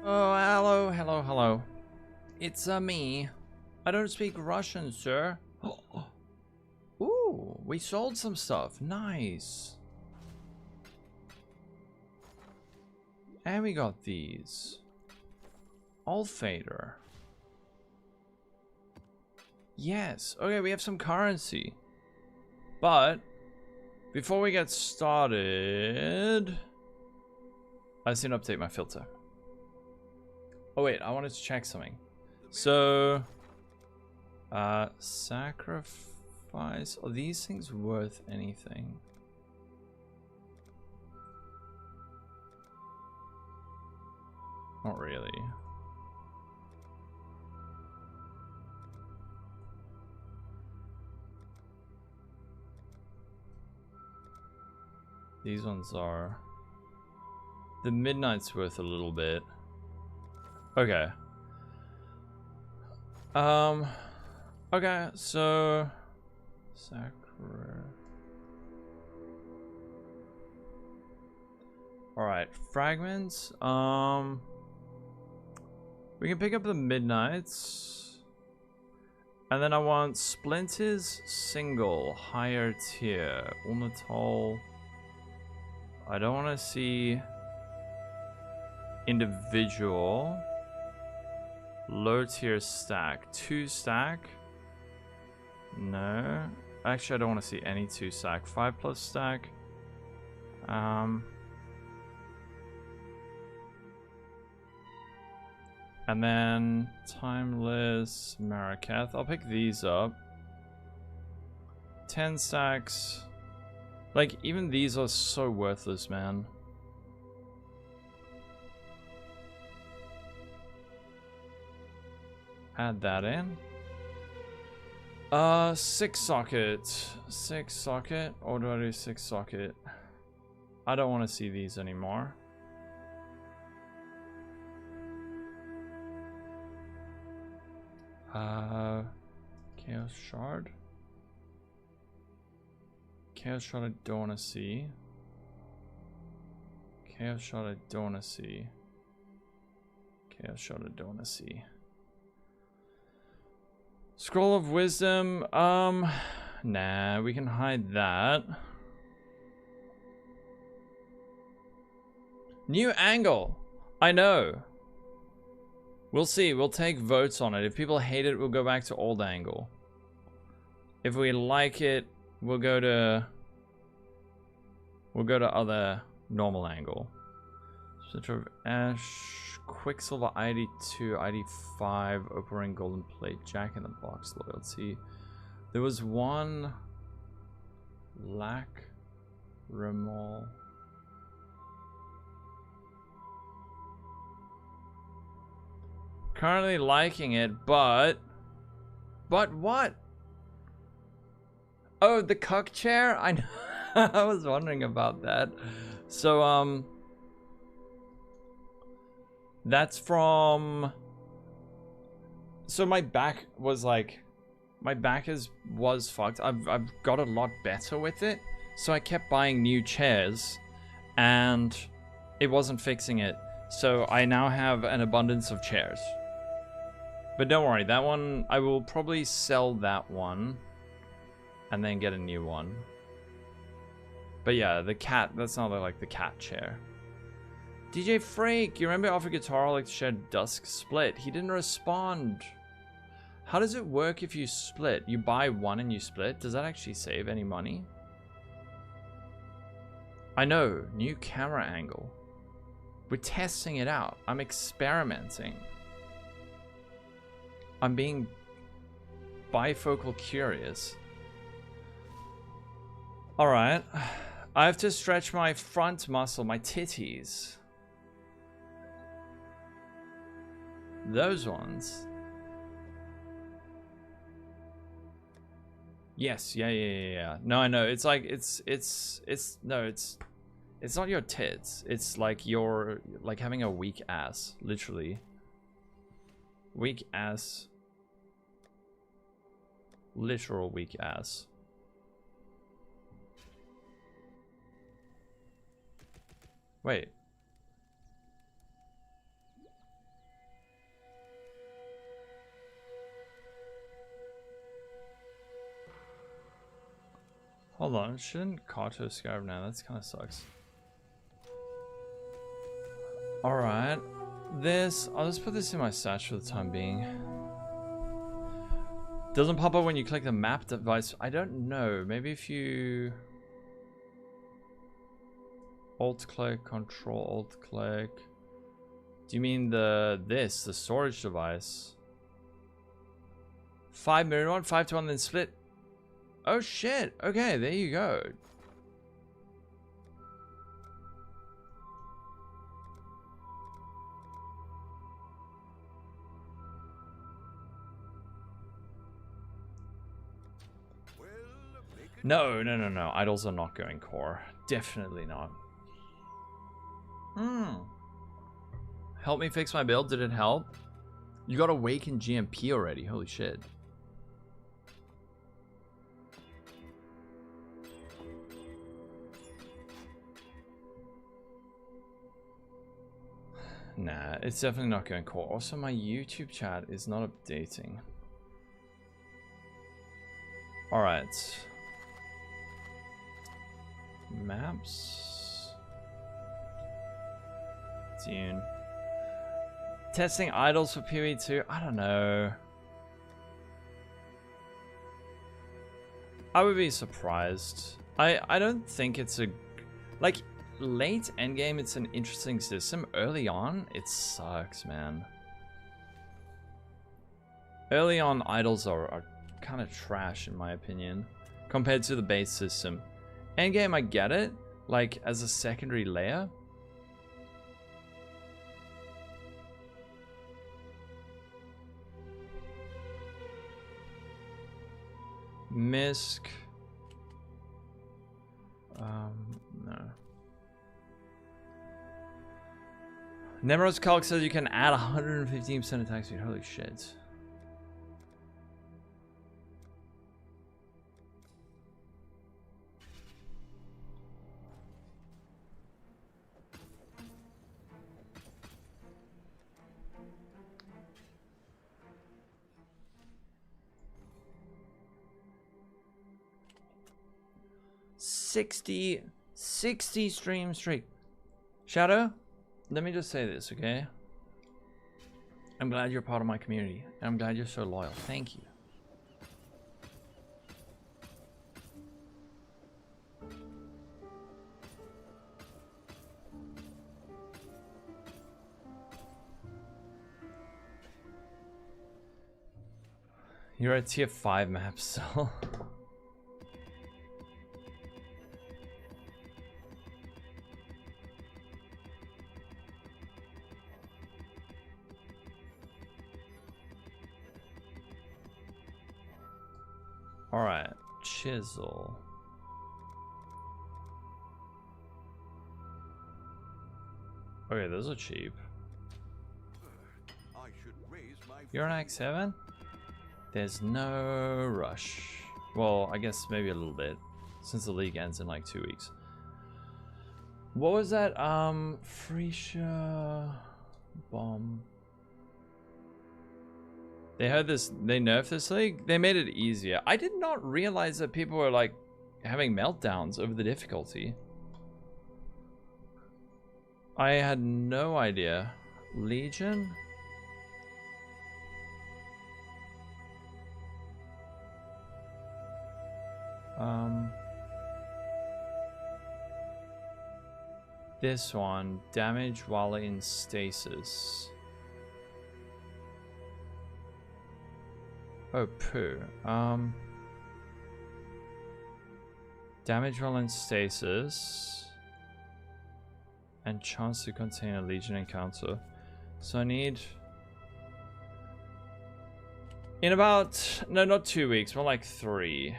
Oh, hello, hello, hello. It's me. I don't speak Russian, sir. Ooh, we sold some stuff. Nice. And we got these. All fader. Yes. Okay, we have some currency. But before we get started, I just need to update my filter. Oh wait, I wanted to check something. So, sacrifice. Are these things worth anything? Not really. These ones are. The Midnight's worth a little bit. Okay. Okay, so Alright, fragments. We can pick up the Midnights. And then I want splinters, single, higher tier. Ulnatol. I don't want to see individual. Low tier stack. 2 stack. No. Actually, I don't want to see any 2 stack. 5+ stack. And then timeless Marakath. I'll pick these up. 10 stacks. Like, even these are so worthless, man. Add that in. 6 socket. 6 socket. Or do I do 6 socket? I don't want to see these anymore. Chaos Shard. Chaos Shard I don't want to see. Chaos Shard I don't want to see. Chaos Shard I don't want to see. Scroll of Wisdom, nah, we can hide that. New angle, I know. We'll see, we'll take votes on it. If people hate it, we'll go back to old angle. If we like it, we'll go to other normal angle. Center of Ash, Quicksilver ID2, ID5, Open Ring, Golden Plate, Jack in the Box, Loyalty. There was one Lack Remol. Currently liking it, but what? Oh, the cuck chair? I know. I was wondering about that. So that's from. So my back was like, was fucked. I've got a lot better with it, so I kept buying new chairs, and it wasn't fixing it. So I now have an abundance of chairs. But don't worry, that one I will probably sell that one, and then get a new one. But yeah, the cat. That's not like the cat chair. DJ Freak, you remember off a guitar like to share Dusk Split? He didn't respond. How does it work if you split? You buy one and you split? Does that actually save any money? I know, new camera angle. We're testing it out. I'm experimenting. I'm being bifocal curious. Alright. I have to stretch my front muscle, my titties. Those ones. Yes, yeah. No, I know. It's like it's not your tits. It's like you're like having a weak ass, literally. Weak ass. Literal weak ass. Wait. Hold on, shouldn't Kato Scarab now? That kind of sucks. Alright. I'll just put this in my stash for the time being. Doesn't pop up when you click the map device. I don't know. Maybe if you Alt click, Control Alt click. Do you mean the storage device? 5 mirror one, 5 to 1, then split. Oh shit. Okay, there you go. No. Idols are not going core. Definitely not. Help me fix my build. Did it help? You got Awaken GMP already. Holy shit. Nah, it's definitely not going core. Also, my YouTube chat is not updating. Alright. Maps. Dune. Testing idols for PoE 2? I don't know. I would be surprised. I don't think it's a... Like, late endgame, it's an interesting system. Early on, it sucks, man. Early on, idols are kind of trash, in my opinion, compared to the base system. Endgame, I get it, like, as a secondary layer. Misk. No. Nemros Calc says you can add 115% attack speed. Holy shit. $60 stream streak. Shadow, let me just say this, okay? I'm glad you're part of my community, and I'm glad you're so loyal. Thank you. You're at tier 5 map still. Alright, chisel. Okay, those are cheap. You're an Act 7? There's no rush. Well, I guess maybe a little bit, since the league ends in like 2 weeks. What was that? Phrecia bomb. They heard this, they nerfed this league, they made it easier. I did not realize that people were like having meltdowns over the difficulty. I had no idea. Legion? This one, damage while in stasis. Oh, poo. Damage while in stasis. And chance to contain a Legion encounter. So I need... In about... No, not 2 weeks. More like 3.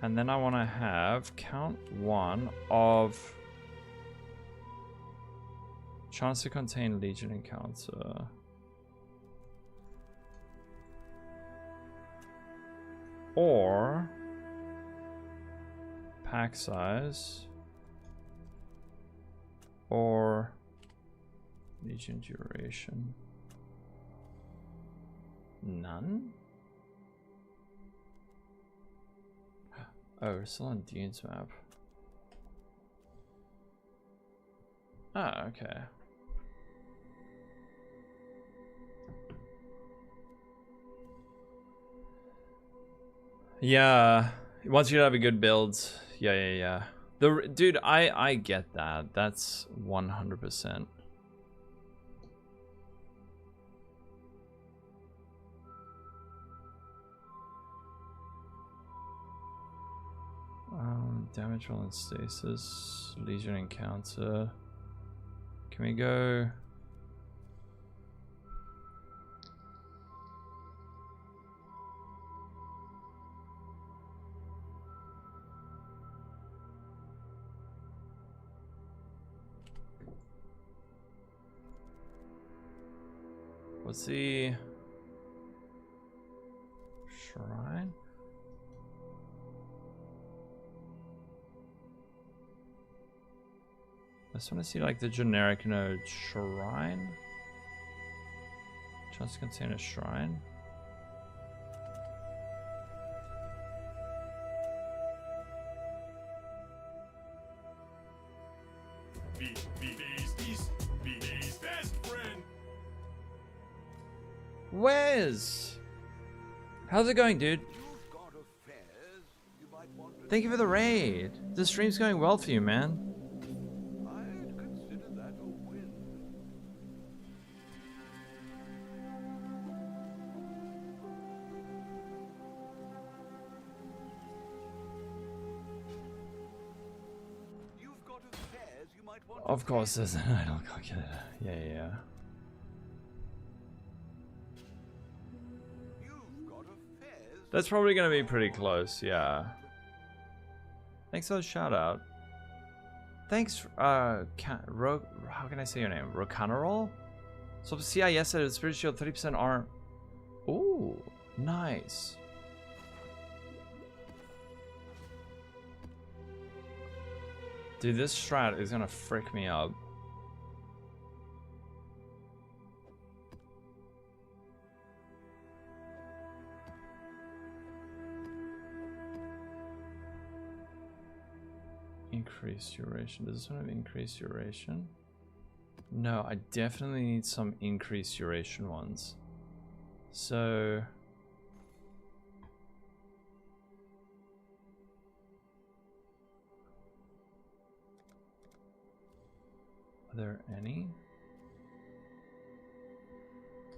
And then I want to have count 1 of... Chance to contain Legion encounter. Or pack size, or Legion duration. None? Oh, we're still on Dune's map. Ah, okay. Yeah, once you have a good build, yeah. Dude, I get that. That's 100%. Damage roll and stasis, Legion encounter. Can we go? What's the shrine? I just want to see like the generic node shrine. Chance to contain a shrine. BB's best friend. Where's? How's it going, dude? Thank you for the raid. The stream's going well for you, man. I'd consider that a win. You've got affairs you might want. Of course, there's an idle calculator. Yeah. That's probably gonna be pretty close, yeah. Thanks for the shout out. Thanks, how can I say your name? Rocanarol? So CIS said it's Spirit Shield 30% arm. Ooh, nice. Dude, this strat is gonna frick me up. Increased duration. Does this one have increased duration? No, I definitely need some increased duration ones. So are there any?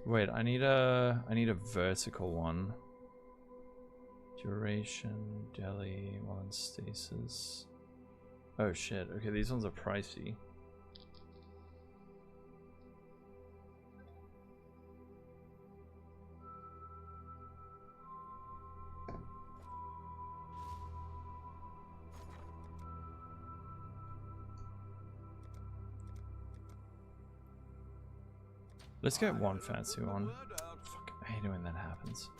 Wait, I need a vertical one. Duration, deli, one stasis. Oh shit, okay, these ones are pricey. Let's get one fancy one. Fuck, I hate it when that happens.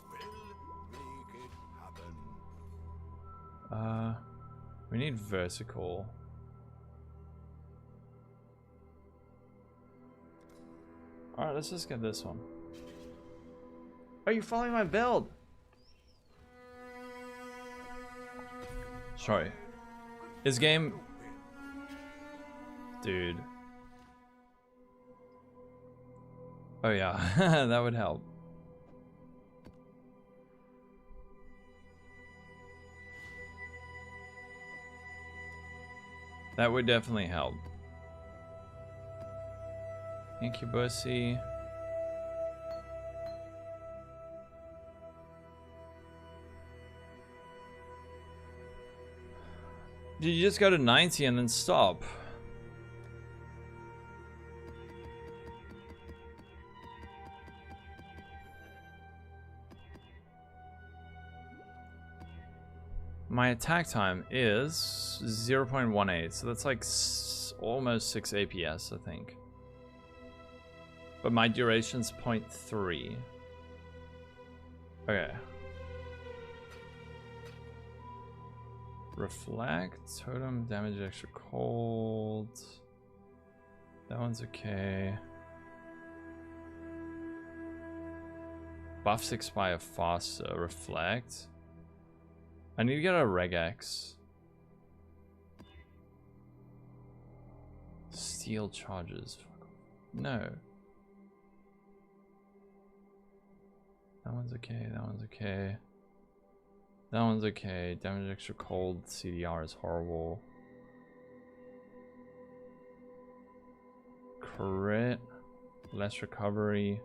We need vertical. Alright, let's just get this one. Are you following my build? Sorry. Is game... Dude. Oh yeah, that would help. That would definitely help. Incubusy. Did you just go to 90 and then stop? My attack time is 0.18, so that's like almost 6 APS, I think. But my duration's 0.3. Okay. Reflect, totem, damage extra cold. That one's okay. Buffs expire faster. Reflect. I need to get a regex. Steel charges. No. That one's okay. That one's okay. That one's okay. Damage extra cold. CDR is horrible. Crit. Less recovery.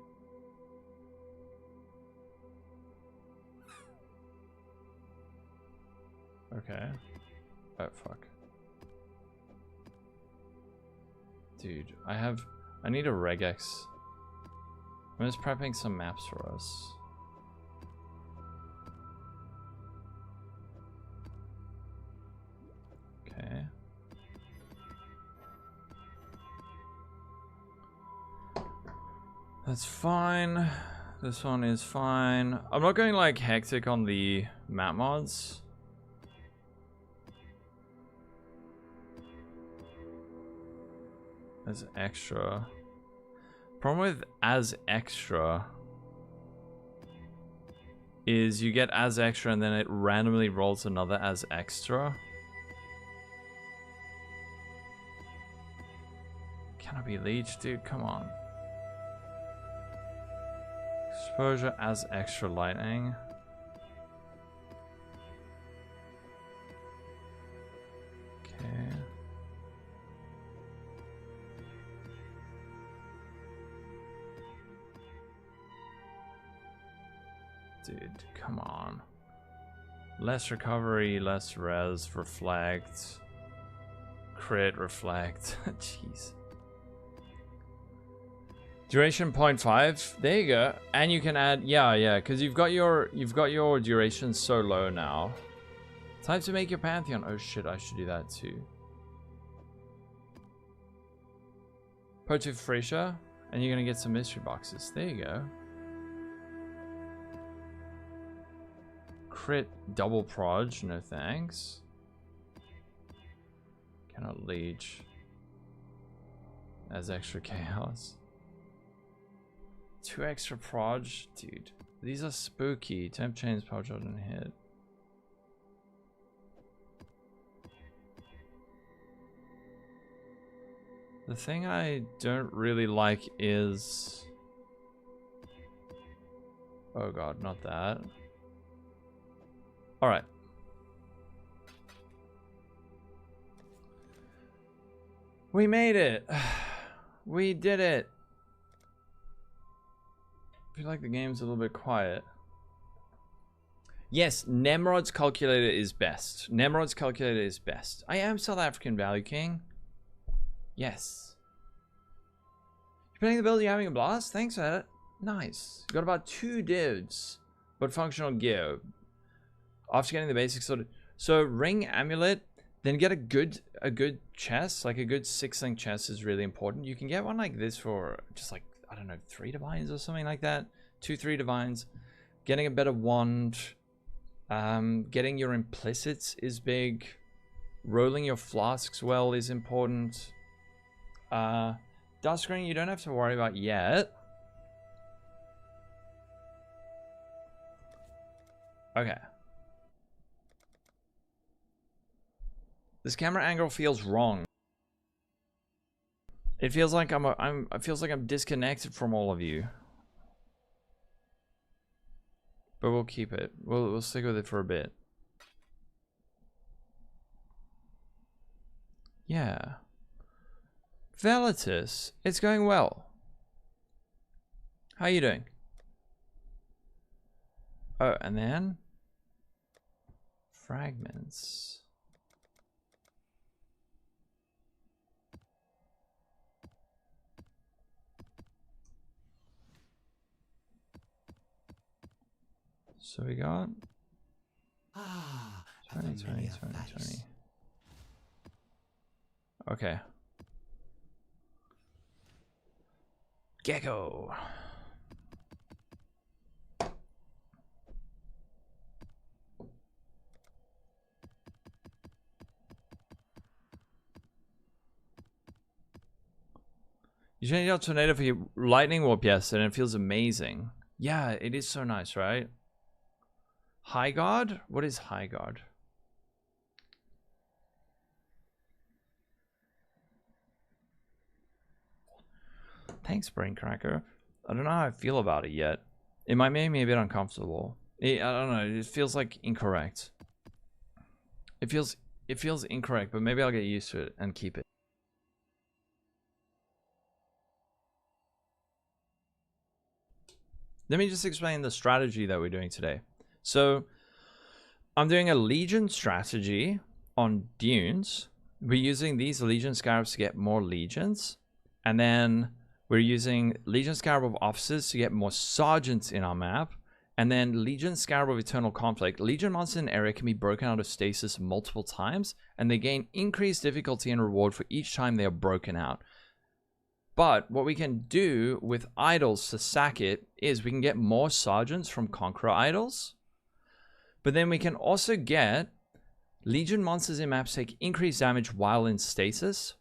Okay. Oh, fuck. Dude, I need a regex. I'm just prepping some maps for us. Okay. That's fine. This one is fine. I'm not going like hectic on the map mods. As extra. Problem with as extra is you get as extra and then it randomly rolls another as extra. Cannot be leech, dude. Come on. Exposure as extra lightning. Okay. Dude, come on. Less recovery, less res, reflect. Crit, reflect. Jeez. Duration 0.5. There you go. And you can add, yeah, because you've got your duration so low now. Time to make your Pantheon. Oh shit, I should do that too. PoE Phrecia, and you're gonna get some mystery boxes. There you go. Crit double proj, no thanks. Cannot leech. As extra chaos. 2 extra proj, dude. These are spooky. Temp chains, power charge, and hit. The thing I don't really like is... Oh god, not that. Alright. We made it. We did it. I feel like the game's a little bit quiet. Yes, Nemrod's calculator is best. Nemrod's calculator is best. I am South African Value King. Yes. You're playing the build, you're having a blast? Thanks for that. Nice. You got about 2 divs, but functional gear. After getting the basics sorted. So ring amulet, then get a good chest, like a good 6-link chest is really important. You can get one like this for just like, I don't know, 3 divines or something like that. 2-3 divines. Getting a better wand. Getting your implicits is big. Rolling your flasks well is important. Dust screen you don't have to worry about yet. Okay. This camera angle feels wrong. It feels like it feels like I'm disconnected from all of you. But we'll keep it. We'll stick with it for a bit. Yeah. Velitus, it's going well. How are you doing? Oh, and then fragments. So we got 20. Okay. Gecko. You changed your tornado for your lightning warp, yes, and it feels amazing. Yeah, it is so nice, right? High guard? What is high guard? Thanks, Braincracker. I don't know how I feel about it yet. It might make me a bit uncomfortable. I don't know. It feels like incorrect. It feels incorrect, but maybe I'll get used to it and keep it. Let me just explain the strategy that we're doing today. So I'm doing a Legion strategy on Dunes. We're using these Legion Scarabs to get more Legions. And then we're using Legion Scarab of Officers to get more Sergeants in our map. And then Legion Scarab of Eternal Conflict. Legion monsters in an area can be broken out of stasis multiple times. And they gain increased difficulty and reward for each time they are broken out. But what we can do with idols to sack it is we can get more Sergeants from Conqueror idols. But then we can also get Legion monsters in maps take increased damage while in stasis.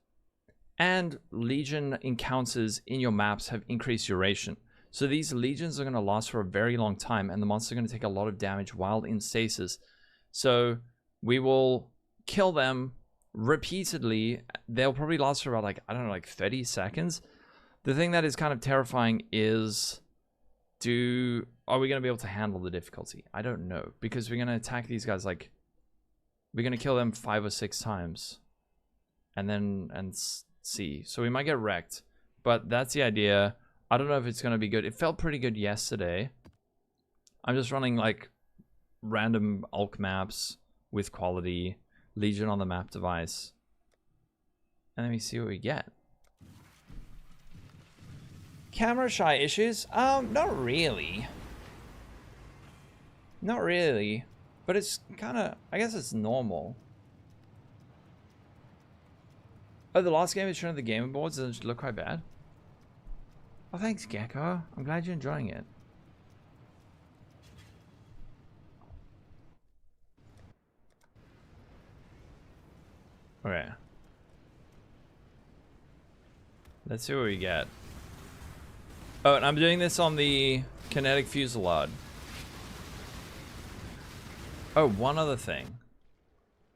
And Legion encounters in your maps have increased duration. So these Legions are going to last for a very long time. And the monsters are going to take a lot of damage while in stasis. So we will kill them repeatedly. They'll probably last for about like, I don't know, like 30 seconds. The thing that is kind of terrifying is, are we going to be able to handle the difficulty? I don't know, because we're going to attack these guys like, we're going to kill them 5 or 6 times and see. So we might get wrecked, but that's the idea. I don't know if it's going to be good. It felt pretty good yesterday. I'm just running like random Ulk maps with quality, Legion on the map device, and then we see what we get. Camera shy issues? Not really. Not really. But it's kind of, I guess it's normal. Oh, the last game is shown at the Game Awards. Doesn't it look quite bad? Oh, thanks, Gecko. I'm glad you're enjoying it. Okay. Let's see what we get. Oh, and I'm doing this on the Kinetic Fusillade. Oh, one other thing.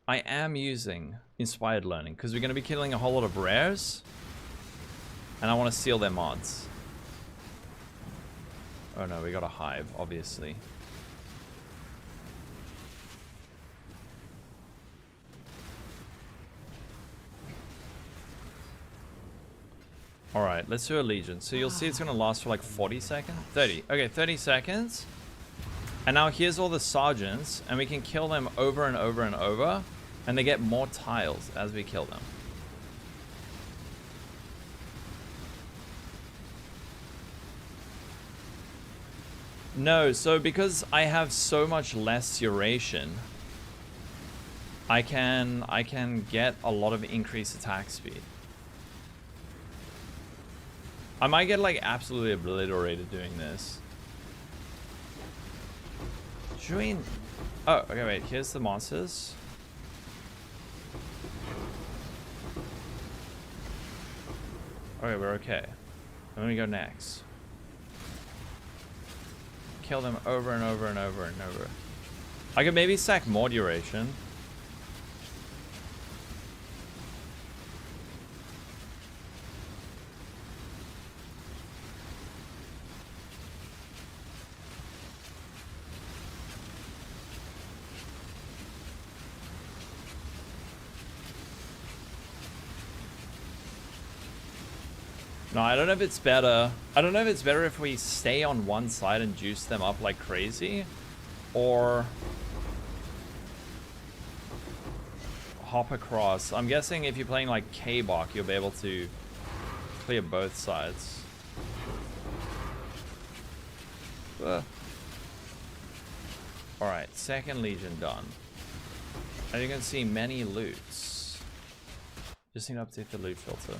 I am using Inspired Learning because we're going to be killing a whole lot of rares. And I want to steal their mods. Oh no, we got a hive, obviously. Alright, let's do a Legion. So you'll see it's going to last for like 40 seconds? 30. Okay, 30 seconds. And now here's all the Sergeants. And we can kill them over and over and over. And they get more tiles as we kill them. No, so because I have so much less duration, I can get a lot of increased attack speed. I might get like absolutely obliterated doing this. Should we... Oh, okay, wait. Here's the monsters. Okay, we're okay. Let me go next. Kill them over and over and over and over. I could maybe stack more duration. No, I don't know if it's better. I don't know if it's better if we stay on one side and juice them up like crazy, or hop across. I'm guessing if you're playing like K-Bok, you'll be able to clear both sides. Alright, second Legion done. As you can see, many loots. Just need to update the loot filter.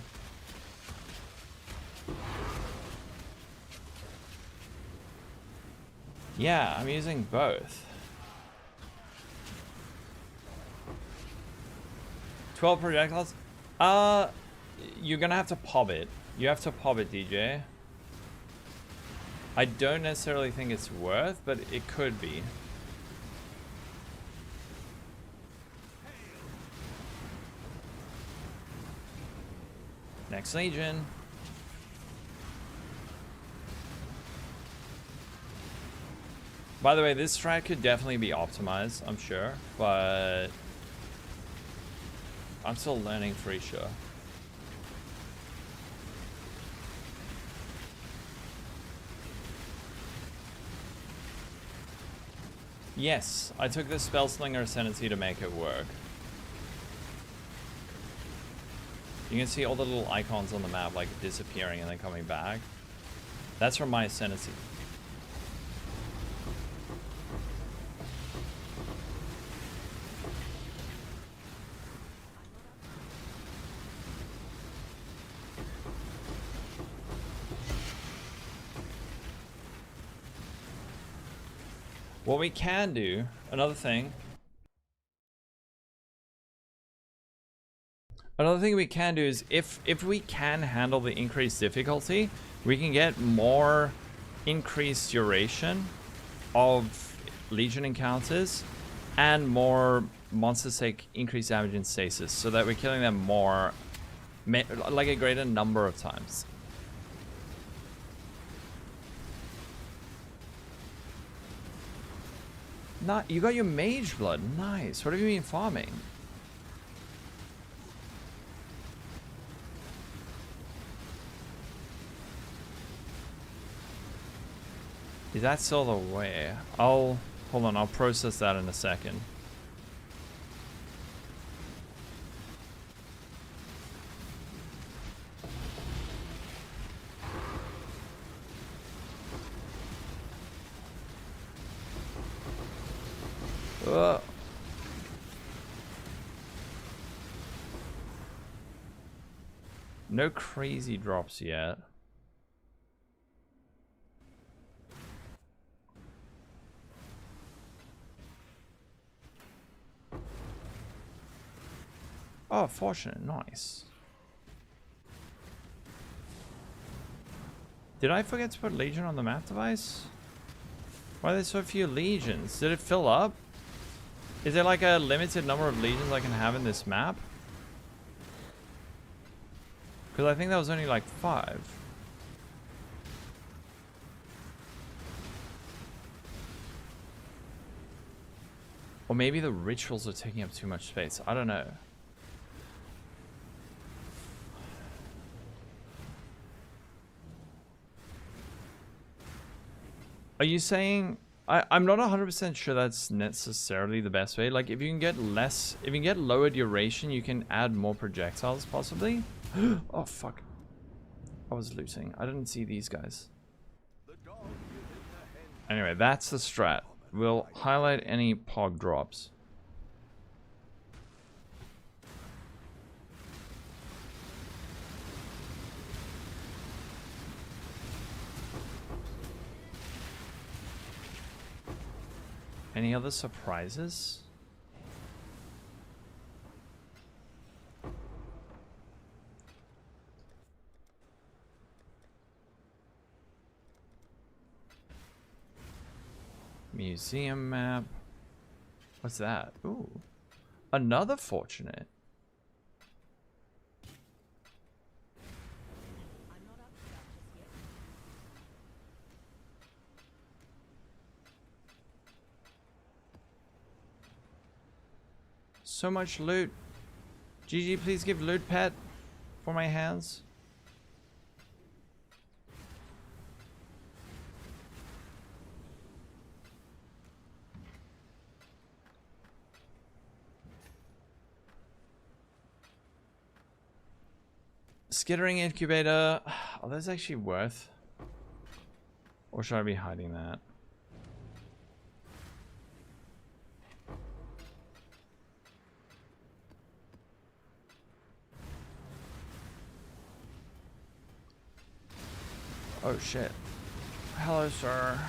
Yeah, I'm using both. 12 projectiles? You're gonna have to pop it. You have to pop it, DJ. I don't necessarily think it's worth, but it could be. Next Legion. By the way, this strat could definitely be optimized, I'm sure, but I'm still learning Phrecia. Yes, I took the Spellslinger Ascendancy to make it work. You can see all the little icons on the map like disappearing and then coming back. That's from my Ascendancy. What we can do, another thing we can do is if we can handle the increased difficulty, we can get more increased duration of Legion encounters and more monsters take increased damage in stasis so that we're killing them more, like a greater number of times. Not, you got your mage blood. Nice. What have you been farming? Is that still the way? Hold on, I'll process that in a second. No crazy drops yet. Oh, fortunate. Nice. Did I forget to put Legion on the map device? Why are there so few Legions? Did it fill up? Is there like a limited number of Legions I can have in this map? Because I think that was only like 5. Or maybe the rituals are taking up too much space. I don't know. Are you saying... I'm not 100% sure that's necessarily the best way. Like, if you can get lower duration, you can add more projectiles, possibly. Oh, fuck. I was looting. I didn't see these guys. Anyway, that's the strat. We'll highlight any pog drops. Any other surprises? Museum map. What's that? Ooh. Another fortunate. So much loot. GG, please give loot pet for my hands. Skittering incubator. Are those actually worth? Or should I be hiding that? Oh shit. Hello, sir.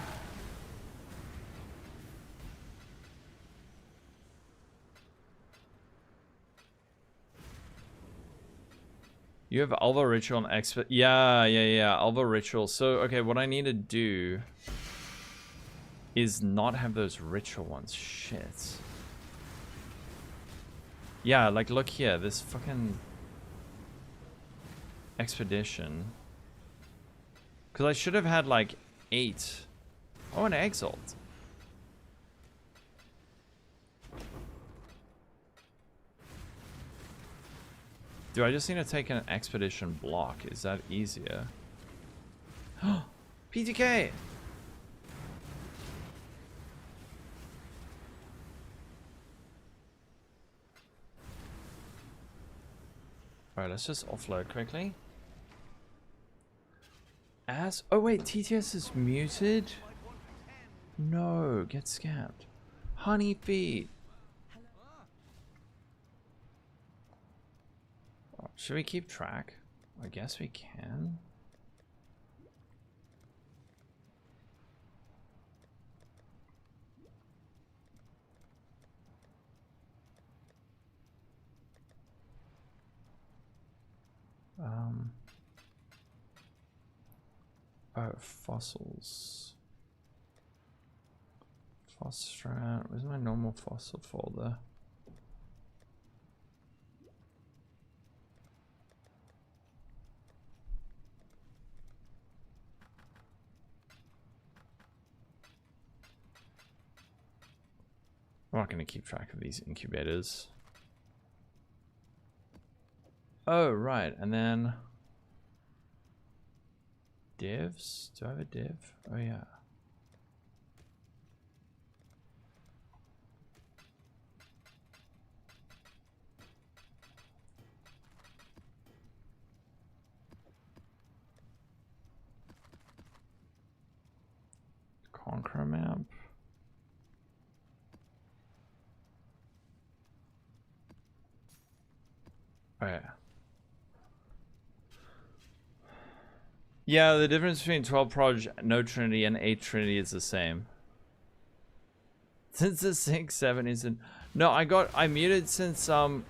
You have Alva Ritual and Expert. Yeah. Alva Ritual. So, okay, what I need to do is not have those ritual ones. Shit. Yeah, like, look here. This fucking... expedition. Because I should have had like 8. Oh, an exalt. Do I just need to take an expedition block? Is that easier? PTK! Alright, let's just offload quickly. Oh wait, TTS is muted? No, get scammed. Honey feet. Oh, should we keep track? I guess we can. Oh, fossils. Phosphorant. Where's my normal fossil folder? I'm not going to keep track of these incubators. Oh, right. And then divs? Do I have a div? Oh, yeah. Conqueror map. Oh, yeah. Yeah, the difference between 12 Proj, no Trinity, and 8 Trinity is the same. Since the 6, 7 isn't... No, I muted since, not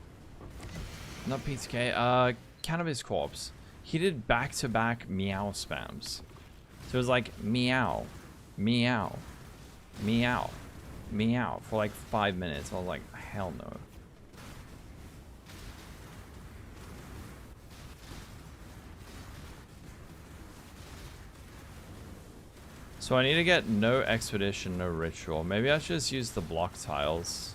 PTK, Cannabis Corpse. He did back-to-back meow spams. So it was like, meow, meow, meow, meow, for like 5 minutes. I was like, hell no. So I need to get no expedition, no ritual. Maybe I should just use the block tiles.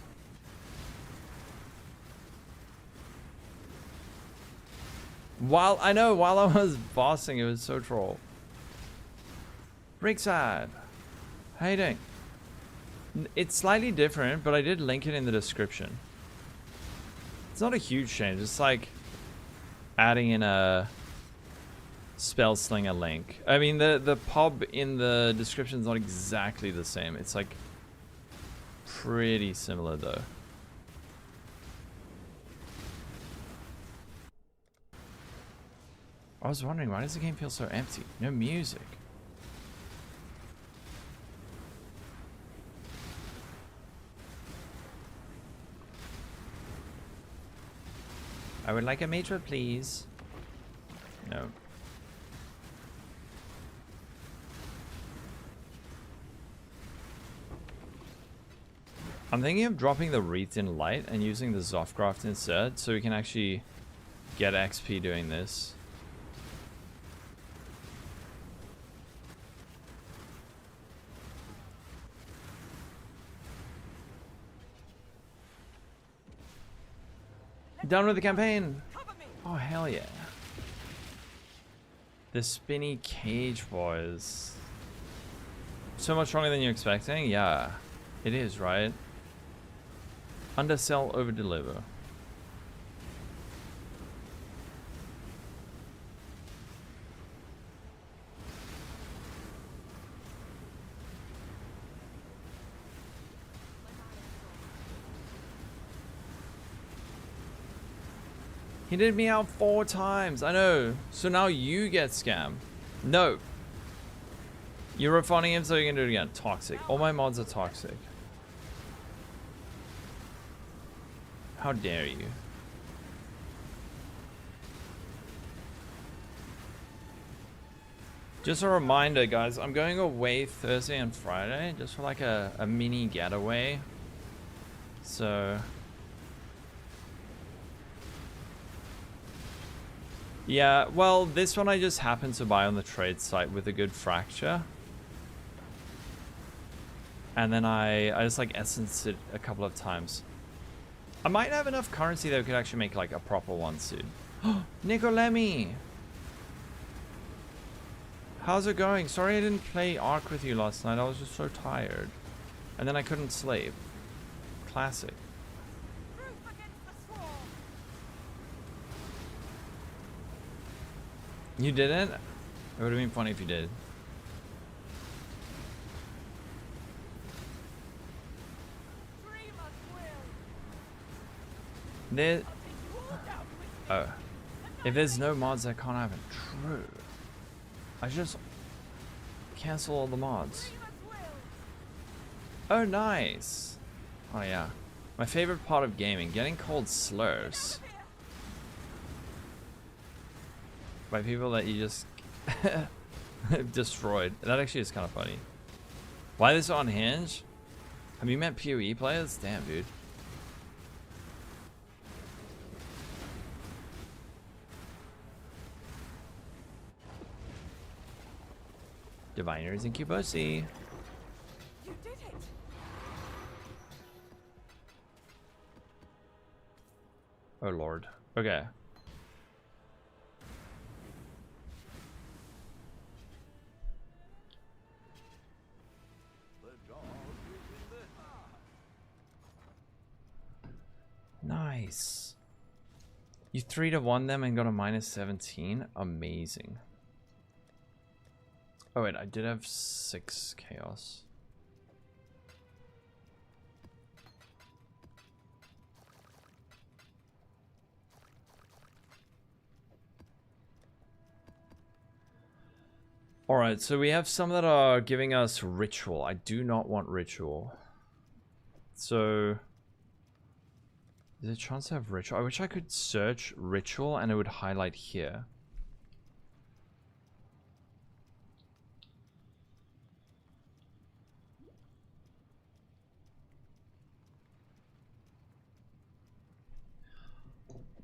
While I was bossing, it was so troll. Brickside. How you doing? It's slightly different, but I did link it in the description. It's not a huge change. It's like adding in a spell slinger link. I mean, the pub in the description is not exactly the same. It's like pretty similar though. I was wondering, why does the game feel so empty? No music. I would like a matra, please. No. I'm thinking of dropping the Wreath in Light and using the Zoffcraft instead, so we can actually get XP doing this. Done with the campaign! Oh, hell yeah. The spinny cage, boys. So much stronger than you're expecting? Yeah, it is, right? Undersell, overdeliver. He did me out 4 times. I know. So now you get scammed. No. You're refunding him so you can do it again. Toxic. All my mods are toxic. How dare you? Just a reminder, guys. I'm going away Thursday and Friday. Just for like a mini getaway. So... Yeah, well, this one I just happened to buy on the trade site with a good fracture. And then I just like essenced it a couple of times. I might have enough currency that we could actually make like a proper one soon. Nicolemi! How's it going? Sorry I didn't play Ark with you last night. I was just so tired. And then I couldn't sleep. Classic. You didn't? It would have been funny if you did. There... Oh. If there's no mods, I can't have it. True. I just cancel all the mods. Oh, nice. Oh, yeah. My favorite part of gaming, getting called slurs. By people that you just destroyed. That actually is kind of funny. Why this on Hinge? Have you met PoE players? Damn, dude. Diviners and Cubosi. You did it. Oh lord. Okay. Nice. You 3-1 them and got a -17? Amazing. Oh wait, I did have 6 chaos. Alright, so we have some that are giving us ritual. I do not want ritual. So... is there a chance to have ritual? I wish I could search ritual and it would highlight here.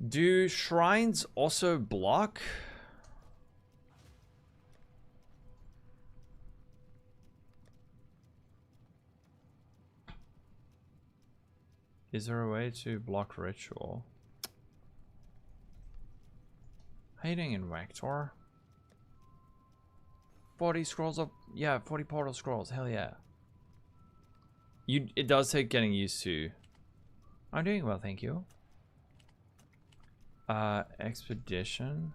Do shrines also block? Is there a way to block ritual? How you doing in Vector? 40 scrolls up, yeah, 40 portal scrolls, hell yeah. It does take getting used to. I'm doing well, thank you. Expedition.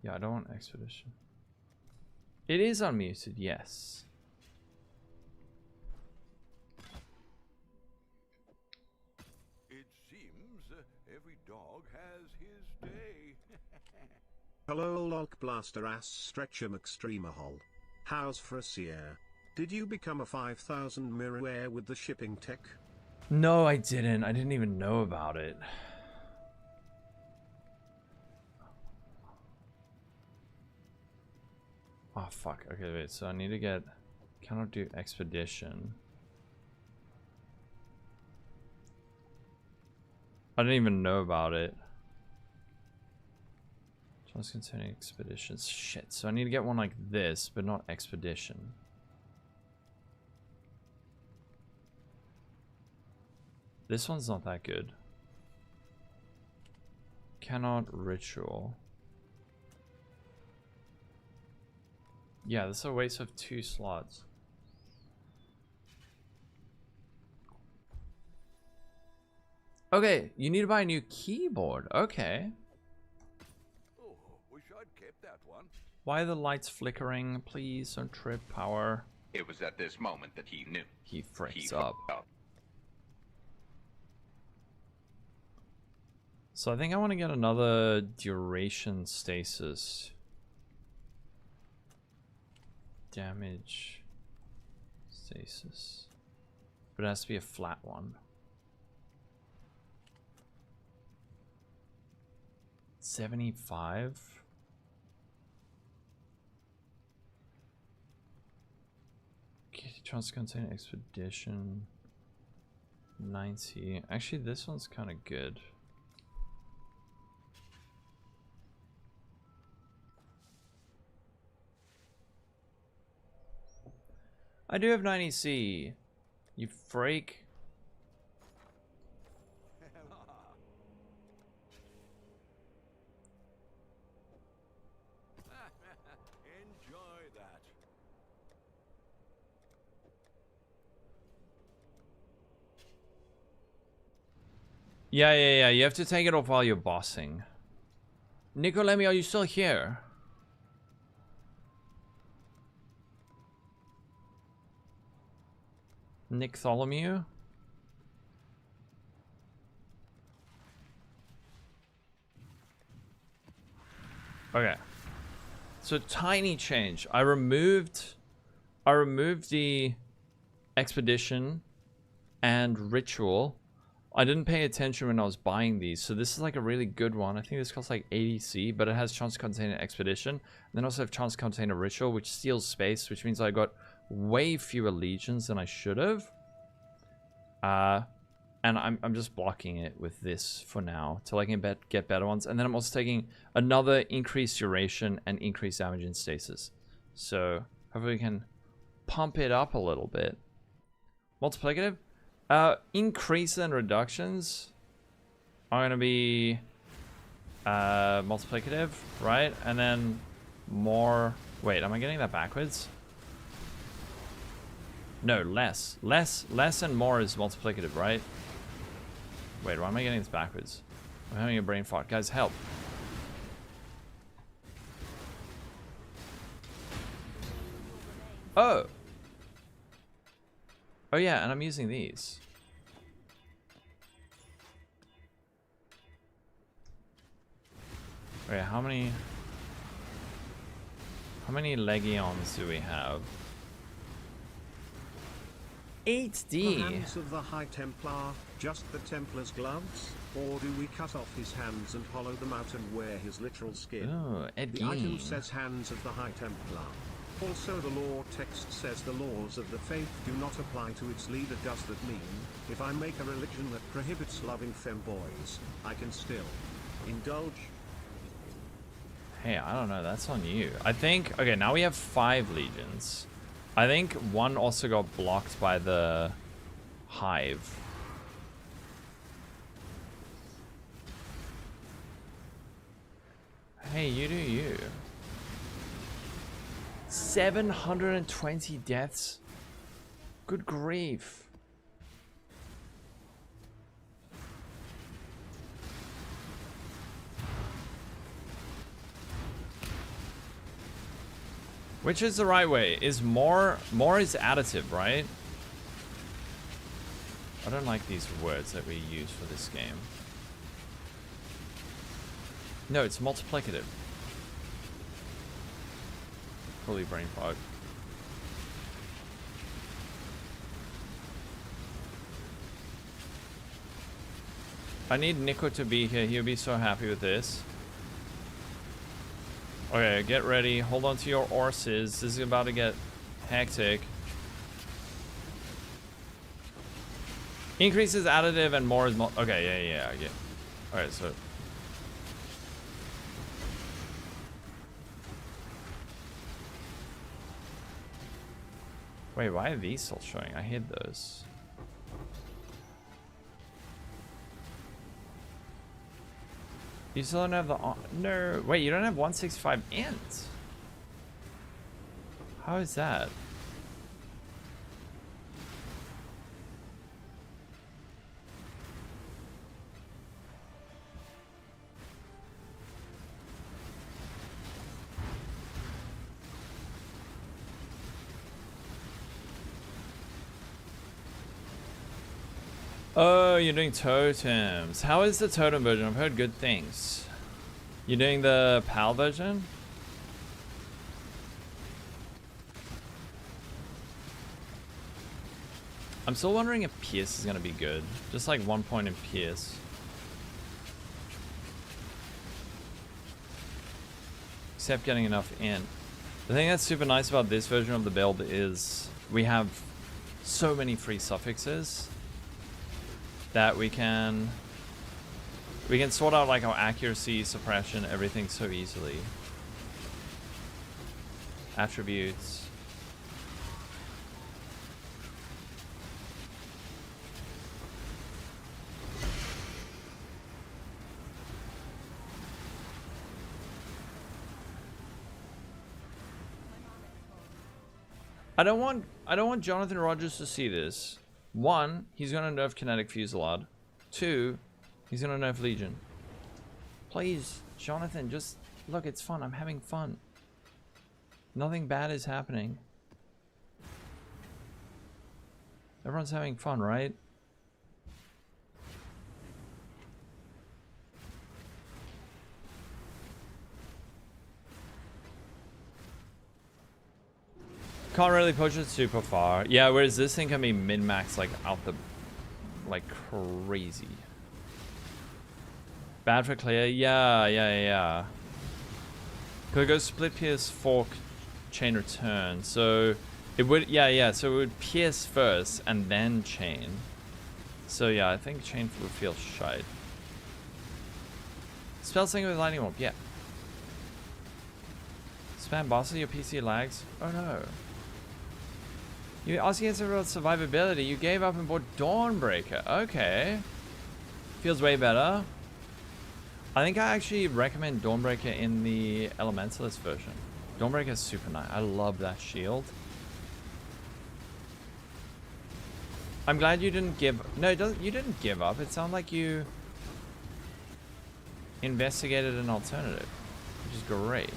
Yeah, I don't want expedition. It is unmuted, yes. It seems every dog has his day. Hello Lolcohol ass stretcher McStreamerhole. How's Phrecia? Did you become a 5000 mirror air with the shipping tech? No, I didn't. I didn't even know about it. Oh, fuck. Okay, wait. So I need to get... cannot do expedition. I didn't even know about it. Just concerning expeditions. Shit. So I need to get one like this, but not expedition. This one's not that good. Cannot ritual. Yeah, this is a waste of 2 slots. Okay, you need to buy a new keyboard. Okay. Oh, wish I'd kept that one. Why are the lights flickering? Please don't trip power. It was at this moment that he knew. He freaks He up. fucked up. So I think I want to get another duration stasis. Damage stasis. But it has to be a flat one. 75? Okay, chance to contain expedition. 90. Actually, this one's kind of good. I do have 90C. You freak. Enjoy that. Yeah. You have to take it off while you're bossing. Nicolemi, are you still here? Nick Tholomew? Okay. So tiny change. I removed the expedition and ritual. I didn't pay attention when I was buying these, so this is like a really good one. I think this costs like 80C, but it has chance to contain an expedition. And then also have chance to contain a ritual, which steals space, which means I got way fewer legions than I should have. And I'm just blocking it with this for now till I can get better ones. And then I'm also taking another increased duration and increased damage in stasis. So hopefully we can pump it up a little bit. Multiplicative. Increase and reductions are going to be multiplicative, right? And then more... Wait, am I getting that backwards? No, less. Less and more is multiplicative, right? Wait, why am I getting this backwards? I'm having a brain fart. Guys, help. Oh! Oh yeah, and I'm using these. Wait, how many legions do we have? 8D. The hands of the High Templar, just the Templar's gloves? Or do we cut off his hands and hollow them out and wear his literal skin? Oh, the item says hands of the High Templar. Also the lore text says the laws of the faith do not apply to its leader. Does that mean, if I make a religion that prohibits loving femboys, I can still indulge? Hey, I don't know, that's on you. I think, okay, now we have 5 legions. I think one also got blocked by the hive. Hey, you do you. 720 deaths? Good grief. Which is the right way? Is more is additive, right? I don't like these words that we use for this game. No, it's multiplicative. Fully brain fog. I need Nico to be here. He'll be so happy with this. Okay, get ready. Hold on to your horses. This is about to get hectic. Increases additive and more is okay, yeah. Alright, so... Wait, why are these still showing? I hid those. You still don't have the... No. Wait, you don't have 165 int? How is that? Oh, you're doing totems. How is the totem version? I've heard good things. You're doing the PAL version? I'm still wondering if Pierce is going to be good. Just like 1 point in Pierce. Except getting enough in. The thing that's super nice about this version of the build is we have so many free suffixes that we can sort out like our accuracy, suppression, everything so easily. Attributes. I don't want Jonathan Rogers to see this. 1, he's gonna nerf Kinetic Fusillade. 2, he's gonna nerf Legion. Please, Jonathan, just look, it's fun. I'm having fun. Nothing bad is happening. Everyone's having fun, right? Can't really push it super far. Yeah, whereas this thing can be min-max like out the like crazy. Bad for clear? Yeah. Could go split pierce fork chain return. So it would so it would pierce first and then chain. So yeah, I think chain would feel shite. Spell slinger with lightning warp, yeah. Spam boss, your PC lags. Oh no. You asking us about survivability, you gave up and bought Dawnbreaker. Okay. Feels way better. I think I actually recommend Dawnbreaker in the Elementalist version. Dawnbreaker is super nice. I love that shield. I'm glad you didn't give... No, you didn't give up. It sounded like you investigated an alternative, which is great.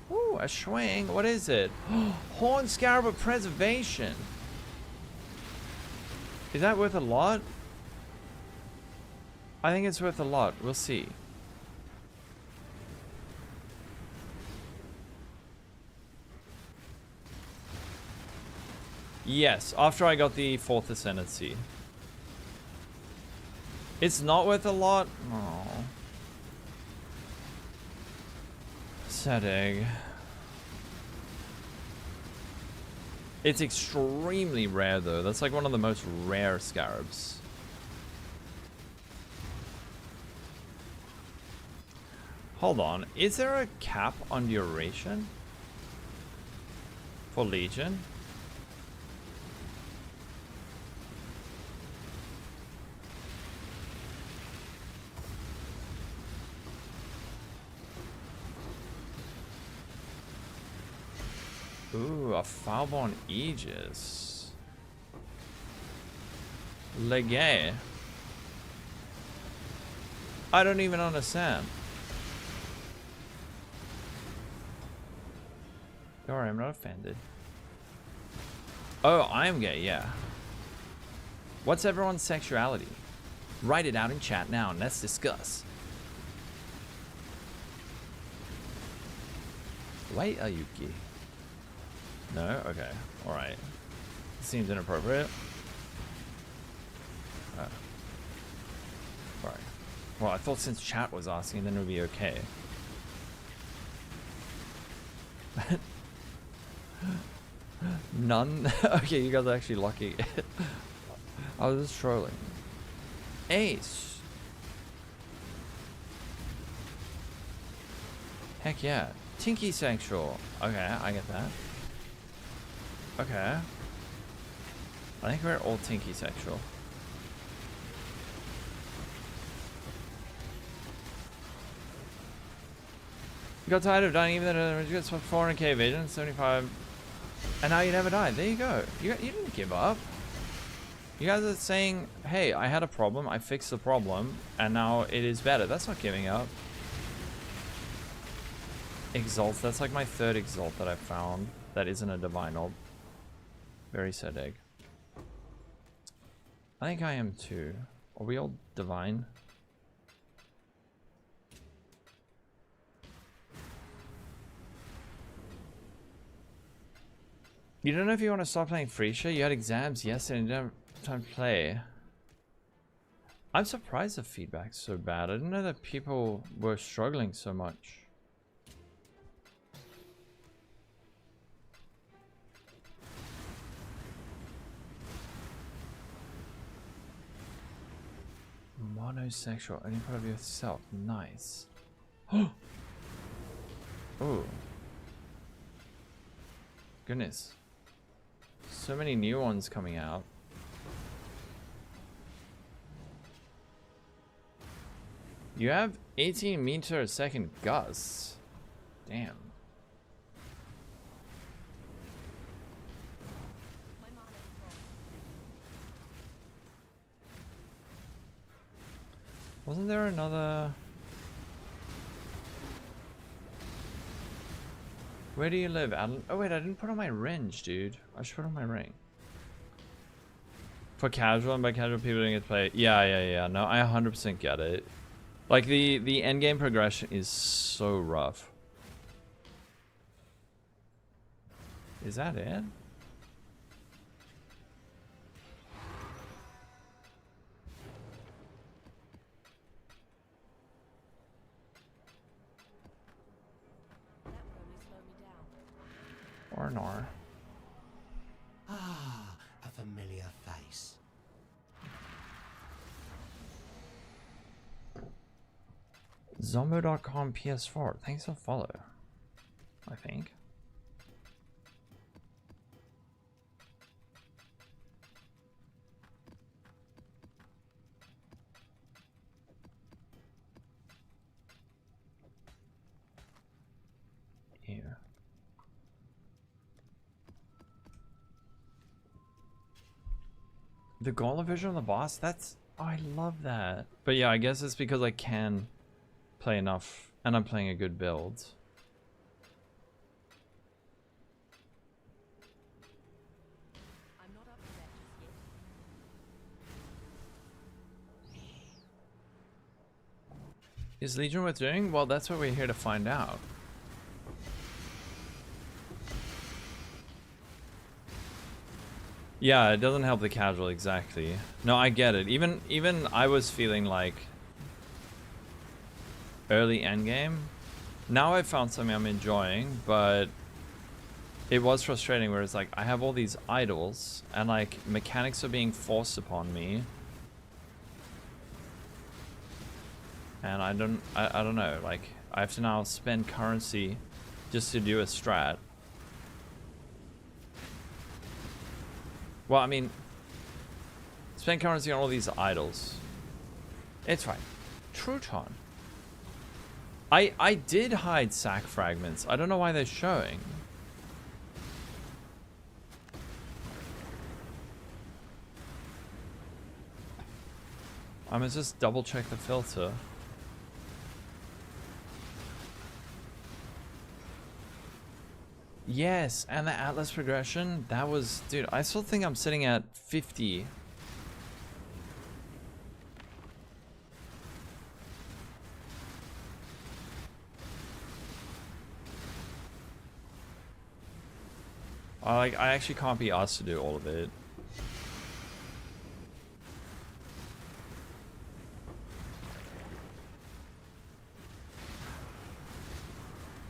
Ooh, a swing. What is it? Horn Scarab of Preservation. Is that worth a lot? I think it's worth a lot. We'll see. Yes, after I got the 4th Ascendancy. It's not worth a lot? Oh. Sad egg. It's extremely rare though. That's like one of the most rare scarabs. Hold on. Is there a cap on duration? For Legion? Ooh, a Foulborn Aegis. Legay. I don't even understand. Don't worry, I'm not offended. Oh, I am gay, yeah. What's everyone's sexuality? Write it out in chat now and let's discuss. Why are you gay? No? Okay. Alright. Seems inappropriate. Oh. Alright. Well, I thought since chat was asking, then it would be okay. None? Okay, you guys are actually lucky. I was just trolling. Ace! Heck yeah. Tinky Sexual. Okay, I get that. Okay. I think we're all Tinky Sexual. You got tired of dying even though you got 400k vision, 75, and now you never died. There you go. You didn't give up. You guys are saying, hey, I had a problem, I fixed the problem, and now it is better. That's not giving up. Exalt, that's like my 3rd Exalt that I found that isn't a Divine Orb. Very sad egg. I think I am too. Are we all Divine? You don't know if you want to stop playing Phrecia? You had exams yesterday and you didn't have time to play. I'm surprised the feedback's so bad. I didn't know that people were struggling so much. Monosexual. Only part of yourself. Nice. Oh. Goodness. So many new ones coming out. You have 18 meter a second gusts. Damn. Wasn't there another... Where do you live, Alan? Oh wait, I didn't put on my range, dude. I should put on my ring. For casual, and by casual people doing it play. Yeah. No, I 100% get it. Like the endgame progression is so rough. Is that it? Or nor. Ah, a familiar face. Zombo.com PS4. Thanks for follow. I think. Yeah. The goal vision on the boss, that's... Oh, I love that. But yeah, I guess it's because I can play enough and I'm playing a good build. I'm not up to that just yet. Is Legion worth doing? Well, that's what we're here to find out. Yeah, it doesn't help the casual exactly. No, I get it. Even I was feeling like early endgame. Now I've found something I'm enjoying, but it was frustrating where it's like I have all these idols and like mechanics are being forced upon me. And I don't know, like I have to now spend currency just to do a strat. Well, I mean, spend currency on all these idols. It's fine. Truton. I did hide sack fragments. I don't know why they're showing. I'm gonna just double check the filter. Yes, and the Atlas progression, that was... Dude, I still think I'm sitting at 50. I actually can't be asked to do all of it.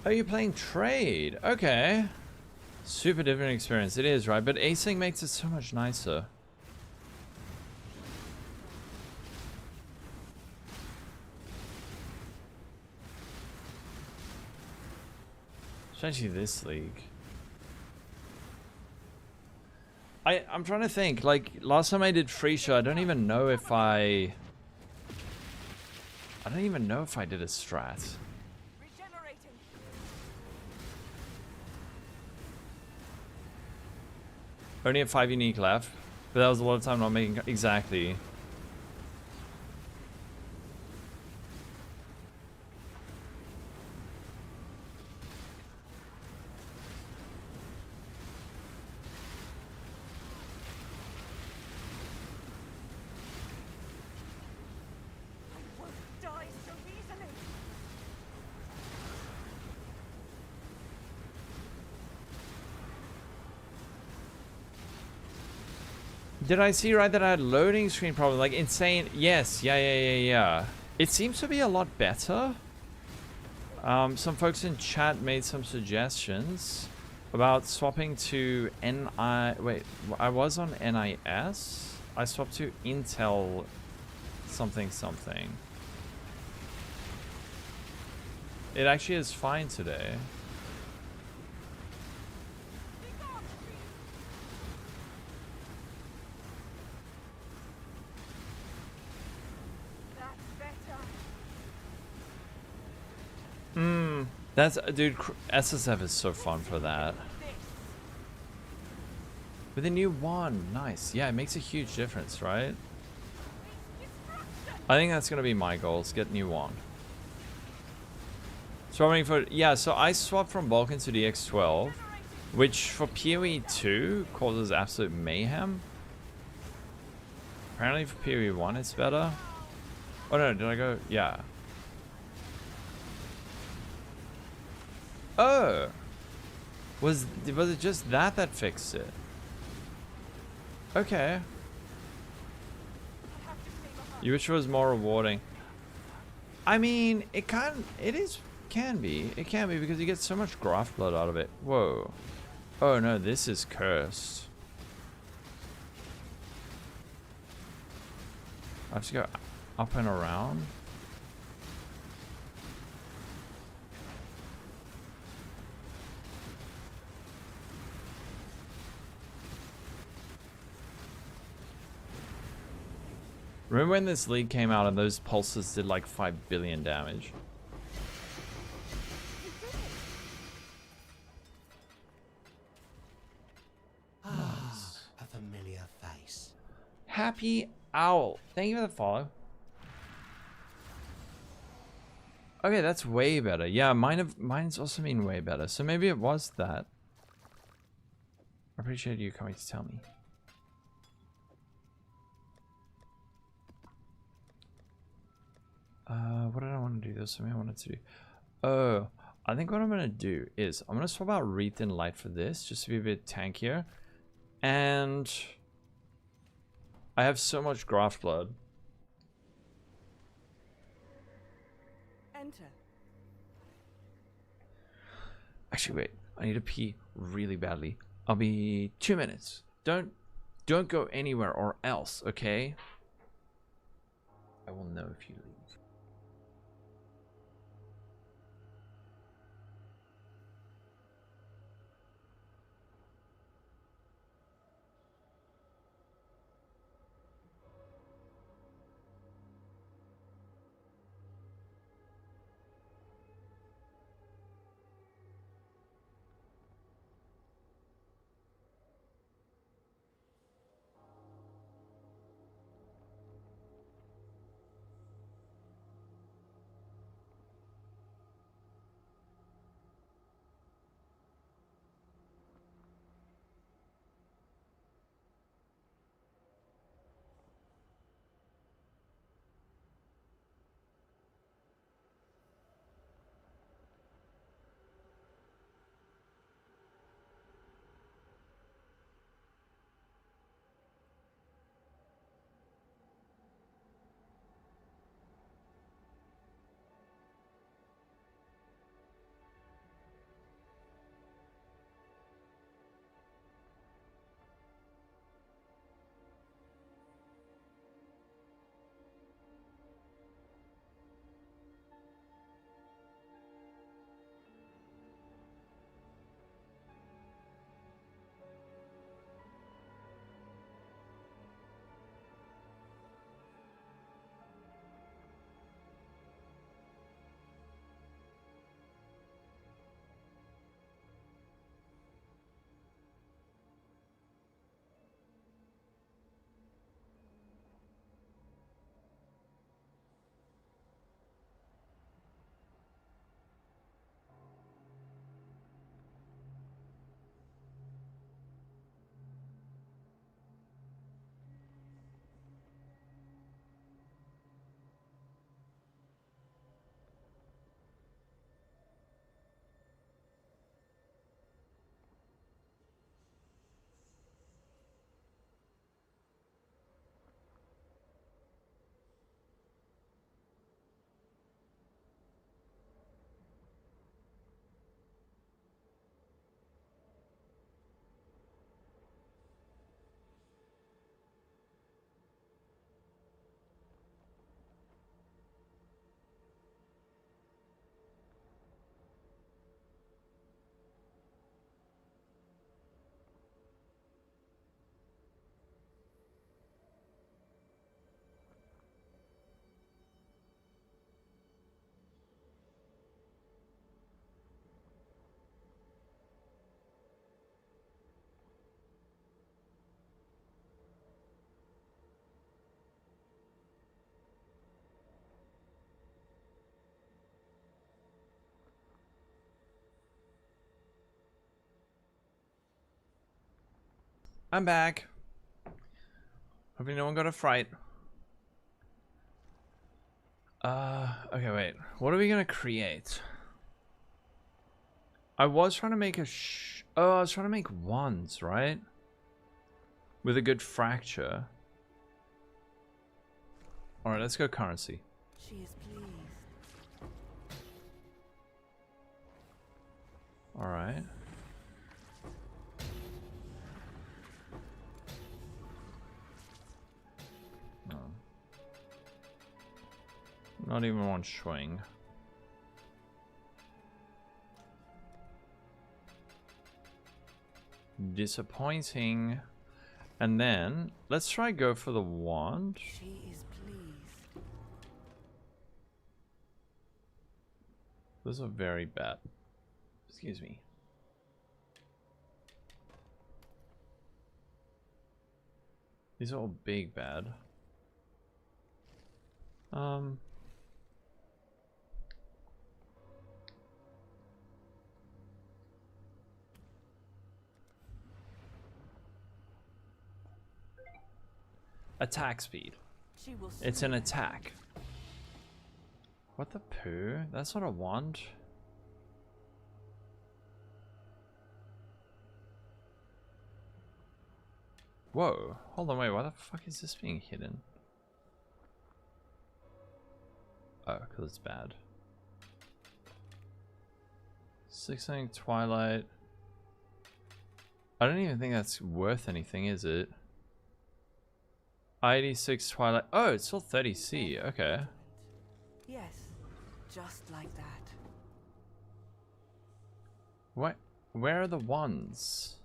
Oh, you're playing trade. Okay. Super different experience. It is, right? But async makes it so much nicer. Especially this league. I'm trying to think. Like, last time I did Phrecia, I don't even know if I don't even know if I did a strat. Only have 5 unique left, but that was a lot of time not making exactly. I won't die so easily. Did I see right that I had loading screen problem? Like insane. Yes. Yeah. It seems to be a lot better. Some folks in chat made some suggestions about swapping to NI. Wait, I was on NIS. I swapped to Intel something something. It actually is fine today. That's, dude, SSF is so fun for that. With a new one, nice. Yeah, it makes a huge difference, right? I think that's gonna be my goals, get new one. Swapping for, yeah, so I swapped from Vulcan to the X12, which for PoE 2 causes absolute mayhem. Apparently for PoE 1 it's better. Oh no, did I go? Yeah. Oh! Was it just that fixed it? Okay. Which was more rewarding. I mean, it can be because you get so much graft blood out of it. Whoa. Oh no, this is cursed. I have to go up and around. Remember when this league came out and those pulses did like 5 billion damage? Ah, a familiar face. Happy Owl. Thank you for the follow. Okay, that's way better. Yeah, mine's also been way better. So maybe it was that. I appreciate you coming to tell me. What did I want to do? There's something I wanted to do. Oh, I think what I'm going to do is I'm going to swap out Wreath and Light for this, just to be a bit tankier. And I have so much graft blood. Enter. Actually, wait. I need to pee really badly. I'll be 2 minutes. Don't go anywhere or else, okay? I will know if you leave. I'm back. Hoping no one got a fright. Okay, wait. What are we gonna create? I was trying to make a I was trying to make wands, right? With a good fracture. Alright, let's go currency. She is pleased. Alright. No. Not even one swing. Disappointing. And then let's try go for the wand. She is pleased. Those are very bad. Excuse me. These are all big bad. Attack speed. She will It's soon an have attack. What the poo? That's not a wand. Whoa. Hold on, wait, why the fuck is this being hidden? Oh, because it's bad. 6 Twilight. I don't even think that's worth anything, is it? 86 Twilight. Oh, it's still 30C. Okay. Yes, just like that. What? Where are the ones?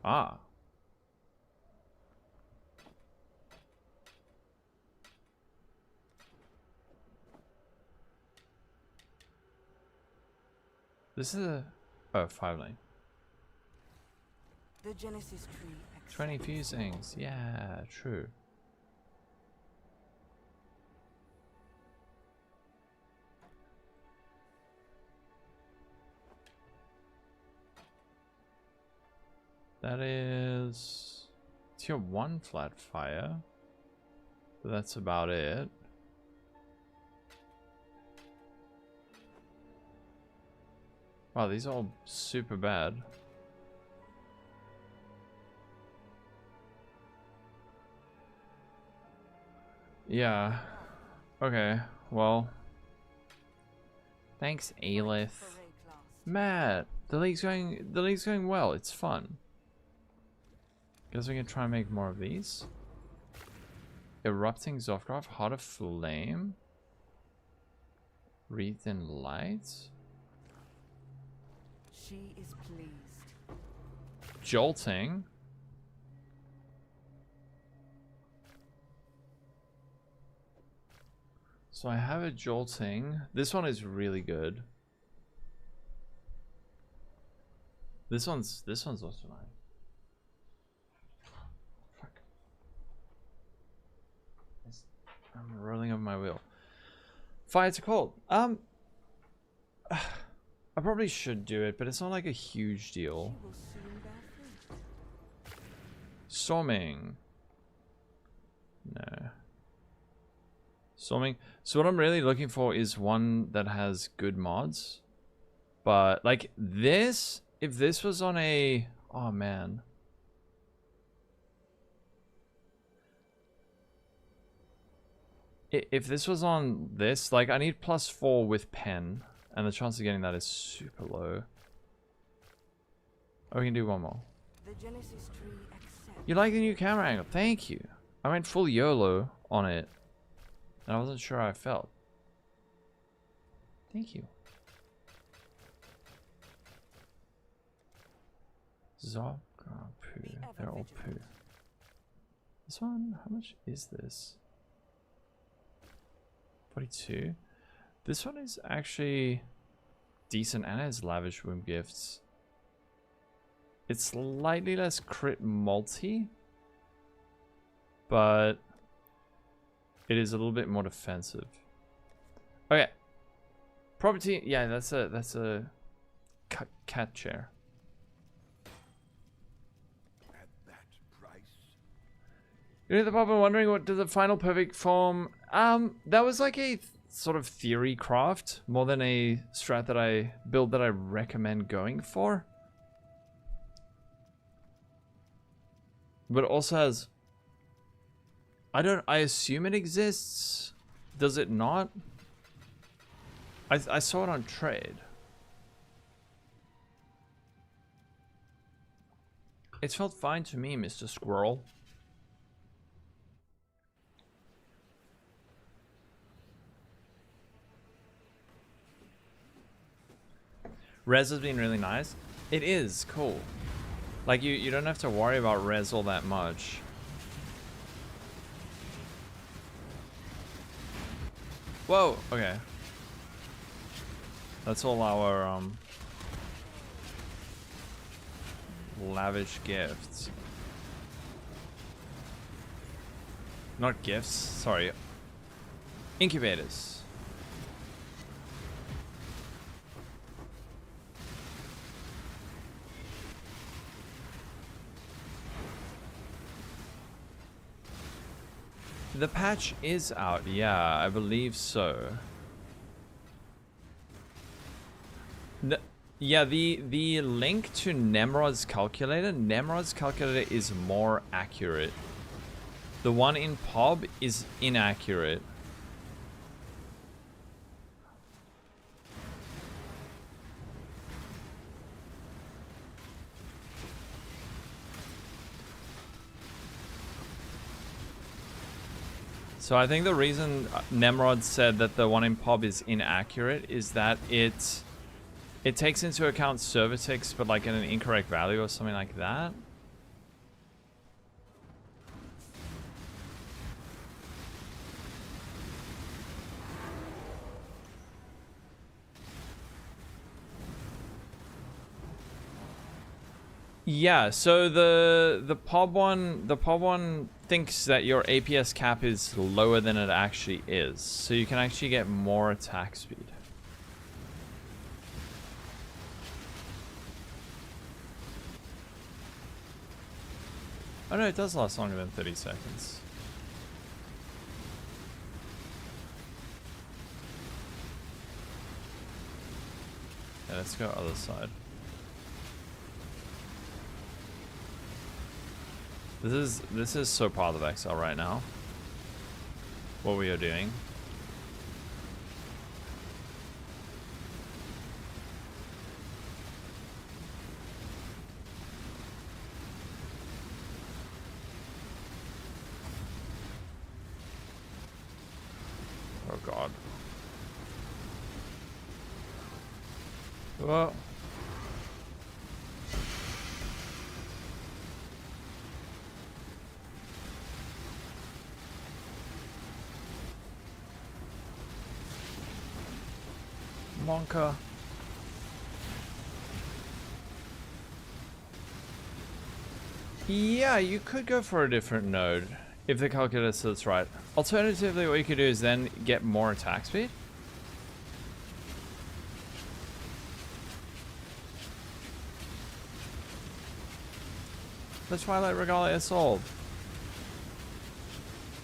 Ah. This is a... Oh, 5 lane. The Genesis tree. 20 fusings. Yeah, true. That is tier 1 flat fire. But that's about it. Wow, these are all super bad. Yeah. Okay. Well. Thanks, Aelith. Matt, the league's going well. It's fun. Guess we can try and make more of these. Erupting Zofgraf, Heart of Flame. Wreathed in Light. She is pleased. Jolting. So I have a Jolting. This one is really good. This one's also nice. Fuck. I'm rolling over my wheel. Fire to cold. I probably should do it, but it's not like a huge deal. She will soon bear fruit. Storming. No. Storming. So what I'm really looking for is one that has good mods. But like this, if this was on a... Oh man. If this was on this, like I need +4 with pen. And the chance of getting that is super low. Oh, we can do one more. The Genesis tree accepts. You like the new camera angle? Thank you. I went full YOLO on it. And I wasn't sure how I felt. Thank you. Zog, oh, poo. They're all poo. This one, how much is this? 42. This one is actually decent and has lavish womb gifts. It's slightly less crit multi, but it is a little bit more defensive. Okay. Property, yeah, that's a cat chair. At that price? You know the problem wondering what does the final perfect form? That was like a sort of theory craft more than a strat that I build that I recommend going for. But it also has, I assume it exists. Does it not? I saw it on trade. It felt fine to me, Mr. Squirrel. Res has been really nice. It is cool. Like you don't have to worry about res all that much. Whoa, okay. That's all our lavish gifts. Not gifts, sorry. Incubators. The patch is out, yeah, I believe so. Yeah, the link to Nemrod's calculator is more accurate. The one in PoB is inaccurate. So I think the reason Nemrod said that the one in PoB is inaccurate is that it takes into account server ticks, but like in an incorrect value or something like that. Yeah, so the PoB one thinks that your APS cap is lower than it actually is, so you can actually get more attack speed. Oh no, it does last longer than 30 seconds. Yeah, let's go other side. This is so part of XL right now. What we are doing. Oh god. Well. Monka. Yeah, you could go for a different node if the calculator says right. Alternatively, what you could do is then get more attack speed. The Twilight Regala Assault.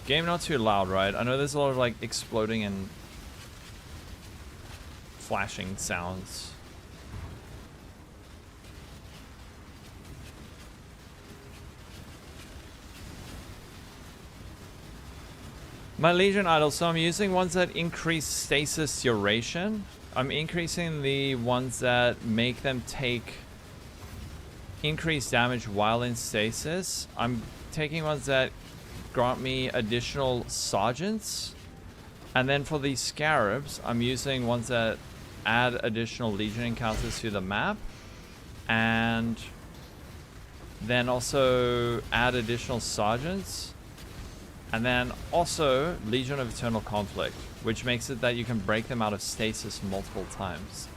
Game not too loud, right? I know there's a lot of like exploding and flashing sounds. My Legion idle, so I'm using ones that increase stasis duration. I'm increasing the ones that make them take increased damage while in stasis. I'm taking ones that grant me additional sergeants. And then for these scarabs, I'm using ones that add additional Legion encounters to the map. And then also add additional sergeants. And then also Legion of Eternal Conflict, which makes it that you can break them out of stasis multiple times.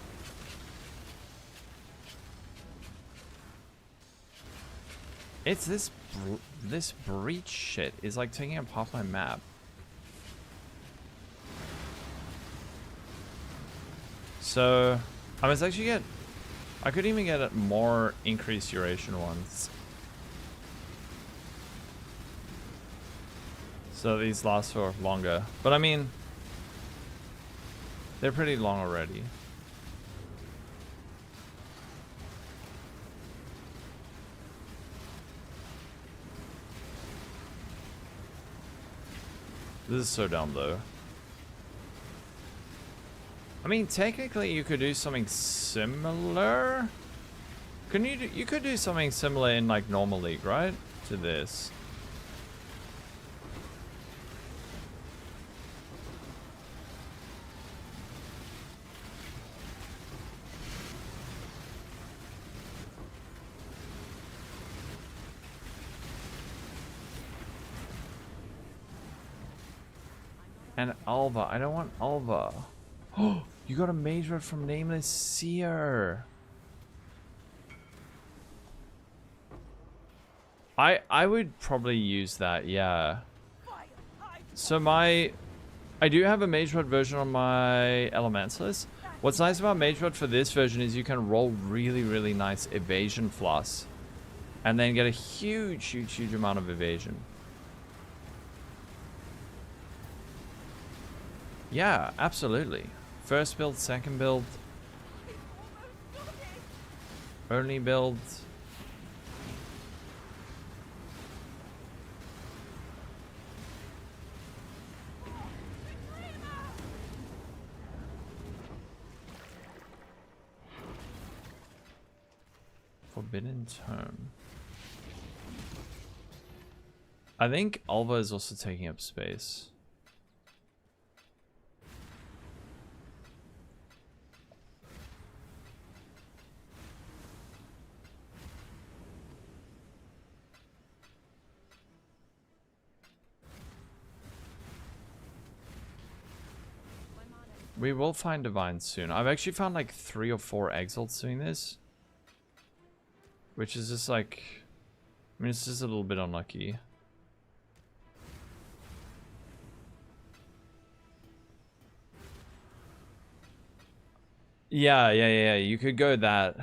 It's this breach shit is like taking up half my map. So I must actually get I could even get more increased duration ones. So these last for longer. But I mean, they're pretty long already. This is so dumb though. I mean, technically you could do something similar. Couldn't you you could do something similar in like normal league, right? To this. And Alva. I don't want Alva. Oh, you got a mage red from Nameless Seer. I would probably use that, yeah. So I do have a mage rod version on my Elementalist. What's nice about mage rod for this version is you can roll really nice evasion floss. And then get a huge amount of evasion. Yeah, absolutely. First build, second build. Only build. Forbidden Tome. I think Alva is also taking up space. We will find Divine soon. I've actually found like 3 or 4 Exalts doing this. Which is just like... I mean, it's just a little bit unlucky. Yeah. You could go that.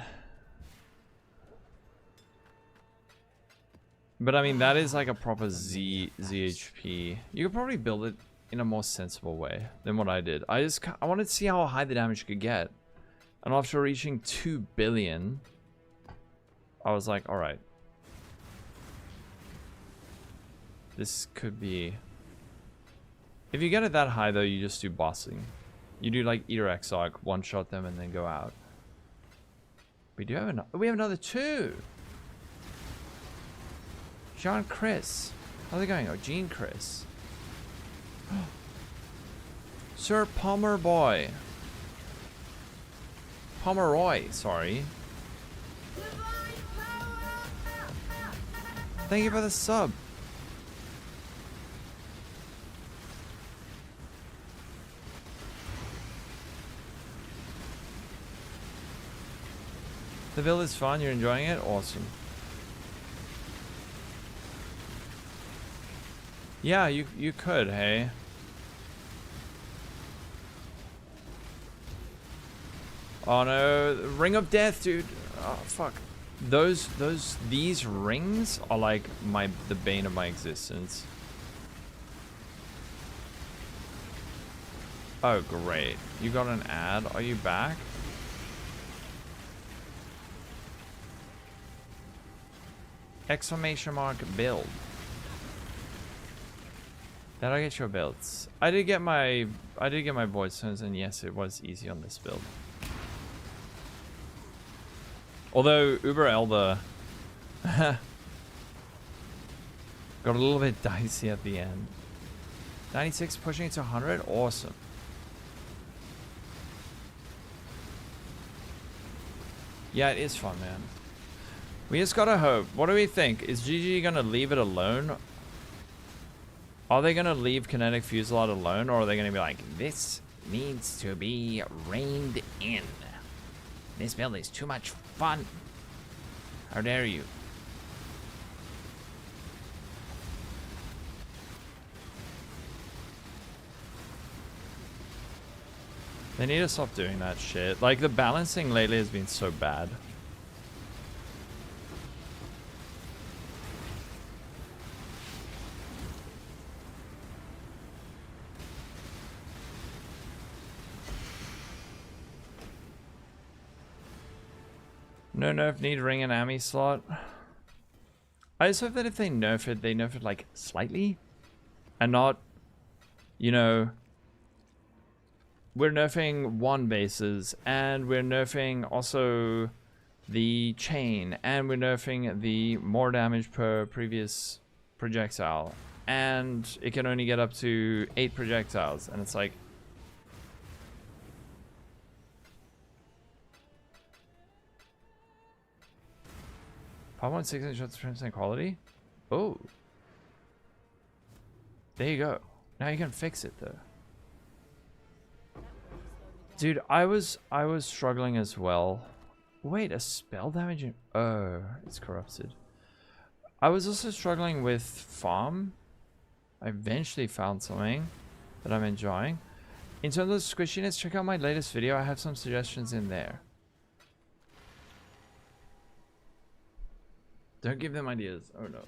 But I mean, that is like a proper ZHP. You could probably build it in a more sensible way than what I did. I wanted to see how high the damage could get. And after reaching 2 billion, I was like, alright. This could be... If you get it that high though, you just do bossing. You do like Eater Exarch, one-shot them and then go out. We do have another... We have another 2! Jean Chris. How's it going? Oh, Jean Chris. Sir Pomeroy. Pomeroy, sorry. Thank you for the sub. The build is fun, you're enjoying it? Awesome. Yeah, you could, hey. Oh no, Ring of Death, dude. Oh fuck. These rings are like the bane of my existence. Oh great. You got an ad. Are you back? Exclamation mark build. Did I get your builds? I did get my void stones, and yes, it was easy on this build. Although Uber Elder got a little bit dicey at the end. 96 pushing it to 100, awesome. Yeah, it is fun, man. We just gotta hope. What do we think? Is GG gonna leave it alone? Are they gonna leave Kinetic Fusillade alone, or are they gonna be like, this needs to be reined in? This build is too much fun. How dare you? They need to stop doing that shit. Like, the balancing lately has been so bad. No nerf need ring and Ami slot. I just hope that if they nerf it like slightly. And not, you know, we're nerfing 1 bases, and we're nerfing also the chain, and we're nerfing the more damage per previous projectile, and it can only get up to 8 projectiles, and it's like, Pop 1.6 shots 20% quality? Oh. There you go. Now you can fix it though. Dude, I was struggling as well. Wait, a spell damage? Oh, it's corrupted. I was also struggling with farm. I eventually found something that I'm enjoying. In terms of squishiness, check out my latest video. I have some suggestions in there. Don't give them ideas. Oh no.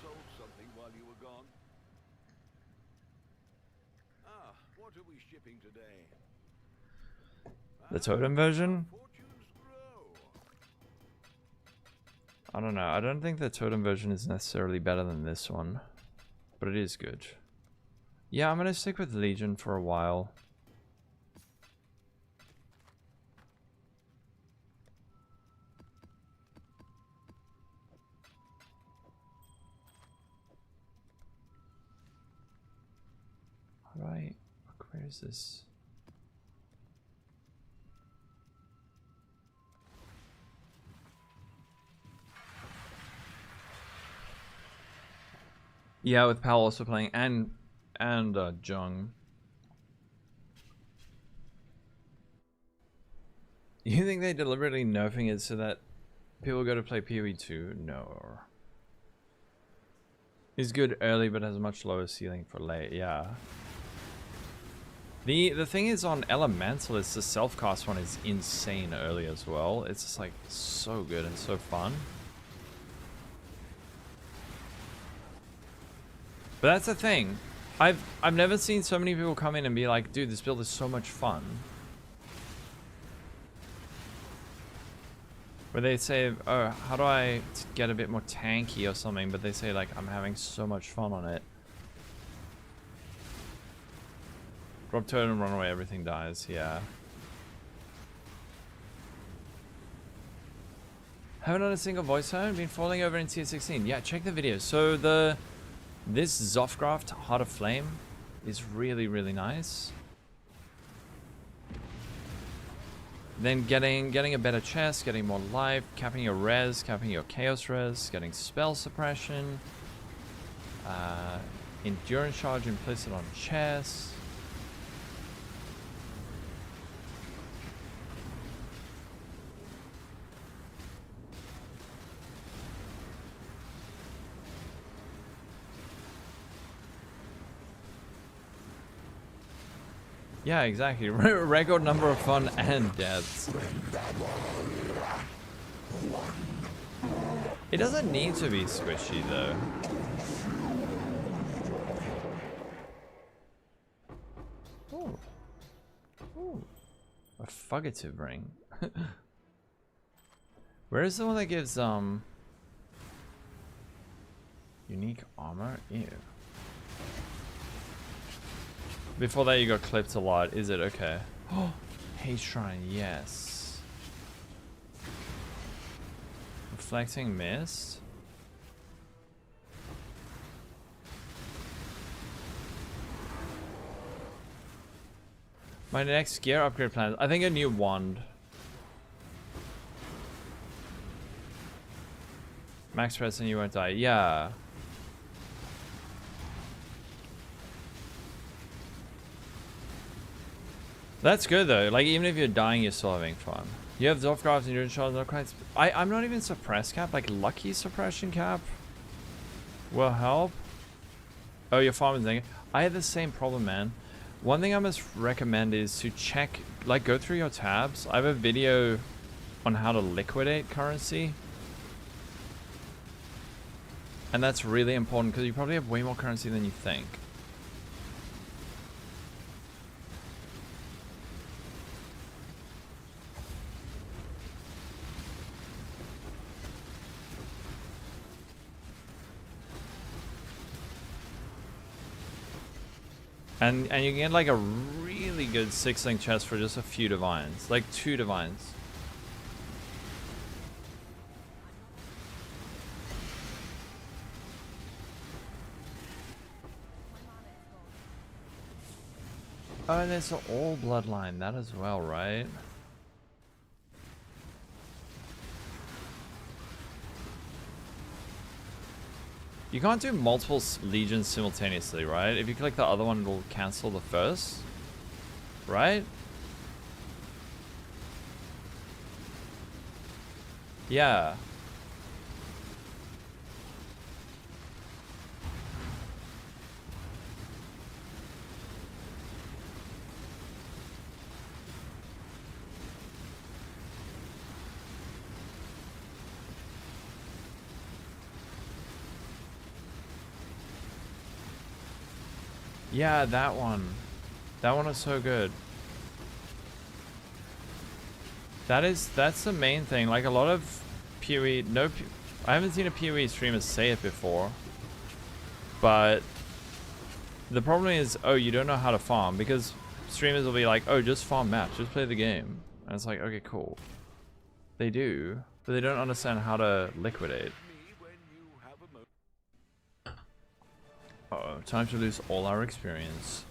Sold something while you were gone. Ah, what are we shipping today? The totem version? Fortunes grow. I don't know. I don't think the totem version is necessarily better than this one. But it is good. Yeah, I'm gonna stick with Legion for a while. Alright. Where is this? Yeah, with Pal also playing and Jung. You think they deliberately nerfing it so that people go to play PoE 2? No. It's good early but has a much lower ceiling for late, yeah. The thing is on Elementalist, the self-cast one is insane early as well. It's just like so good and so fun. But that's the thing. I've never seen so many people come in and be like, dude, this build is so much fun. Where they say, oh, how do I get a bit more tanky or something? But they say like, I'm having so much fun on it. Drop totem, run away, everything dies, yeah. Haven't done a single voice tone, been falling over in tier 16. Yeah, check the videos. So this Zoffgraft Heart of Flame is really, really nice. Then getting a better chest, getting more life, capping your res, capping your chaos res, getting spell suppression, endurance charge implicit on chest. Yeah, exactly. Record number of fun and deaths. It doesn't need to be squishy though. Ooh. Ooh. A fugitive ring. Where is the one that gives unique armor? Ew. Before that you got clipped a lot, is it? Okay. Oh, Hate Shrine, yes. Reflecting Mist. My next gear upgrade plan, I think a new wand. Max press and you won't die, yeah. That's good though, like even if you're dying you're still having fun. You have Zoffgraft and you're in charge of quite I'm not even suppress cap, like lucky suppression cap will help. Oh, your farm is negative. I had the same problem, man. One thing I must recommend is to check, like go through your tabs. I have a video on how to liquidate currency. And that's really important because you probably have way more currency than you think. And you can get like a really good 6-link chest for just a few divines, like 2 divines. Oh, and there's an all bloodline, that as well, right? You can't do multiple legions simultaneously, right? If you click the other one, it'll cancel the first, right? Yeah. Yeah, that one. That one was so good. That's the main thing. Like a lot of PoE, I haven't seen a PoE streamer say it before. But the problem is, oh, you don't know how to farm, because streamers will be like, oh, just farm maps, just play the game. And it's like, okay, cool. They do, but they don't understand how to liquidate. Uh-oh, time to lose all our experience.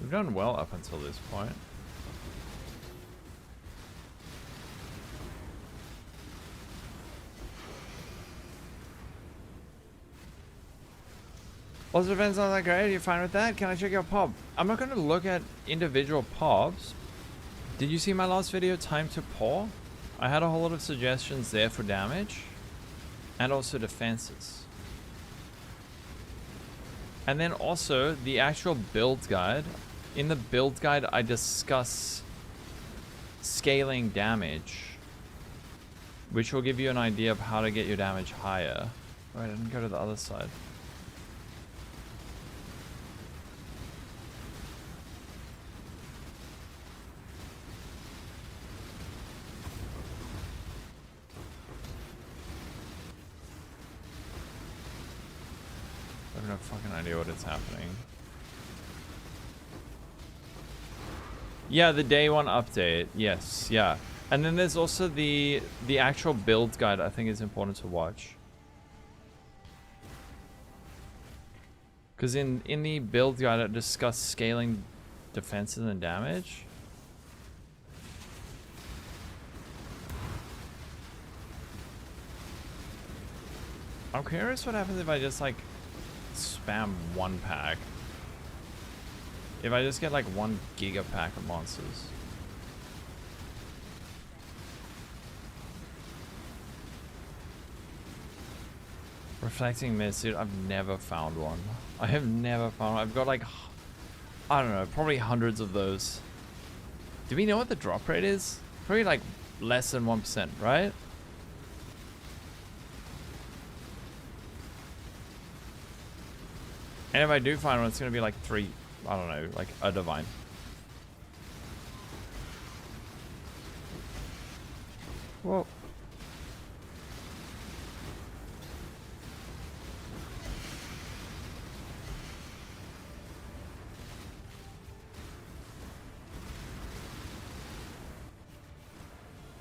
We've done well up until this point. Also, defense not that great. Are you fine with that? Can I check your pop? I'm not going to look at individual pops. Did you see my last video, time to PoE? I had a whole lot of suggestions there for damage and also defenses. And then also the actual build guide. In the build guide, I discuss scaling damage, which will give you an idea of how to get your damage higher. Right, I didn't go to the other side. I have no fucking idea what is happening. Yeah, the day 1 update. Yes, yeah. And then there's also the actual build guide. I think is important to watch. Because in the build guide, it discuss scaling defenses and damage. I'm curious what happens if I just like spam 1 pack. If I just get like 1 giga pack of monsters. Reflecting mist, dude, I've never found one. I have never found one. I've got like, I don't know, probably hundreds of those. Do we know what the drop rate is? Probably like less than 1%, right? And if I do find one, it's gonna be like 3, I don't know, like a divine. Whoa.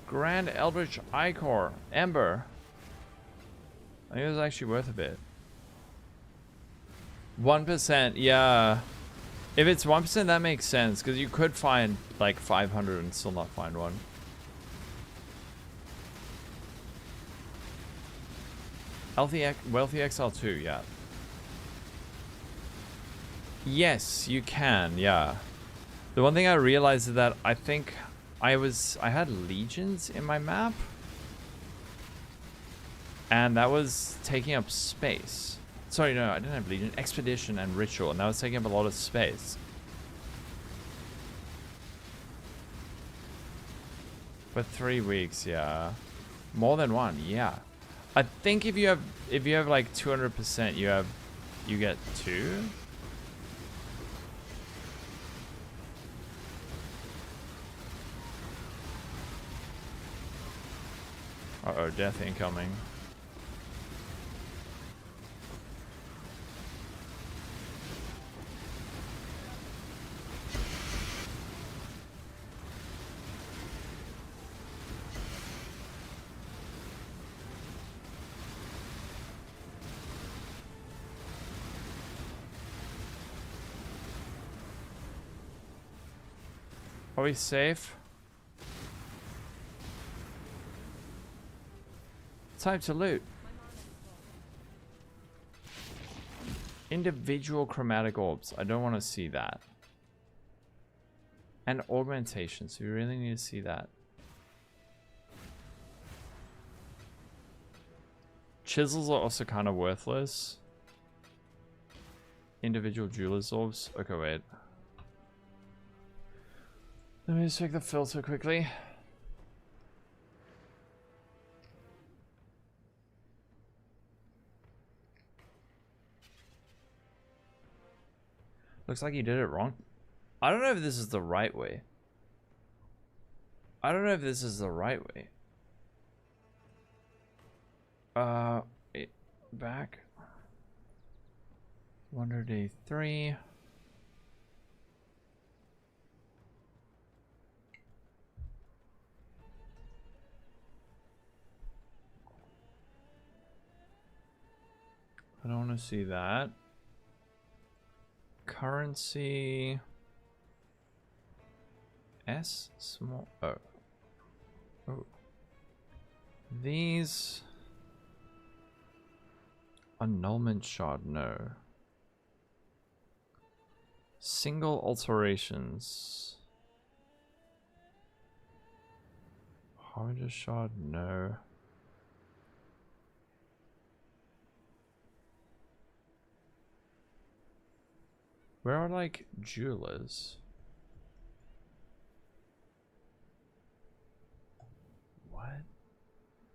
Grand Eldritch Ichor, Ember. I think it was actually worth a bit. 1%, yeah. If it's 1%, that makes sense, because you could find like 500 and still not find one. Wealthy XL2, yeah. Yes, you can, yeah. The one thing I realized is that I think I had legions in my map, and that was taking up space. Sorry, no, I didn't have legion, expedition and ritual, and that was taking up a lot of space. For 3 weeks, yeah. More than 1, yeah. I think if you have like 200%, you get 2. Uh-oh, death incoming. Are we safe? Time to loot. Individual chromatic orbs. I don't want to see that. And augmentations. We really need to see that. Chisels are also kind of worthless. Individual jeweler's orbs. Okay, wait. Let me just check the filter quickly. Looks like you did it wrong. I don't know if this is the right way. Wait, back. Wonder Day 3. I don't want to see that. Currency. S small. Oh. Oh. These. Annulment shard. No. Single alterations. Harvester shard. No. Where are like jewelers? What?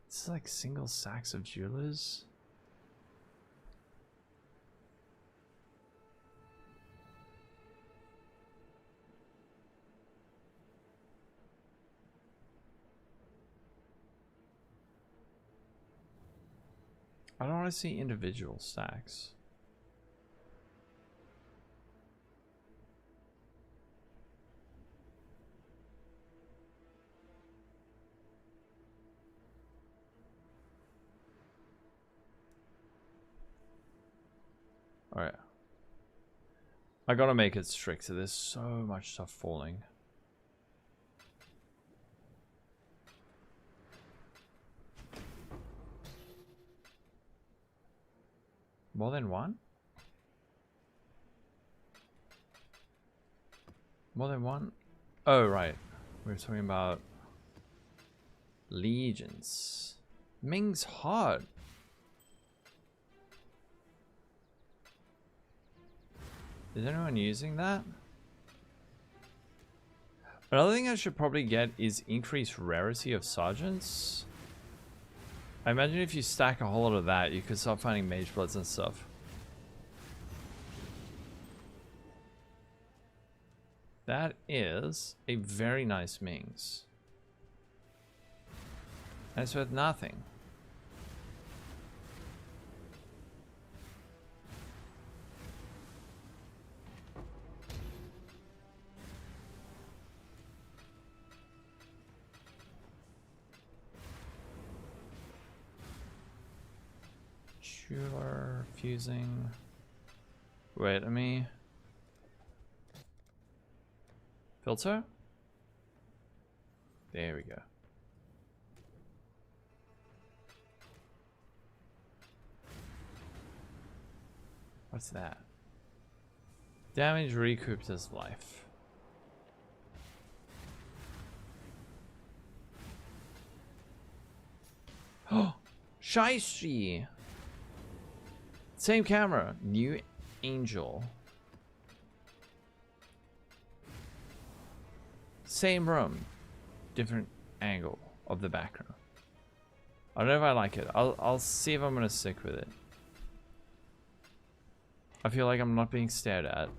This is like single sacks of jewelers? I don't want to see individual stacks. Alright. I gotta make it stricter. There's so much stuff falling. More than one? More than one? Oh, right. We're talking about legions. Ming's hard. Is anyone using that? Another thing I should probably get is increased rarity of sergeants. I imagine if you stack a whole lot of that, you could start finding mage bloods and stuff. That is a very nice Mings. And it's worth nothing. Jeweler, fusing. Wait, let me filter. There we go. What's that? Damage recouped as life. Oh, Shishi. Same camera, new angel. Same room, different angle of the background. I don't know if I like it. I'll see if I'm gonna stick with it. I feel like I'm not being stared at.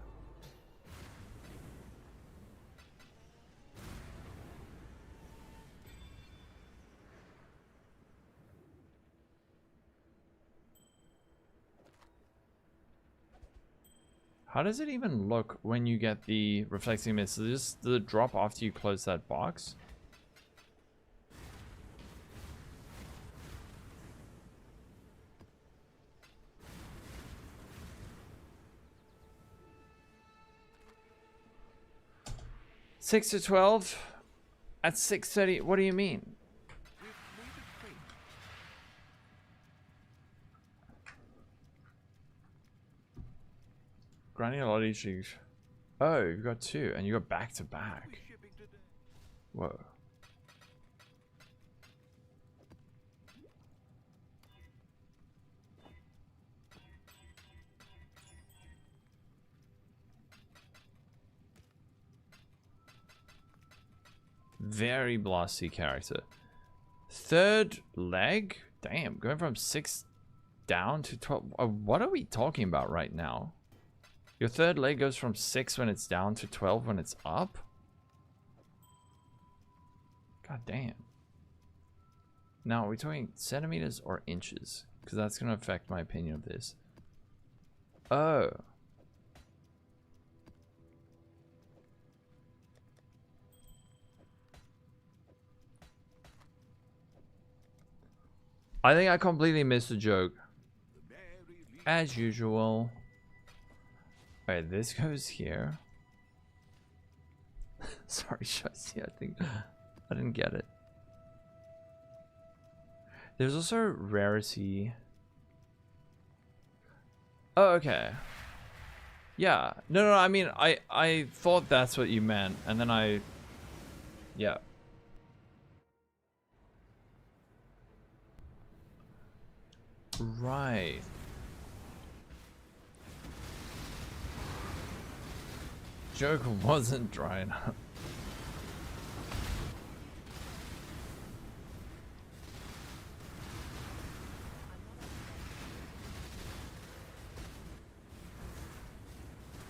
How does it even look when you get the reflecting mist? Is this the drop after you close that box? Six to 12 at 6:30. What do you mean? Granularity cheese. Oh, you got two, and you got back to back. Whoa. Very blasty character. Third leg? Damn, going from 6 down to 12. What are we talking about right now? Your third leg goes from 6 when it's down to 12 when it's up? God damn. Now, are we talking centimeters or inches? Because that's going to affect my opinion of this. Oh. I think I completely missed the joke. As usual. Alright, this goes here. Sorry, Shusty, I think I didn't get it. There's also rarity. Oh, okay. Yeah. No, I mean, I thought that's what you meant, and then yeah. Right. Joke wasn't dry enough.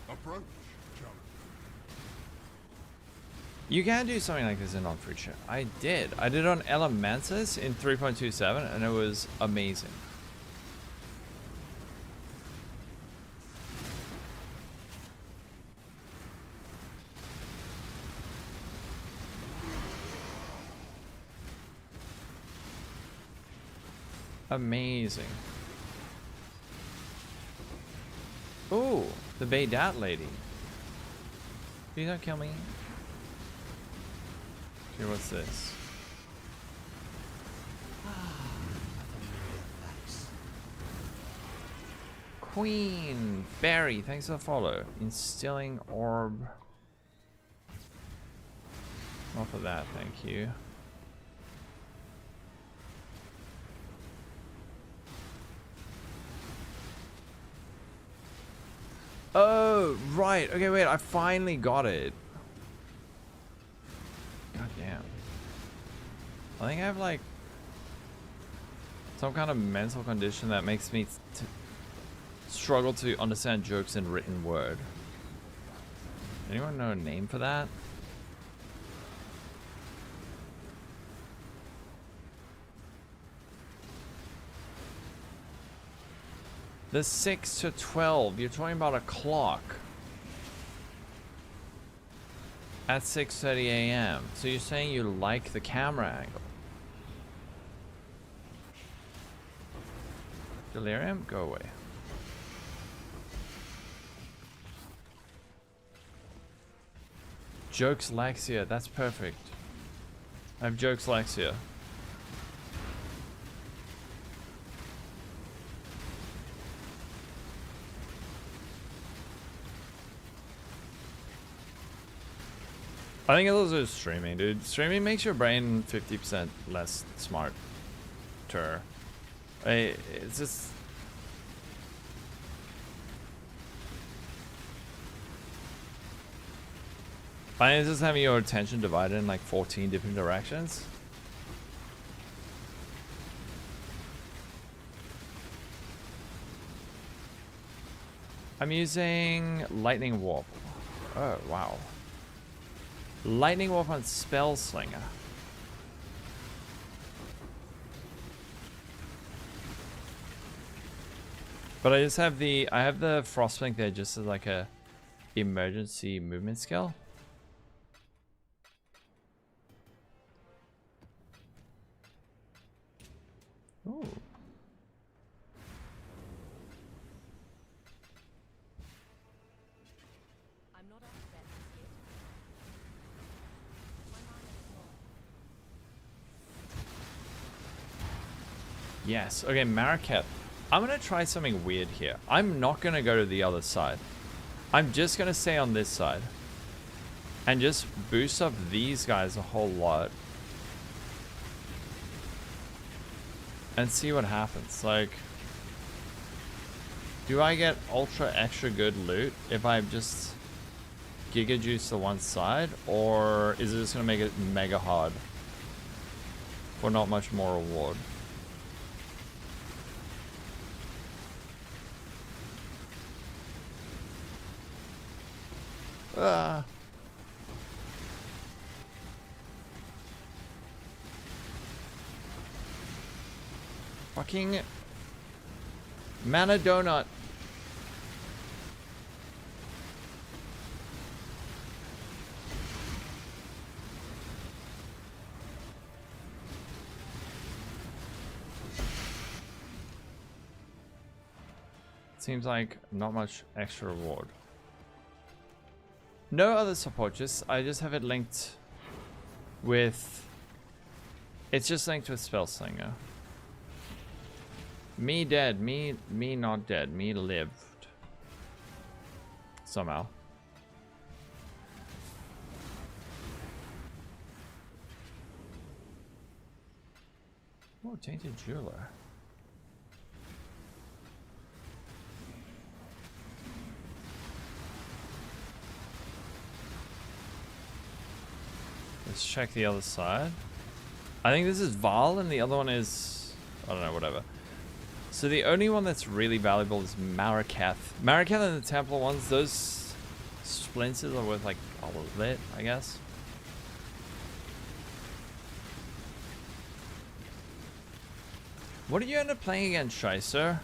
Approach, John. You can do something like this in Phrecia. I did on Elementus in 3.27 and it was amazing. Amazing. Ooh, the Baydat lady. Please don't kill me. Okay, what's this? Queen Barry, thanks for the follow. Instilling orb. Not for that, thank you. Oh, right. Okay, wait. I finally got it. God damn. I think I have like some kind of mental condition that makes me struggle to understand jokes in written word. Anyone know a name for that? The 6 to 12, you're talking about a clock at 6:30 a.m. So you're saying you like the camera angle. Delirium, go away. Jokes Lexia, that's perfect. I have Jokes Lexia. I think it's also streaming, dude. Streaming makes your brain 50% less smarter. It's just... I think it's just having your attention divided in like 14 different directions. I'm using Lightning Warp. Oh, wow. Lightning Warp on Spell Slinger. But I just have the Frostblink there just as like a emergency movement skill. Ooh. I'm not upset yet. My mind is more. Yes. Okay, Marraket. I'm gonna try something weird here. I'm not gonna go to the other side. I'm just gonna stay on this side. And just boost up these guys a whole lot. And see what happens. Like, do I get ultra extra good loot if I just Giga Juice to one side? Or is it just gonna make it mega hard for not much more reward? Fucking mana donut. Seems like not much extra reward. No other support, I just have it linked with... It's just linked with Spellslinger. Me dead, me not dead, me lived. Somehow. Oh, Tainted Jeweler. Let's check the other side. I think this is Val and the other one is... I don't know, whatever. So the only one that's really valuable is Marraketh. Marraketh and the Templar ones, those splinters are worth like all of it, I guess. What did you end up playing against, Shicer?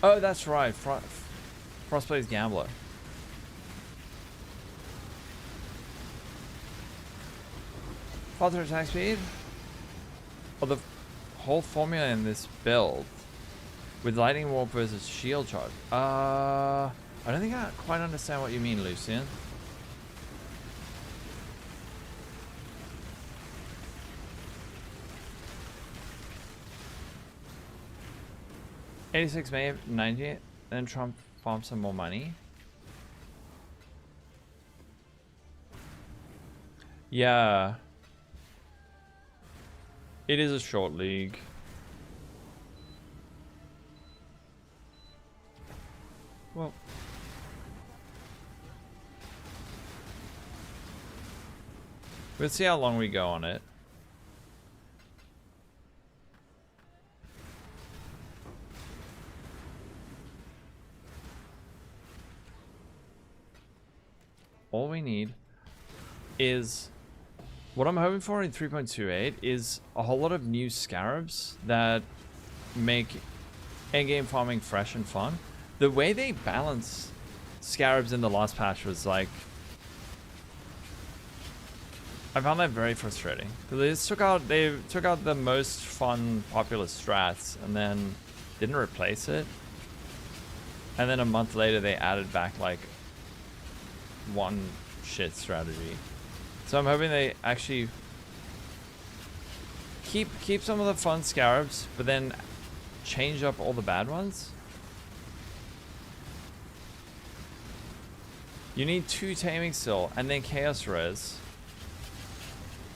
Oh, that's right. Frost plays Gambler. Father attack speed? Oh, the whole formula in this build with Lightning Warp versus Shield Charge. I don't think I quite understand what you mean, Lucian. $86 May 90, then Trump farm some more money. Yeah. It is a short league. Well. We'll see how long we go on it. All we need is... What I'm hoping for in 3.28 is a whole lot of new scarabs that make endgame farming fresh and fun. The way they balance scarabs in the last patch was like... I found that very frustrating. They just took out the most fun popular strats and then didn't replace it. And then a month later they added back like one shit strategy. So I'm hoping they actually keep some of the fun scarabs, but then change up all the bad ones. You need 2 taming still, and then chaos res.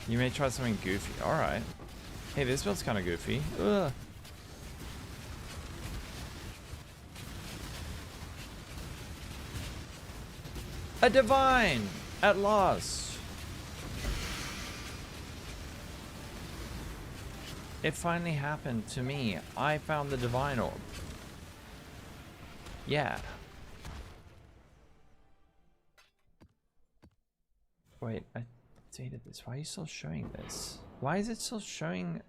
You may try something goofy. Alright. Hey, this build's kind of goofy. Ugh. A divine! At last. It finally happened to me. I found the divine orb. Yeah. Wait, I dated this. Why are you still showing this? Why is it still showing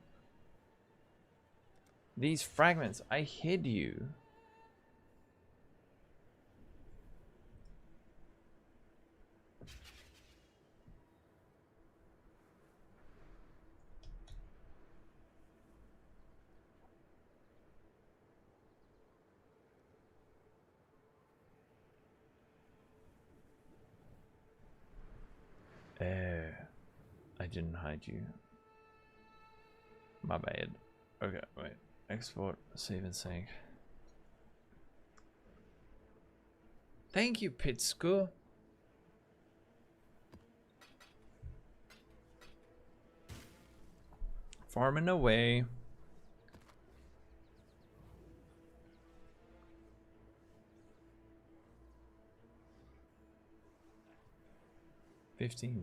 these fragments? I hid you. I didn't hide you. My bad. Okay, wait. Export, save and sync. Thank you, Pitsko. Farming away.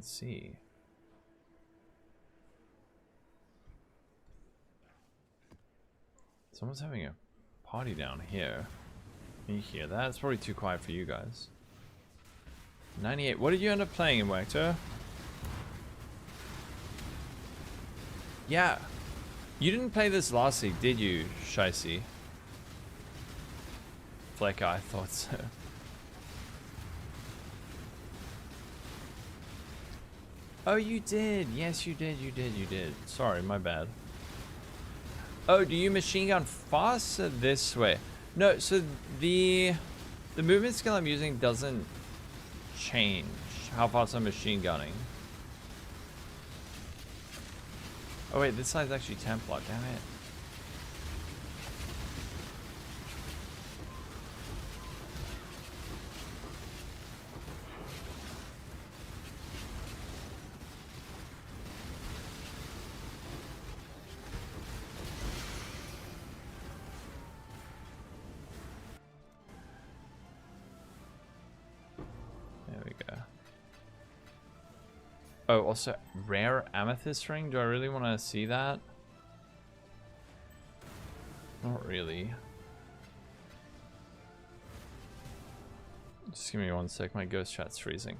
C. Someone's having a party down here. Can you hear that? It's probably too quiet for you guys. 98. What did you end up playing in Wector? Yeah. You didn't play this last week, did you, Shicey? Flecker, I thought so. Oh, you did. Yes, you did. You did. Sorry, my bad. Oh, do you machine gun faster this way? No, so the movement skill I'm using doesn't change how fast I'm machine gunning. Oh wait, this side's actually Templar, damn it. Oh, also, rare amethyst ring? Do I really want to see that? Not really. Just give me one sec, my ghost chat's freezing.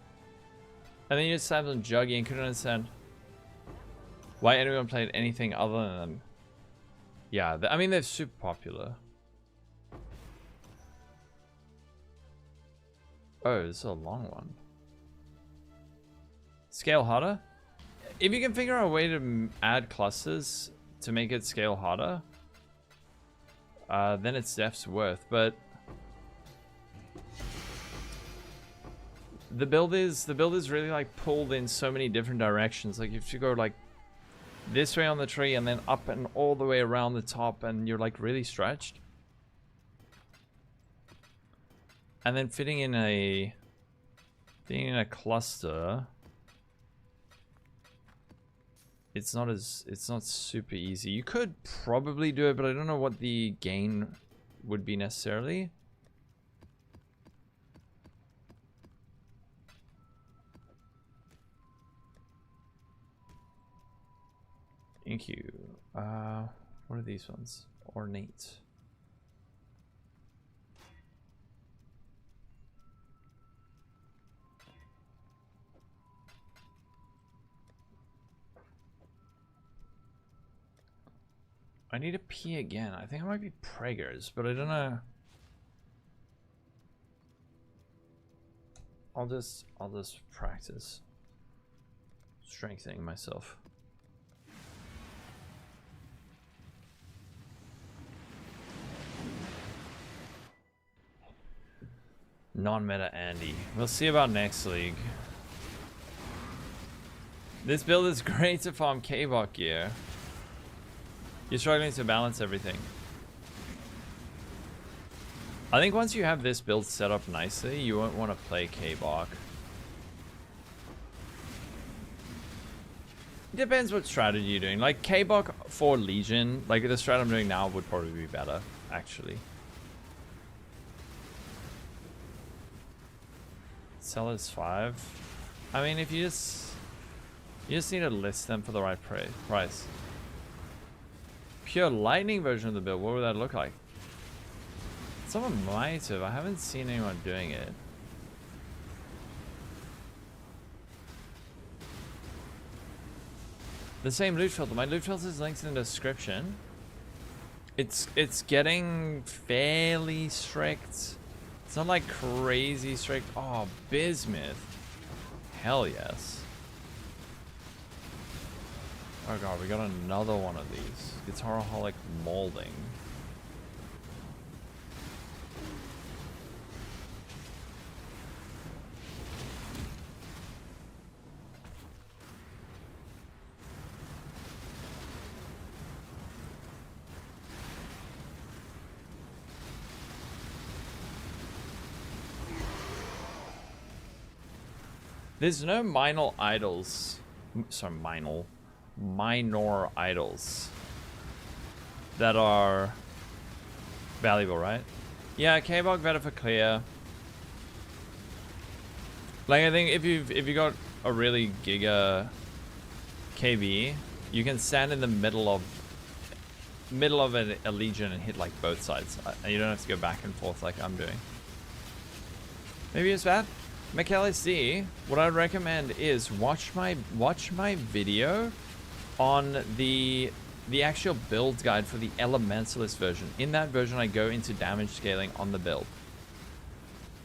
And then you just sat on Juggy and couldn't understand why anyone played anything other than them. Yeah, I mean, they're super popular. Oh, this is a long one. Scale harder? If you can figure out a way to add clusters to make it scale harder, then it's def's worth. But the build is really like pulled in so many different directions. Like if you go like this way on the tree and then up and all the way around the top, and you're like really stretched. And then fitting in a cluster. It's not super easy. You could probably do it, but I don't know what the gain would be necessarily. Thank you. What are these ones? Ornate. I need to pee again. I think it might be Prager's, but I don't know. I'll just practice strengthening myself. Non-meta Andy. We'll see about next league. This build is great to farm K-Bot gear. You're struggling to balance everything. I think once you have this build set up nicely, you won't want to play K-Bot. It depends what strategy you're doing. Like K-Bot for Legion, like the strat I'm doing now would probably be better, actually. Sell as 5. I mean, if you just need to list them for the right price. Pure lightning version of the build, what would that look like? Someone might have. I haven't seen anyone doing it. The same loot filter. My loot filter is linked in the description. It's getting fairly strict. It's not like crazy strict. Oh, bismuth. Hell yes. Oh god, we got another one of these. Guitaraholic molding. There's no minor idols. Sorry, minor idols that are valuable, right? Yeah, K-Bog better for clear. Like, I think if you got a really giga KB, you can stand in the middle of a legion and hit like both sides. You don't have to go back and forth like I'm doing. Maybe it's bad. McAllister, what I'd recommend is watch my video on the actual build guide for the Elementalist version. In that version, I go into damage scaling on the build.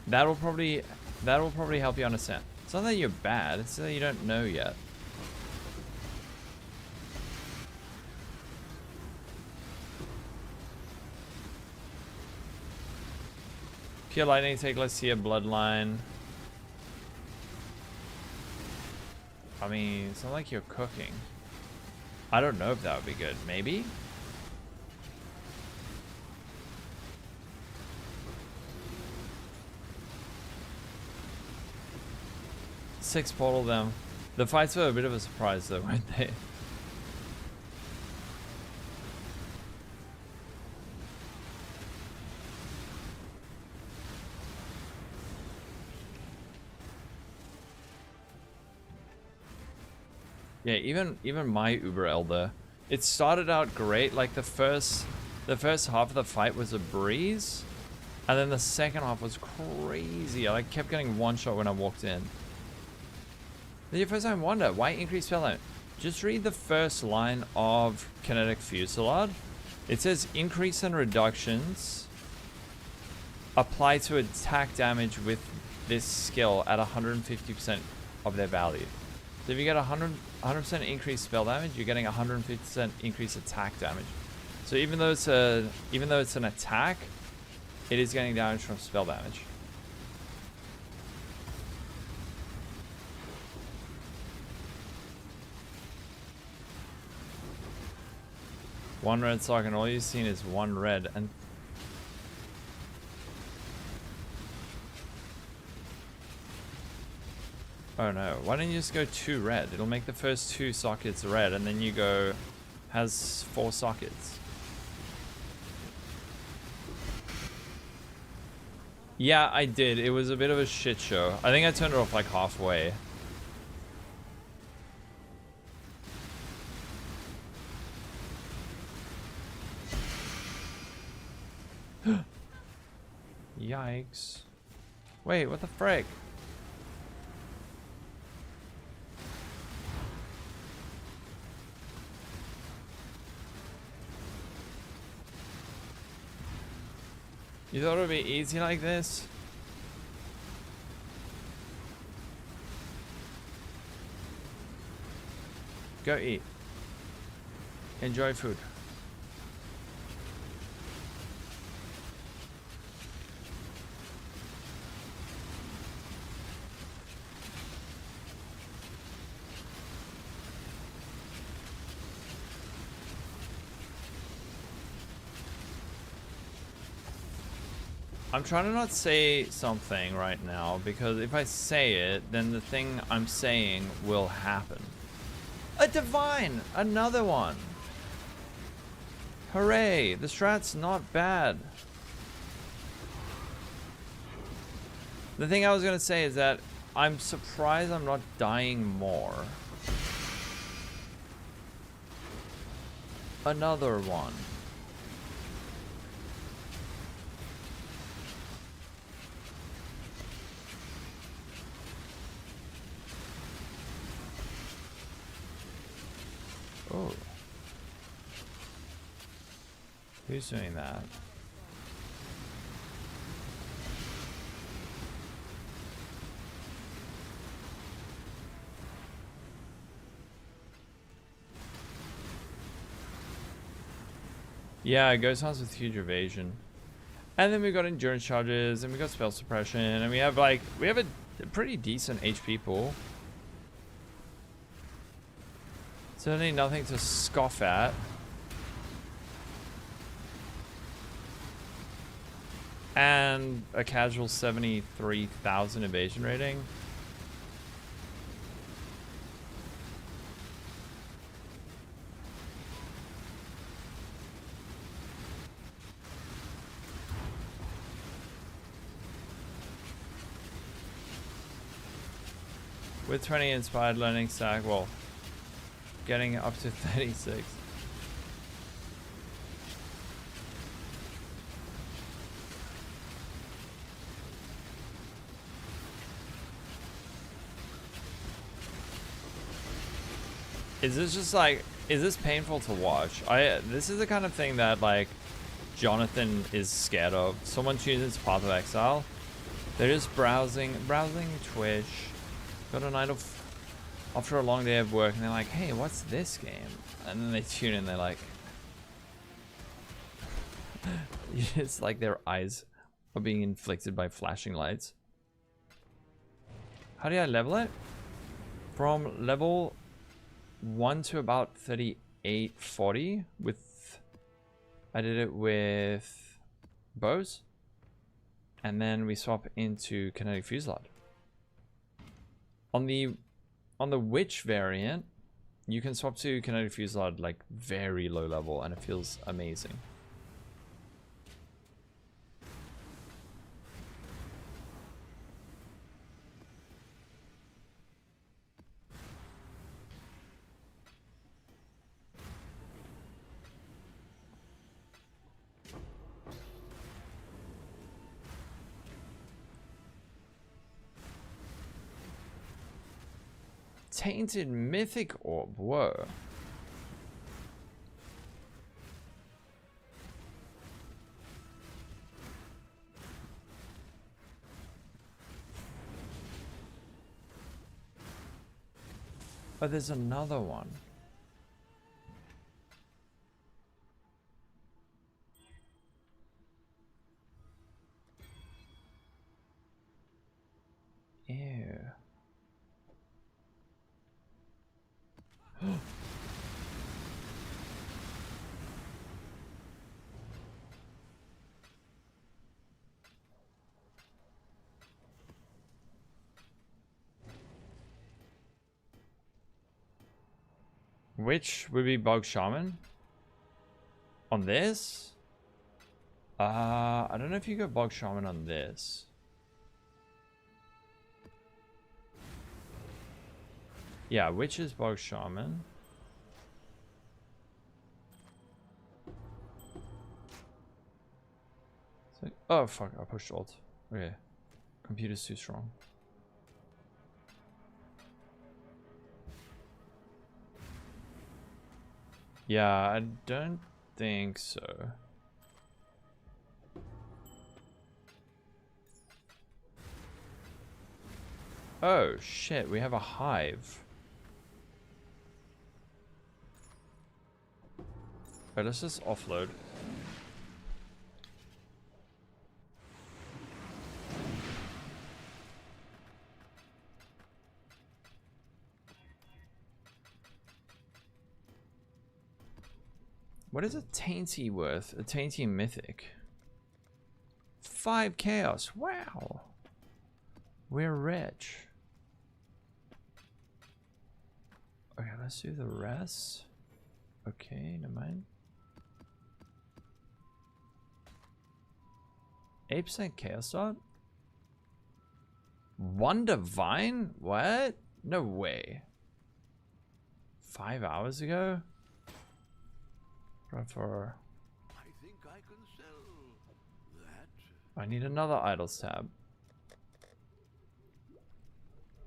That'll probably help you understand. It's not that you're bad; it's that you don't know yet. Pure Lightning, take less here, Bloodline. I mean, it's not like you're cooking. I don't know if that would be good. Maybe? Six portal them. The fights were a bit of a surprise though, weren't they? Yeah, even my Uber Elder, it started out great. Like the first half of the fight was a breeze, and then the second half was crazy. I like kept getting one shot when I walked in. Then your first time wonder why increase spell damage. Just read the first line of Kinetic Fusillade. It says increase and reductions apply to attack damage with this skill at 150% of their value. So if you get 100% increased spell damage, you're getting 150% increased attack damage. So even though it's an attack, it is getting damage from spell damage. One red sock and all you've seen is one red and oh no, why don't you just go 2 red? It'll make the first 2 sockets red and then you go has 4 sockets. Yeah, I did. It was a bit of a shit show. I think I turned it off like halfway. Yikes. Wait, what the frick? You thought it would be easy like this? Go eat. Enjoy food. I'm trying to not say something right now because if I say it, then the thing I'm saying will happen. A divine! Another one! Hooray! The strat's not bad. The thing I was gonna say is that I'm surprised I'm not dying more. Another one. Who's doing that? Yeah, Ghost Hunts with huge evasion. And then we got endurance charges, and we got spell suppression, and we have a pretty decent HP pool. Certainly nothing to scoff at. And a casual 73,000 evasion rating. With 20 inspired learning stack, well, getting up to 36. Is this just like, is this painful to watch? This is the kind of thing that like Jonathan is scared of. Someone chooses Path of Exile. They're just browsing Twitch. Got a night of after a long day of work, and they're like, "Hey, what's this game?" And then they tune in. They're like, it's like their eyes are being inflicted by flashing lights. How do I level it? From level 1 to about 38, 40 with, I did it with bows, and then we swap into Kinetic Fusillade. On the witch variant, you can swap to Kinetic Fusillade like very low level, and it feels amazing. Tainted Mythic Orb, whoa. Oh, there's another one. Ew. Which would be Bog Shaman? On this? I don't know if you go Bog Shaman on this. Yeah, which is Bog Shaman? So, oh fuck, I pushed Alt. Okay. Computer's too strong. Yeah, I don't think so. Oh shit, we have a hive. Alright, let's just offload. What is a Tainty worth? A Tainty Mythic. 5 Chaos. Wow. We're rich. Okay, let's do the rest. Okay, never mind. 8% Chaos Dot? 1 Divine? What? No way. 5 hours ago? For I think I can sell that. I need another idols tab.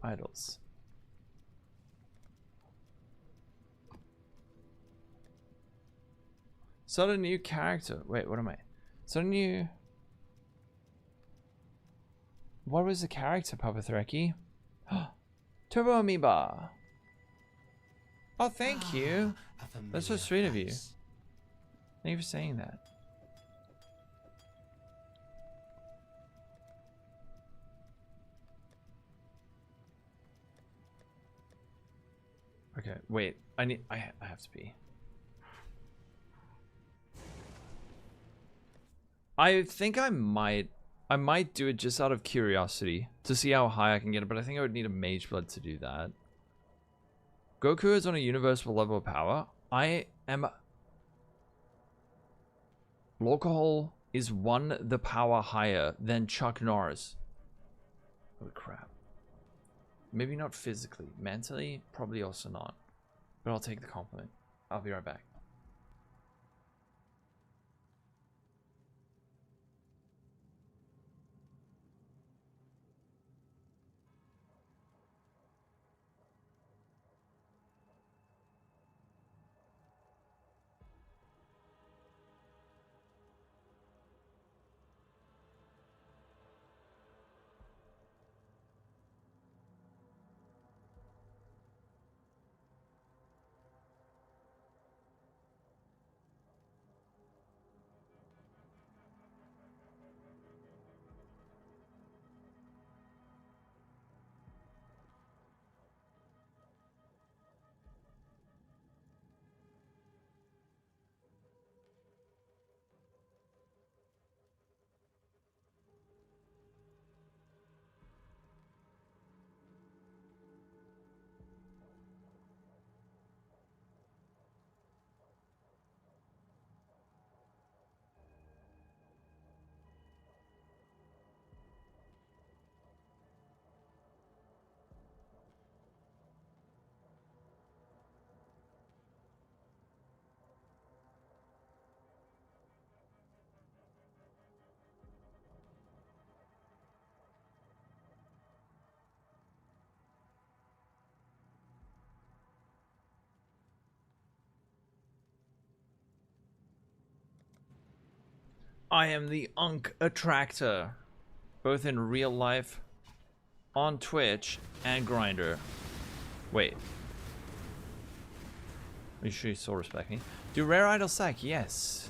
Idols. Start a new character. Wait, what am I? Start a new... What was the character, Papa Threki? Turbo Amoeba. Oh, thank you. That's so sweet of you. Thank you for saying that. Okay, wait. I have to pee. I think I might do it just out of curiosity to see how high I can get it, but I think I would need a mage blood to do that. Goku is on a universal level of power. I am... Lolcohol is the power higher than Chuck Norris. Holy crap. Maybe not physically. Mentally, probably also not. But I'll take the compliment. I'll be right back. I am the Unk Attractor, both in real life, on Twitch, and Grindr. Wait. Are you sure you still respect me? Do rare idol sack? Yes.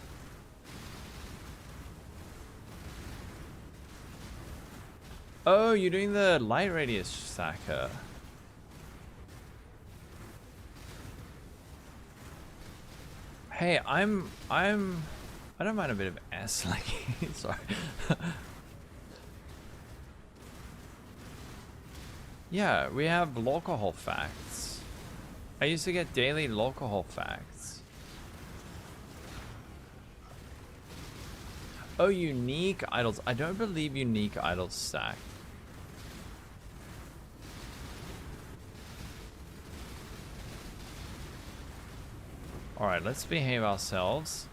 Oh, you're doing the light radius sacker. Hey, I don't mind a bit of ass slacking. Sorry. Yeah, we have Lolcohol facts. I used to get daily Lolcohol facts. Oh, unique idols. I don't believe unique idols stack. Alright, let's behave ourselves.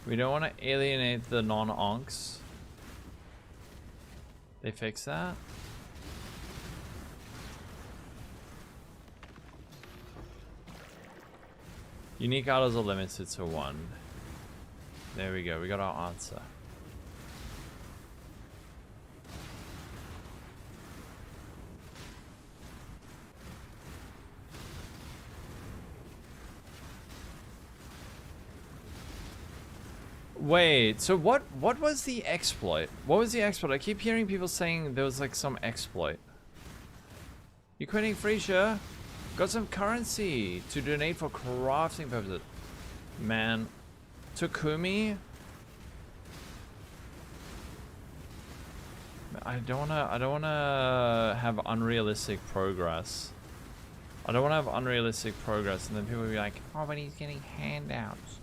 We don't want to alienate the non-onks. They fix that? Unique idols are limited to 1. There we go, we got our answer. Wait, so what was the exploit? What was the exploit? I keep hearing people saying there was like some exploit. You quitting Phrecia? Got some currency to donate for crafting purposes. Man. Takumi? I don't wanna have unrealistic progress. I don't wanna have unrealistic progress and then people will be like, oh, but he's getting handouts.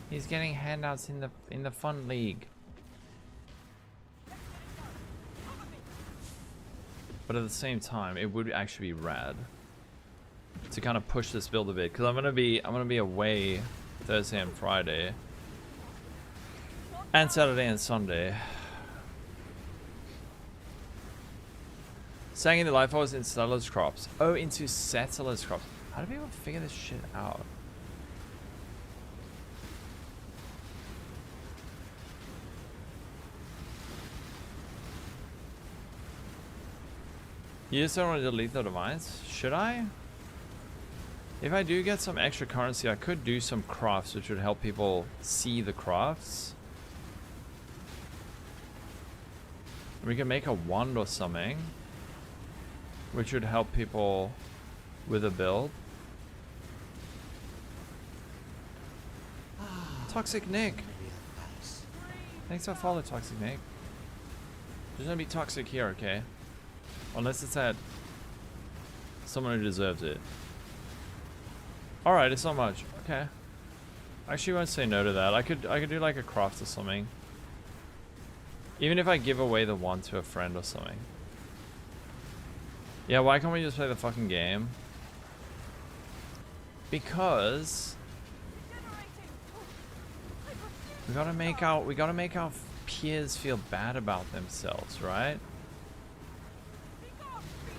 He's getting handouts in the fun league. But at the same time, it would actually be rad to kind of push this build a bit, because I'm gonna be away Thursday and Friday, and Saturday and Sunday. Saying in the life I was in settlers crops. Oh, into settlers crops. How do people figure this shit out? You just don't want to delete the device? Should I? If I do get some extra currency, I could do some crafts which would help people see the crafts. We can make a wand or something, which would help people with a build. Toxic Nick. Thanks for follow, Toxic Nick. There's gonna be toxic here, okay? Unless it's at someone who deserves it. Alright, it's not much. Okay. I actually won't say no to that. I could do like a craft or something. Even if I give away the one to a friend or something. Yeah, why can't we just play the fucking game? Because we gotta make our peers feel bad about themselves, right?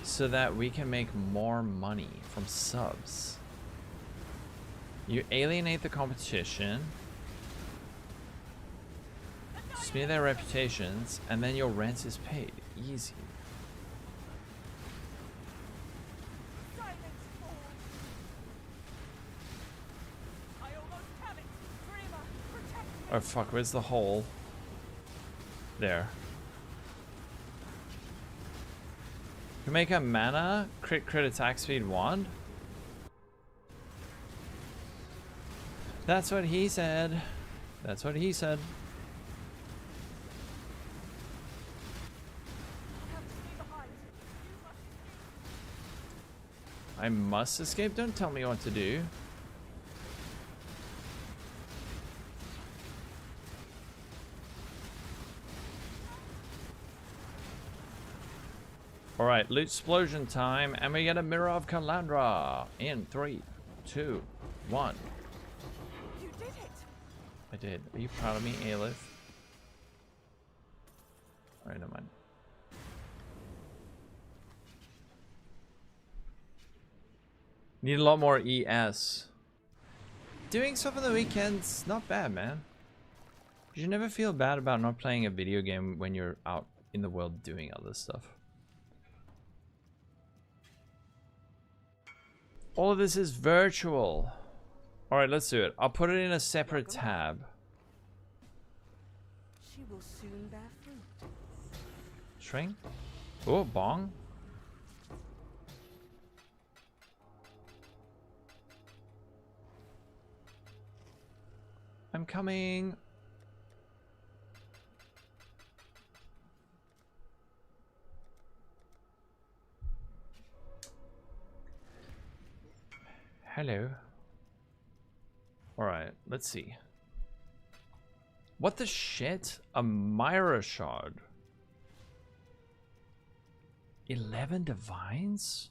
So that we can make more money from subs. You alienate the competition, smear their reputations, and then your rent is paid. Easy. Oh fuck, where's the hole? There. You make a mana crit attack speed wand? That's what he said. That's what he said. I must escape? Don't tell me what to do. Alright, loot explosion time, and we get a Mirror of Kalandra in 3, 2, 1. You did it! I did. Are you proud of me, Aelith? Alright, never mind. Need a lot more ES. Doing stuff on the weekends, not bad, man. You should never feel bad about not playing a video game when you're out in the world doing other stuff. All of this is virtual. Alright, let's do it. I'll put it in a separate tab. She will soon bear fruit. Shrink? Oh, bong. I'm coming. Hello. Alright, let's see. What the shit? A Myra shard. 11 divines?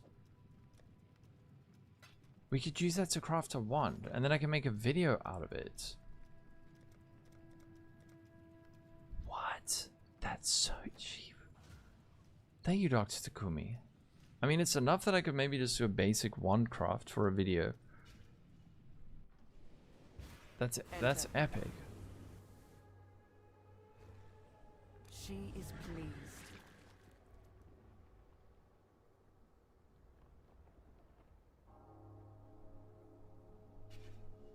We could use that to craft a wand, and then I can make a video out of it. What? That's so cheap. Thank you, Dr. Takumi. I mean, it's enough that I could maybe just do a basic wand craft for a video. That's epic. She is pleased.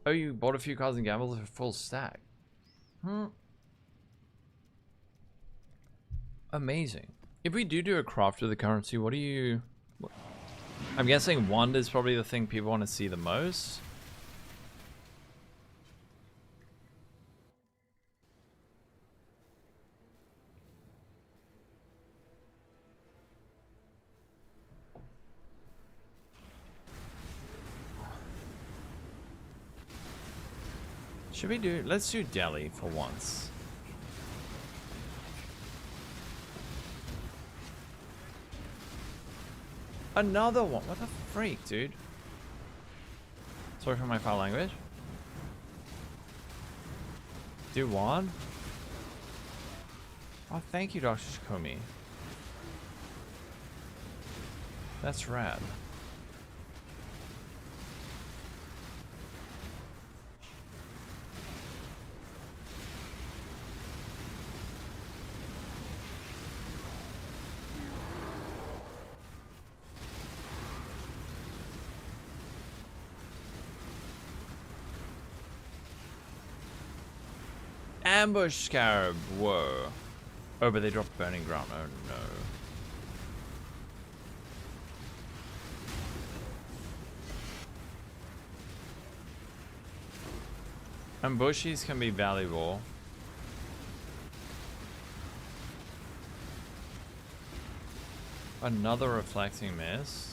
Oh, you bought a few cards and gambled for full stack. Amazing. If we do a craft with the currency, what do you... I'm guessing wand is probably the thing people want to see the most. Should we do... Let's do Delhi for once. Another one. What the freak, dude? Sorry for my foul language. Do one. Oh, thank you, Dr. Shikomi. That's rad. ambush scarab. Whoa. Oh, but they dropped burning ground. Oh no. Ambushes can be valuable. Another reflecting miss.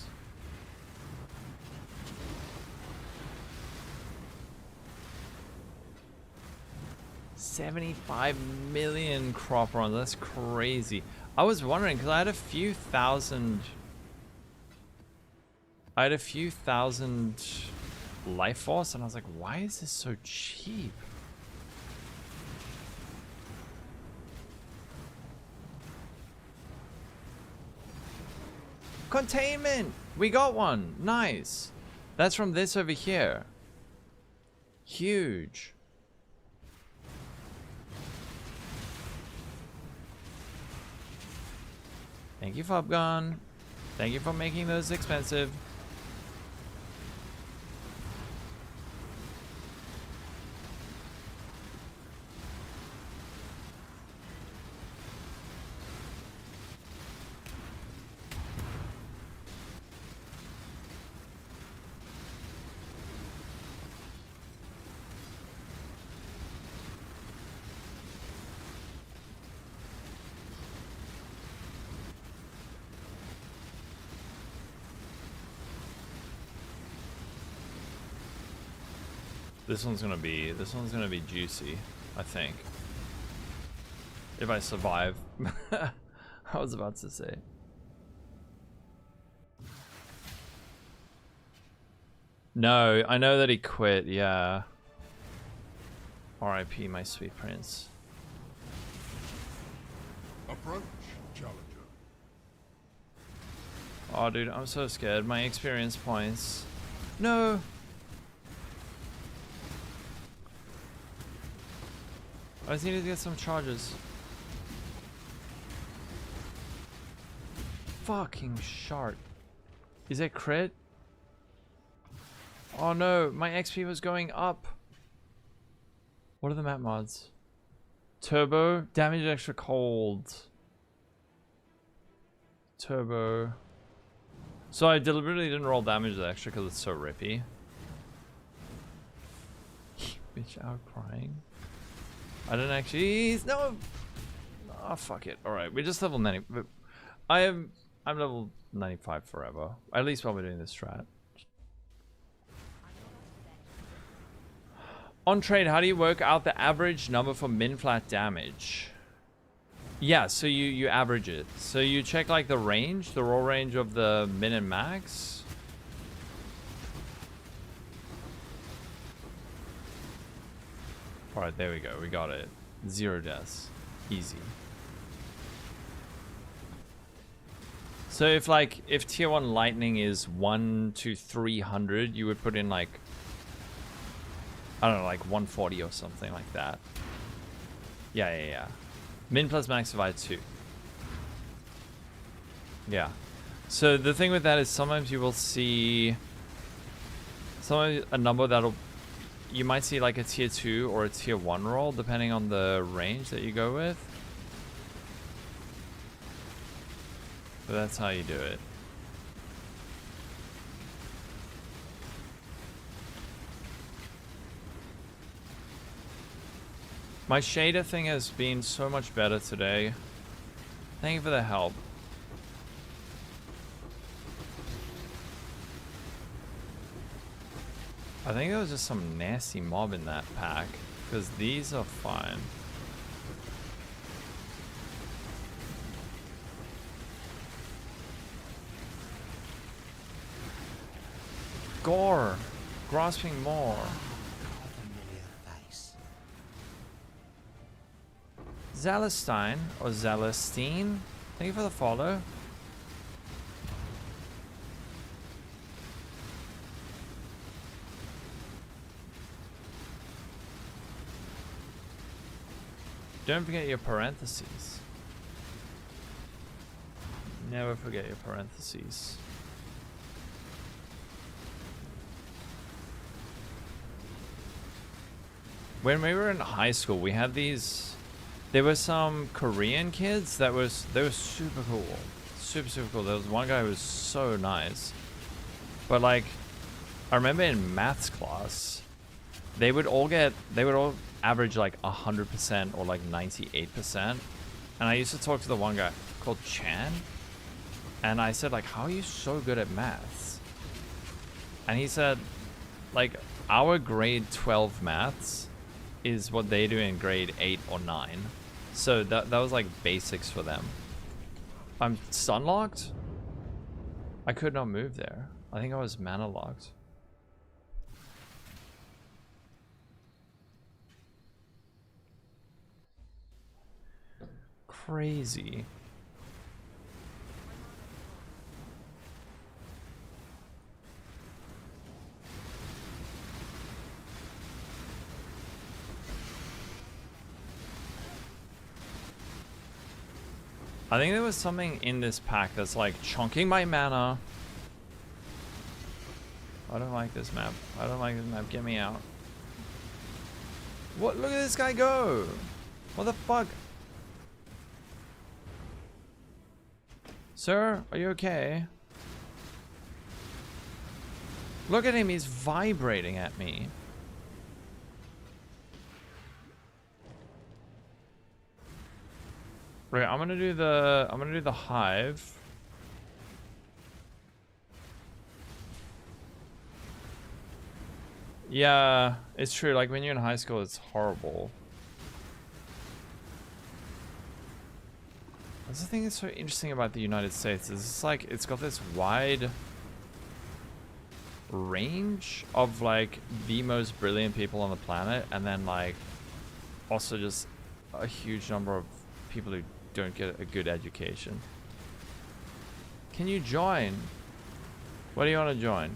$75 million crop runs. That's crazy. I was wondering because I had a few thousand life force, and I was like, why is this so cheap? Containment! We got one. Nice. That's from this over here. Huge. Thank you, Fubgun. Thank you for making those expensive. This one's gonna be juicy, I think. If I survive. I was about to say. No, I know that he quit, yeah. R.I.P. my sweet prince. Approach, challenger. Oh dude, I'm so scared. My experience points. No! I just need to get some charges. Fucking shart. Is it crit? Oh no, my XP was going up. What are the map mods? Turbo, damage extra cold. Turbo. So I deliberately didn't roll damage extra because it's so rippy. Bitch out crying. I don't actually. No. Oh fuck it. All right, we're just level 90. But I'm level 95 forever. At least while we're doing this strat. On trade, how do you work out the average number for min flat damage? Yeah, so you average it. So you check like the range, the roll range of the min and max. Alright, there we go. We got it. 0 deaths. Easy. So if tier 1 lightning is 1 to 300, you would put in like, I don't know, like 140 or something like that. Yeah. Min plus max divide 2. Yeah. So the thing with that is sometimes you will see a number that'll, you might see like a tier 2 or a tier 1 roll depending on the range that you go with. But that's how you do it. My shader thing has been so much better today. Thank you for the help. I think there was just some nasty mob in that pack, because these are fine. Gore! Grasping more. Zalestein, or Zalestine, thank you for the follow. Don't forget your parentheses. Never forget your parentheses. when we were in high school, we had these. There were some Korean kids they were super cool, super cool. There was one guy who was so nice, but like, I remember in maths class, they would all average like 100% or like 98%, and I used to talk to the one guy called Chan, and I said like, how are you so good at maths? And he said, like, our grade 12 maths is what they do in grade 8 or 9. So that was like basics for them. I'm stun locked? I could not move there. I think I was mana locked. Crazy. I think there was something in this pack that's like chunking my mana. I don't like this map. I don't like this map. Get me out. What? Look at this guy go. What the fuck? Sir, are you okay? Look at him. He's vibrating at me. Right, I'm gonna do the hive. Yeah, it's true. Like when you're in high school, it's horrible. That's the thing that's so interesting about the United States is it's like it's got this wide range of like the most brilliant people on the planet, and then like also just a huge number of people who don't get a good education. Can you join? What do you want to join?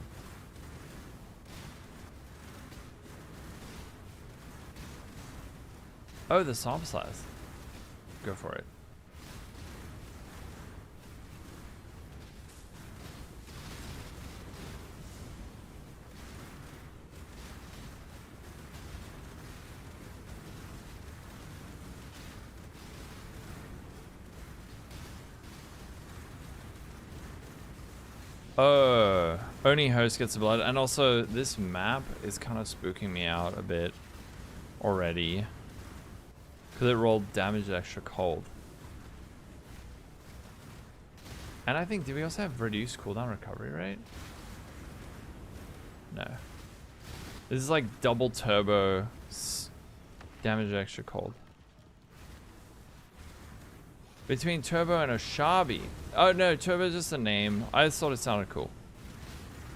Oh, the sample size. Go for it. Oh, only host gets the blood. And also, this map is kind of spooking me out a bit already. Because it rolled damage extra cold. And I think, do we also have reduced cooldown recovery rate? No. This is like double turbo damage extra cold. Between Turbo and Oshabi. Oh no, Turbo's just a name. I just thought it sounded cool.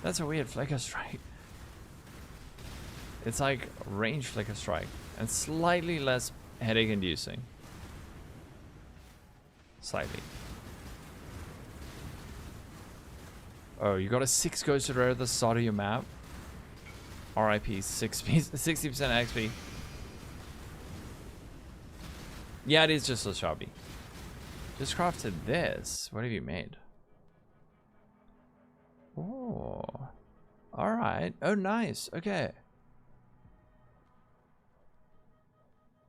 That's a weird flicker strike. It's like range flicker strike and slightly less headache inducing. Slightly. Oh, you got a 6 ghosted rare at the start of your map. RIP 60% XP. Yeah, it is just Oshabi. Just crafted this. What have you made? Oh. Alright. Oh, nice. Okay.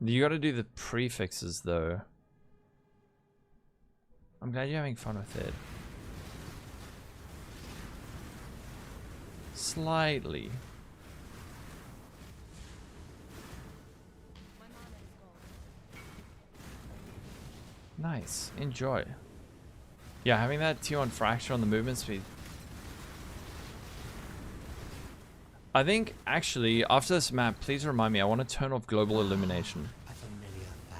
You gotta do the prefixes, though. I'm glad you're having fun with it. Slightly. Nice. Enjoy. Yeah, having that T1 fracture on the movement speed. I think, actually, after this map, please remind me, I want to turn off global illumination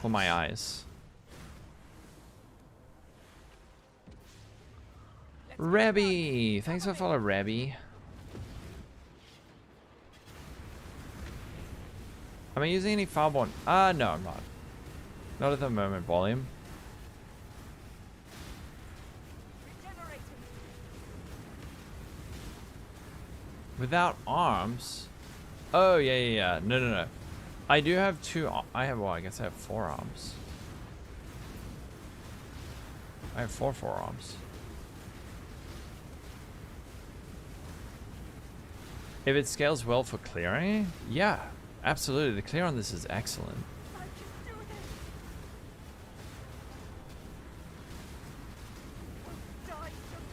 for my eyes. Rebby! Thanks for following, Rebby. Am I using any Fireborn? No, I'm not. Not at the moment, volume. Without arms? Oh, yeah. No. I do have 2. Well, I guess I have 4 arms. I have 4 forearms. If it scales well for clearing? Yeah. Absolutely, the clear on this is excellent. I can do this. Die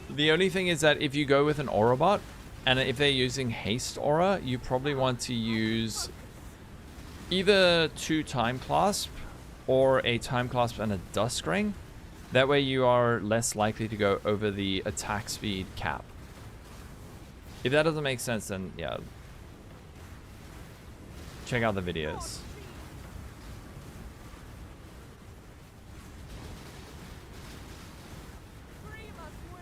so The only thing is that if you go with an aura bot, and if they're using haste aura, you probably want to use either 2 time clasp or a time clasp and a dusk ring. That way you are less likely to go over the attack speed cap. If that doesn't make sense, then yeah, check out the videos. Prima's will.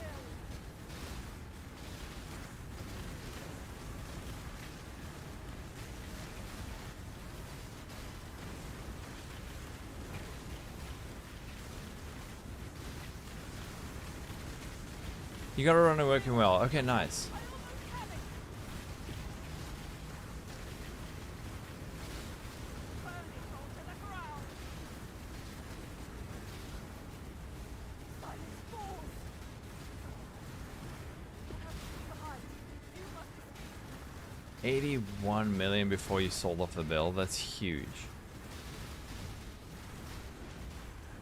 'You got a runner working well. Okay, nice. Silence falls. 81 million before you sold off the bill. That's huge.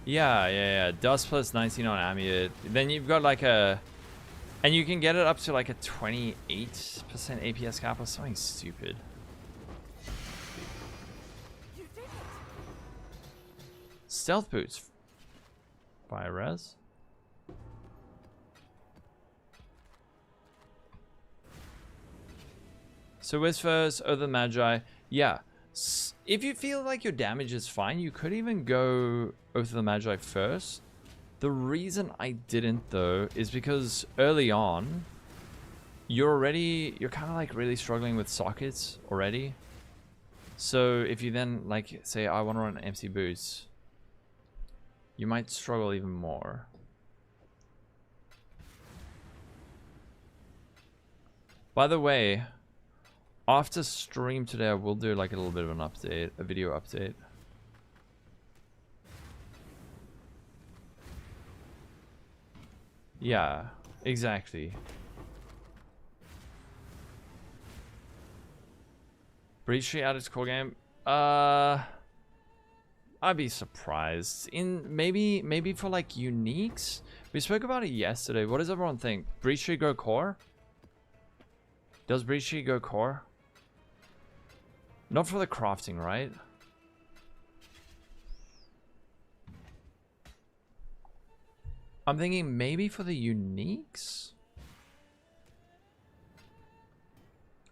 Yeah. Dust plus 19 on amulet. Then you've got like a... And you can get it up to like a 28% APS cap or something stupid. You did it. Stealth boots. Fire res. So Whispers, Oh the Magi. Yeah. If you feel like your damage is fine, you could even go Oath of the Magi first. The reason I didn't though is because early on you're kind of like really struggling with sockets already. So if you then like say I want to run MC boots, you might struggle even more. By the way, after stream today I will do like a little bit of an update, a video update. Yeah, exactly. Breach Tree added to core game. I'd be surprised. Maybe for like uniques. We spoke about it yesterday. What does everyone think? Breach Tree go core? Does Breach Tree go core? Not for the crafting, right? I'm thinking maybe for the uniques?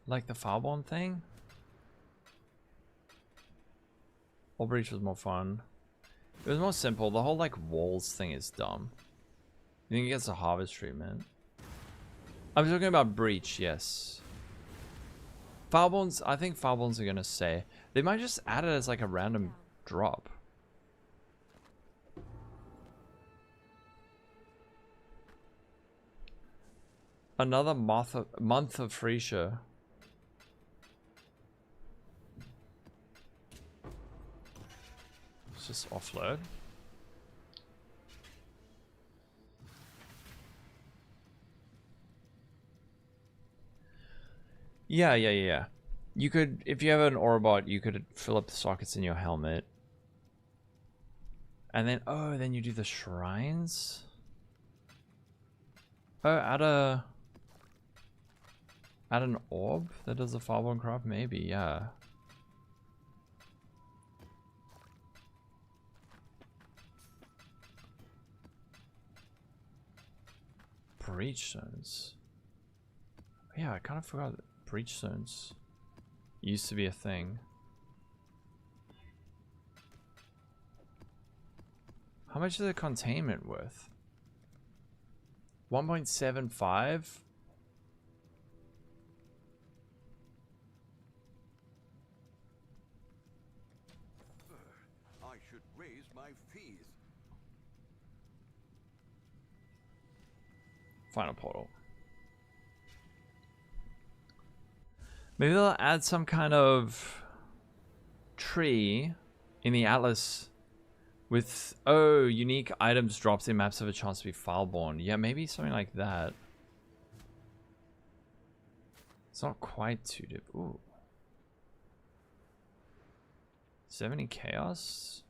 Like the Fireborn thing? Or Breach was more fun. It was more simple. The whole like walls thing is dumb. You think it gets a harvest treatment? I'm talking about Breach, yes. Fireborns, I think Fireborns are gonna stay. They might just add it as like a random drop. Another month of Phrecia. Let's just offload. Yeah. You could, if you have an Orobot, you could fill up the sockets in your helmet. And then, oh, then you do the shrines? Oh, add an orb that does the Fireborn craft? Maybe, yeah. Breach stones. Yeah, I kind of forgot that breach stones used to be a thing. How much is the containment worth? 1.75? I should raise my fees. Final portal. Maybe they'll add some kind of tree in the Atlas with, oh, unique items dropped in maps have a chance to be fileborn. Yeah, maybe something like that. It's not quite too deep. Ooh. Is there any chaos?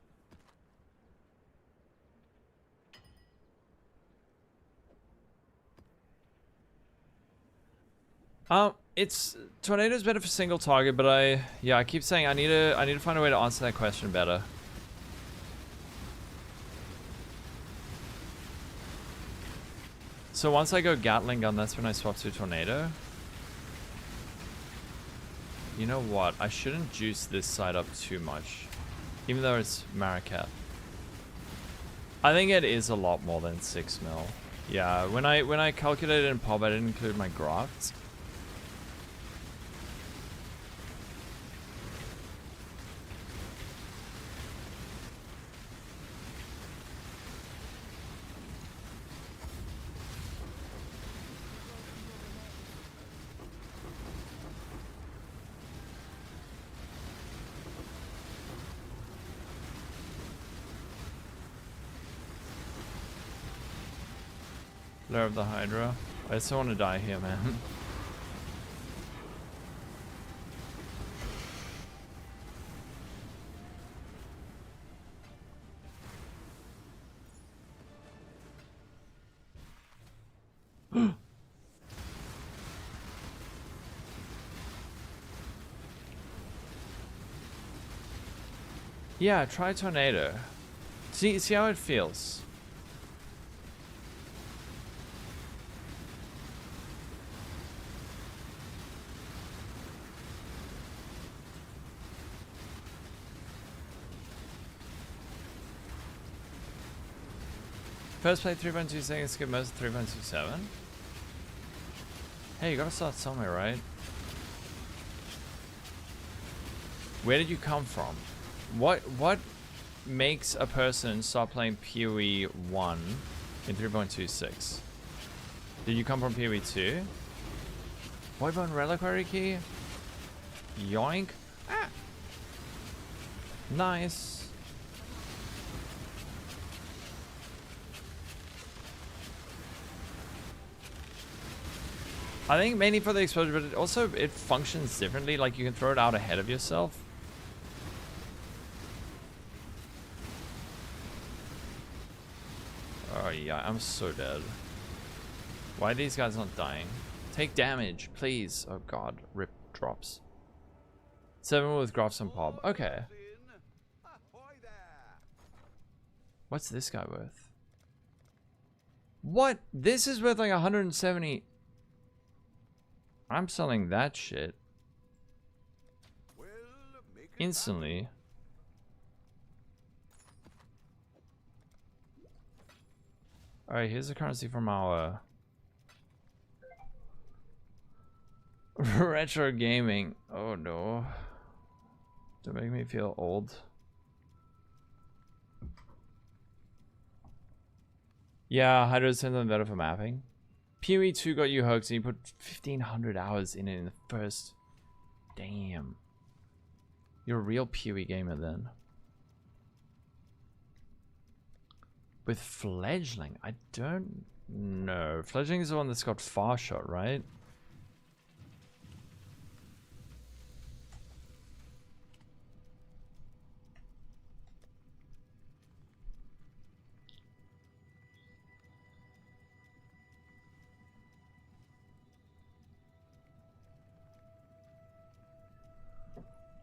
It's tornado's better for single target, but I keep saying I need to find a way to answer that question better. So once I go Gatling gun, that's when I swap to tornado. You know what? I shouldn't juice this side up too much, even though it's Maracat. I think it is a lot more than 6 mil. Yeah, when I calculated in PoB, I didn't include my grafts. Lair of the Hydra. I just don't want to die here, man. Yeah, try tornado. See how it feels. First play 3.2 seconds, skip most of 3.27. Hey, you gotta start somewhere, right? Where did you come from? What makes a person start playing PoE 1 in 3.26? Did you come from PoE 2? Boybone Reliquary Key? Yoink. Ah. Nice. I think mainly for the exposure, but it functions differently. Like you can throw it out ahead of yourself. Oh yeah, I'm so dead. Why are these guys not dying? Take damage, please. Oh god, rip drops. 7 with grafts and PoB. Okay. What's this guy worth? What? This is worth like 170. I'm selling that shit. Instantly. Alright, here's the currency from our retro gaming. Oh no. Don't make me feel old. Yeah, Hydro's something better for mapping. PoE 2 got you hooked, so you put 1,500 hours in it in the first. Damn. You're a real PoE gamer then. With Fledgling, I don't know. Fledgling is the one that's got far shot, right?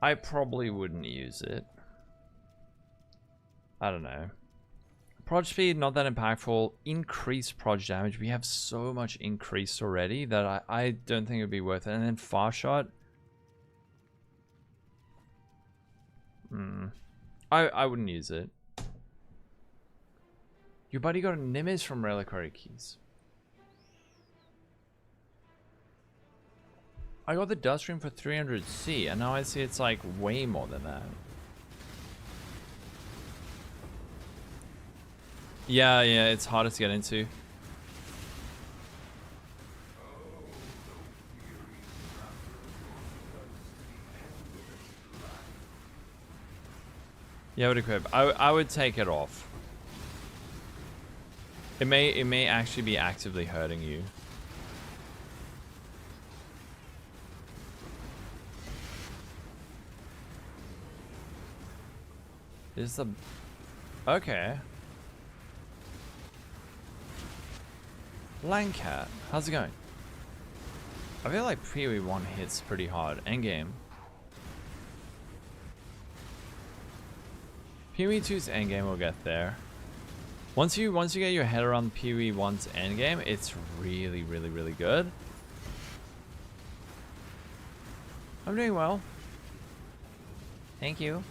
I probably wouldn't use it. I don't know. Proj speed, not that impactful. Increased proj damage. We have so much increased already that I don't think it would be worth it. And then far shot. I wouldn't use it. Your buddy got a Nimbus from Reliquary Keys. I got the Dust Stream for 300C, and now I see it's like way more than that. Yeah, it's harder to get into. Yeah, I would equip. I would take it off. It may actually be actively hurting you. Is the... Okay. Langcat, how's it going? I feel like PoE 1 hits pretty hard. Endgame. PoE 2's endgame will get there. Once you get your head around PoE 1's endgame, it's really, really, really good. I'm doing well. Thank you.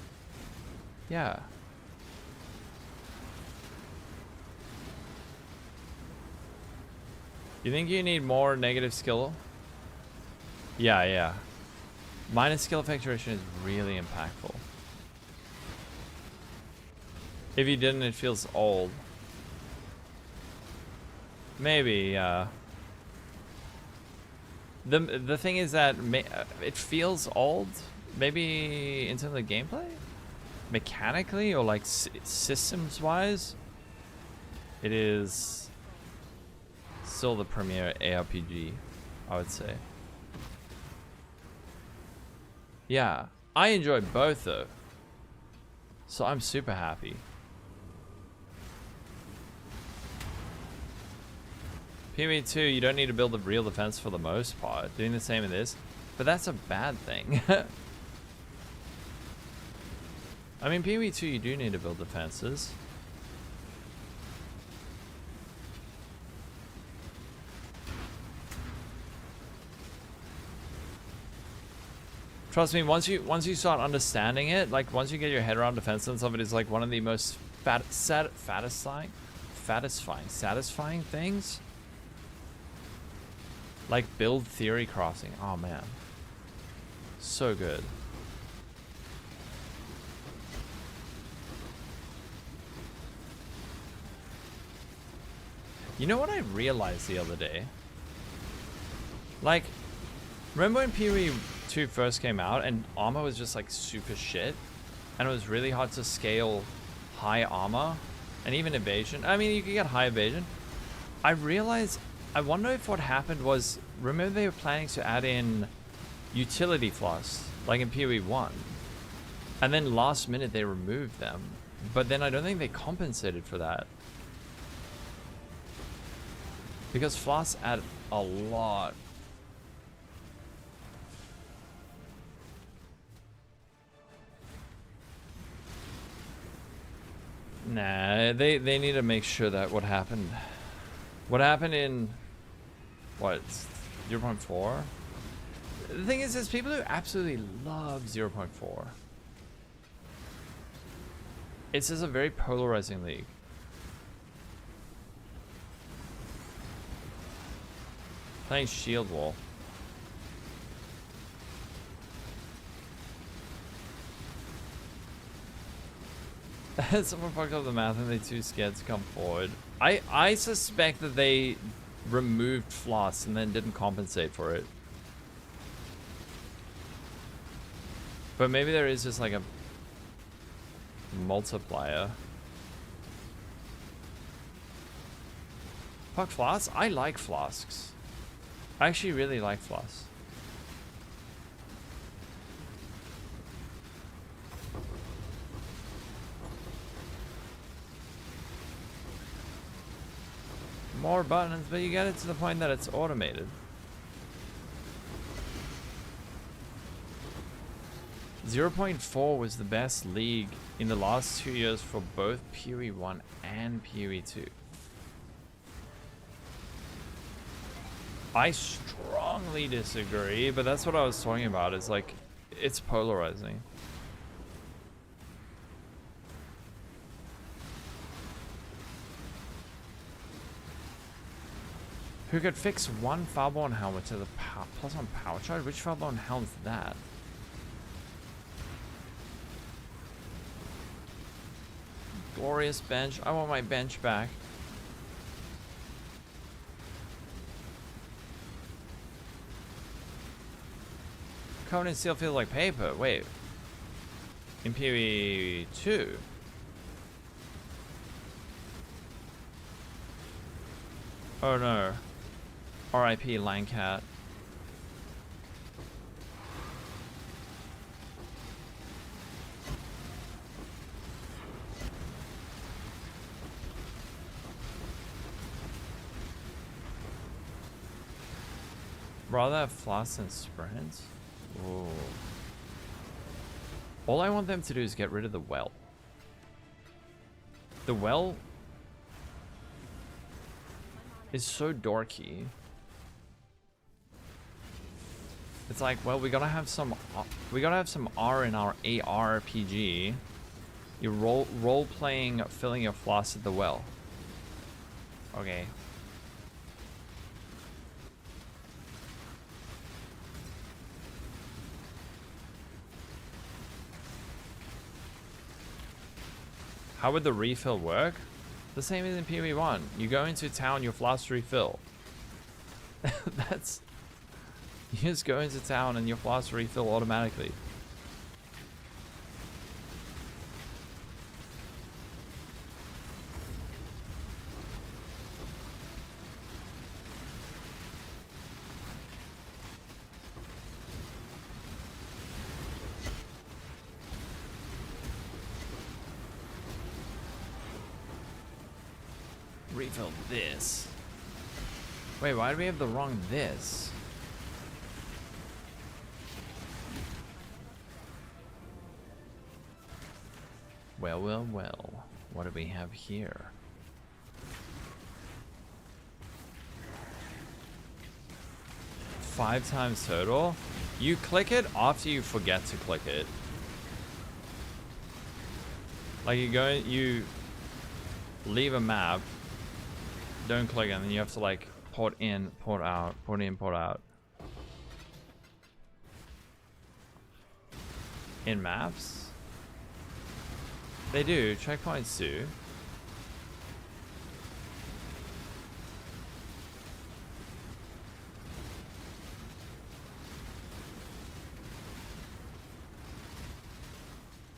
Yeah. You think you need more negative skill? Yeah, yeah. Minus skill effectuation is really impactful. If you didn't, it feels old. Maybe, the thing is that it feels old, maybe in terms of gameplay? Mechanically, or like systems-wise? It is still the premier ARPG, I would say. Yeah, I enjoy both though. So I'm super happy. PoE 2, you don't need to build a real defense for the most part. Doing the same in this, but that's a bad thing. I mean, PoE 2, you do need to build defenses. Trust me, once you start understanding it, like once you get your head around defense and stuff, it is like one of the most satisfying things. Like build theory crafting. Oh man, so good. You know what I realized the other day? Like, remember when PoE 2 first came out and armor was just like super shit, and it was really hard to scale high armor and even evasion. I mean, you could get high evasion. I realized, I wonder if what happened was, remember they were planning to add in utility floss like in PoE 1, and then last minute they removed them, but then I don't think they compensated for that, because floss add a lot. Nah, they need to make sure that what happened in, what, 0.4? The thing is, there's people who absolutely love 0.4. It's just a very polarizing league. Playing Shield Wall. Someone fucked up the math and they're too scared to come forward. I suspect that they removed floss and then didn't compensate for it. But maybe there is just like a multiplier. Fuck floss? I like flasks. I actually really like floss. More buttons, but you get it to the point that it's automated. .4 was the best league in the last 2 years for both PoE 1 and PoE 2. I strongly disagree, but that's what I was talking about. It's like, it's polarizing. Who could fix one Fireborn helmet to the +1 power charge? Which Fireborn helmet's that? Glorious bench. I want my bench back. Covenant still feels like paper. Wait. In PoE 2. Oh no. RIP Langcat. Rather have flasks than spreads? Ooh. All I want them to do is get rid of the well. The well is so dorky. It's like, well, we gotta have some R in our ARPG. You're role playing filling your flask at the well. Okay. How would the refill work? The same as in PoE 1. You go into town, your flasks refill. That's... You just go into town and your flasks refill automatically. Refill this. Wait, why do we have the wrong this? Well, well, well. What do we have here? Five times total? You click it after you forget to click it. Like you leave a map, don't click it, and then you have to like port in, port out, port in, port out. In maps? They do, checkpoints do.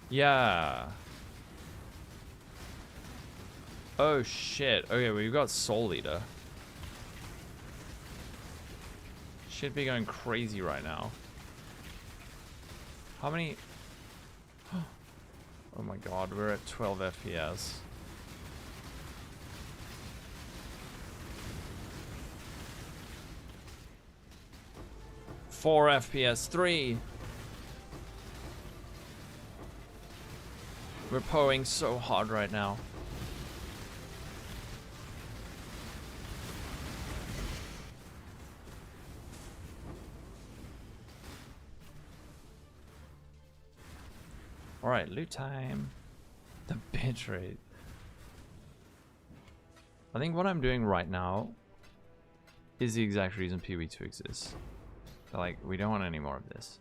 Yeah. Oh shit. Okay, we've got Soul Eater. Should be going crazy right now. How many? Oh my god, we're at 12 FPS. Four FPS, 3. We're PoEing so hard right now. Alright, loot time. The bitch rate. I think what I'm doing right now is the exact reason PoE 2 exists. Like, we don't want any more of this.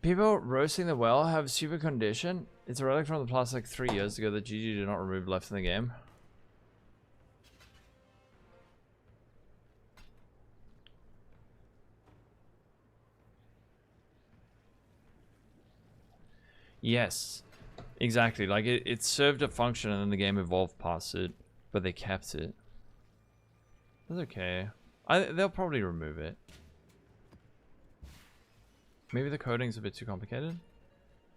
People roasting the well have super condition. It's a relic from the past like 3 years ago that GG did not remove left in the game. Yes, exactly. Like it served a function and then the game evolved past it, but they kept it. That's okay. They'll probably remove it. Maybe the coding's a bit too complicated.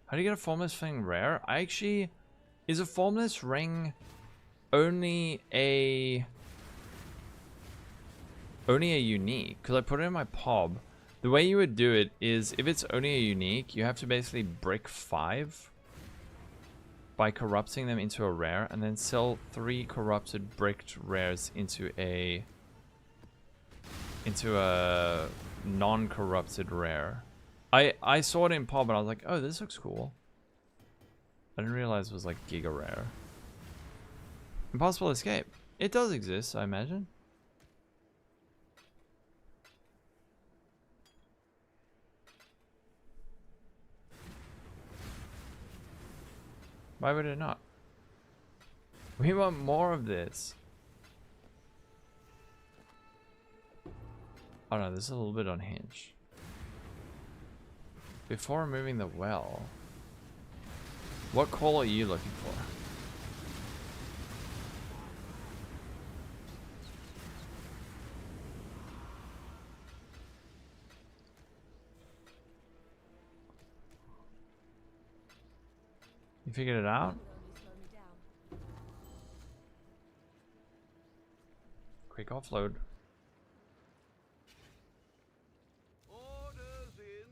How do you get a formless thing rare? Is a formless ring only a unique? Because I put it in my PoB. The way you would do it is, if it's only a unique, you have to basically brick 5 by corrupting them into a rare, and then sell 3 corrupted bricked rares into a non-corrupted rare. I saw it in PoB and I was like, oh, this looks cool. I didn't realize it was like giga rare. Impossible escape. It does exist, I imagine. Why would it not? We want more of this. Oh no, this is a little bit unhinged. Before removing the well, what call are you looking for? You figured it out? Quick offload. Orders in.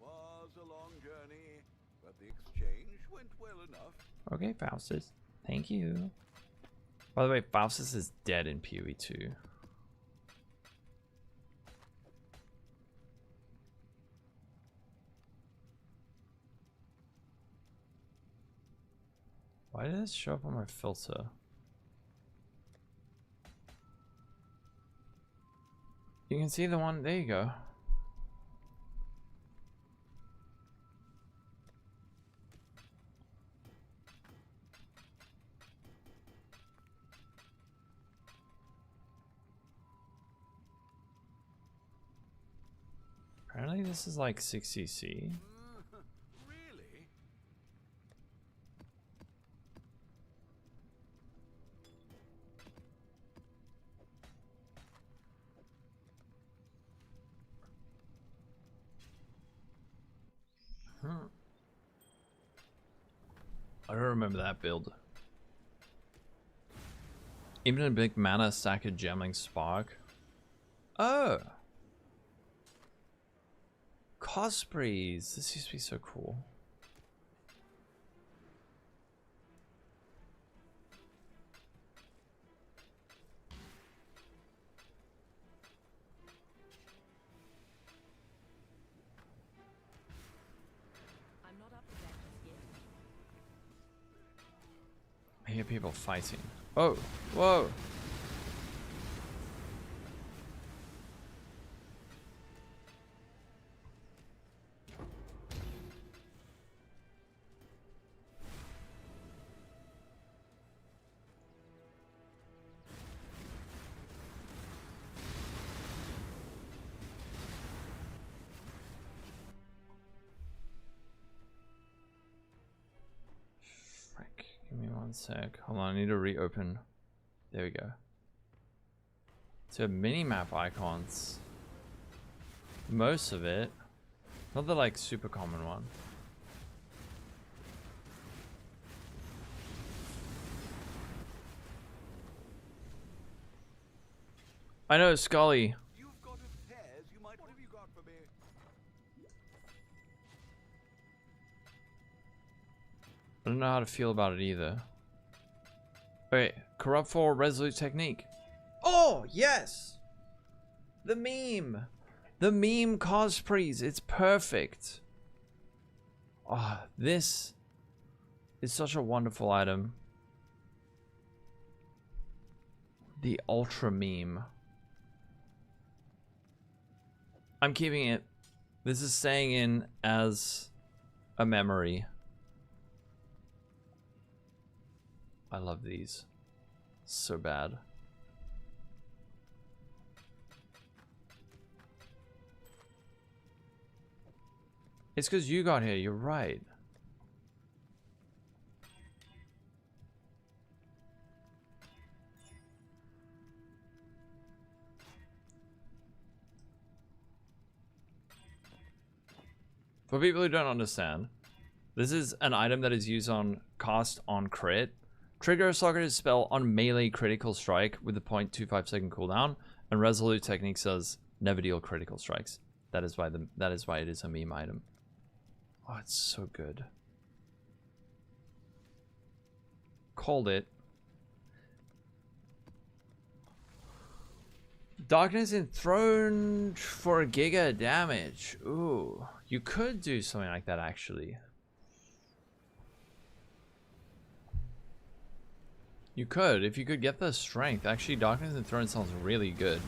Was a long journey, but the exchange went well enough. Okay, Faustus. Thank you. By the way, Faustus is dead in PoE 2. Why did this show up on my filter? You can see the one. There you go. Apparently this is like 6cc. Really? I don't remember that build. Even a big mana stack of Gemling Spark. Oh! Cospreys! This used to be so cool. I'm not up to that just yet. I hear people fighting. Oh! Whoa! Give me one sec. Hold on, I need to reopen. There we go. So mini-map icons. Most of it. Not the like super common one. I know, Scully. You've got a Pez. You might. What have you got for me? I don't know how to feel about it either. Wait, corrupt for resolute technique. Oh, yes! The meme! The meme cosplays, it's perfect. Oh, this is such a wonderful item. The ultra meme. I'm keeping it. This is staying in as a memory. I love these so bad. It's because you got here, you're right. For people who don't understand, this is an item that is used on cast on crit. Trigger a slugger's spell on melee critical strike with a 0.25 second cooldown, and resolute technique says never deal critical strikes. That is why it is a meme item. Oh, it's so good. Called it. Darkness enthroned for a giga damage. Ooh, you could do something like that actually. You could, if you could get the strength. Actually, Darkness Enthroned sounds really good.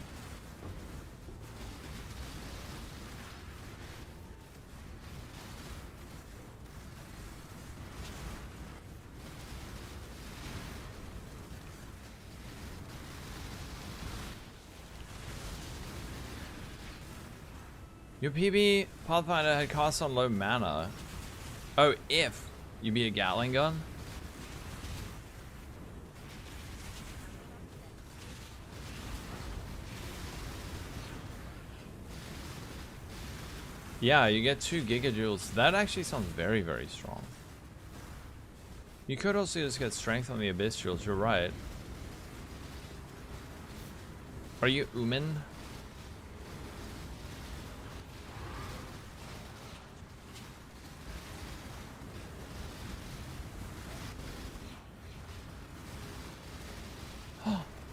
Your PB Pathfinder had cast on low mana. Oh, if you be a Gatling gun? Yeah, you get 2 gigajoules. That actually sounds very, very strong. You could also just get strength on the Abyss Jewels, you're right. Are you Umin?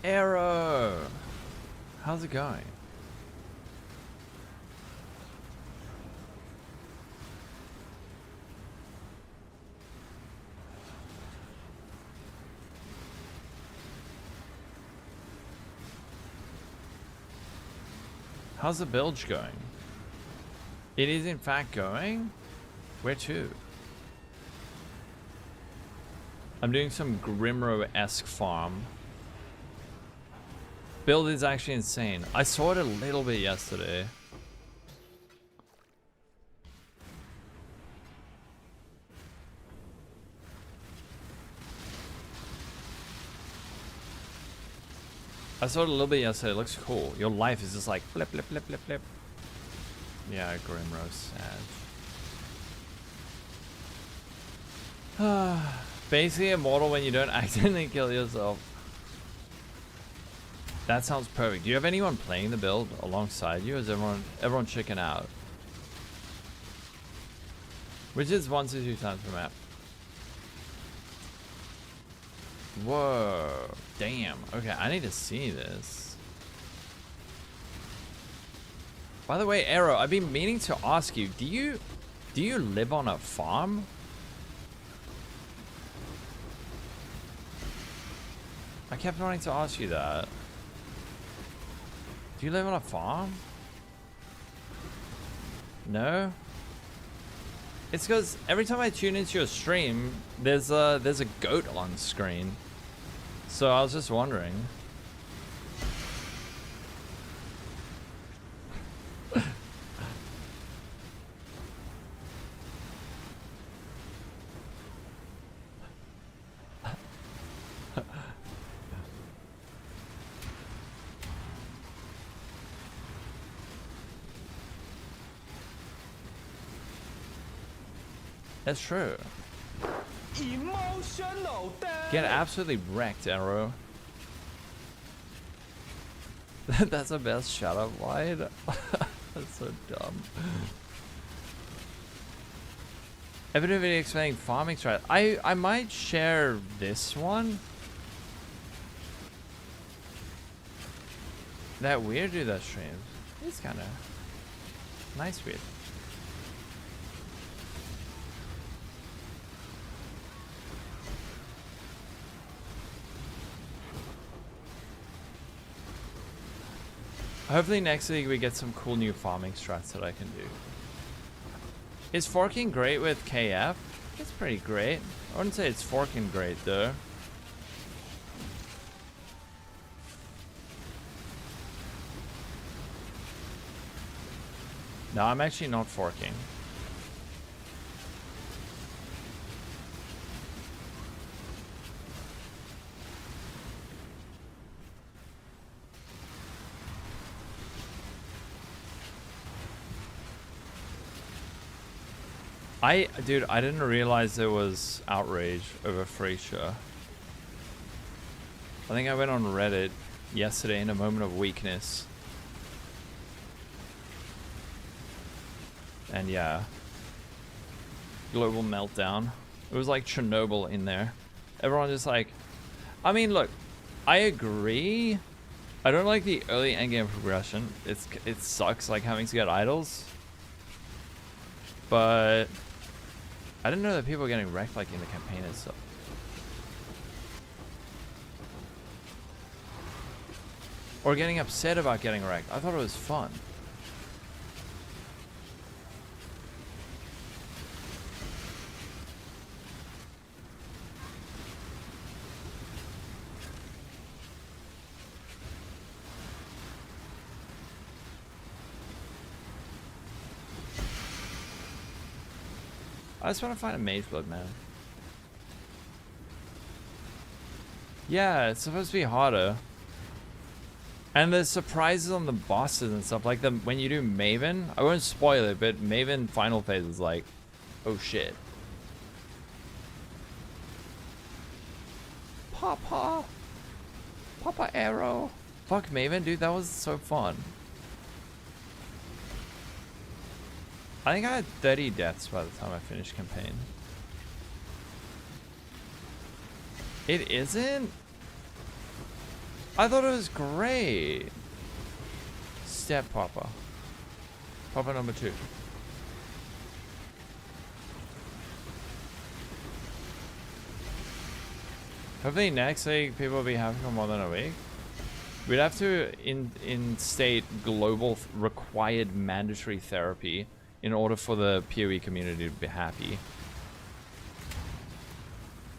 Arrow! How's it going? How's the bilge going? It is in fact going? Where to? I'm doing some Grimro-esque farm. Build is actually insane. I saw it a little bit yesterday. I saw it a little bit yesterday. It looks cool. Your life is just like flip, flip, flip, flip, flip. Yeah, Grimro, sad. Basically immortal when you don't accidentally kill yourself. That sounds perfect. Do you have anyone playing the build alongside you? Or is everyone chicken out? Which is 1 to 2 times per map. Whoa. Damn. Okay, I need to see this. By the way, Arrow, I've been meaning to ask you, do you live on a farm? I kept wanting to ask you that. Do you live on a farm? No? It's because every time I tune into your stream, there's a goat on screen. So I was just wondering. That's true. Get absolutely wrecked, Arrow. That's the best shut up line. That's so dumb. Ever do a video explaining farming strat? I might share this one. That weird dude that streams. It's kind of nice weird. Hopefully next week we get some cool new farming strats that I can do. Is forking great with KF? It's pretty great. I wouldn't say it's forking great though. No, I'm actually not forking. Dude, I didn't realize there was outrage over Phrecia. I think I went on Reddit yesterday in a moment of weakness. And yeah. Global meltdown. It was like Chernobyl in there. Everyone just like... I mean, look. I agree. I don't like the early endgame progression. It sucks like having to get idols. But... I didn't know that people were getting wrecked like in the campaign and stuff. Or getting upset about getting wrecked. I thought it was fun. I just want to find a mage blood, man. Yeah, it's supposed to be harder. And there's surprises on the bosses and stuff. Like when you do Maven, I won't spoil it, but Maven final phase is like, oh shit. Papa Arrow. Fuck Maven, dude, that was so fun. I think I had 30 deaths by the time I finished campaign. It isn't? I thought it was great. Step Papa. Papa number 2. Hopefully next week people will be happy for more than a week. We'd have to instate global required mandatory therapy in order for the PoE community to be happy.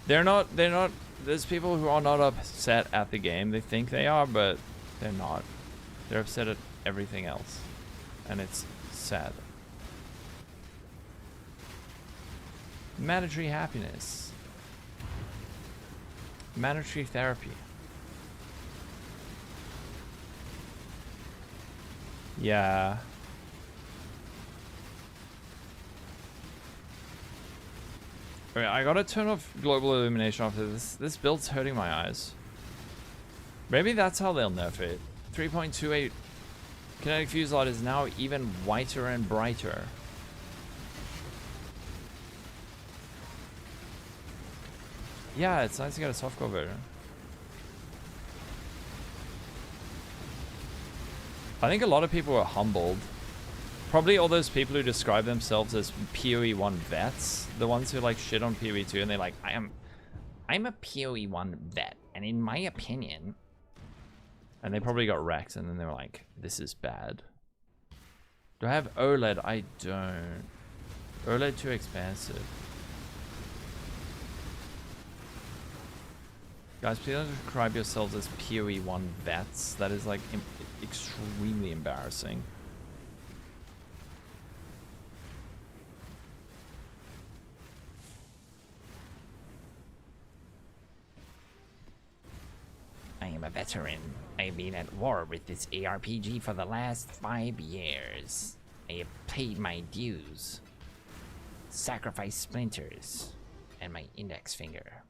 They're not, there's people who are not upset at the game. They think they are, but they're not. They're upset at everything else. And it's sad. Mandatory happiness. Mandatory therapy. Yeah. Okay, I gotta turn off global illumination after this. This build's hurting my eyes. Maybe that's how they'll nerf it. 3.28 Kinetic Fusillade is now even whiter and brighter. Yeah, it's nice to get a softcore version. I think a lot of people were humbled. Probably all those people who describe themselves as PoE 1 vets, the ones who like shit on PoE 2 and they're like, I'm a PoE 1 vet, and in my opinion, and they probably got wrecked, and then they were like, this is bad. Do I have OLED? I don't. OLED too expensive. Guys, please don't describe yourselves as PoE 1 vets. That is like extremely embarrassing. I am a veteran. I've been at war with this ARPG for the last 5 years. I have paid my dues. Sacrificed splinters and my index finger.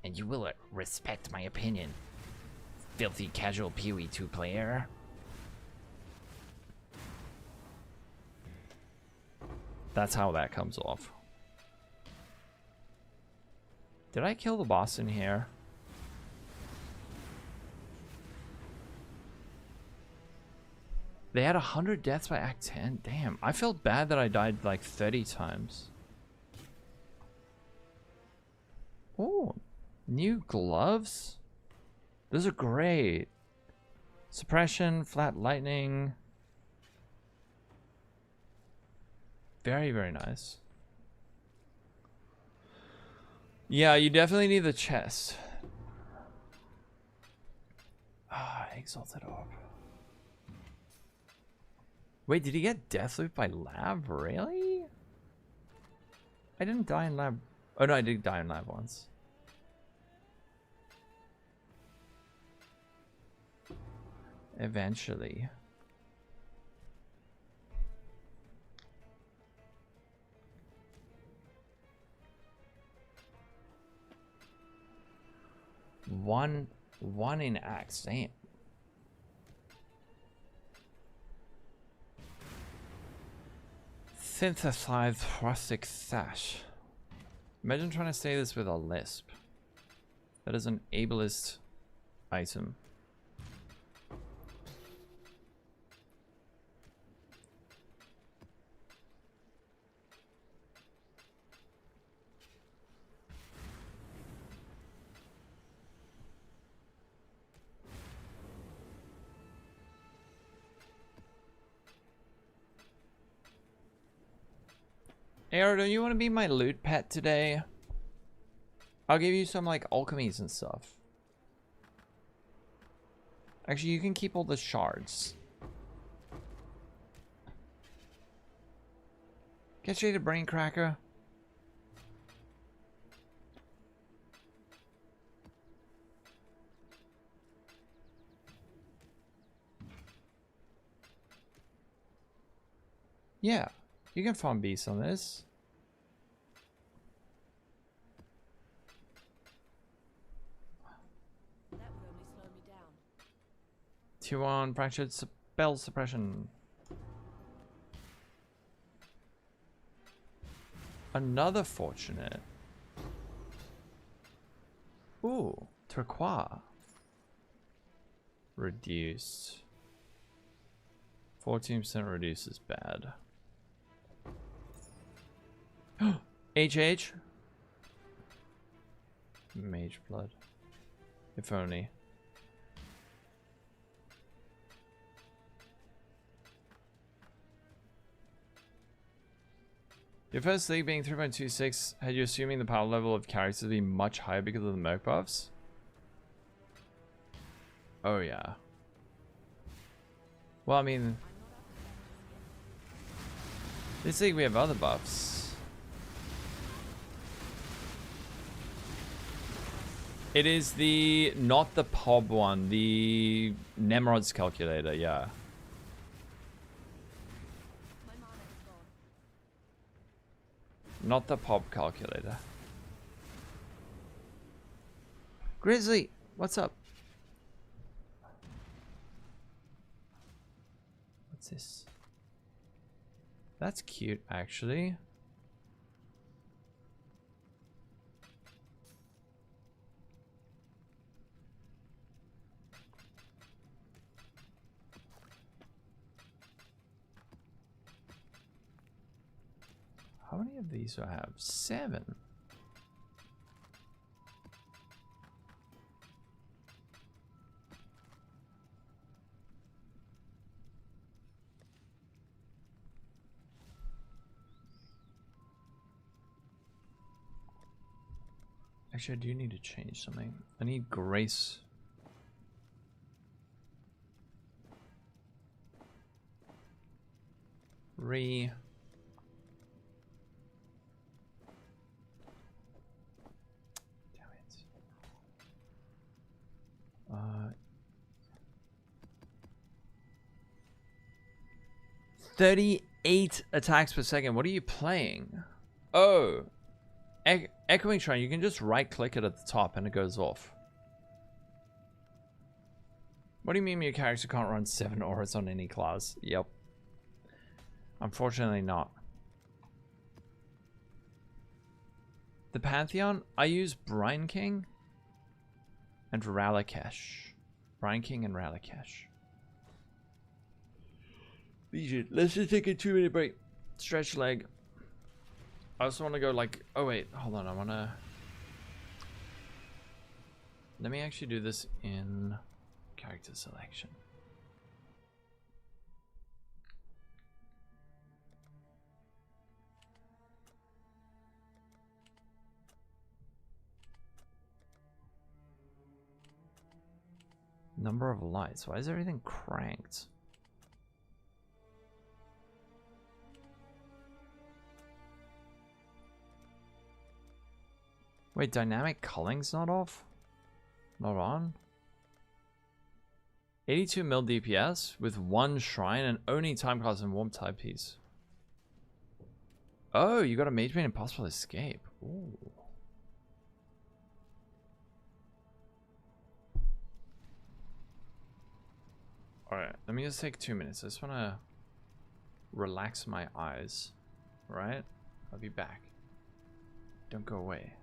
And you will respect my opinion, filthy casual PoE 2 player. That's how that comes off. Did I kill the boss in here? They had 100 deaths by Act 10. Damn, I felt bad that I died like 30 times. Oh, new gloves? Those are great. Suppression, flat lightning. Very, very nice. Yeah, you definitely need the chest. Ah, Exalted Orb. Wait, did he get Deathloop by Lab? Really? I didn't die in Lab. Oh no, I did die in Lab once. Eventually. One in Axe, damn. Synthesized rustic sash. Imagine trying to say this with a lisp. That is an ableist item. Aero, don't you want to be my loot pet today? I'll give you some like alchemies and stuff. Actually, you can keep all the shards. Get you the brain cracker. Yeah, you can farm beasts on this. Tier 1 fractured spell suppression. Another fortunate. Ooh, turquoise. Reduced. 14% reduce is bad. HH? Mage blood. If only. Your first league being 3.26, had you assuming the power level of characters to be much higher because of the merc buffs? Oh yeah. Well, I mean, this league we have other buffs. It is the, not the PoB one, the Nemrod's calculator, yeah. Not the PoB calculator. Grizzly, what's up? What's this? That's cute, actually. How many of these do I have? 7. Actually, I do need to change something. I need grace. Damn it. 38 attacks per second. What are you playing? Oh. Echoing Shrine, you can just right click it at the top and it goes off. What do you mean your character can't run 7 auras on any class? Yep. Unfortunately not. The Pantheon, I use Brine King and Ralakesh. Brine King and Ralakesh. Legion, let's just take a 2-minute break. Stretch leg. I also want to go like, oh wait, hold on, I want to, let me actually do this in character selection. Number of lights, why is everything cranked? Wait, dynamic culling's not off? Not on? 82 mil DPS with 1 shrine and only time cost and warm type piece. Oh, you got a mage bane impossible escape. Ooh. Alright, let me just take 2 minutes. I just want to relax my eyes. Alright? I'll be back. Don't go away.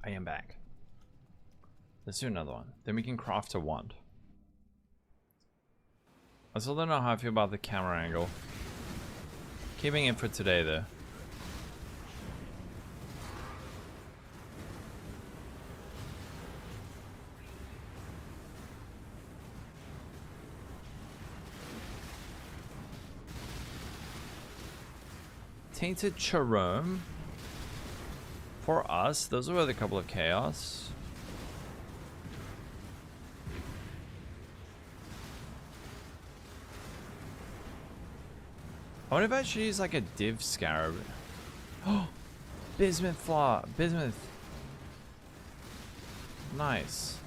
I am back. Let's do another one. Then we can craft a wand. I still don't know how I feel about the camera angle. Keeping it for today though. Tainted Cherome. For us, those are worth a couple of chaos. I wonder if I should use like a div scarab. Oh, bismuth flower, bismuth. Nice.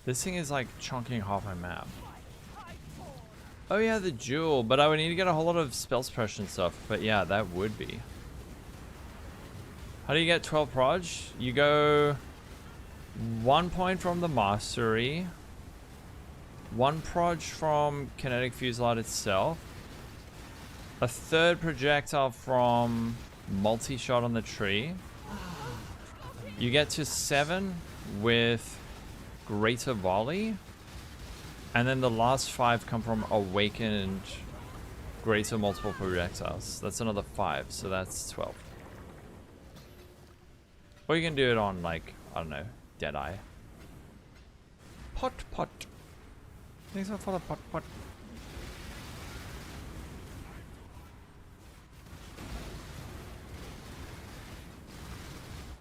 This thing is like chunking half my map. Oh yeah, the jewel, but I would need to get a whole lot of spell suppression stuff. But yeah, that would be. How do you get 12 proj? You go 1 point from the mastery, 1 proj from Kinetic Fusillade itself, a 3rd projectile from multi-shot on the tree. You get to 7 with Greater Volley, and then the last 5 come from Awakened Greater Multiple Projectiles. That's another 5, so that's 12. Or you can do it on, like, I don't know, Deadeye. Pot. Thanks for the pot.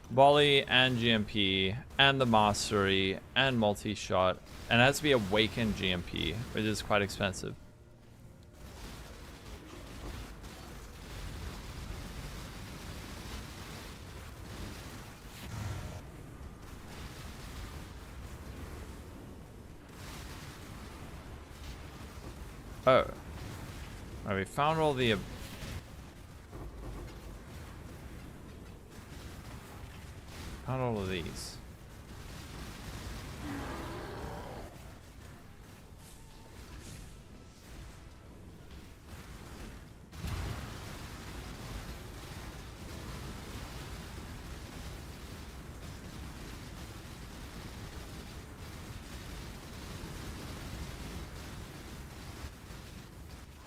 Volley and GMP and the mastery and multi-shot, and it has to be awakened GMP, which is quite expensive. Oh. Right, we found all the... Found all of these.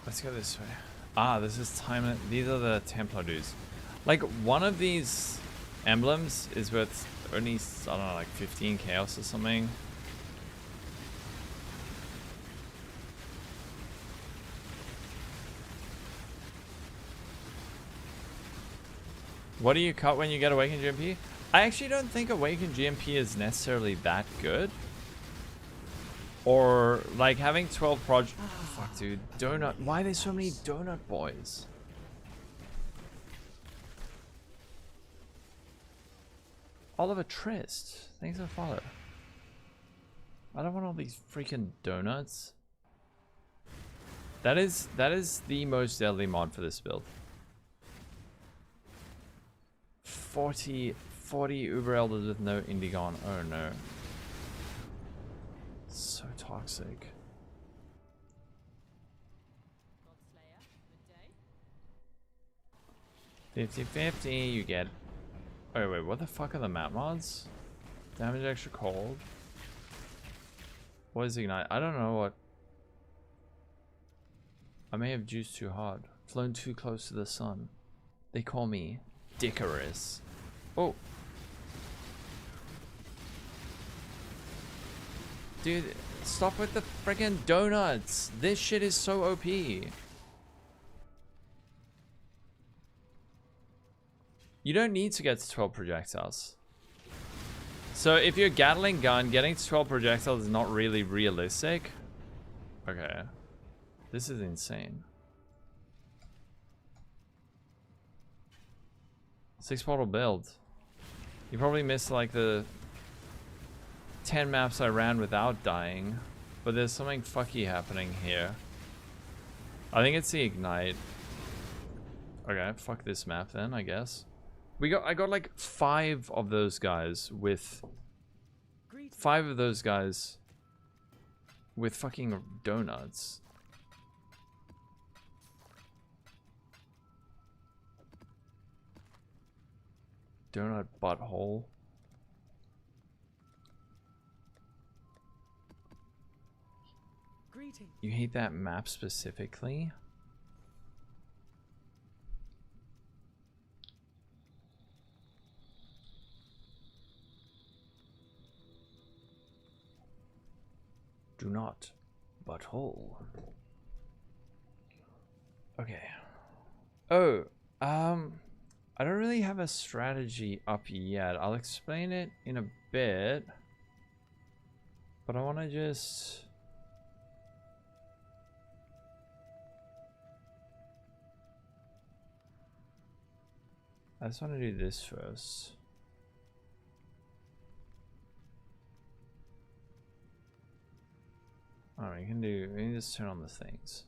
Let's go this way. Ah, this is time. These are the Templar dudes. Like, one of these emblems is worth only, I don't know, like 15 chaos or something. What do you cut when you get Awakened GMP? I actually don't think Awakened GMP is necessarily that good. Or, like, having 12 proj... Fuck, dude. Donut. Why are there so many donut boys? Oliver Trist. Thanks for the follow. I don't want all these freaking donuts. That is the most deadly mod for this build. 40 Uber Elders with no Indigon. Oh no. So toxic. 50-50, you get... Wait, what the fuck are the map mods? Damage extra cold. What is Ignite? I don't know what... I may have juiced too hard. Flown too close to the sun. They call me Dickarus. Oh. Dude, stop with the freaking donuts. This shit is so OP. You don't need to get to 12 projectiles. So if you're Gatling gun, getting to 12 projectiles is not really realistic. Okay. This is insane. 6 portal build. You probably missed like the 10 maps I ran without dying. But there's something fucky happening here. I think it's the Ignite. Okay, fuck this map then, I guess. I got like 5 of those guys with... 5 of those guys with fucking donuts. donut butthole. Greeting. You hate that map specifically? Do not butthole. Okay. Oh, I don't really have a strategy up yet. I'll explain it in a bit. But I want to just... I just want to do this first. Alright, we can just turn on the things.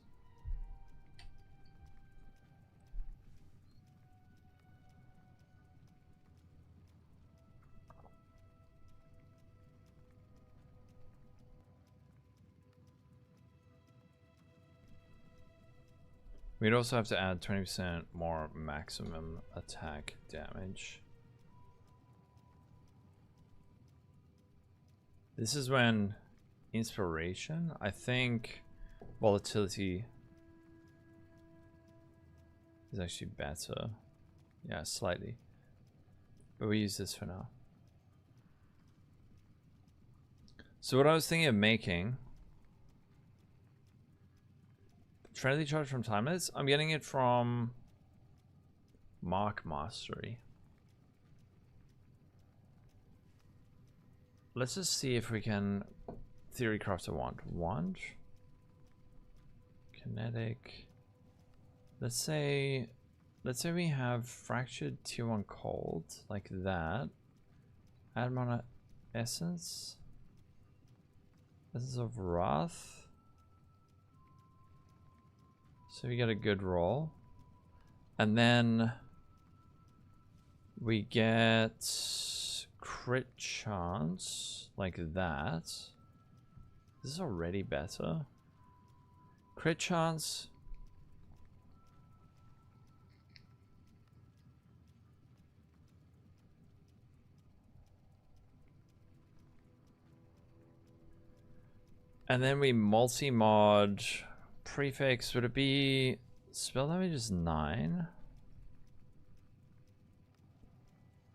We'd also have to add 20% more maximum attack damage. This is when inspiration, I think volatility is actually better. Yeah, slightly. But we use this for now. So what I was thinking of making, friendly charge from timeless, I'm getting it from Mark Mastery. Let's just see if we can theory craft a wand. Kinetic. Let's say we have fractured tier 1 cold like that. Add mana essence. Essence of wrath. So we get a good roll. And then we get crit chance like that. This is already better. Crit chance. And then we multi-mod prefix. Would it be spell damage is 9?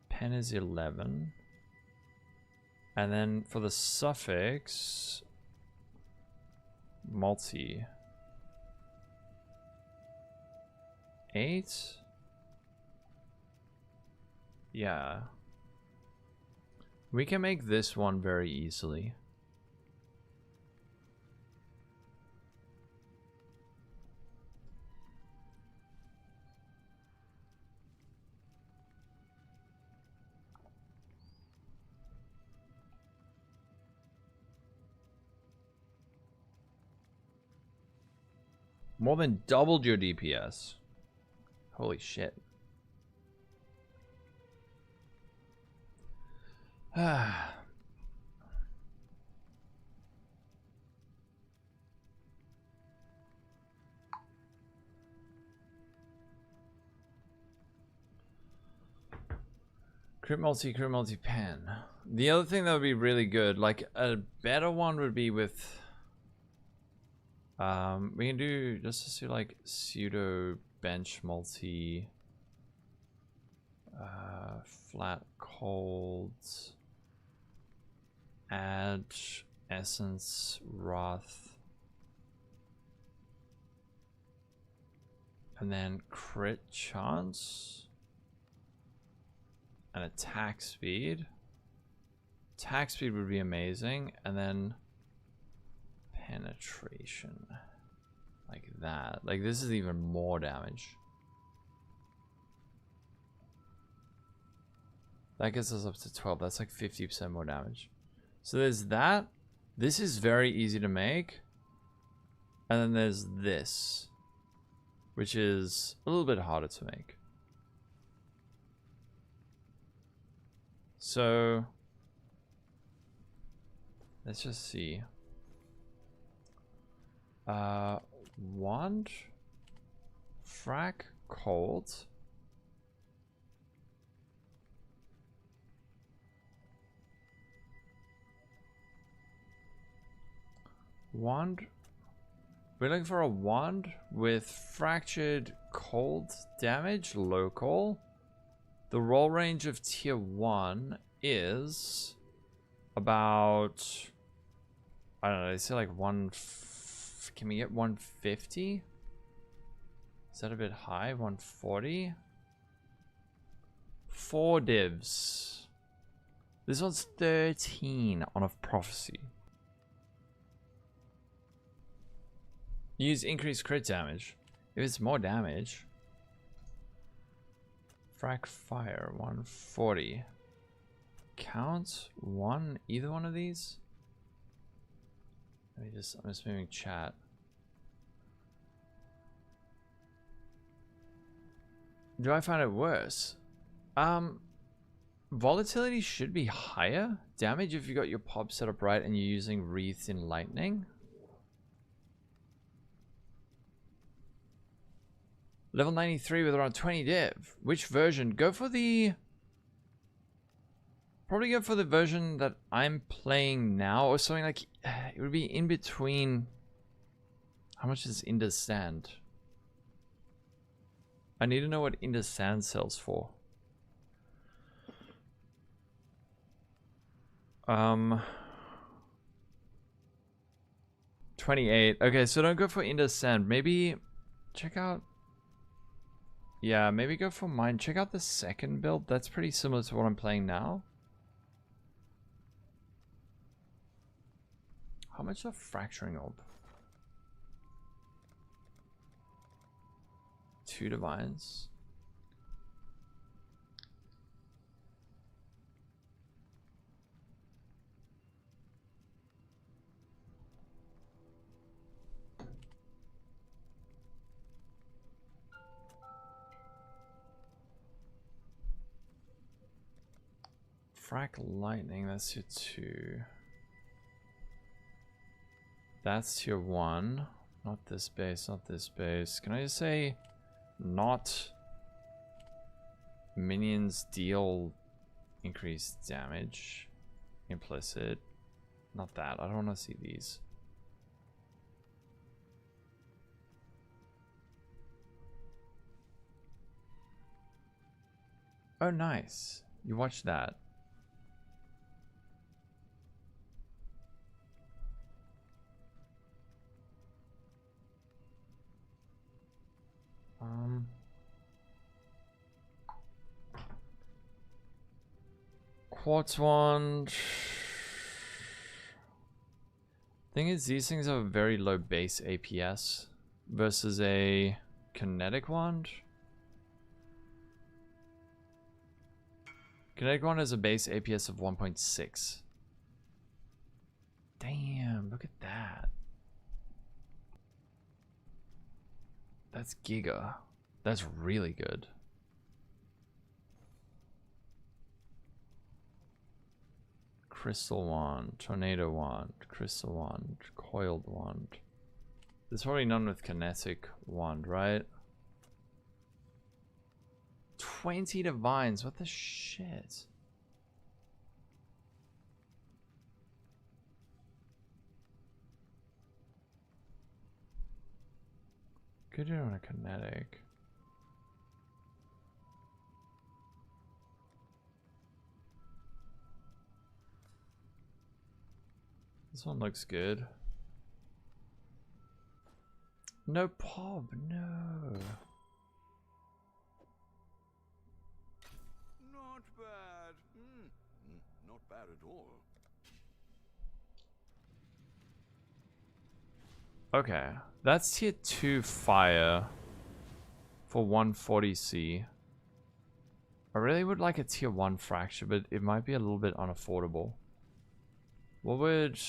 Pen is 11. And then for the suffix, multi 8. Yeah. We can make this one very easily. More than doubled your DPS. Holy shit. Ah. Crit multi pen. The other thing that would be really good, like a better one would be with we can do just to do like pseudo bench multi flat cold, add essence wrath, and then crit chance and attack speed. Attack speed would be amazing, and then penetration like that. Like this is even more damage. That gets us up to 12. That's like 50% more damage. So there's that. This is very easy to make. And then there's this, which is a little bit harder to make. So let's just see. Wand, frack, cold. Wand. We're looking for a wand with fractured cold damage, Lolcohol. The roll range of tier 1 is about, I don't know, they say like can we get 150? Is that a bit high? 140? 4 divs. This one's 13 on a prophecy. Use increased crit damage. If it's more damage. Frac fire 140. Count 1, either one of these? I'm just moving chat. Do I find it worse? Volatility should be higher. Damage if you got your pop set up right and you're using Wreathed in Lightning. Level 93 with around 20 div. Which version? Go for the... Probably go for the version that I'm playing now, or something like... It would be in between... How much does Indus Sand? I need to know what Indus Sand sells for. 28. Okay, so don't go for Indus Sand. Maybe check out... Yeah, maybe go for mine. Check out the second build. That's pretty similar to what I'm playing now. How much of Fracturing Orb? 2 Divines. Frac Lightning, that's your 2. That's your 1. Not this base, not this base. Can I just say not minions deal increased damage? Implicit. Not that. I don't want to see these. Oh, nice. You watched that. Quartz wand. Thing is, these things have a very low base APS versus a kinetic wand. Kinetic wand has a base APS of 1.6. Damn, look at that. That's giga. That's really good. Crystal wand, tornado wand, crystal wand, coiled wand. There's probably none with kinetic wand, right? 20 divines, what the shit? Could do it on a kinetic. This one looks good. No pop, no. Not bad. Not bad at all. Okay, that's tier 2 fire for 140C. I really would like a tier 1 fracture, but it might be a little bit unaffordable. What would...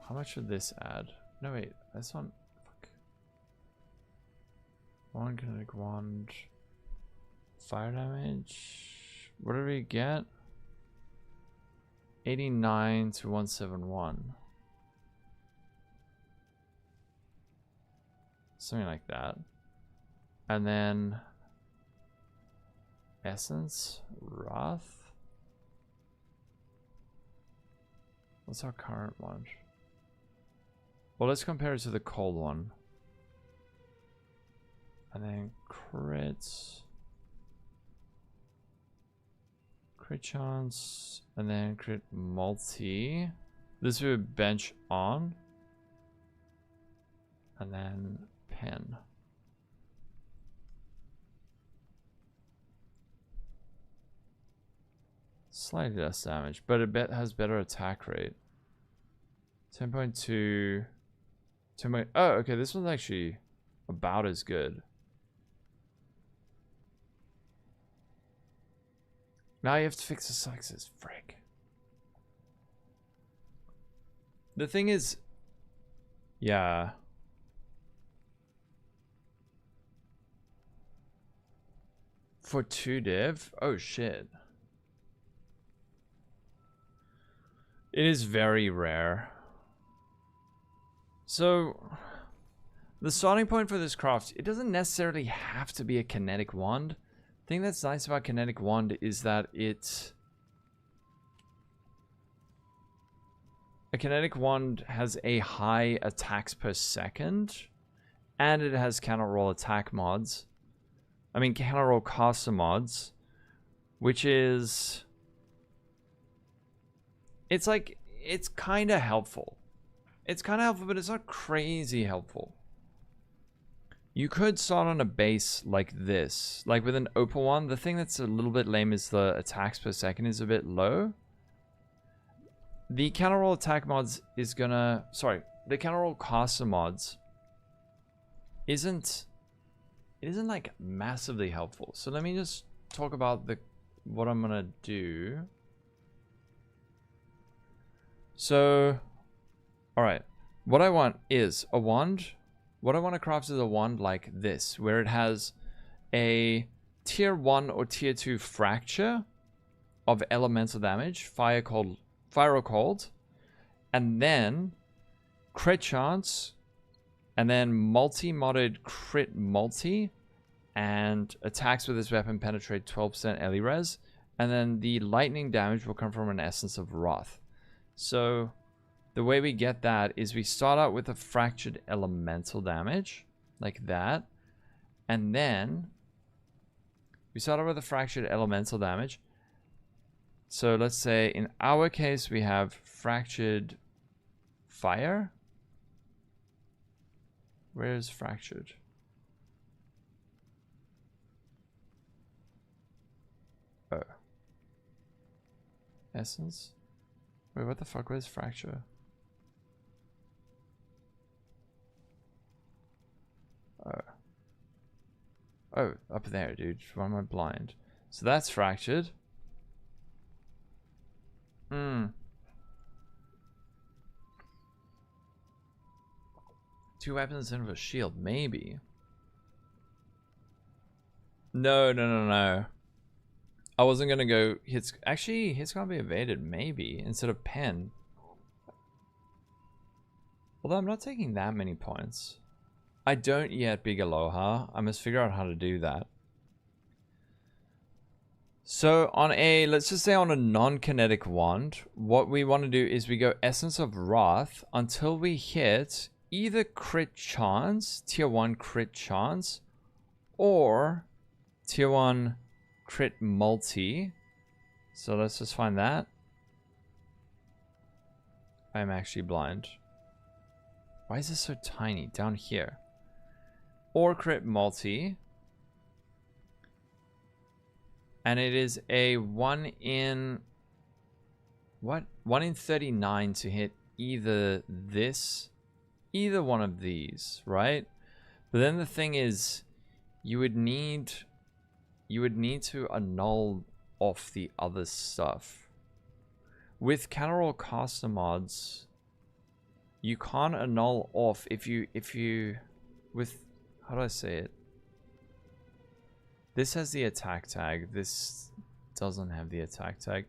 How much would this add? No, wait, that's not... Fuck. One kinetic wand. Fire damage. What did we get? 89 to 171. Something like that. And then Essence, Wrath. What's our current one? Well, let's compare it to the cold one. And then crits. Crit chance. And then crit multi. This would bench on. And then pen. Slightly less damage, but it has better attack rate. 10.2. 10. Oh, okay, this one's actually about as good. Now you have to fix the success. Frick. The thing is, yeah. For 2 div? Oh shit. It is very rare. So, the starting point for this craft, it doesn't necessarily have to be a kinetic wand. The thing that's nice about kinetic wand is that a kinetic wand has a high attacks per second, and it has counter roll attack mods. I mean, counter roll caster mods, which is... It's like, it's kind of helpful. It's kind of helpful, but it's not crazy helpful. You could start on a base like this. Like with an Opal one, the thing that's a little bit lame is the attacks per second is a bit low. The counter roll attack mods is gonna... Sorry, the counter roll caster mods isn't like massively helpful. So let me just talk about what I'm gonna do. So, alright, what I want is a wand. What I want to craft is a wand like this, where it has a tier 1 or tier 2 fracture of elemental damage, fire or cold, and then crit chance, and then multi-modded crit multi, and attacks with this weapon penetrate 12% ele res, and then the lightning damage will come from an Essence of Wrath. So the way we get that is we start out with a fractured elemental damage, like that. And then we start out with a fractured elemental damage. So let's say in our case we have fractured fire. Where is fractured? Oh. Essence? Wait, what the fuck was fracture? Oh, up there, dude. Why am I blind? So that's fractured. Hmm. 2 weapons instead of a shield, maybe. No. I wasn't gonna go hits. Actually, hits can't be evaded, maybe, instead of pen. Although I'm not taking that many points. I don't yet, Big Aloha. I must figure out how to do that. So on a, let's just say on a non-kinetic wand, what we want to do is we go Essence of Wrath until we hit either crit chance, tier 1 crit chance, or tier 1 crit multi. So let's just find that. I'm actually blind. Why is this so tiny? Down here. Or crit multi. And it is a 1 in... What? 1 in 39 to hit either this, either one of these, right? But then the thing is, you would need to annul off the other stuff. With counter roll caster mods, you can't annul off if you with, how do I say it? This has the attack tag. This doesn't have the attack tag.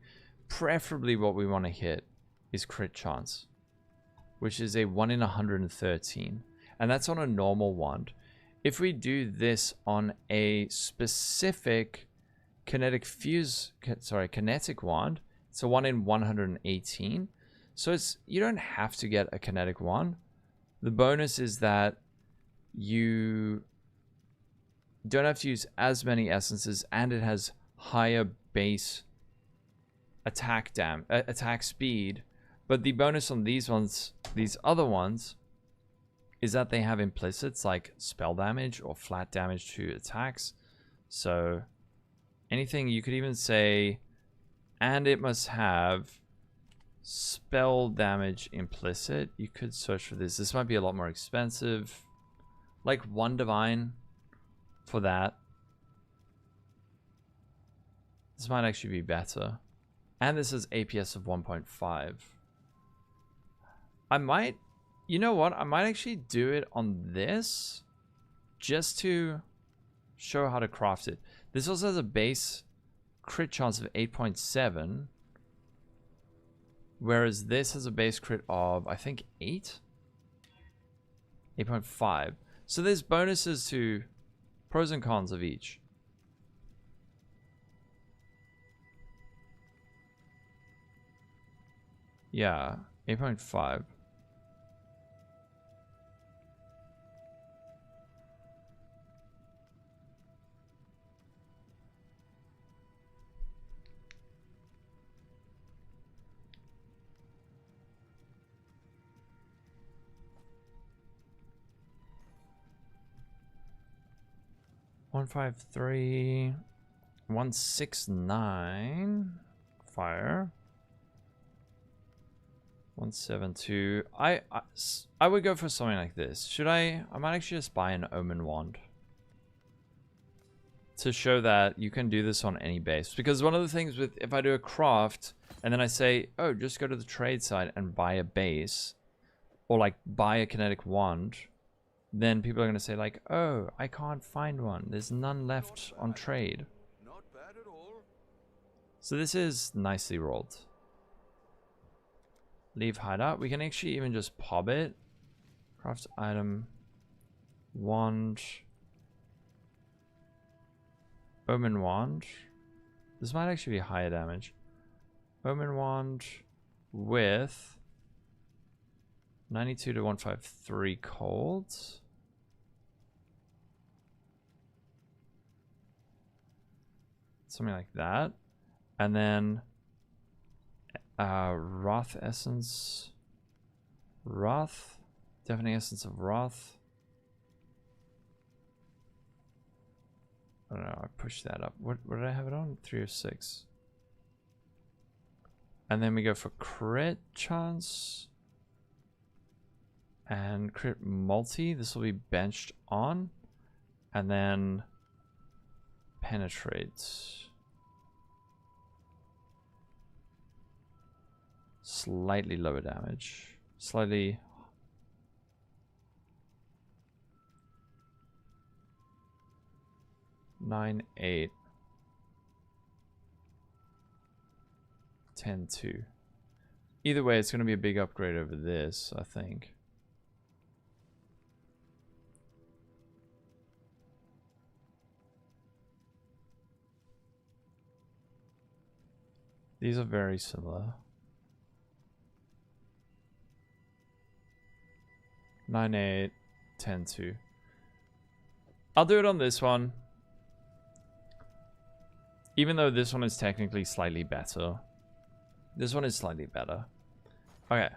Preferably what we want to hit is crit chance, which is a 1 in 113. And that's on a normal wand. If we do this on a specific Kinetic Kinetic Wand. It's a 1 in 118. So you don't have to get a Kinetic Wand. The bonus is that you don't have to use as many essences, and it has higher base attack speed. But the bonus on these other ones, is that they have implicits like spell damage or flat damage to attacks. So anything, you could even say, and it must have spell damage implicit. You could search for this. This might be a lot more expensive. Like 1 divine for that. This might actually be better. And this is APS of 1.5. I might, you know what? I might actually do it on this just to show how to craft it. This also has a base crit chance of 8.7. Whereas this has a base crit of, I think, 8.5. So there's bonuses to pros and cons of each. Yeah, 8.5. One 153 169 fire 172. I would go for something like this. Should I might actually just buy an Omen Wand to show that you can do this on any base. Because one of the things with, if I do a craft and then I say, oh, just go to the trade side and buy a base, or like buy a kinetic wand, then people are going to say like, oh, I can't find one. There's none left on trade. Not bad at all. So this is nicely rolled. Leave hideout. We can actually even just pop it. Craft item. Wand. Omen Wand. This might actually be higher damage. Omen Wand with 92 to 153 cold. Something like that. And then Wrath Essence. Wrath. Deafening Essence of Wrath. I don't know, I pushed that up. What did I have it on? 306. And then we go for crit chance. And crit multi. This will be benched on. And then penetrate. Slightly lower damage. Slightly. Nine, 8. 10, 2. Either way, it's going to be a big upgrade over this, I think. These are very similar. 9, 8, 10, 2. I'll do it on this one. Even though this one is technically slightly better. This one is slightly better. Okay.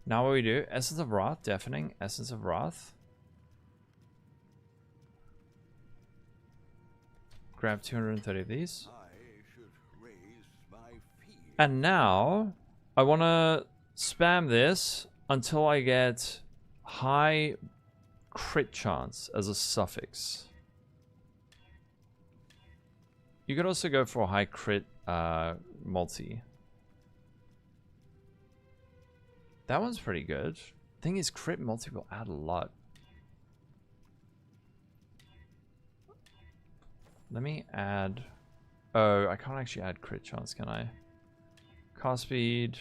Now what we do, Essence of Wrath, Deafening, Essence of Wrath. Grab 230 of these. I should raise my fee. And now, I want to spam this until I get high crit chance as a suffix. You could also go for a high crit multi. That one's pretty good. Thing is, crit multi will add a lot. Let me add... Oh, I can't actually add crit chance, can I? Cast speed.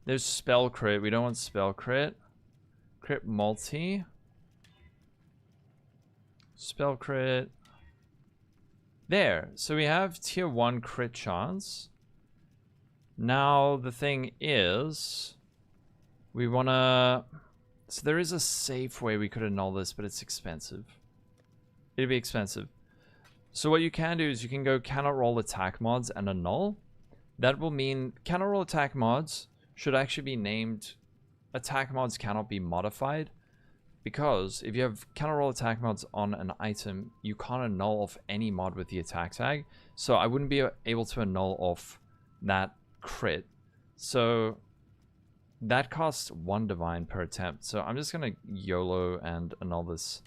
There's spell crit. We don't want spell crit. Crit multi. Spell crit. There. So we have tier 1 crit chance. Now the thing is, we want to... So there is a safe way we could annul this, but it's expensive. It'd be expensive. So what you can do is you can go cannot roll attack mods and annul. That will mean cannot roll attack mods should actually be named attack mods cannot be modified. Because if you have cannot roll attack mods on an item, you can't annul off any mod with the attack tag. So I wouldn't be able to annul off that crit. So that costs 1 divine per attempt. So I'm just going to YOLO and annul this.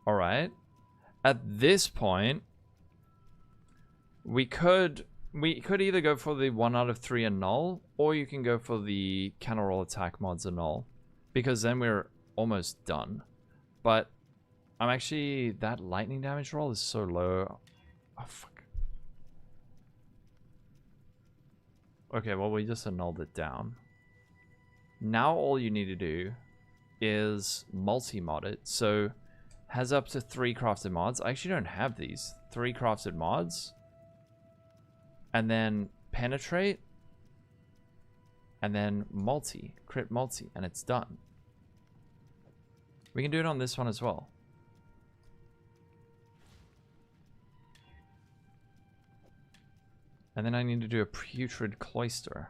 Alright. At this point, we could either go for the 1 out of 3 annul, or you can go for the cannot roll attack mods annul. Because then we're almost done. But I'm actually, that lightning damage roll is so low. Oh fuck. Okay, well we just annulled it down. Now all you need to do is multi-mod it. So has up to 3 crafted mods. I actually don't have these. 3 crafted mods. And then penetrate. And then multi. Crit multi. And it's done. We can do it on this one as well. And then I need to do a putrid cloister.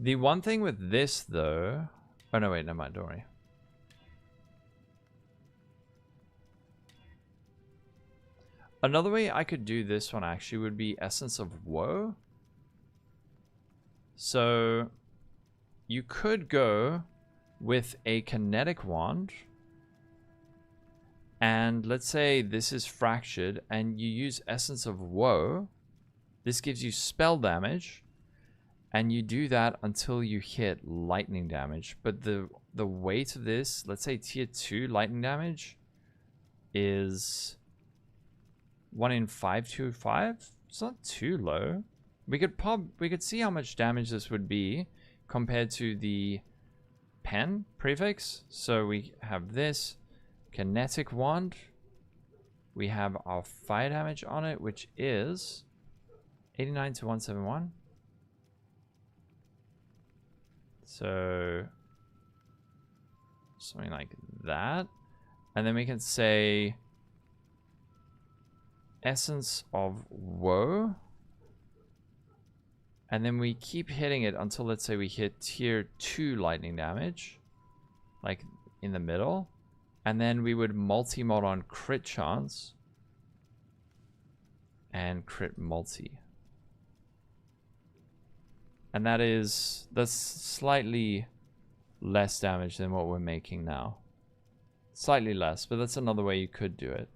The one thing with this though... Oh no, wait, never mind, don't worry. Another way I could do this one actually would be Essence of Woe. So you could go with a kinetic wand, and let's say this is fractured and you use Essence of Woe. This gives you spell damage, and you do that until you hit lightning damage. But the weight of this, let's say tier 2 lightning damage is 1 in 525. It's not too low. We could see how much damage this would be compared to the pen prefix. So we have this kinetic wand. We have our fire damage on it, which is 89 to 171. So something like that. And then we can say Essence of Woe. And then we keep hitting it until, let's say, we hit tier 2 lightning damage. Like in the middle. And then we would multi-mod on crit chance. And crit multi. And that's slightly less damage than what we're making now. Slightly less, but that's another way you could do it.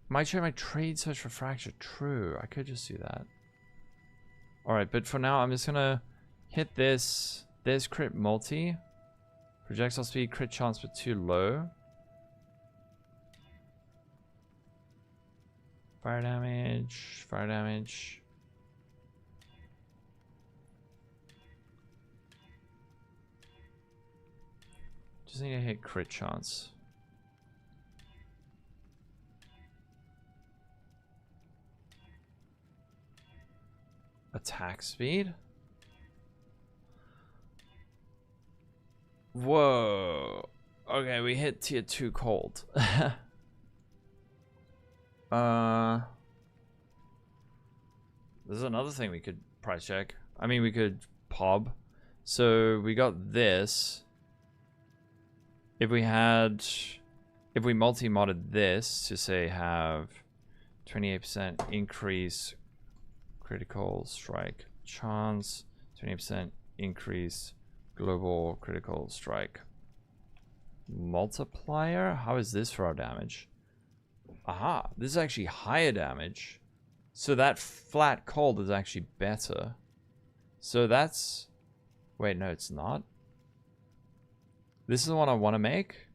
Might try my trade search for fracture. True, I could just do that. Alright, but for now, I'm just gonna hit this. There's crit multi. Projectile speed, crit chance, but too low. Fire damage, fire damage. Just need to hit crit chance. Attack speed. Whoa. Okay, we hit tier 2 cold. There's another thing we could price check. I mean, we could PoB. So we got this. If we multi-modded this to say have 28% increase critical strike chance, 28% increase global critical strike multiplier. How is this for our damage? Aha, this is actually higher damage. So that flat cold is actually better. So that's... Wait, no, it's not. This is the one I want to make.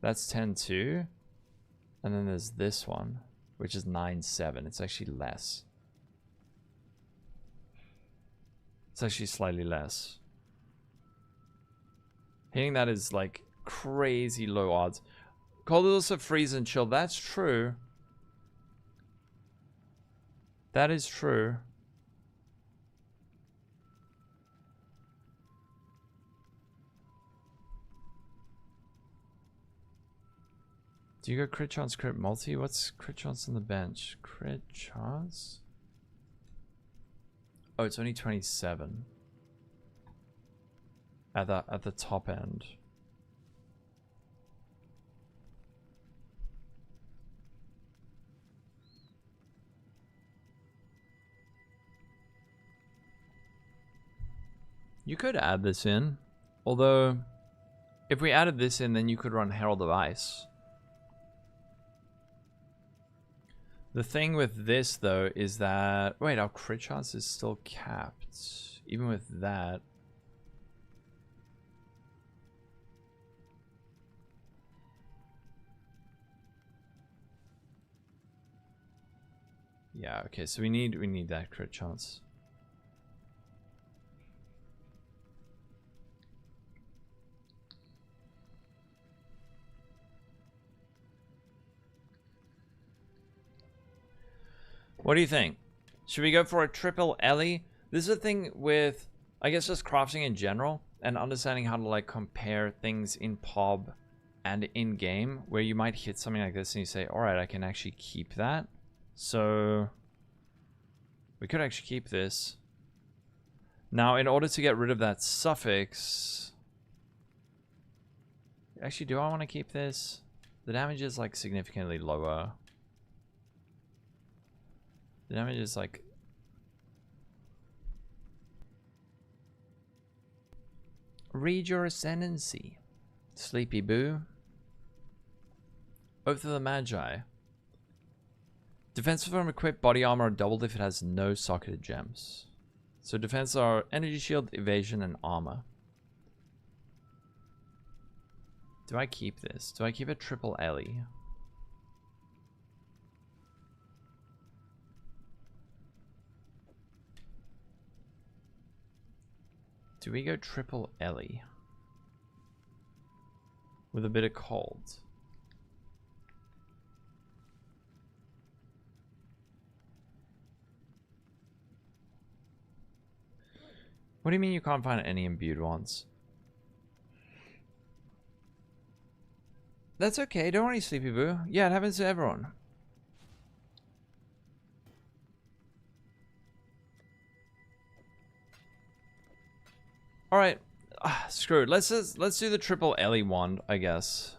That's 10-2. And then there's this one, which is 9-7. It's actually less. It's actually slightly less. Hitting that is like crazy low odds. Cold will also freeze and chill. That's true. That is true. Do you go crit chance, crit multi? What's crit chance on the bench? Crit chance? Oh, it's only 27. At the top end. You could add this in. Although, if we added this in, then you could run Herald of Ice. The thing with this, though, is that... Wait, our crit chance is still capped. Even with that. Yeah, okay, so we need that crit chance. What do you think? Should we go for a triple Ellie? This is the thing with, I guess, just crafting in general and understanding how to like compare things in PoB and in game, where you might hit something like this and you say, all right, I can actually keep that. So we could actually keep this. Now, in order to get rid of that suffix, actually, do I want to keep this? The damage is like significantly lower. The damage is like... Read your ascendancy. Sleepy Boo. Oath of the Magi. Defense from equipped body armor are doubled if it has no socketed gems. So defense are energy shield, evasion, and armor. Do I keep this? Do I keep a triple Ellie? Do we go triple Ellie? With a bit of cold. What do you mean you can't find any imbued ones? That's okay, don't worry, Sleepy Boo. Yeah, it happens to everyone. Alright, screw it. Let's do the triple Ellie wand, I guess.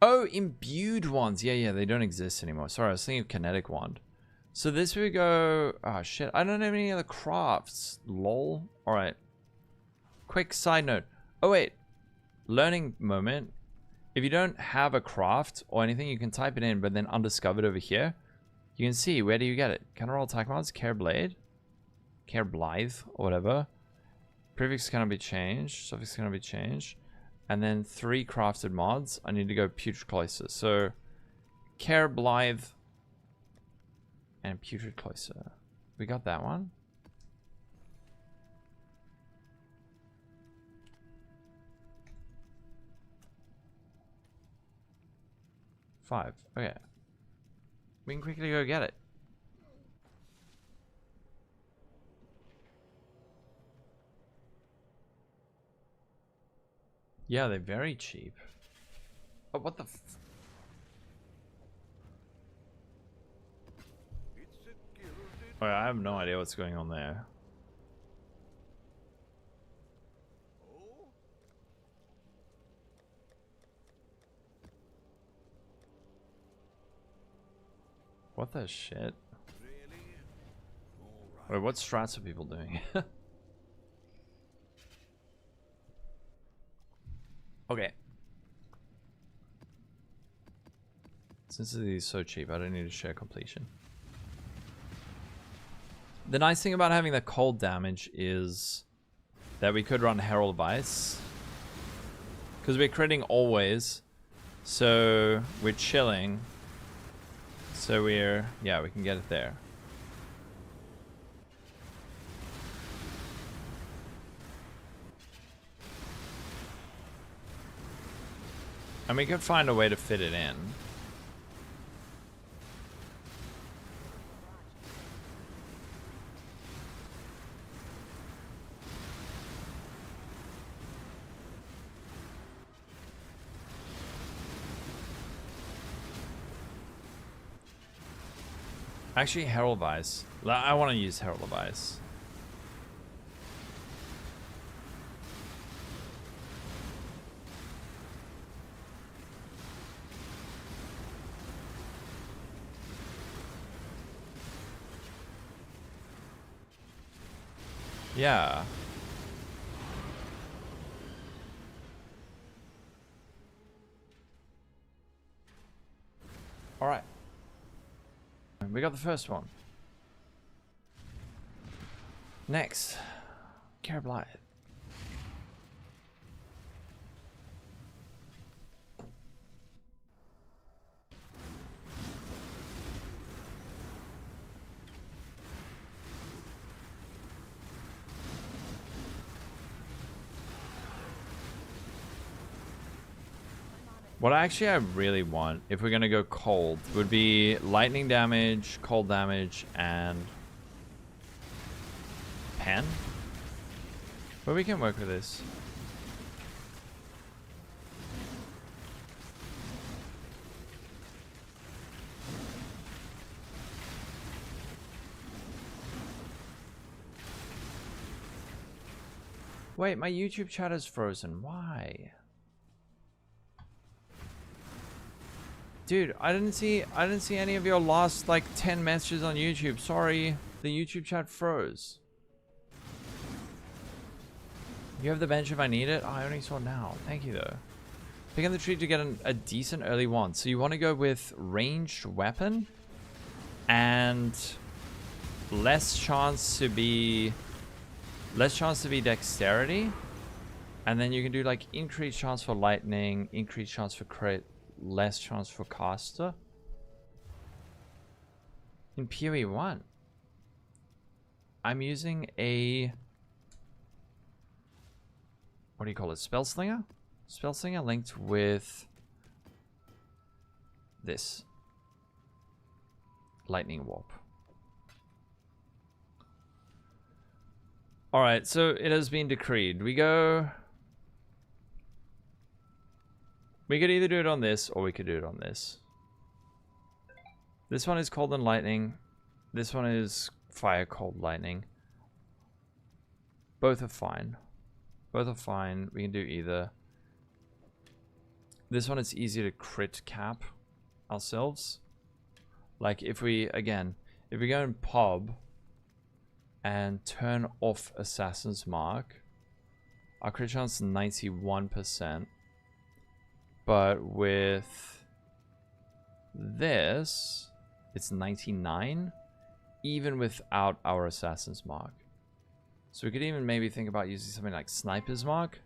Oh, imbued ones. Yeah, they don't exist anymore. Sorry, I was thinking of kinetic wand. So this we go... Oh, shit. I don't have any other crafts. Lol. Alright. Quick side note. Oh, wait. Learning moment. If you don't have a craft or anything, you can type it in, but then undiscovered over here. You can see, where do you get it? Can I roll attack mods? Care Blade? Care Blithe? Or whatever. Prefix cannot be changed. Suffix cannot be changed. And then 3 crafted mods. I need to go Putrid Cloister. So, Care Blithe and Putrid Cloister. We got that one. Five. Okay. We can quickly go get it. Yeah, they're very cheap. Oh, what the f... Oh, I have no idea what's going on there. What the shit? Wait, what strats are people doing? Okay. Since it is so cheap, I don't need to share completion. The nice thing about having the cold damage is that we could run Herald of Ice. Because we're critting always. So we're chilling. So we're... Yeah, we can get it there. And we could find a way to fit it in. Actually, Herald Vice. I want to use Herald Vice. Yeah. All right. We got the first one. Next, Care Blight. What I really want, if we're gonna go cold, would be lightning damage, cold damage, and pen. But we can work with this. Wait, my YouTube chat is frozen. Why? Dude, I didn't see any of your last like 10 messages on YouTube. Sorry, the YouTube chat froze. You have the bench if I need it? Oh, I only saw now. Thank you though. Pick up the tree to get a decent early one. So you want to go with ranged weapon and less chance to be dexterity, and then you can do like increased chance for lightning, increased chance for crit, less chance for caster in PoE 1. I'm using a, what do you call it, Spellslinger? Spellslinger linked with this lightning warp. Alright, so it has been decreed. We could either do it on this or we could do it on this. This one is cold and lightning. This one is fire, cold, lightning. Both are fine. Both are fine. We can do either. This one is easier to crit cap ourselves. Like if we go in PoB and turn off Assassin's Mark, our crit chance is 91%. But with this, it's 99, even without our Assassin's Mark. So we could even maybe think about using something like Sniper's Mark.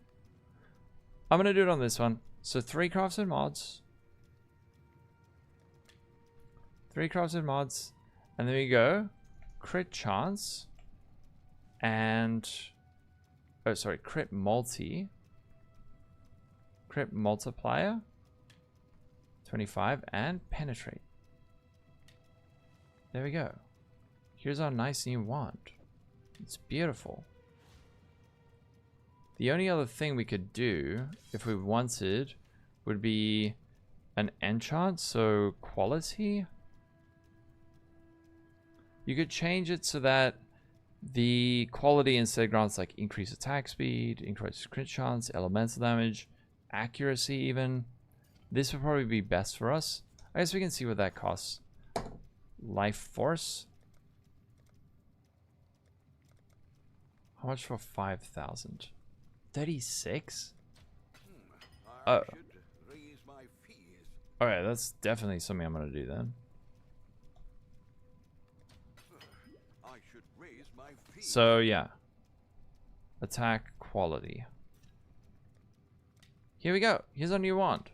I'm going to do it on this one. So 3 crafted mods. 3 crafted mods. And there we go. Crit chance. And... oh, sorry. Crit multi. Crit multiplier 25 and penetrate. There we go. Here's our nice new wand. It's beautiful. The only other thing we could do if we wanted would be an enchant, so quality. You could change it so that the quality instead grants like increased attack speed, increased crit chance, elemental damage, accuracy even. This would probably be best for us. I guess we can see what that costs. Life force. How much for 5,000? 36? Oh. Alright, that's definitely something I'm gonna do then. So yeah. Attack quality. Here we go. Here's our new wand.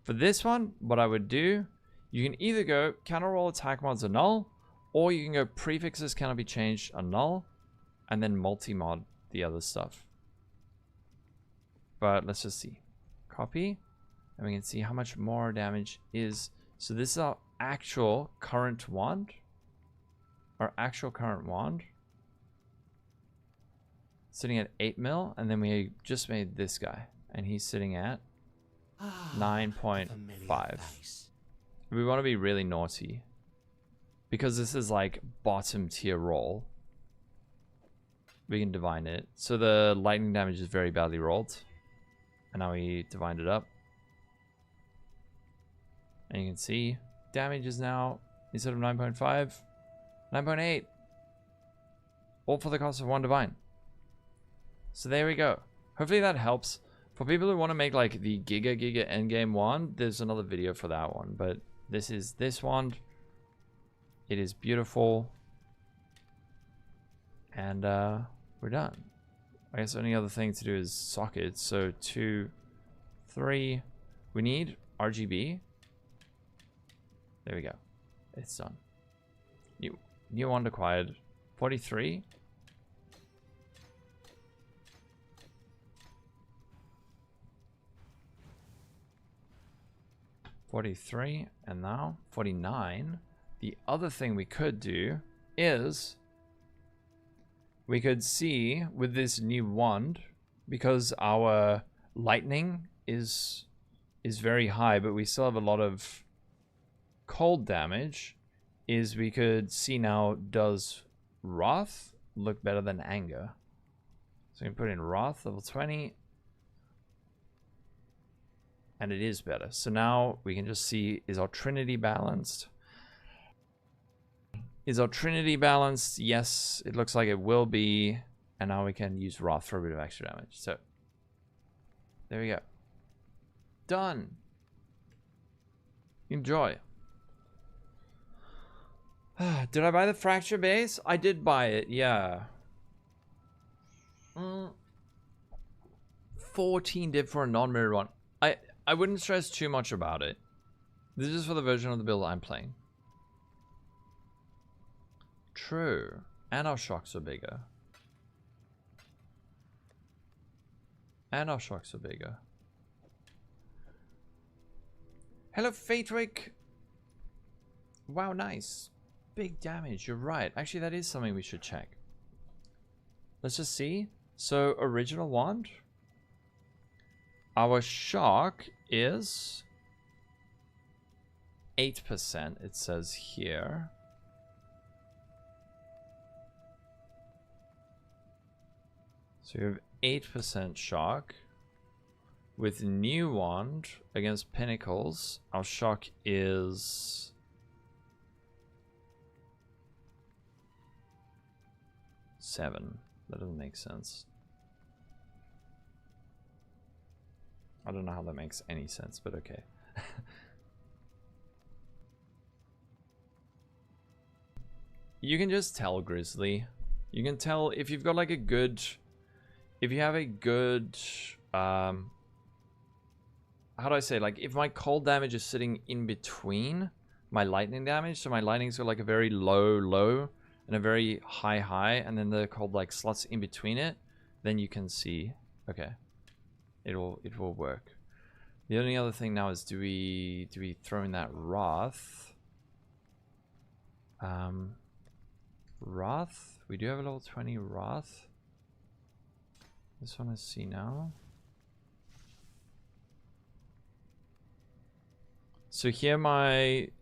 For this one, what I would do, you can either go counter roll attack mods are null, or you can go prefixes cannot be changed are null, and then multi-mod the other stuff. But let's just see. Copy. And we can see how much more damage is. So this is our actual current wand. Our actual current wand. Sitting at 8 mil. And then we just made this guy. And he's sitting at 9.5. We want to be really naughty. Because this is like bottom tier roll. We can divine it. So the lightning damage is very badly rolled. And now we divined it up. And you can see damage is now, instead of 9.5, 9.8. All for the cost of 1 divine. So there we go. Hopefully that helps. For people who want to make like the Giga endgame wand, there's another video for that one. But this is this wand. It is beautiful. And we're done. I guess the only other thing to do is sockets. So 2, 3. We need RGB. There we go. It's done. New wand acquired. 43. And now 49. The other thing we could do is we could see with this new wand, because our lightning is very high, but we still have a lot of cold damage, is we could see now, does Wrath look better than Anger? So we can put in Wrath, level 20. And it is better. So now we can just see, is our Trinity balanced? Is our Trinity balanced? Yes, it looks like it will be. And now we can use Wrath for a bit of extra damage. So, there we go. Done. Enjoy. Did I buy the Fracture base? I did buy it, yeah. 14 div for a non-mirrored one. I wouldn't stress too much about it. This is for the version of the build I'm playing. True. And our shocks are bigger. And our shocks are bigger. Hello, Fatewick. Wow, nice. Big damage, you're right. Actually, that is something we should check. Let's just see. So, original wand. Our shock is 8%, it says here. So we have 8% shock. With new wand against pinnacles, our shock is 7. That doesn't make sense. I don't know how that makes any sense, but okay. You can just tell, Grizzly. You can tell if you've got like a good... If you have a good... how do I say? Like, if my cold damage is sitting in between my lightning damage, so my lightning's got like a very low, and a very high, and then the cold like slots in between it, then you can see, okay, it will work. The only other thing now is, do we throw in that Wrath? Wrath? We do have a level 20 Wrath. This one is C now. So here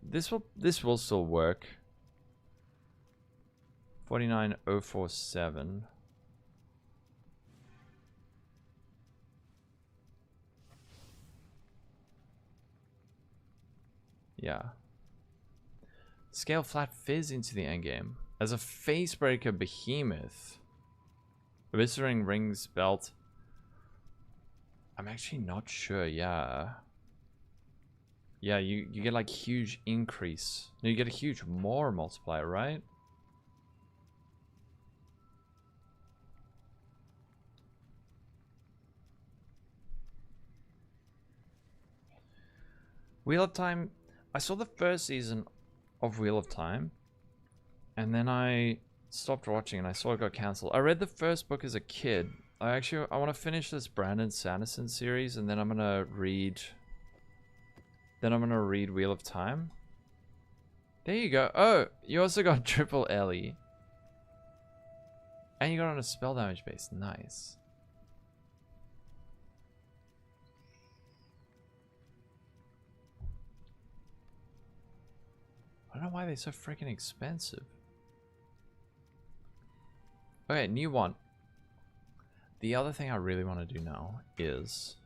this will still work. 49047. Yeah. Scale flat fizz into the endgame. As a facebreaker behemoth. Eviscerating rings belt. I'm actually not sure, yeah. Yeah, you get like huge increase. No, you get a huge more multiplier, right? Wheel of Time. I saw the first season of Wheel of Time, and then I stopped watching and I saw it got cancelled. I read the first book as a kid. I want to finish this Brandon Sanderson series, and then I'm gonna read Then I'm gonna read Wheel of Time. There you go. Oh, you also got triple Ellie. And you got on a spell damage base. Nice. I don't know why they're so freaking expensive. Okay, new one. The other thing I really want to do now is...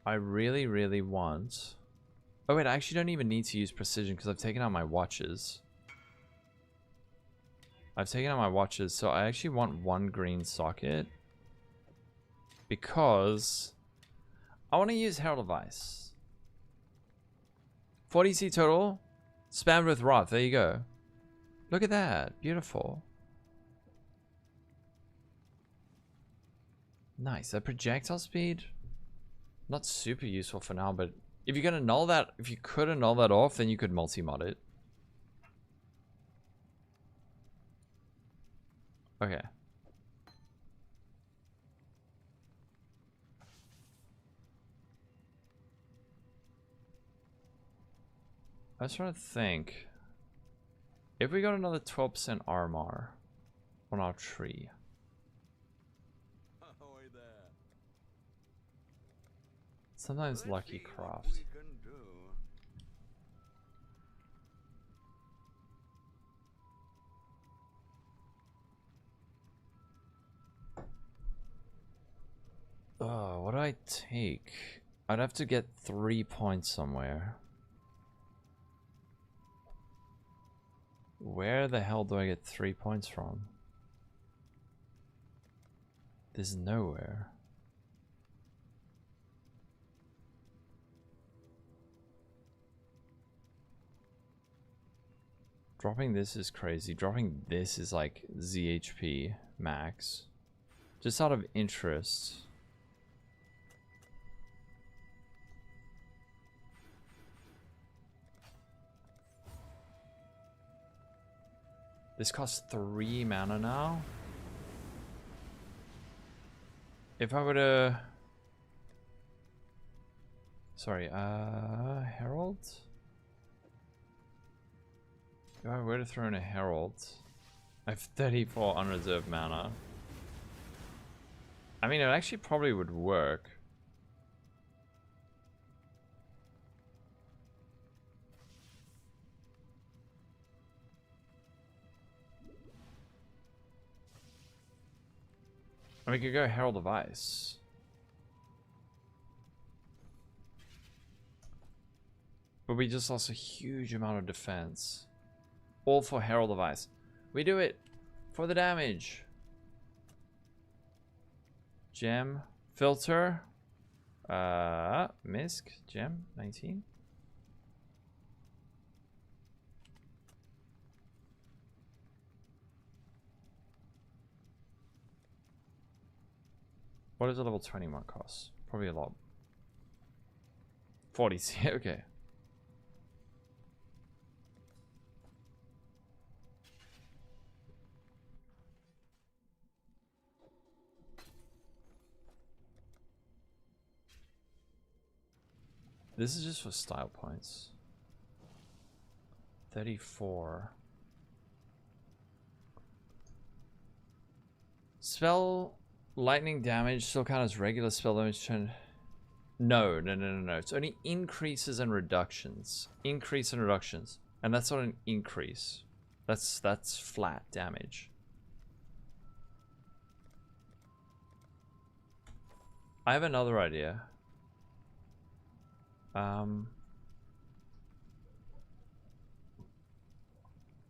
I really, really want... Oh wait, I actually don't even need to use precision because I've taken out my watches. So I actually want one green socket. Because... I want to use Herald of Ice. 40C total. Spammed with Wrath. There you go. Look at that. Beautiful. Nice. That projectile speed... Not super useful for now, but if you could annul that off, then you could multi-mod it. Okay. I was trying to think. If we got another 12% armor on our tree. Ahoy there. Sometimes Let's lucky see what craft. we can do. Oh, what do I take? I'd have to get 3 points somewhere. Where the hell do I get 3 points from? There's nowhere. Dropping this is crazy. Dropping this is like ZHP max. Just out of interest. This costs 3 mana now. If I were to... Sorry, Herald? If I were to throw in a Herald, I have 34 unreserved mana. I mean, it actually probably would work. And we could go Herald of Ice. But we just lost a huge amount of defense. All for Herald of Ice. We do it for the damage. Gem. Filter. Misk. Gem. 19. What does a level 21 cost? Probably a lot. 40. Okay. This is just for style points. 34. Spell lightning damage still count as regular spell damage turn. No. It's only increases and reductions. Increase and reductions. And that's not an increase. That's flat damage. I have another idea.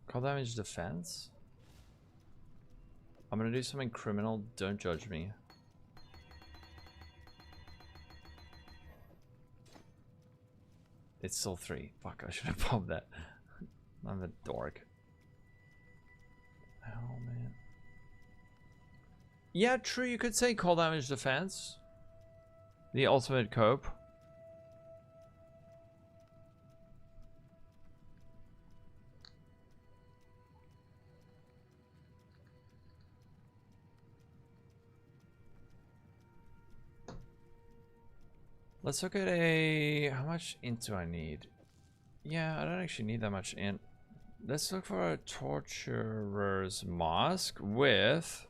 Cold damage defense. I'm gonna do something criminal. Don't judge me. It's still 3. Fuck, I should have popped that. I'm a dork. Oh man. Yeah, true. You could say cold damage defense. The ultimate cope. Let's look at a... How much int do I need? Yeah, I don't actually need that much int. Let's look for a Torturer's Mask with...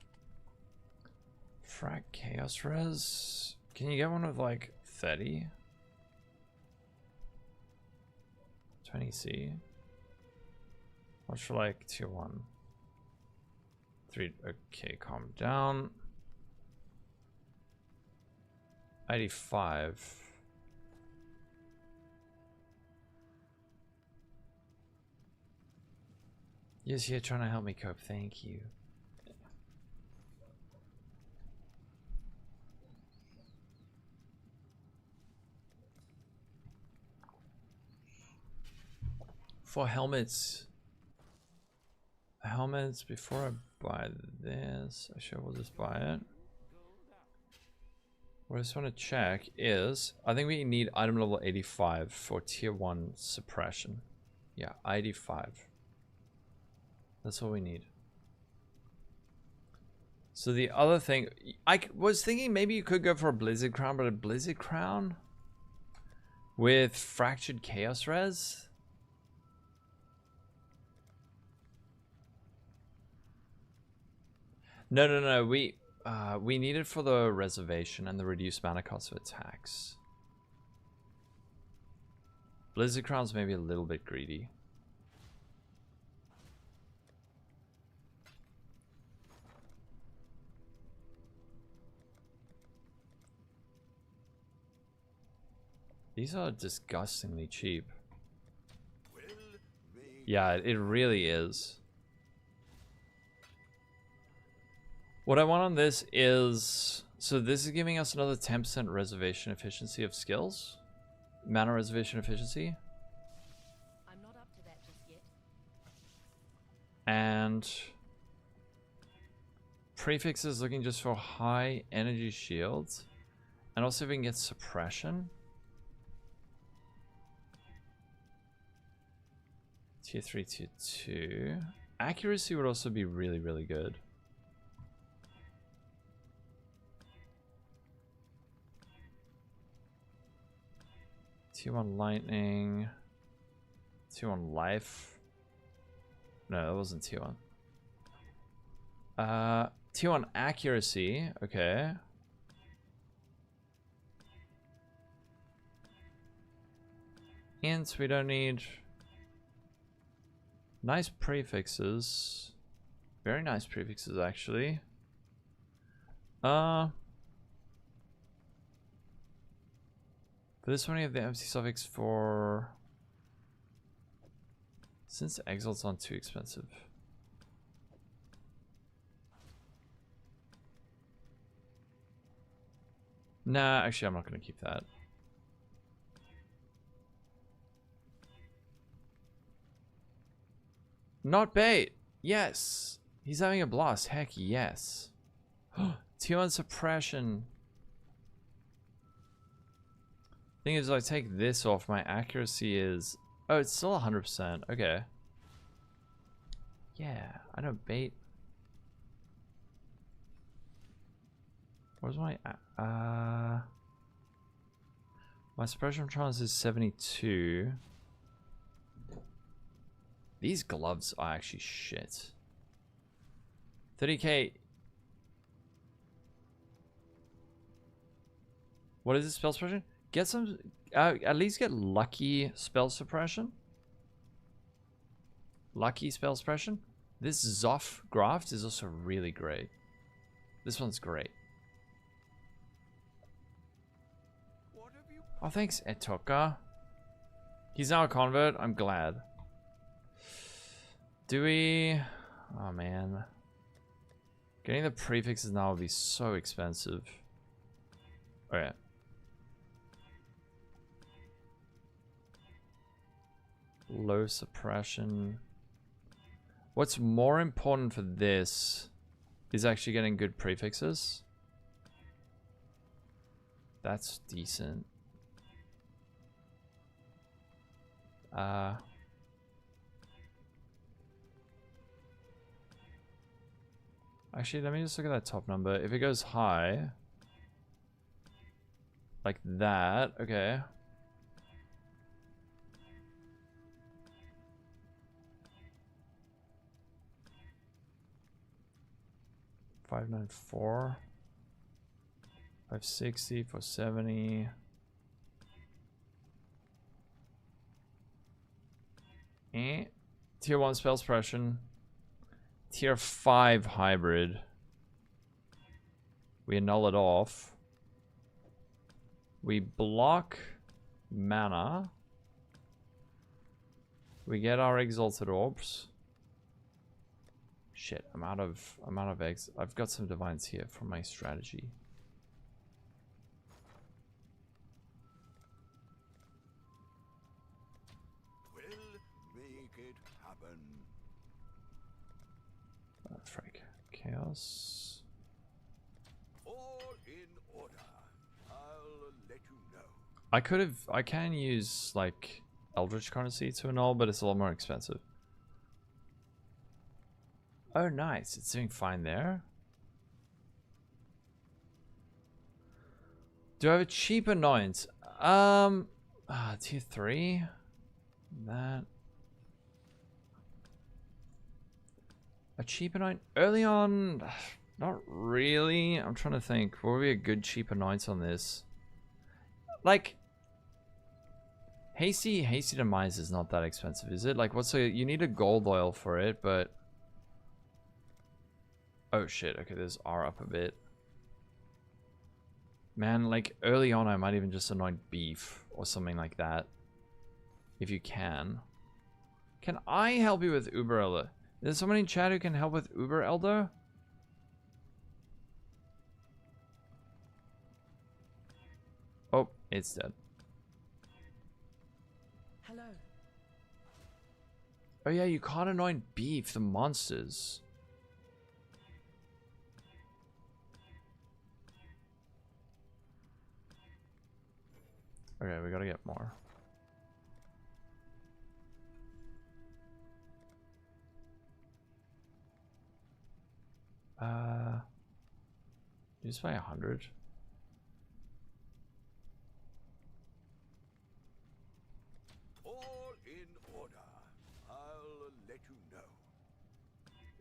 Frac Chaos Res. Can you get one with like 30? 20C. What's for like tier 1? 3. Okay, calm down. 85. Yes, you're trying to help me cope. Thank you. For helmets. Helmets, before I buy this, actually we'll just buy it. What I just want to check is, I think we need item level 85 for tier 1 suppression. Yeah, 85. That's all we need. So the other thing, I was thinking maybe you could go for a Blizzard Crown, but a Blizzard Crown with Fractured Chaos Res? No. We need it for the reservation and the reduced mana cost of attacks. Blizzard Crown's maybe a little bit greedy. These are disgustingly cheap. Yeah, it really is. What I want on this is... So this is giving us another 10% reservation efficiency of skills. Mana reservation efficiency. I'm not up to that just yet. And... Prefixes looking just for high energy shields. And also if we can get suppression. Tier 3, tier 2. Accuracy would also be really, really good. Tier 1 lightning. Tier 1 life. No, that wasn't tier 1. Tier 1 accuracy. Okay. Ints we don't need. Nice prefixes. Very nice prefixes actually. For this one, you have the empty suffix for... Since Exalt's not too expensive. Nah, actually I'm not going to keep that. Not bait! Yes! He's having a blast. Heck yes. Tier 1 suppression. Thing is, if I take this off, my accuracy is... Oh, it's still 100%. Okay. Yeah, I don't bait. Where's my... My suppression chance is 72. These gloves are actually shit. 30k. What is this spell suppression? Get some, at least get lucky spell suppression. Lucky spell suppression. This Zoff graft is also really great. This one's great. Oh, thanks, Etoka. He's now a convert. I'm glad. Do we... Oh, man. Getting the prefixes now would be so expensive. Okay. Low suppression. What's more important for this is actually getting good prefixes. That's decent. Actually, let me just look at that top number. If it goes high, like that. Okay. $594, $560, $470. Tier 1 spell suppression. Tier 5 hybrid. We annul it off. We block mana. We get our exalted orbs. Shit, I'm out of eggs. I've got some divines here from my strategy. We'll make it happen. Frank. Chaos. All in order. I'll let you know. I can use like Eldritch currency to annul, but it's a lot more expensive. Oh, nice. It's doing fine there. Do I have a cheap annoyance? Tier 3. That. A cheap annoyance? Early on, not really. I'm trying to think. What would be a good cheap annoyance on this? Like, Hasty Demise is not that expensive, is it? Like, what's a... You need a gold oil for it, but... Oh shit, okay, there's R up a bit. Man, like, early on I might even just anoint beef or something like that. If you can. Can I help you with Uber Elder? There's someone in chat who can help with Uber Elder? Oh, it's dead. Hello. Oh yeah, you can't anoint beef, the monsters. Okay, we gotta get more. Just by 100. All in order. I'll let you know.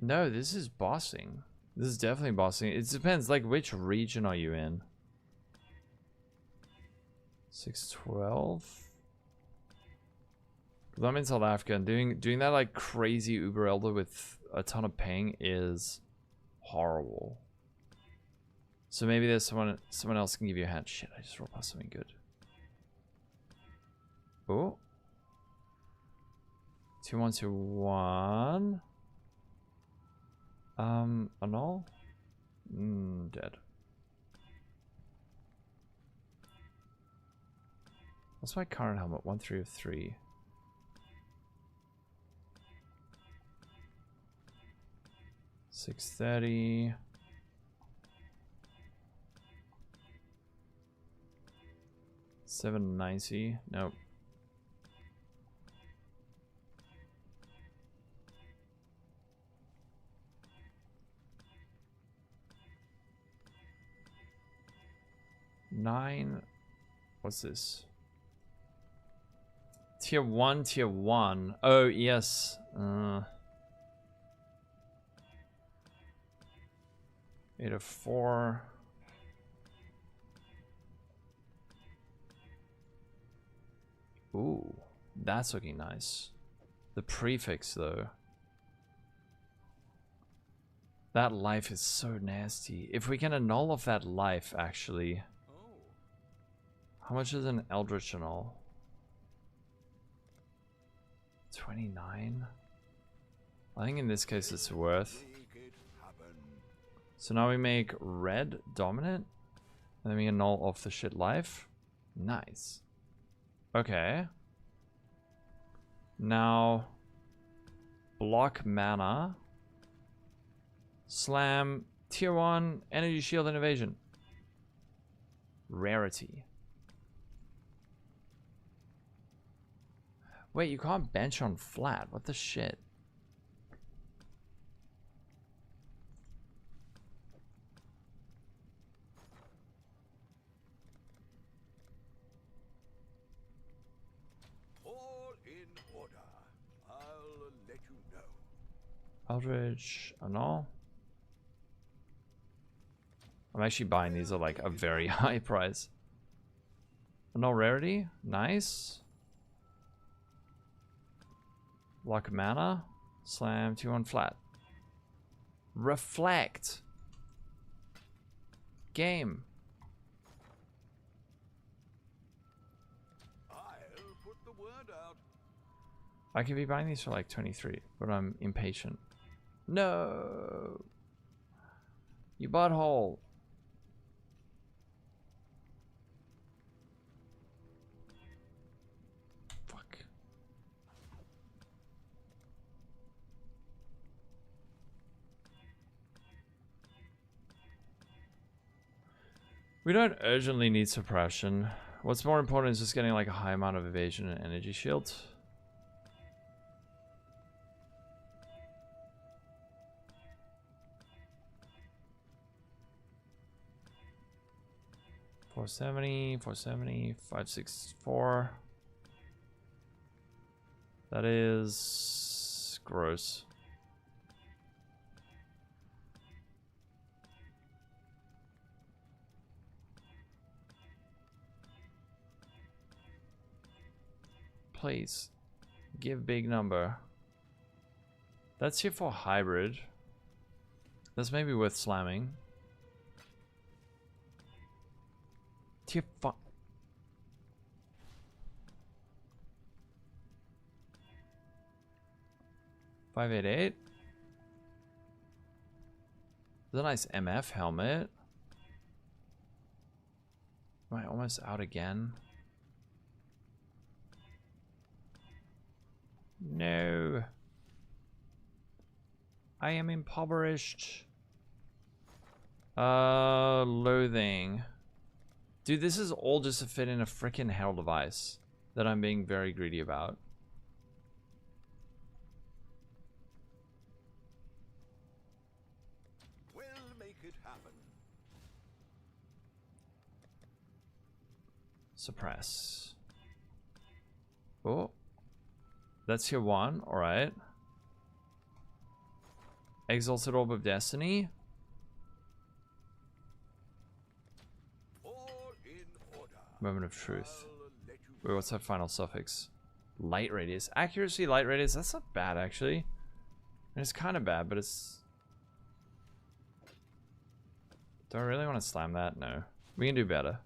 No, this is bossing. This is definitely bossing. It depends, like, which region are you in? 612. Because I'm in South Africa, and doing that like crazy Uber Elder with a ton of ping is horrible. So maybe there's someone else can give you a hand. Shit, I just rolled past something good. Oh. 2121. Annul? Dead. What's my current helmet? 1-3 of 3. $630. $790. Nope. $9. What's this? Tier 1, tier 1. Oh, yes. 8 of 4. Ooh, that's looking nice. The prefix, though. That life is so nasty. If we can annul off that life, actually. How much is an Eldritch annul? 29? I think in this case it's worth. So now we make red dominant. And then we annul off the shit life. Nice. Okay. Now, block mana. Slam. Tier 1. Energy shield and evasion. Rarity. Wait, you can't bench on flat. What the shit? Eldritch, no. I'm actually buying these at like a very high price. No rarity, nice. Lock mana, slam 2-1 flat. Reflect. Game. I'll put the word out. I could be buying these for like 23, but I'm impatient. No. You butthole. Fuck. We don't urgently need suppression. What's more important is just getting like a high amount of evasion and energy shield. $470, $470, $564. That is gross. Please give big number. That's here for hybrid. That's maybe worth slamming. Tier 5. $588. There's a nice MF helmet. Am I almost out again? No. I am impoverished. Loathing. Dude, this is all just to fit in a freaking hell device that I'm being very greedy about. We'll make it happen. Suppress. Oh. That's your one, alright. Exalted Orb of Destiny. All in order. Moment of Truth. I'll let you Wait, what's that final suffix? Light Radius. Accuracy, Light Radius. That's not bad, actually. And it's kind of bad, but it's... Do I really want to slam that? No. We can do better.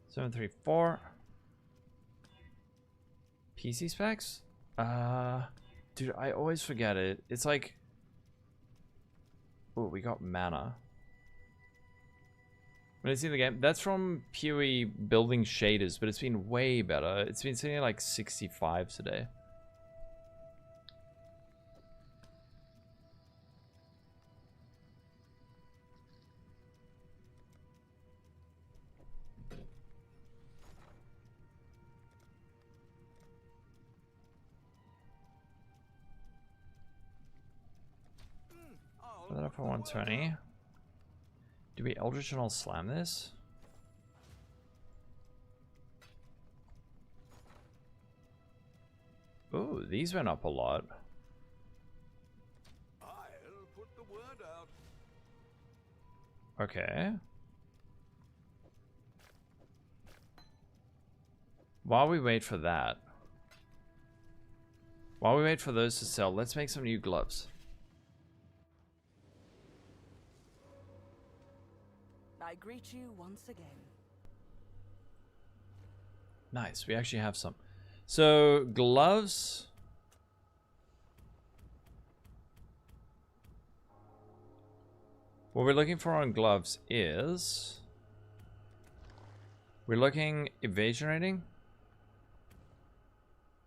734. PC specs? Dude, I always forget it. It's like... Oh, we got mana. When I see the game, that's from PoE building shaders, but it's been way better. It's been sitting at like 65 today. Put that up for 120. Do we Eldritch and I'll slam this? Ooh, these went up a lot. I'll put the word out. Okay. While we wait for that, while we wait for those to sell, let's make some new gloves. I greet you once again. Nice, we actually have some. So, gloves. What we're looking for on gloves is... We're looking evasion rating.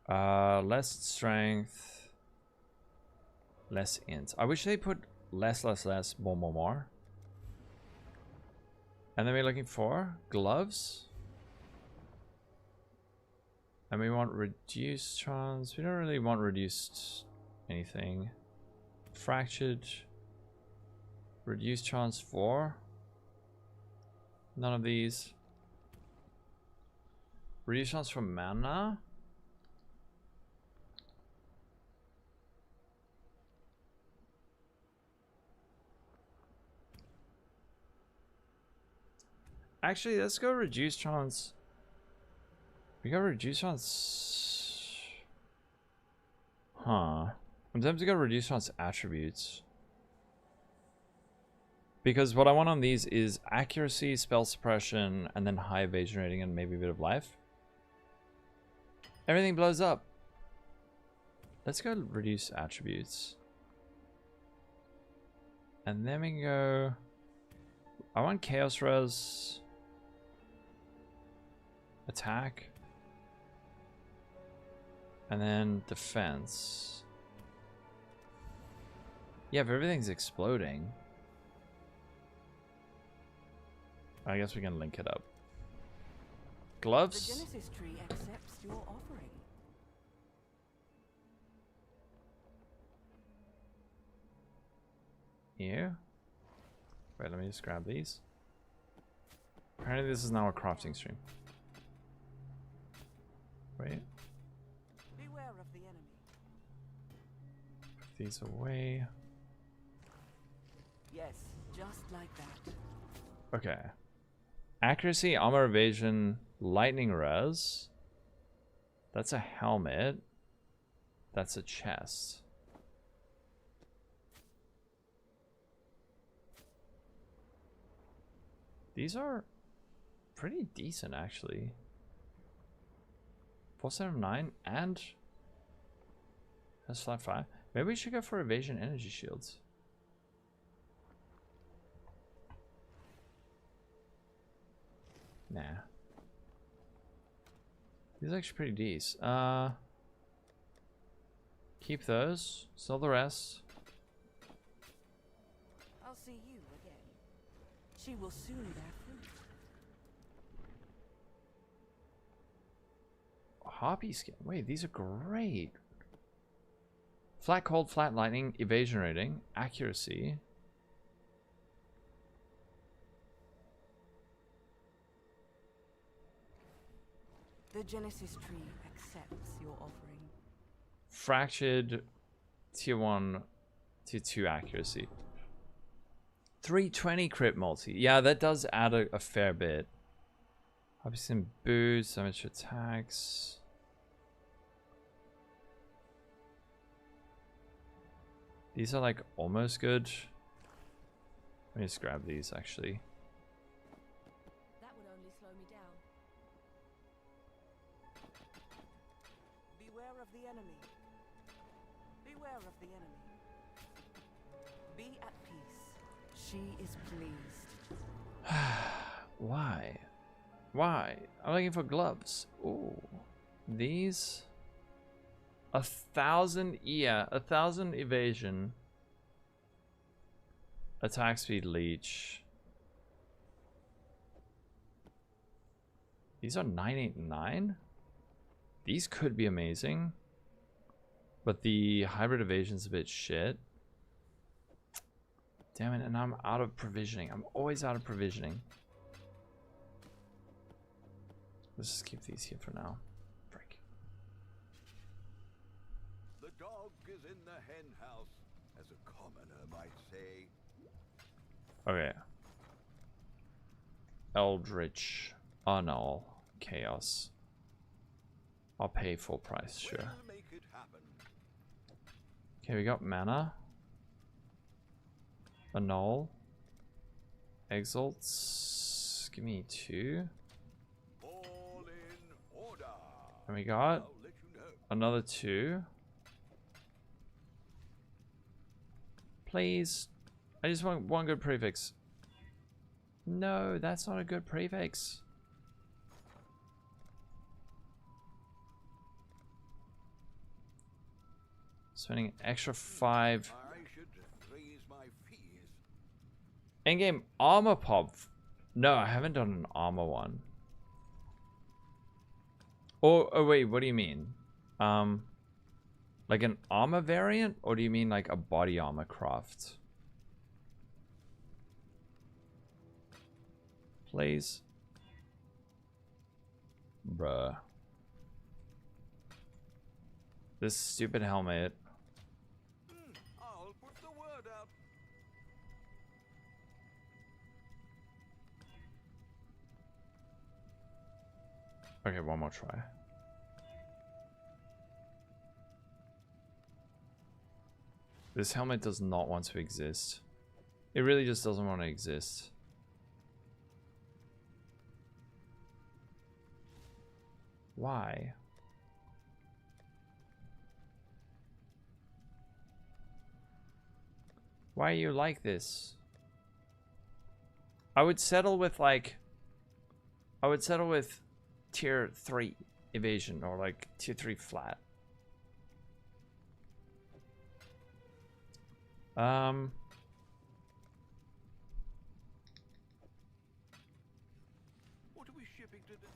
Less strength. Less int. I wish they put less, more. And then we're looking for gloves. And we want reduced chance. We don't really want reduced anything. Fractured. Reduced chance 4. None of these. Reduced chance for mana. Actually, let's go reduce chance. We got reduce chance. Huh. I'm tempted to go reduce chance attributes. Because what I want on these is accuracy, spell suppression, and then high evasion rating and maybe a bit of life. Everything blows up. Let's go reduce attributes. And then we can go... I want Chaos Res. Attack. And then defense. Yeah, if everything's exploding... I guess we can link it up. Gloves? The Genesis tree accepts your offering. Here. Wait, let me just grab these. Apparently this is now a crafting stream. Wait. Beware of the enemy. Put these away. Yes, just like that. Okay. Accuracy, armor evasion, lightning res. That's a helmet. That's a chest. These are pretty decent, actually. 479 and that's flat 5. Maybe we should go for evasion energy shields. Nah. These are actually pretty decent. Keep those. Sell the rest. I'll see you again. She will soon bear fruit. Harpy skin. Wait, these are great. Flat cold, flat lightning, evasion rating, accuracy. The Genesis tree accepts your offering. Fractured, tier 1, tier 2 accuracy. 320 crit multi. Yeah, that does add a fair bit. Obviously some boost, damage attacks. These are like almost good. Let me just grab these actually. That would only slow me down. Beware of the enemy. Beware of the enemy. Be at peace. She is pleased. Why? Why? I'm looking for gloves. Ooh. These? 1,000, yeah, 1,000 evasion. Attack speed leech. These are 989? These could be amazing. But the hybrid evasion's a bit shit. Damn it, and I'm out of provisioning. I'm always out of provisioning. Let's just keep these here for now. Break. The dog is in the hen house, as a commoner might say. Okay. Eldritch. Annul. Chaos. I'll pay full price, sure. We'll make it happen. Okay, we got mana. Annul. Exalts. Give me 2. All in order. And we got I'll let you know. another 2. Please. I just want one good prefix. No, that's not a good prefix. Spending an extra 5. I should raise my fees. Endgame armor pop. No, I haven't done an armor one. Oh wait, what do you mean? Like an armor variant, or do you mean like a body armor craft? Please. Bruh. This stupid helmet. I'll put the word out. Okay, one more try. This helmet does not want to exist. It really just doesn't want to exist. Why? Why are you like this? I would settle with like... I would settle with tier 3 evasion or like tier 3 flat. What are we shipping today?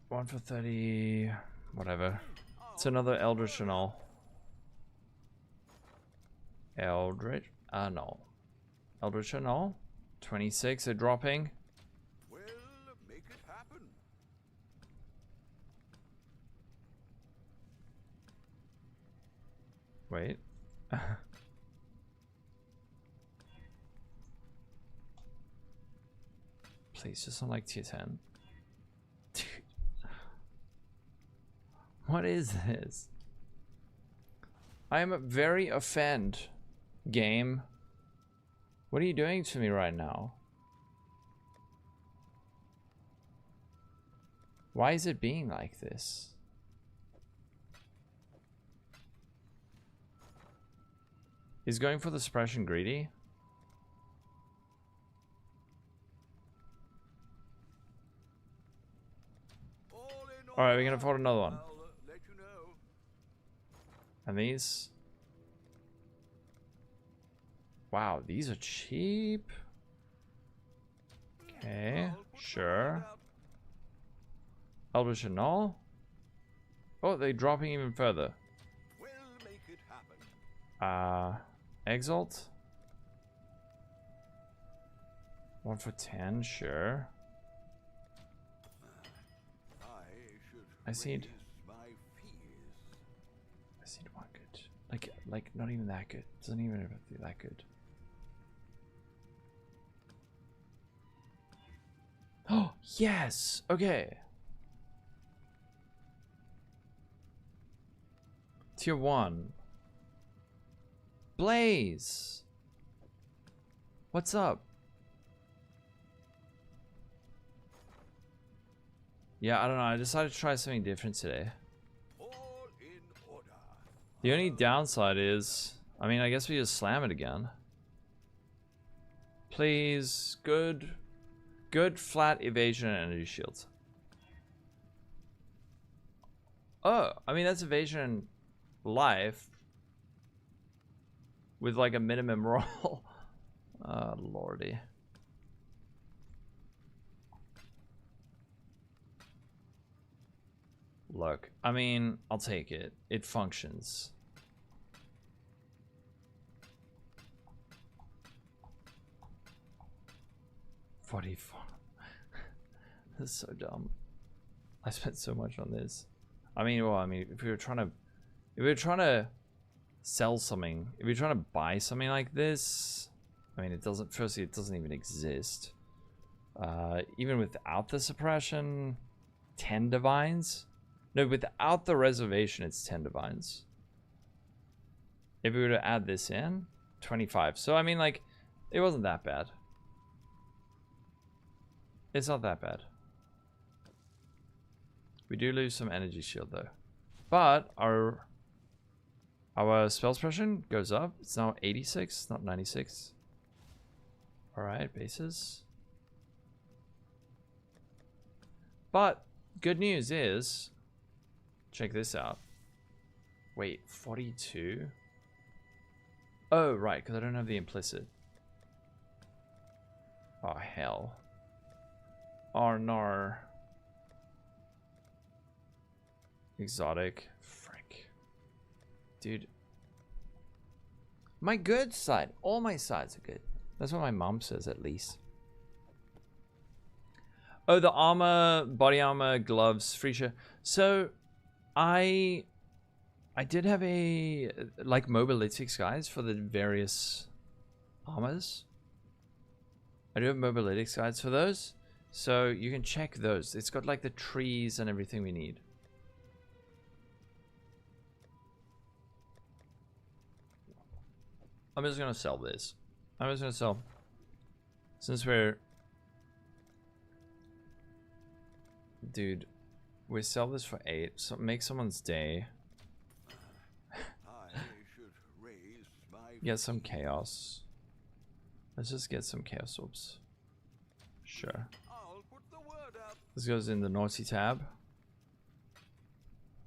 One for 30, whatever. It's another Eldritch and all. Eldritch, no. Eldritch and all. 26 are dropping. Well, make it happen. Wait. Please, just on like tier 10. Dude. What is this? I am very offended, game. What are you doing to me right now? Why is it being like this? Is going for the suppression greedy? Alright, we can afford another one. I'll let you know. And these? Wow, these are cheap. Okay, sure. Eldritch and all. Oh, they're dropping even further. We'll make it happen. Exalt. 1 for 10, sure. I see it. My fears. I see one good. Like not even that good. Doesn't even have to be that good. Oh yes. Okay. Tier 1. Blaze. What's up? Yeah, I don't know. I decided to try something different today. All in order. The only downside is, I mean, I guess we just slam it again. Please, good flat evasion and energy shields. Oh, I mean, that's evasion life with like a minimum roll. Oh, lordy. Look, I mean, I'll take it. It functions. $44. This is so dumb. I spent so much on this. I mean, well, if we were trying to sell something, if you're trying to buy something like this, I mean, firstly, it doesn't even exist. Even without the suppression, 10 divines. No, without the reservation, it's 10 divines. If we were to add this in, 25. So, I mean, like, it wasn't that bad. It's not that bad. We do lose some energy shield, though. But our spell suppression goes up. It's now 86, not 96. Alright, bases. But, good news is... Check this out. Wait, 42? Oh, right, because I don't have the implicit. Oh, hell. Oh, no. Exotic. Frick. Dude. My good side. All my sides are good. That's what my mom says, at least. Oh, the armor, body armor, gloves, Phrecia. So... I did have a like mobilitics guys for the various armors. I do have mobilytics guides for those, so you can check those. It's got like the trees and everything we need. I'm just gonna sell this. I'm just gonna sell, since we're, dude, we sell this for 8, so make someone's day. I should raise my Get some chaos. Let's just get some chaos orbs. Sure. I'll put the word out. This goes in the naughty tab.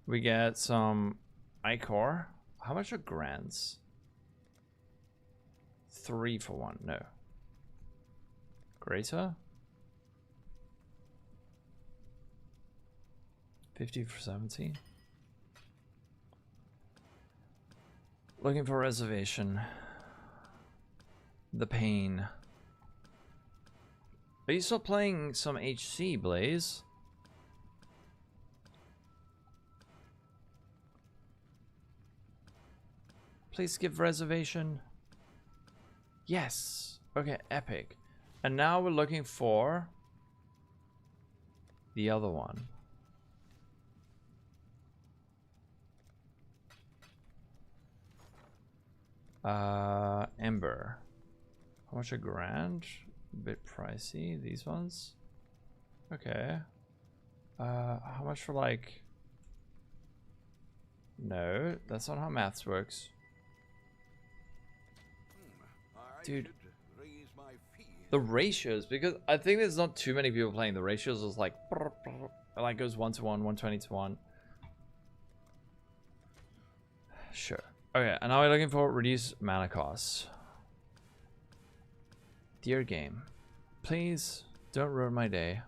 We get some ichor. How much are grants? 3 for 1. No. Greater. 50 for 70. Looking for reservation. The pain. Are you still playing some HC, Blaze? Please give reservation. Yes. Okay, epic. And now we're looking for the other one. Ember. How much a grand? A bit pricey, these ones. Okay. How much for like... No, that's not how maths works. I Dude. should raise my fees. The ratios, because I think there's not too many people playing. The ratios is like... It like goes 1 to 1, 120 to 1. Sure. Okay, and now we're looking for reduced mana costs. Dear game, please don't ruin my day.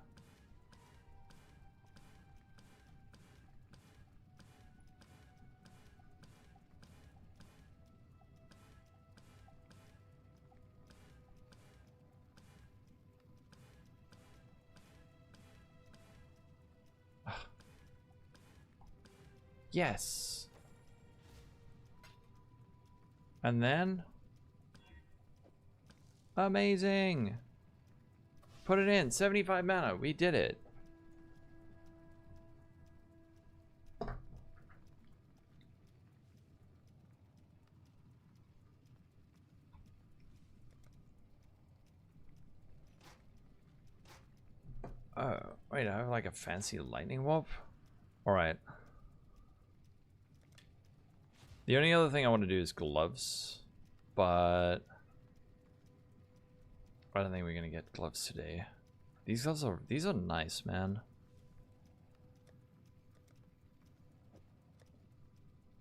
Yes. And then... Amazing! Put it in. 75 mana. We did it. Oh, wait, I have like a fancy lightning warp? Alright. The only other thing I want to do is gloves, but I don't think we're gonna get gloves today. These are nice, man.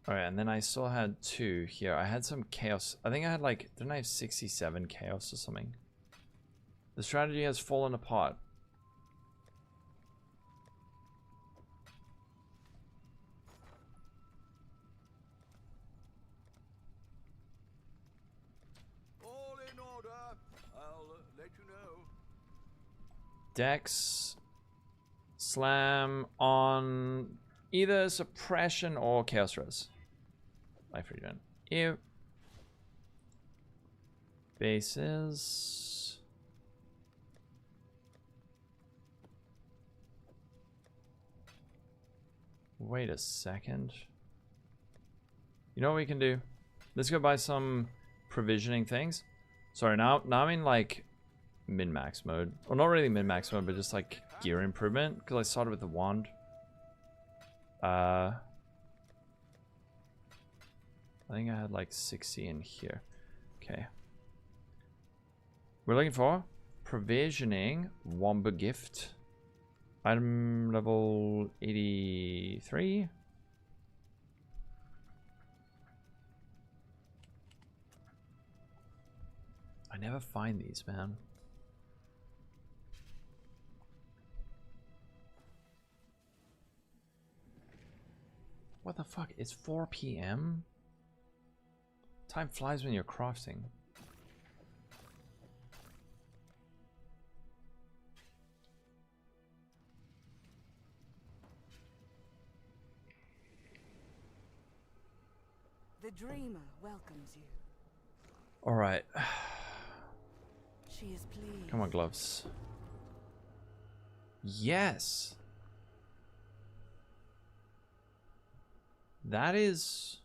Alright, and then I still had 2 here. I had some chaos. I think I had like, didn't I have 67 chaos or something? The strategy has fallen apart. All in order. I'll let you know. Dex slam on either suppression or chaos res. Life regen. Ew. Bases. Wait a second. You know what we can do? Let's go buy some provisioning things. Sorry, now I'm in like min-max mode. Well, not really min-max mode, but just like gear improvement. Because I started with the wand. I think I had like 60 in here. Okay. We're looking for provisioning Wamba gift. Item level 83. I never find these, man. What the fuck? It's 4 PM? Time flies when you're crafting. The dreamer welcomes you. Alright. She is pleased. Come on, gloves. Yes. That is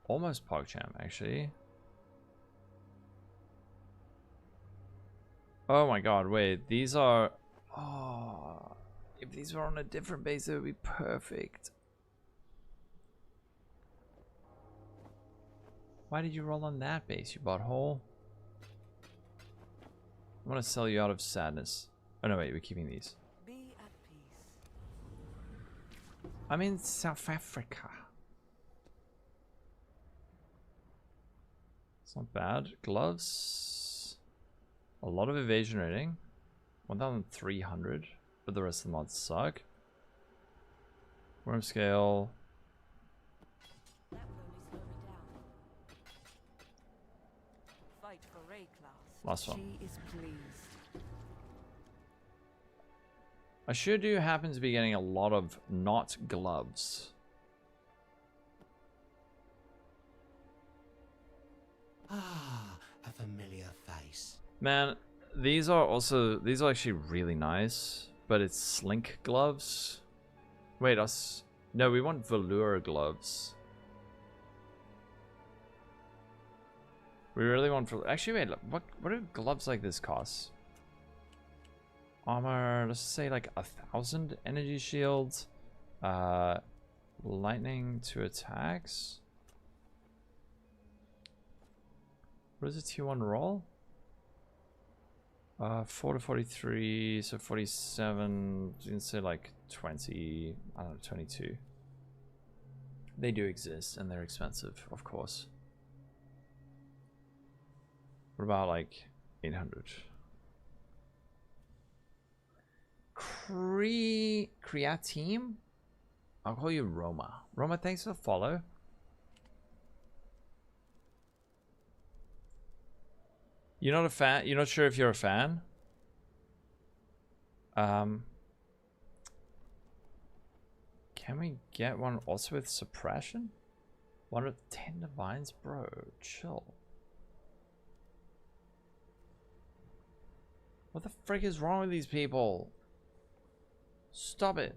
almost PogChamp, actually. Oh my god, wait, these are... Oh, if these were on a different base, it would be perfect. Why did you roll on that base, you butthole? I want to sell you out of sadness. Oh no, wait, we're keeping these. Be at peace. I'm in South Africa. It's not bad. Gloves. A lot of evasion rating. 1,300. But the rest of the mods suck. Worm scale. That will only slow me down. Fight for Ray class. Last one. She is pleased. I sure do happen to be getting a lot of not gloves. Ah, a familiar face. Man, these are actually really nice, but it's slink gloves. Wait, no, we want velour gloves. We really want actually wait, look, what do gloves like this cost? Armor, let's say like 1,000 energy shields. Lightning to attacks. What is a tier 1 roll? 4 to 43, so 47, you can say like 20, I don't know, 22. They do exist and they're expensive, of course. What about like 800? Creatine? I'll call you Roma. Roma, thanks for the follow. You're not a fan? You're not sure if you're a fan? Can we get one also with suppression? 1 with 10 divines? Bro, chill. What the frick is wrong with these people? Stop it.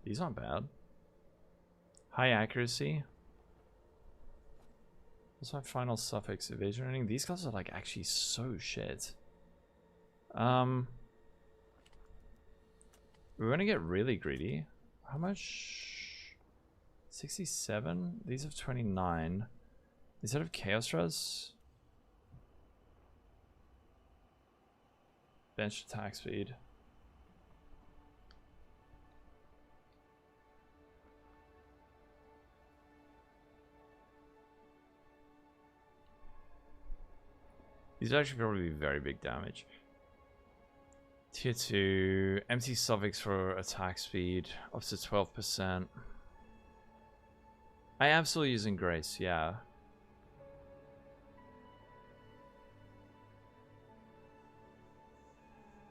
These aren't bad. High accuracy. What's my final suffix? Evasion rating? These guys are like actually so shit. We're gonna get really greedy. How much? 67? These have 29. Instead of Chaos Res? Bench attack speed. These are actually probably very big damage. Tier 2, empty suffix for attack speed, up to 12%. I am still using Grace, yeah.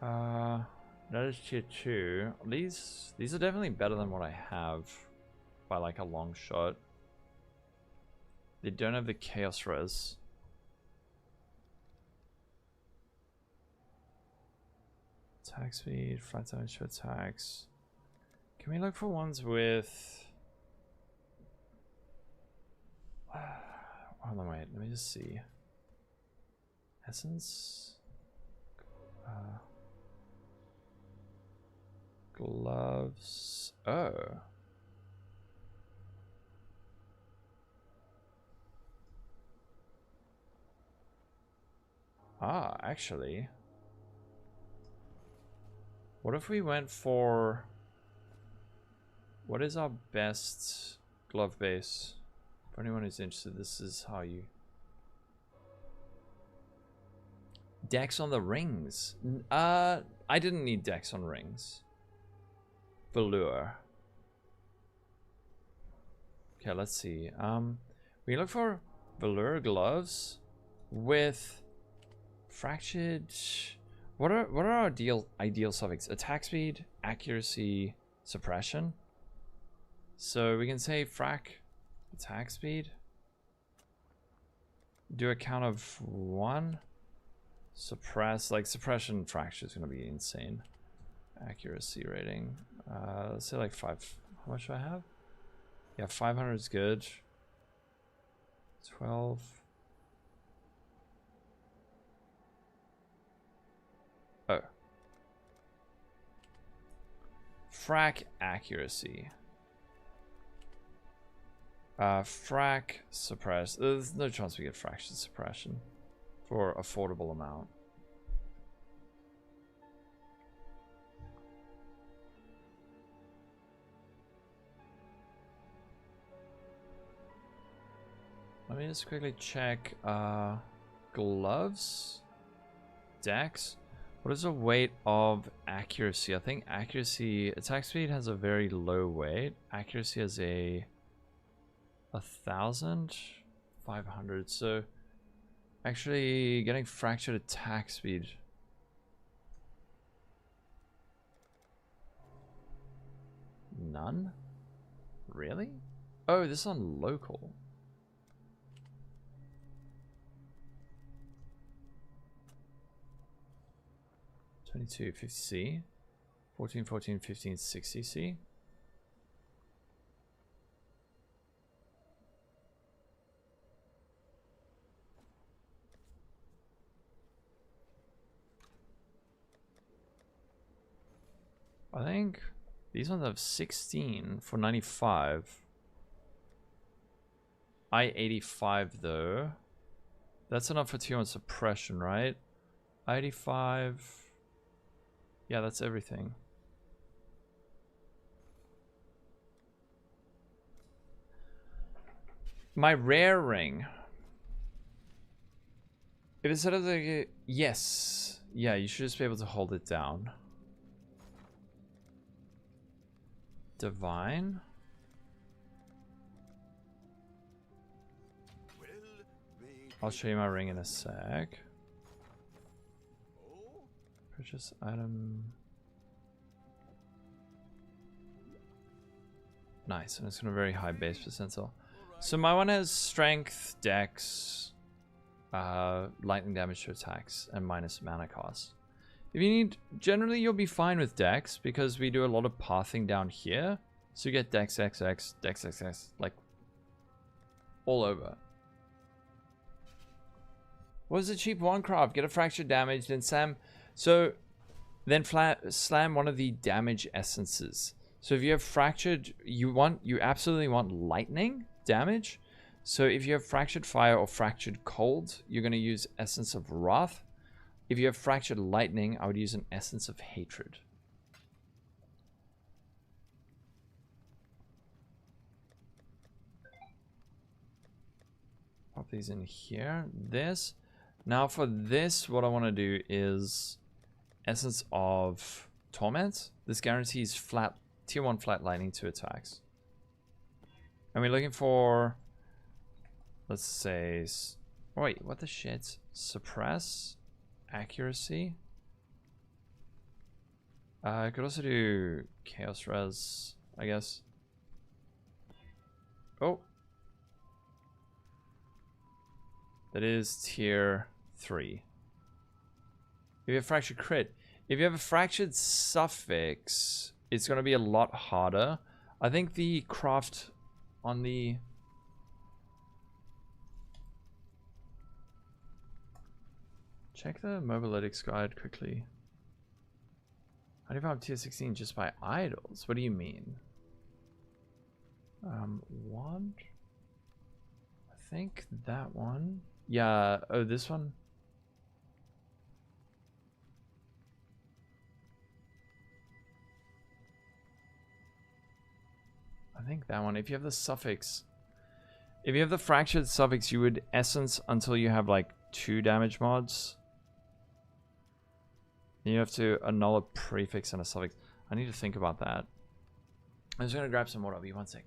That is tier 2. These are definitely better than what I have by like a long shot. They don't have the Chaos Res. Attack speed, flat damage to attacks. Can we look for ones with... Hold on, wait, let me just see. Essence? Gloves. Oh. Ah, actually. What if we went for... What is our best glove base? For anyone who's interested, this is how you... Dex on the rings. I didn't need Dex on rings. Velour. Okay, let's see. We look for velour gloves with Fractured. What are our ideal suffix? Attack speed, accuracy, suppression. So we can say frac attack speed. Do a count of 1. Suppress, like suppression fracture is gonna be insane. Accuracy rating. Let's say like 5. How much do I have? Yeah, 500 is good. 12. Oh. Frac accuracy. Frac suppress. There's no chance we get fractured suppression for affordable amount. Let me just quickly check gloves, dex. What is the weight of accuracy? I think accuracy, attack speed has a very low weight. Accuracy has a 1,500. So actually getting fractured attack speed. None? Really? Oh, this is on local. $22, 50C. 14, 14, 15, 60C. I think these ones have 16 for 95. I-85 though. That's enough for tier 1 suppression, right? I-85. Yeah, that's everything. My rare ring. If it's out of the... Yes. Yeah, you should just be able to hold it down. Divine. I'll show you my ring in a sec. Purchase item. Nice, and it's got a very high base percentile. So my one has strength, dex, lightning damage to attacks, and minus mana cost. If you need, generally you'll be fine with dex because we do a lot of pathing down here. So you get dex XX, dex XX, like all over. What is a cheap one craft? Get a fractured damage, then slam. So then slam one of the damage essences. So if you have fractured, you absolutely want lightning damage. So if you have fractured fire or fractured cold, you're going to use essence of wrath. If you have fractured lightning, I would use an essence of hatred. Pop these in here. This. Now for this, what I want to do is essence of torment. This guarantees flat tier 1 flat lightning to attacks. And we're looking for, let's say, oh wait, what the shit? Suppress, accuracy. I could also do chaos res, I guess. Oh. That is tier 3. If you have fractured crit, if you have a fractured suffix, it's going to be a lot harder. I think the craft on the... Check the mobilytics guide quickly. How do you find tier 16 just by idols? What do you mean? Wand? I think that one. Yeah, oh, this one? I think that one. If you have the suffix, if you have the fractured suffix, you would essence until you have like 2 damage mods. Then you have to annul a prefix and a suffix. I need to think about that. I'm just gonna grab some water. I'll be 1 sec.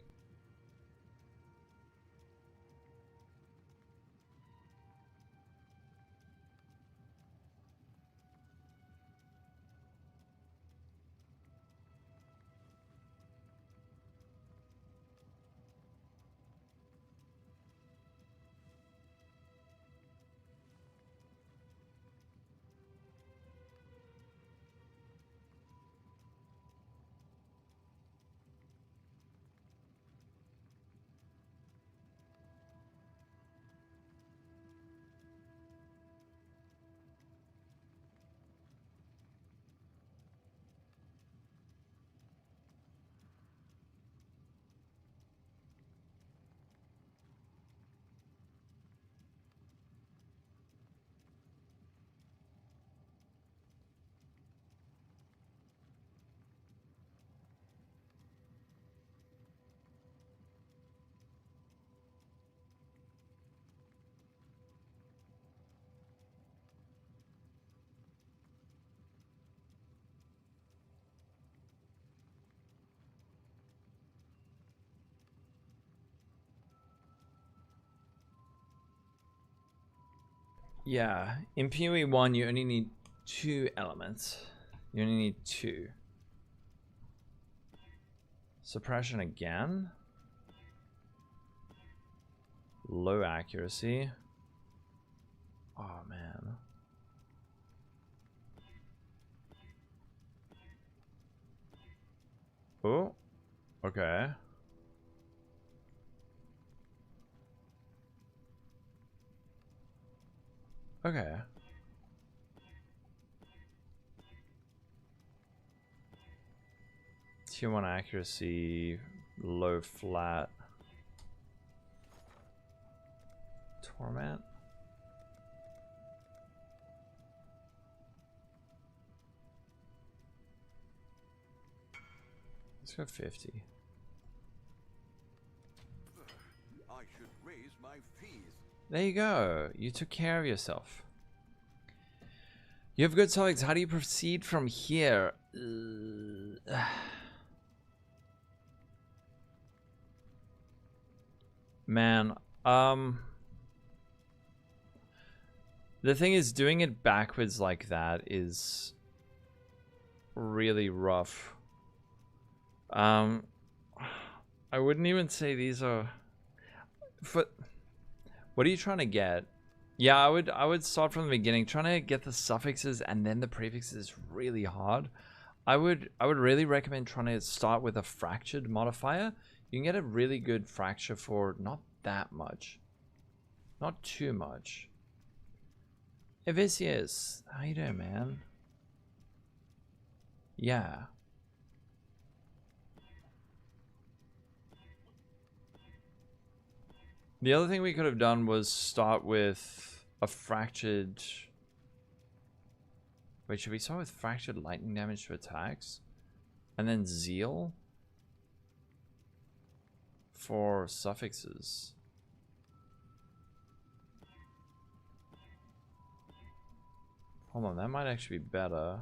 Yeah, in PoE 1 you only need 2 elements. You only need 2. Suppression again. Low accuracy. Oh man. Oh, okay. Okay. Tier 1 accuracy, low flat. Torment. Let's go 50. I should raise my fees. There you go. You took care of yourself. You have good topics. How do you proceed from here? Man, the thing is, doing it backwards like that is really rough. I wouldn't even say these are. What are you trying to get? Yeah, I would start from the beginning. Trying to get the suffixes and then the prefixes is really hard. I would really recommend trying to start with a fractured modifier. You can get a really good fracture for not that much. Not too much. Evicius, how you doing, man? Yeah. The other thing we could have done was start with a fractured... Wait, should we start with fractured lightning damage to attacks? And then zeal? For suffixes. Hold on, that might actually be better.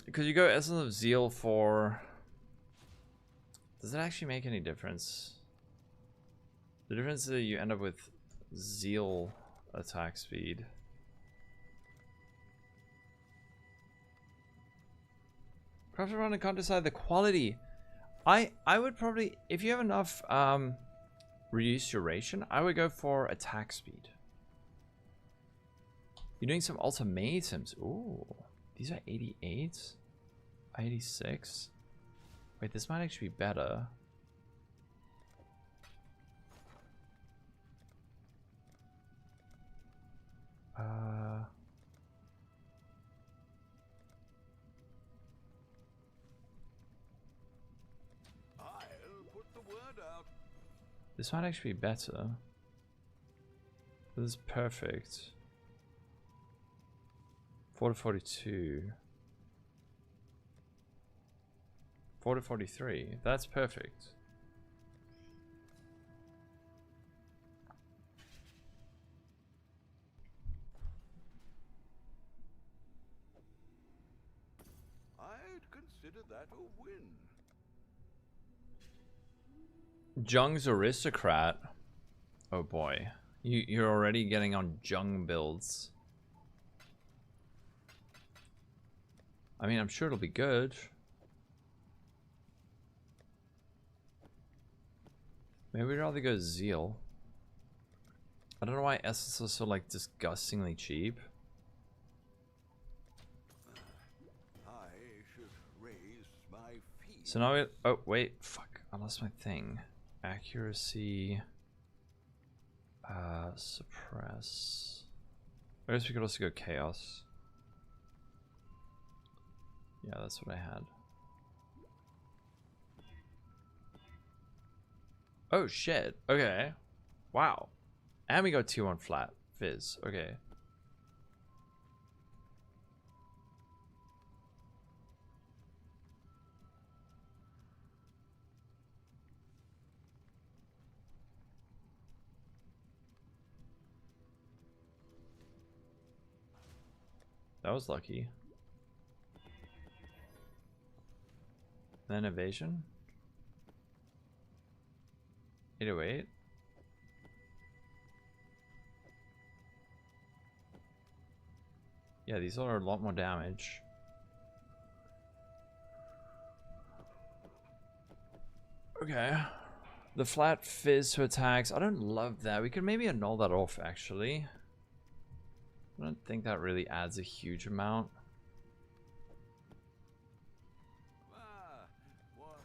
Because you go Essence of Zeal for... Does it actually make any difference? The difference is that you end up with Zeal attack speed. Crafted run and can't decide the quality. I would probably, if you have enough reduced duration, I would go for attack speed. You're doing some ultimatums. Ooh. These are 88, 86. Wait, this might actually be better. I'll put the word out. This might actually be better. This is perfect. 4 to 42. 4 to 43. That's perfect. I'd consider that a win. Jung's Aristocrat. Oh boy. You're already getting on Jung builds. I mean, I'm sure it'll be good. Maybe we'd rather go Zeal. I don't know why Essence is so, like, disgustingly cheap. I should raise my fees. So now we... Oh, wait. Fuck. I lost my thing. Accuracy. Suppress. I guess we could also go Chaos. Yeah, that's what I had. Oh shit. Okay. Wow. And we go T1 flat. Fizz. Okay. That was lucky. Then evasion. 808. Yeah, these are a lot more damage. Okay. The flat fizz to attacks. I don't love that. We could maybe annul that off, actually. I don't think that really adds a huge amount. Ah, what?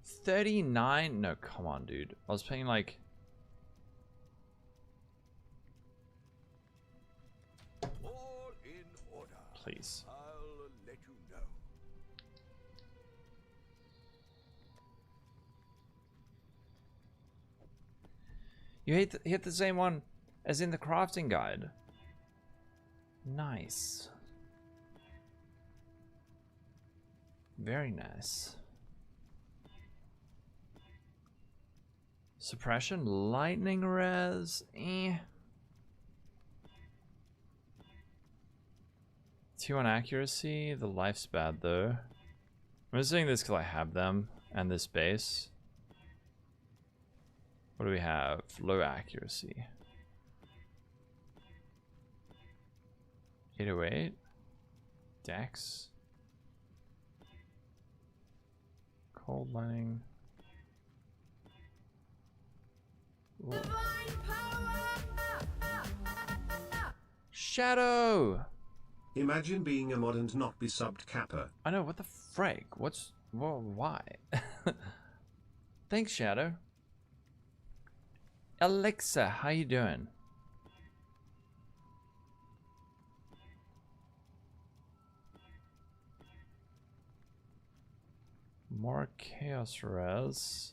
39? No, come on, dude. I was paying like... All in order. Please. I'll let you know. You hit the same one as in the crafting guide. Nice. Very nice. Suppression, lightning res, T1 accuracy, the life's bad though. I'm just saying this because I have them and this base. What do we have? Low accuracy. 808. Dex. Cold lightning. Ooh. Shadow! Imagine being a mod and not be subbed Kappa. I know, what the frick? What's... well, why? Thanks, Shadow. Alexa, how you doing? More chaos res.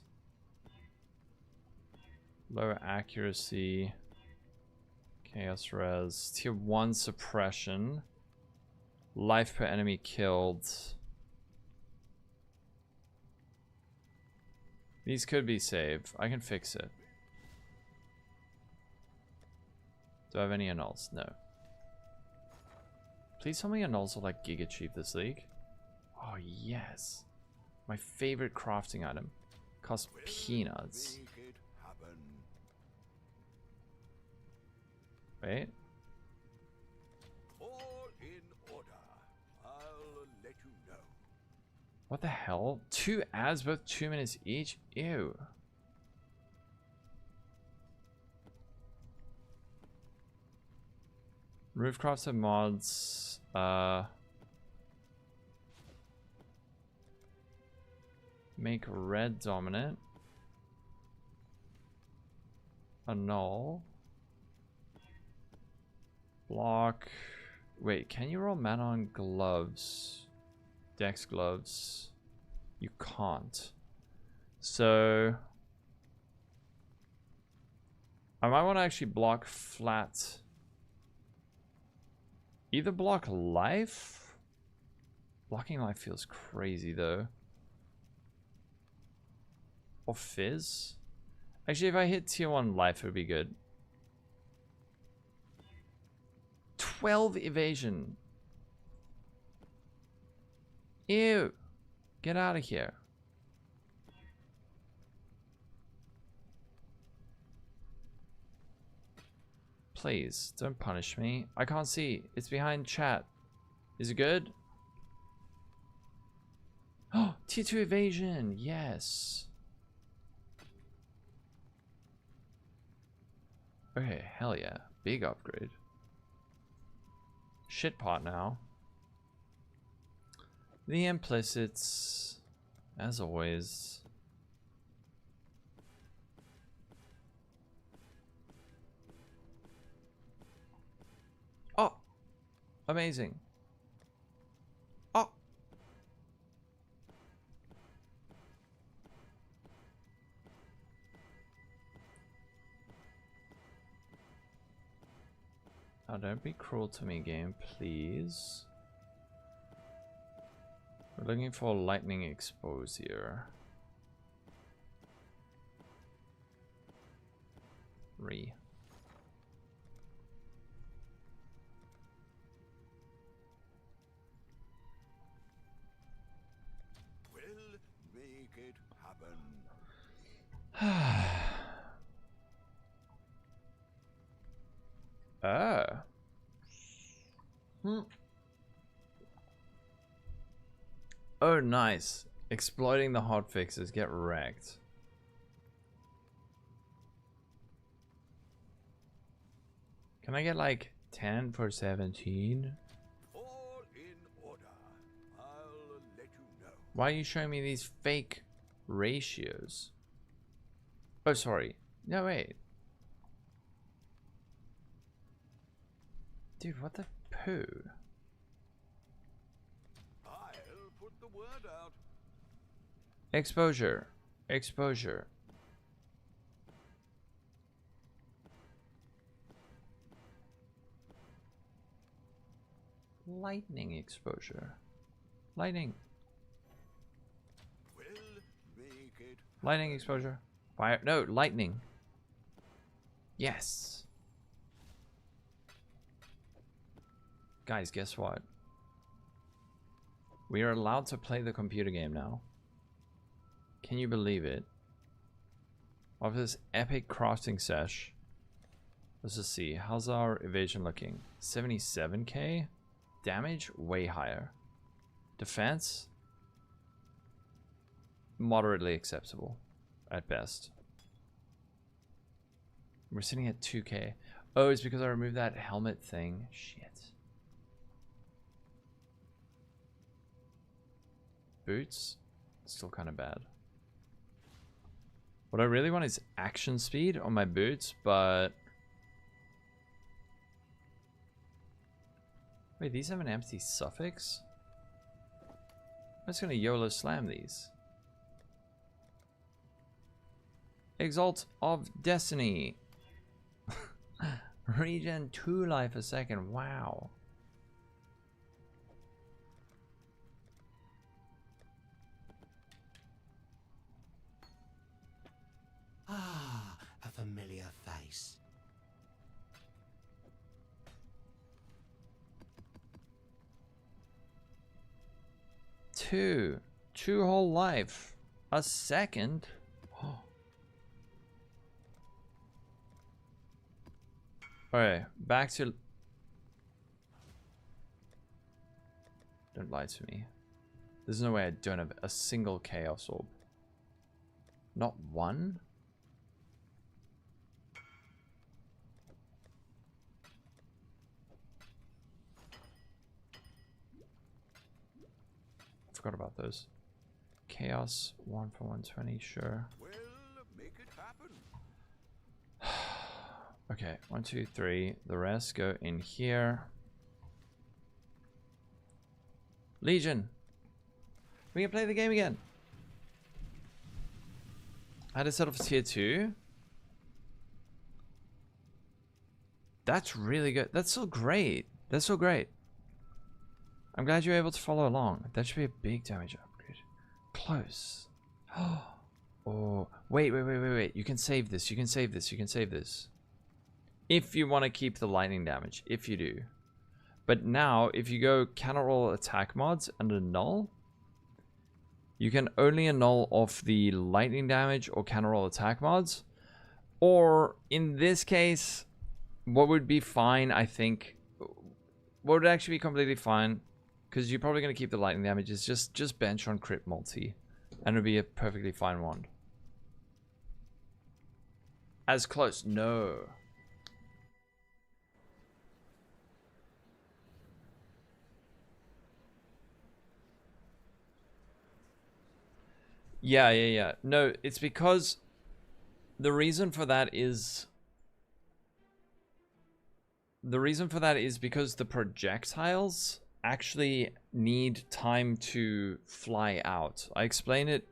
Lower accuracy. Chaos res. Tier 1 suppression. Life per enemy killed. These could be saved. I can fix it. Do I have any annuls? No. Please tell me annuls are like giga cheap this league. Oh yes. My favorite crafting item. Costs peanuts. Make it happen. Wait. All in order. I'll let you know. What the hell? 2 ads, both 2 minutes each? Ew. Roofcrafts have mods. Make red dominant. Annul. Block. Wait, can you roll mana on gloves? Dex gloves. You can't. So I might want to actually block flat. Either block life. Blocking life feels crazy though. Or fizz. Actually, if I hit tier 1 life, it would be good. 12 evasion. Ew. Get out of here. Please, don't punish me. I can't see. It's behind chat. Is it good? Oh, tier 2 evasion. Yes. Okay, hell yeah. Big upgrade. Shit pot now. The implicits, as always. Oh! Amazing. Oh! Oh, don't be cruel to me, game, please. We're looking for lightning expose here. happen. Oh, nice. Exploiting the hotfixes. Get wrecked. Can I get like 10 for 17? All in order. I'll let you know. Why are you showing me these fake ratios? Oh, sorry. No, wait. Dude, what the poo? I'll put the word out. Exposure. Exposure. Lightning exposure. Lightning. We'll make it. Lightning exposure. Fire. No, lightning. Yes. Guys, guess what? We are allowed to play the computer game now. Can you believe it? Of this epic crafting sesh. Let's just see. How's our evasion looking? 77k? Damage? Way higher. Defense? Moderately acceptable. At best. We're sitting at 2k. Oh, it's because I removed that helmet thing. Shit. Boots? Still kind of bad. What I really want is action speed on my boots, but... Wait, these have an empty suffix? I'm just gonna YOLO slam these. Exalt of Destiny. Regen 2 life a second. Wow. Ah, a familiar face. Two whole life a second. Alright, back to... Don't lie to me. There's no way I don't have a single Chaos Orb. Not one? Forgot about those. Chaos, 1 for 120, sure. Well, make it happen. Okay, 1, 2, 3. The rest go in here. Legion! We can play the game again! I had to set off tier 2. That's really good. That's so great. That's so great. I'm glad you're able to follow along. That should be a big damage upgrade. Close. Oh, wait. You can save this. You can save this. You can save this. If you want to keep the lightning damage. If you do. But now, if you go cannot roll attack mods and annul, you can only annul off the lightning damage or cannot roll attack mods. Or, in this case, what would be fine, I think, what would actually be completely fine, because you're probably going to keep the lightning damage, is just bench on crit multi. And it'll be a perfectly fine wand. As close. No. Yeah. No, it's because the reason for that is because the projectiles actually need time to fly out. I explain it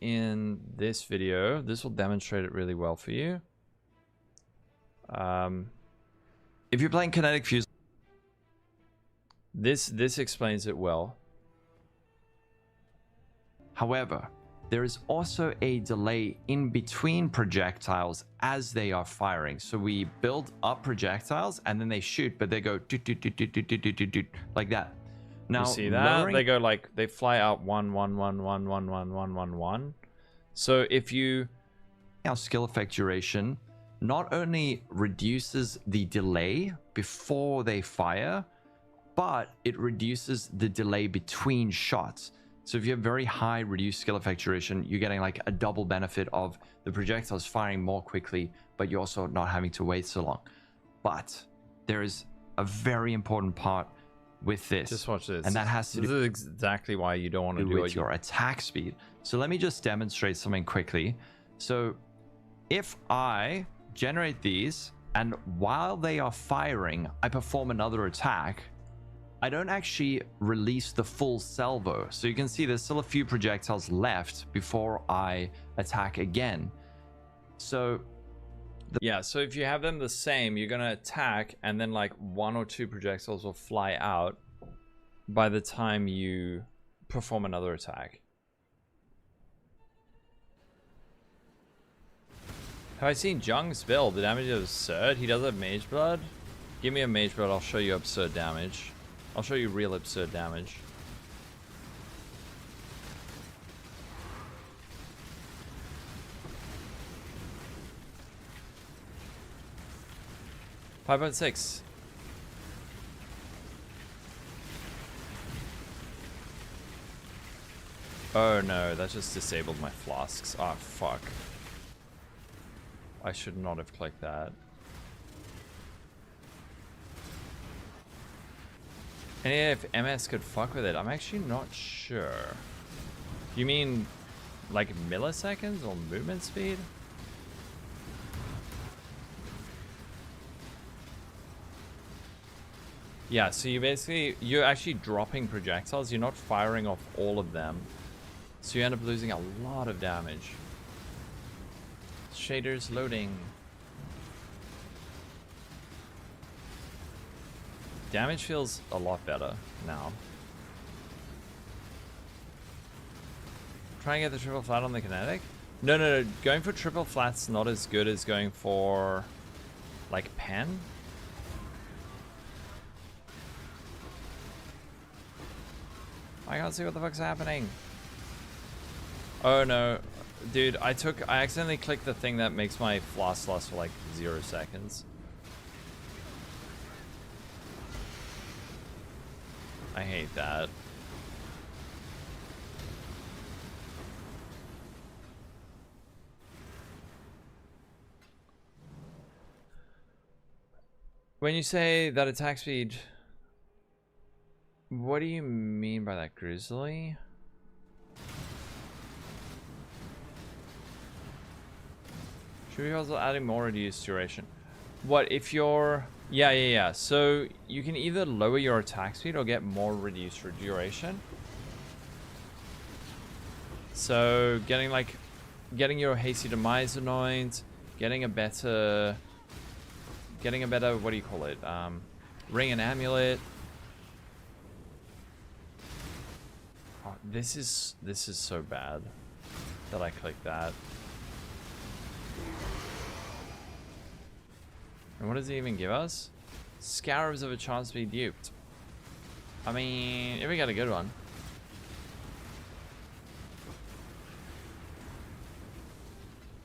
in this video. This will demonstrate it really well for you. If you're playing Kinetic Fusillade, this explains it well. However, there is also a delay in between projectiles as they are firing. So we build up projectiles and then they shoot, but they go like that. Now, you see that? They go like, they fly out 1, 1, 1, 1, 1, 1, 1, 1, 1. So if you... Our skill effect duration not only reduces the delay before they fire, but it reduces the delay between shots. So if you have very high reduced skill effect duration, you're getting like a double benefit of the projectiles firing more quickly, but you're also not having to wait so long. But there is a very important part with this. Just watch this. And that has to This do is exactly why you don't want to do with what your attack speed. So let me just demonstrate something quickly. So if I generate these, and while they are firing, I perform another attack, I don't actually release the full salvo. So you can see there's still a few projectiles left before I attack again. So yeah, so if you have them the same, you're gonna attack, and then like 1 or 2 projectiles will fly out by the time you perform another attack. Have I seen Jung's build? The damage is absurd. He does have Mage Blood. Give me a Mage Blood, I'll show you absurd damage. I'll show you real absurd damage. $5.6. Oh no, that just disabled my flasks. Oh fuck. I should not have clicked that. And yeah, if MS could fuck with it, I'm actually not sure. You mean like milliseconds or movement speed? Yeah, so you're actually dropping projectiles. You're not firing off all of them. So you end up losing a lot of damage. Shaders loading. Damage feels a lot better now. Try and get the triple flat on the kinetic? No. Going for triple flat's not as good as going for like pen. I can't see what the fuck's happening. Oh no. Dude, I accidentally clicked the thing that makes my floss last for like 0 seconds. I hate that. When you say that attack speed, what do you mean by that, Grizzly? Should we also adding more reduced duration? What if you're... Yeah. So you can either lower your attack speed or get more reduced duration. So getting your hasty demise annoyed, getting a better, what do you call it? Ring and amulet. Oh, this is so bad that I clicked that. And what does it even give us? Scarabs of a chance to be duped. I mean, if we got a good one.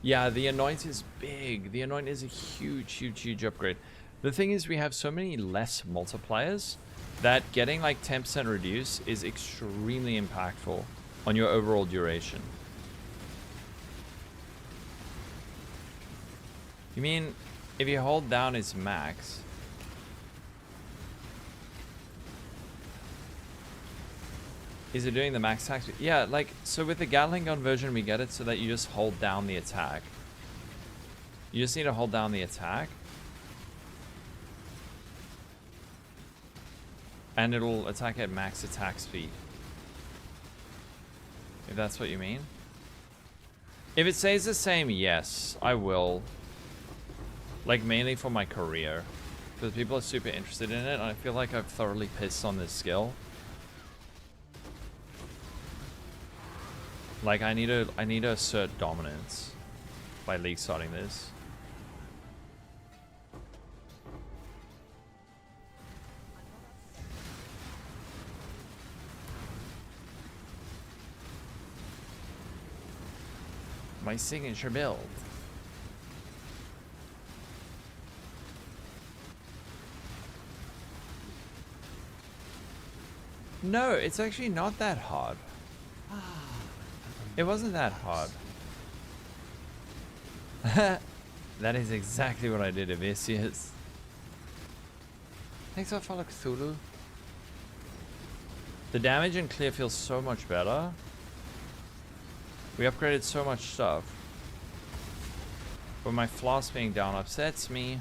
Yeah, the Anoint is big. The Anoint is a huge upgrade. The thing is, we have so many less multipliers that getting like 10% reduce is extremely impactful on your overall duration. You mean... if you hold down its max, is it doing the max attack? Yeah, like, so with the Gatling gun version, we get it so that you just hold down the attack. You just need to hold down the attack. And it'll attack at max attack speed. If that's what you mean. If it stays the same, yes, I will. Like, mainly for my career. Because people are super interested in it, and I feel like I've thoroughly pissed on this skill. Like, I need to assert dominance by league starting this. my signature build. No, it's actually not that hard. It wasn't that hard. That is exactly what I did, Evicius. Thanks for follow Cthulhu. The damage in clear feels so much better. We upgraded so much stuff. But my floss being down upsets me.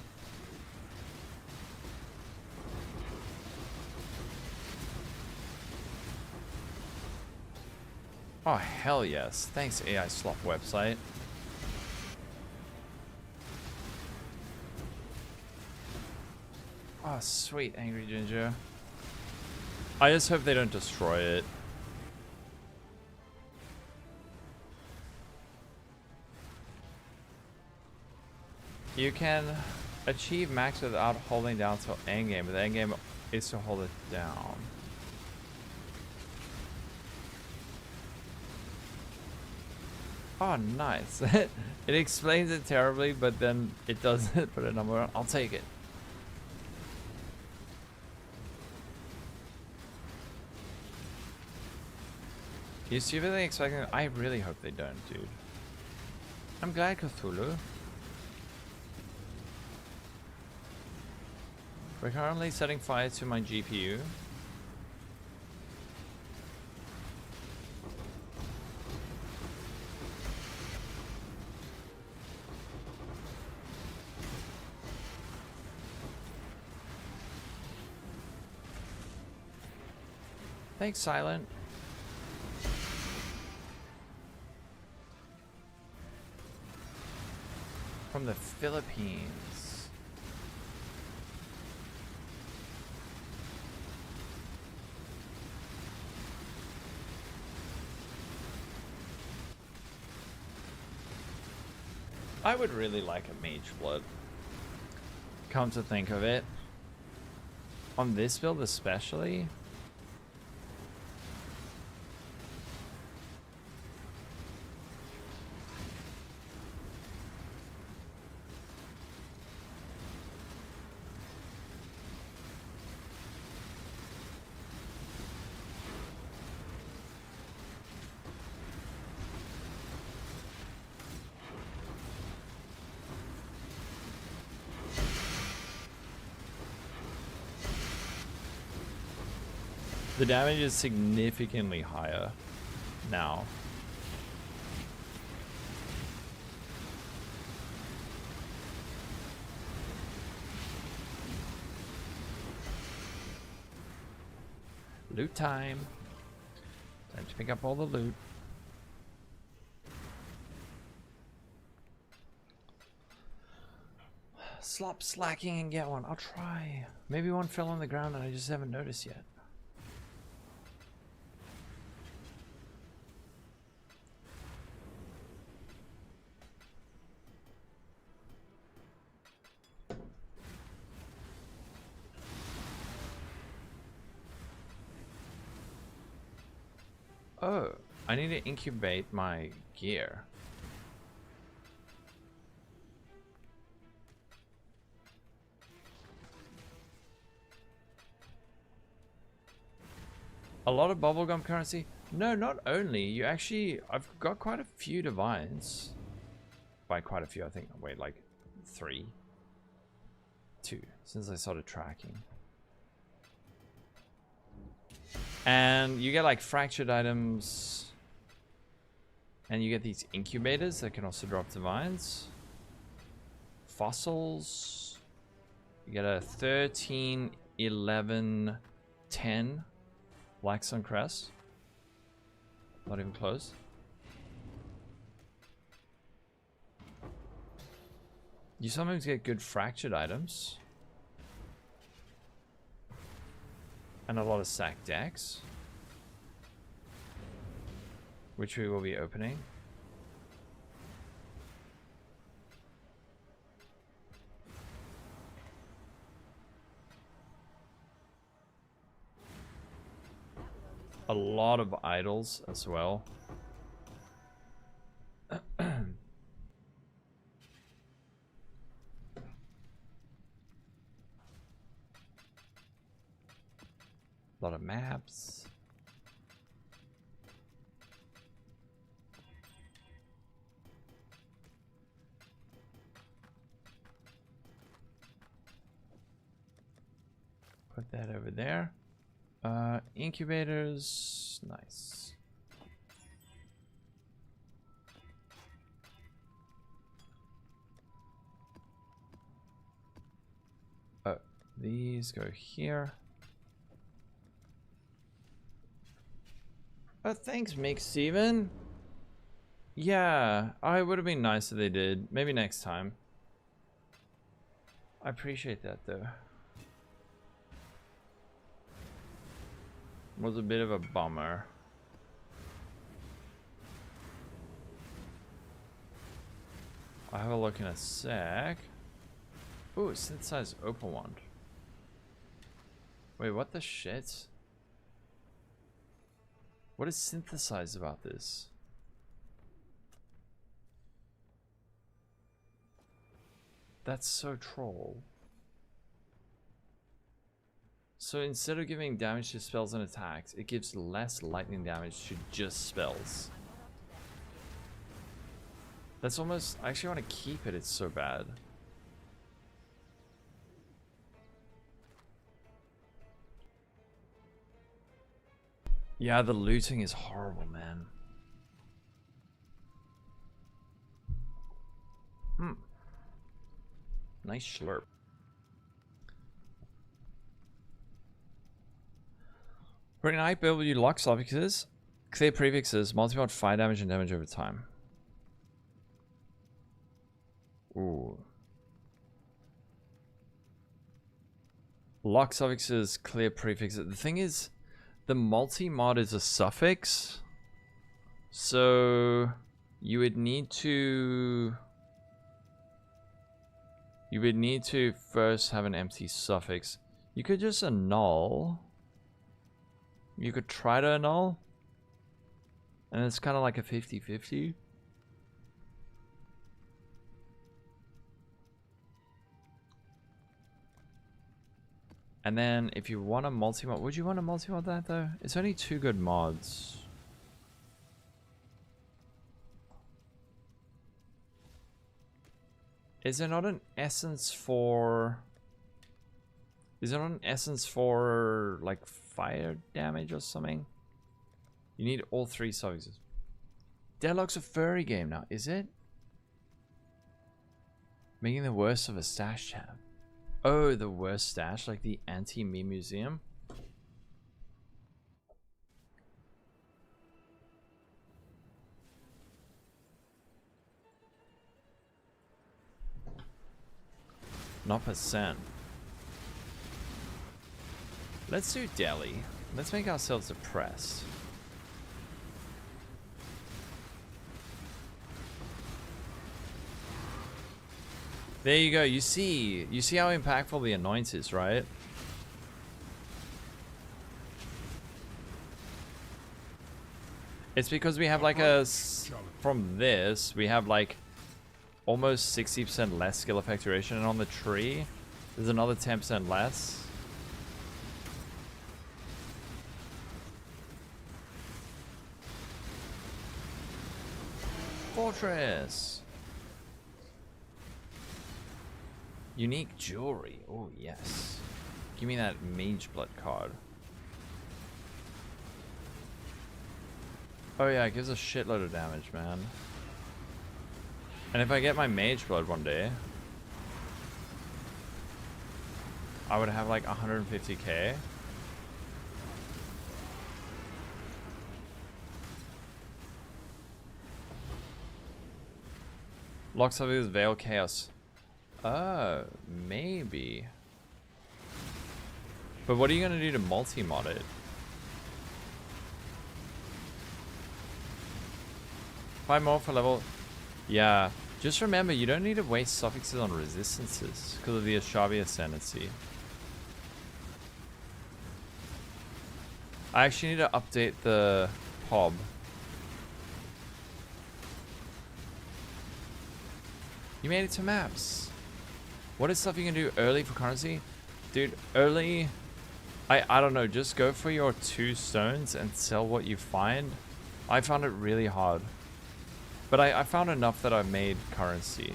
Oh, hell yes. Thanks, AI Slop website. Oh, sweet, Angry Ginger. I just hope they don't destroy it. You can achieve max without holding down till endgame, but the endgame is to hold it down. Oh, nice. It explains it terribly, but then it doesn't put a number on. I'll take it. You stupidly expecting? I really hope they don't, dude. I'm glad, Cthulhu. We're currently setting fire to my GPU. Thanks, Silent. From the Philippines. I would really like a mage blood. Come to think of it. On this build especially. The damage is significantly higher now. Loot time. Time to pick up all the loot. Stop slacking and get one. I'll try. Maybe one fell on the ground and I just haven't noticed yet. Oh, I need to incubate my gear. A lot of bubblegum currency? No, not only. You actually... I've got quite a few divines. By quite a few, I think. Wait, like 3? 2, since I started tracking. And you get like fractured items. And you get these incubators that can also drop divines. Fossils. You get a 13, 11, 10 Blackstone Crest. Not even close. You sometimes get good fractured items. And a lot of sack decks. Which we will be opening. A lot of idols as well. A lot of maps. Put that over there. Incubators, nice. Oh, these go here. Oh, thanks, Mick Steven. Yeah, it would have been nice if they did. Maybe next time. I appreciate that though. Was a bit of a bummer. I'll have a look in a sec. Ooh, synthesized open wand. Wait, what the shit? What is synthesized about this? That's so troll. So instead of giving damage to spells and attacks, it gives less lightning damage to just spells. That's almost... I actually want to keep it, it's so bad. Yeah, the looting is horrible, man. Nice slurp. For an I build, you lock suffixes, clear prefixes, multi-mod fire damage and damage over time. Ooh. Lock suffixes, clear prefixes. The thing is, the multi-mod is a suffix. So you would need to first have an empty suffix. You could just annul. You could try to annul. And it's kind of like a 50-50. And then if you want a multi-mod, would you want to multi-mod that though? It's only 2 good mods. Is there not an essence for... Is there not an essence for like fire damage or something? You need all 3 suffixes. Deadlock's a furry game now, is it? Making the worst of a stash tab. Oh, the worst stash, like the anti-meme museum. Not percent. Let's do Delhi. Let's make ourselves depressed. There you go. You see how impactful the annoyance is, right? It's because we have like from this, we have like almost 60% less skill effect duration, and on the tree, there's another 10% less. Fortress! Unique jewelry. Oh, yes. Give me that mage blood card. Oh, yeah, it gives a shitload of damage, man. And if I get my mage blood one day, I would have like 150k. Locks up with Veil Chaos. Oh, maybe. But what are you gonna do to multi-mod it? 5 more for level. Yeah. Just remember, you don't need to waste suffixes on resistances because of the Oshabi ascendancy. I actually need to update the PoB. You made it to maps. What is stuff you can do early for currency? Dude, early I don't know, just go for your 2 stones and sell what you find. I found it really hard. But I found enough that I made currency.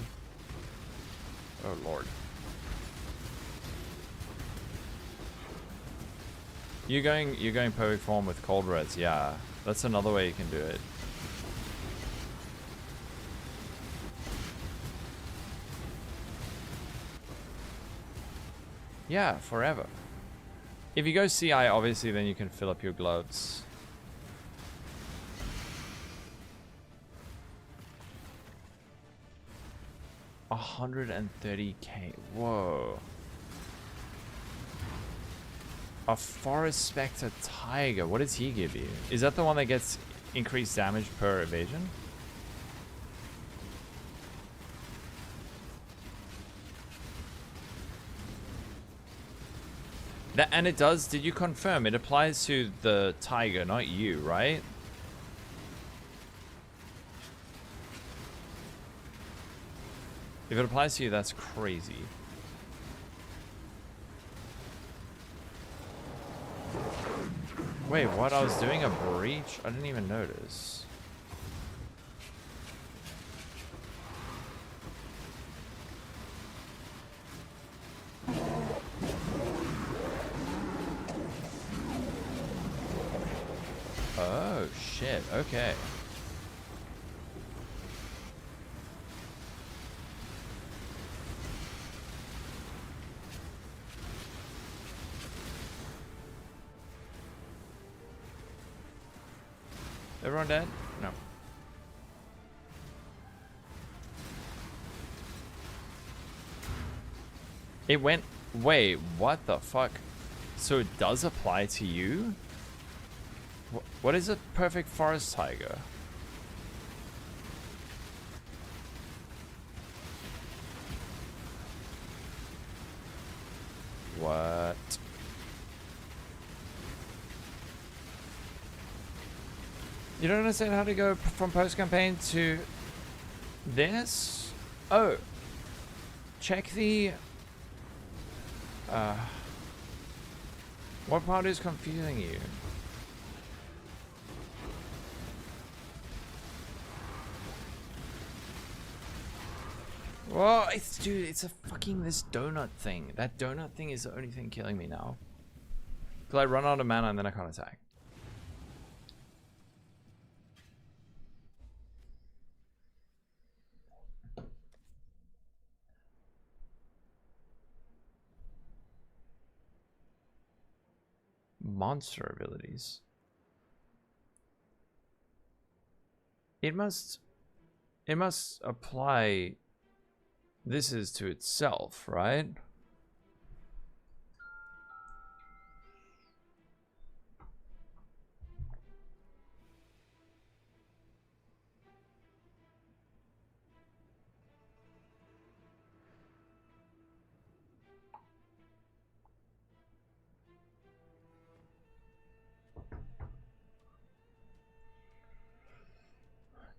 Oh lord. You're going perfect form with cold reds, yeah. That's another way you can do it. Yeah, forever. If you go CI, obviously, then you can fill up your gloves. $130k. Whoa. A Forest Spectre Tiger. What does he give you? Is that the one that gets increased damage per evasion? That, and it does, did you confirm? It applies to the tiger, not you, right? If it applies to you, that's crazy. Wait, what? I was doing a breach? I didn't even notice. Oh, shit. Okay. Everyone dead? No. It went... Wait, what the fuck? So it does apply to you? What is a perfect forest tiger? What? You don't understand how to go from post-campaign to this? Oh. Check the... what part is confusing you? Whoa, dude, it's a fucking this donut thing. That donut thing is the only thing killing me now. Because I run out of mana and then I can't attack. Monster abilities. It must apply. This is to itself, right?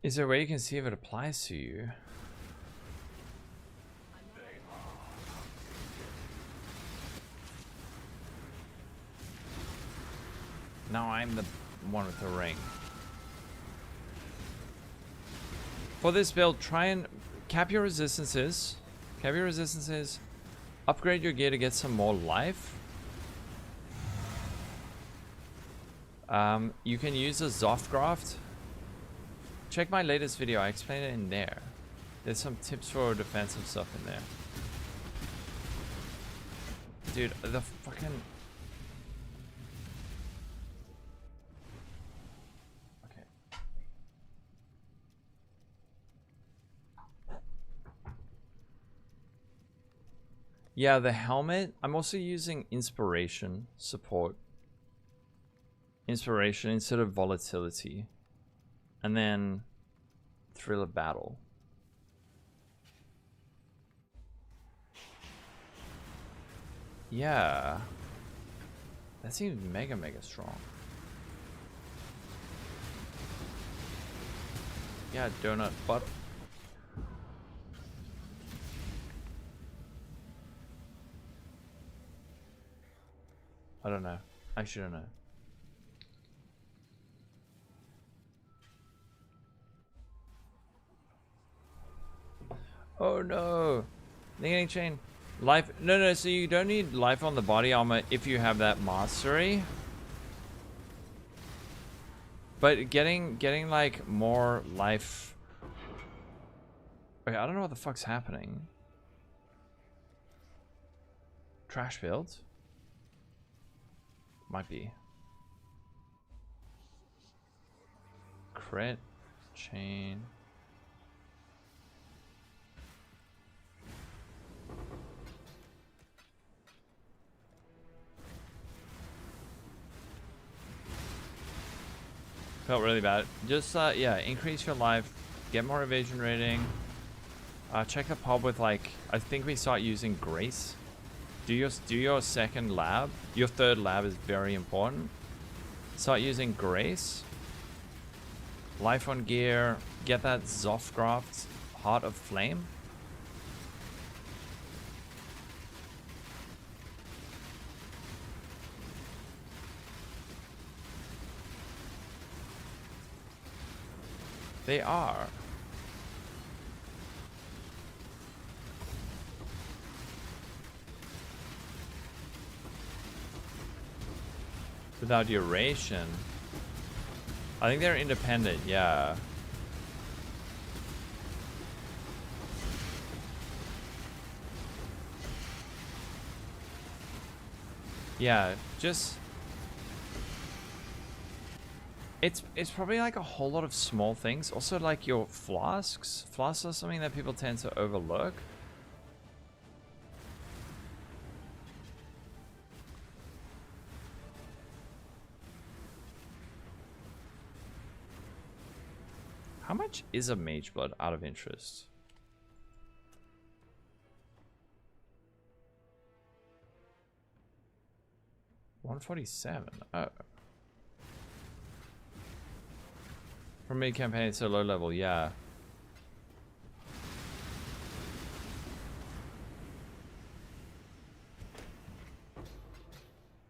Is there a way you can see if it applies to you? Now I'm the one with the ring. For this build, try and cap your resistances. Cap your resistances. Upgrade your gear to get some more life. You can use a Zoftgraft. Check my latest video, I explain it in there. There's some tips for defensive stuff in there. Dude, the fucking... Okay. Yeah, the helmet. I'm also using inspiration support. Inspiration instead of volatility. And then Thrill of Battle. Yeah. That seems mega strong. Yeah, donut butt. I don't know. I shouldn't know. Oh no! Negating chain. Life. No. So you don't need life on the body armor if you have that mastery. But getting like more life. Okay, I don't know what the fuck's happening. Trash field? Might be. Crit. Chain. Felt really bad. Just, yeah, increase your life. Get more evasion rating. Check the pub with, like, I think we start using Grace. Do your second lab. Your third lab is very important. Start using Grace. Life on gear. Get that Zoffgraft Heart of Flame. They are. Without duration. I think they're independent, yeah. Yeah, just... It's probably like a whole lot of small things. Also like your flasks. Flasks are something that people tend to overlook. How much is a mage blood out of interest? $147. Oh. For mid campaign, it's so low level, yeah.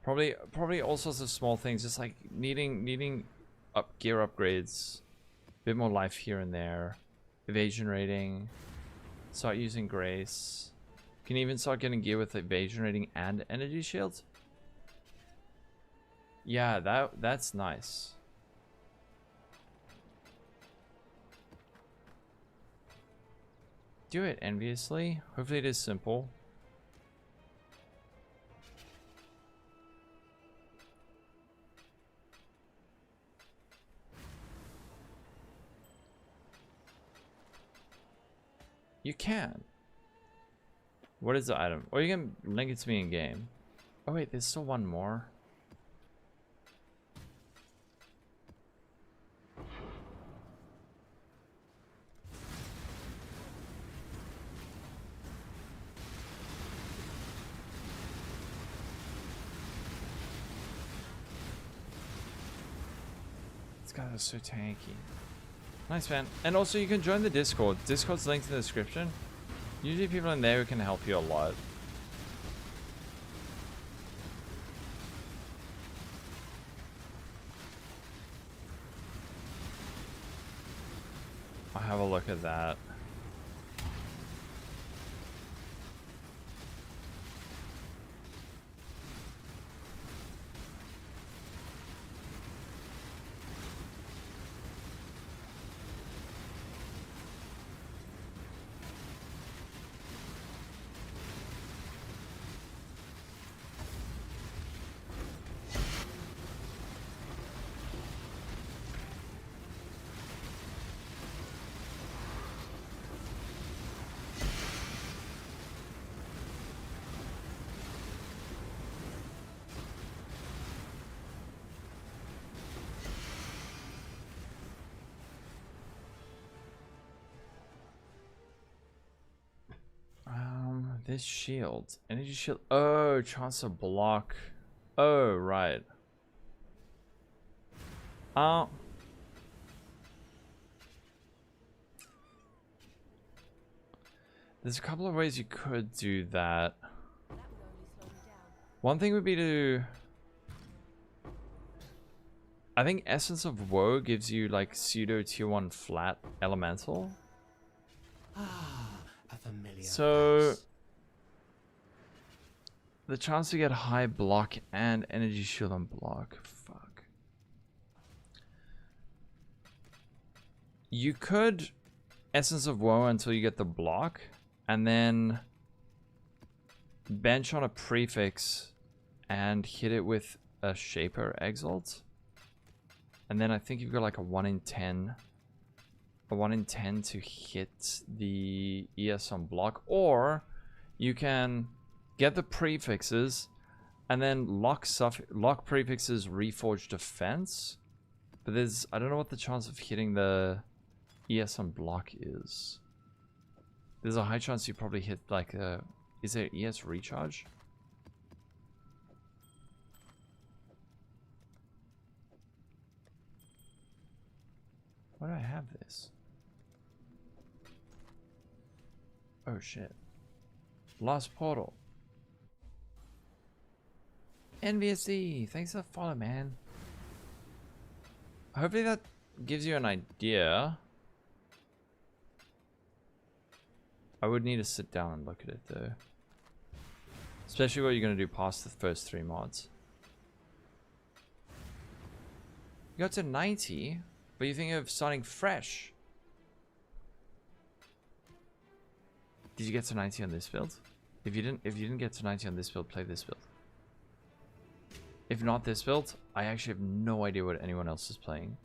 Probably all sorts of small things, just like needing gear upgrades, a bit more life here and there, evasion rating, start using Grace. Can even start getting gear with evasion rating and energy shields. Yeah, that's nice. Do it enviously. Hopefully it is simple. You can. What is the item? Or you can link it to me in game. Oh wait, there's still one more. These guys are so tanky. Nice, man. And also you can join the Discord. Discord's linked in the description. Usually people in there who can help you a lot. I'll have a look at that. This shield. Energy shield. Oh, chance to block. Oh, right. There's a couple of ways you could do that. One thing would be to I think Essence of Woe gives you like pseudo tier 1 flat elemental. Ah, a familiar So face. the chance to get high block and energy shield on block. Fuck. You could Essence of Woe until you get the block, and then bench on a prefix and hit it with a Shaper Exalt. And then I think you've got like a 1 in 10. A 1 in 10 to hit the ES on block. Or you can get the prefixes and then lock prefixes Reforged Defense. But there's, I don't know what the chance of hitting the ES on block is. There's a high chance you probably hit like a, is there ES recharge? Why do I have this? Oh shit. Lost Portal. NVSC, thanks for the follow, man. Hopefully that gives you an idea. I would need to sit down and look at it though. Especially what you're going to do past the first 3 mods. You got to 90, but you think of starting fresh. Did you get to 90 on this build? If you didn't get to 90 on this build, play this build. If not this build, I actually have no idea what anyone else is playing.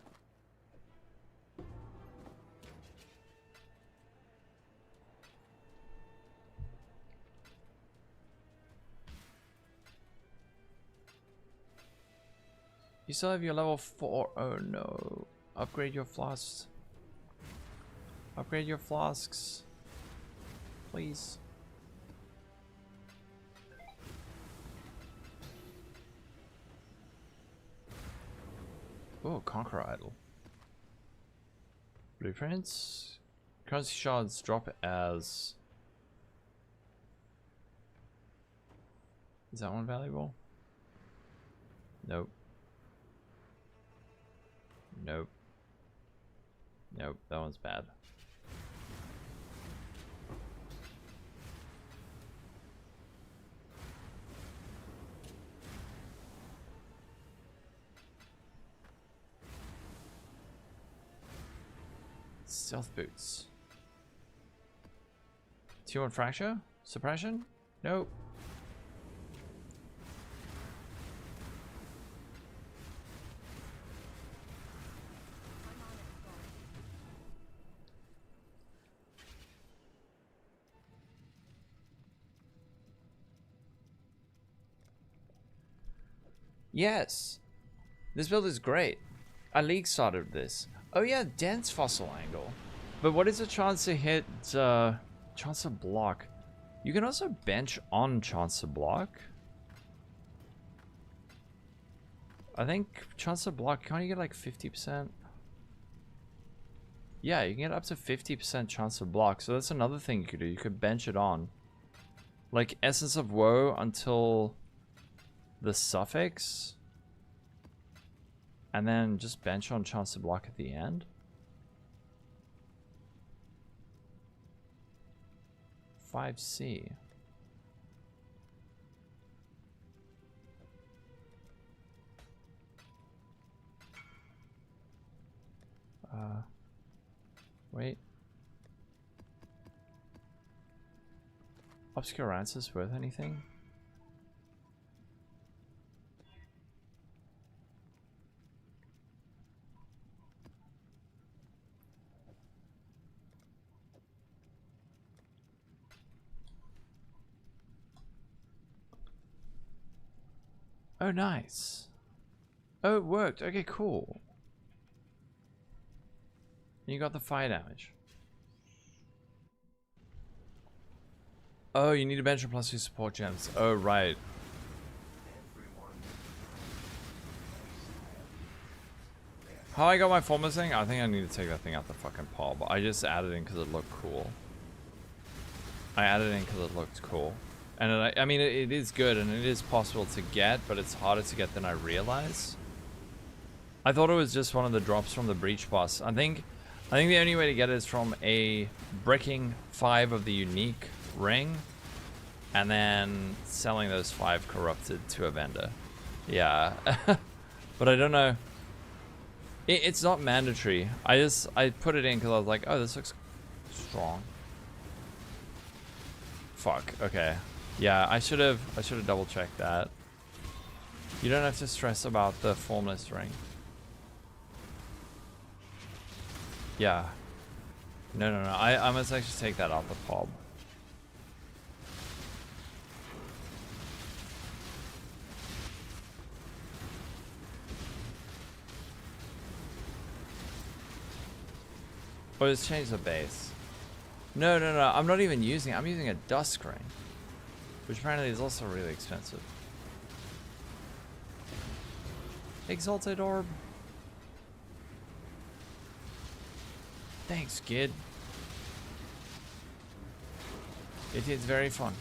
You still have your level 4. Oh no. Upgrade your flasks. Upgrade your flasks. Please. Oh, Conqueror Idol. Blueprints. Currency shards drop as... Is that one valuable? Nope. Nope. Nope, that one's bad. Stealth boots. Tier 1 fracture? Suppression? Nope. Yes. This build is great. I league started this. Oh yeah, dense fossil angle. But what is the chance to hit chance to block? You can also bench on chance to block. I think chance to block, can't you get like 50%? Yeah, you can get up to 50% chance to block. So that's another thing you could do. You could bench it on. Like Essence of Woe until the suffix. And then just bench on chance to block at the end. 5C. Wait. Obscure answers worth anything? Oh, nice. Oh, it worked. Okay, cool. You got the fire damage. Oh, you need a bench plus 2 support gems. Oh, right. How I got my former thing? I think I need to take that thing out the fucking pile, but I just added it in because it looked cool. I added it in because it looked cool. And I mean, it is good and it is possible to get, but it's harder to get than I realize. I thought it was just one of the drops from the breach boss. I think the only way to get it is from a bricking 5 of the unique ring, and then selling those 5 corrupted to a vendor. Yeah, but I don't know. It's not mandatory. I put it in because I was like, oh, this looks strong. Fuck. Okay. Yeah, I should have double checked that. You don't have to stress about the formless ring. Yeah. No. I must actually take that off the pub. Oh, just change the base. No. I'm not even using it. I'm using a dusk ring, which apparently is also really expensive. Exalted orb. Thanks, kid. It is very fun.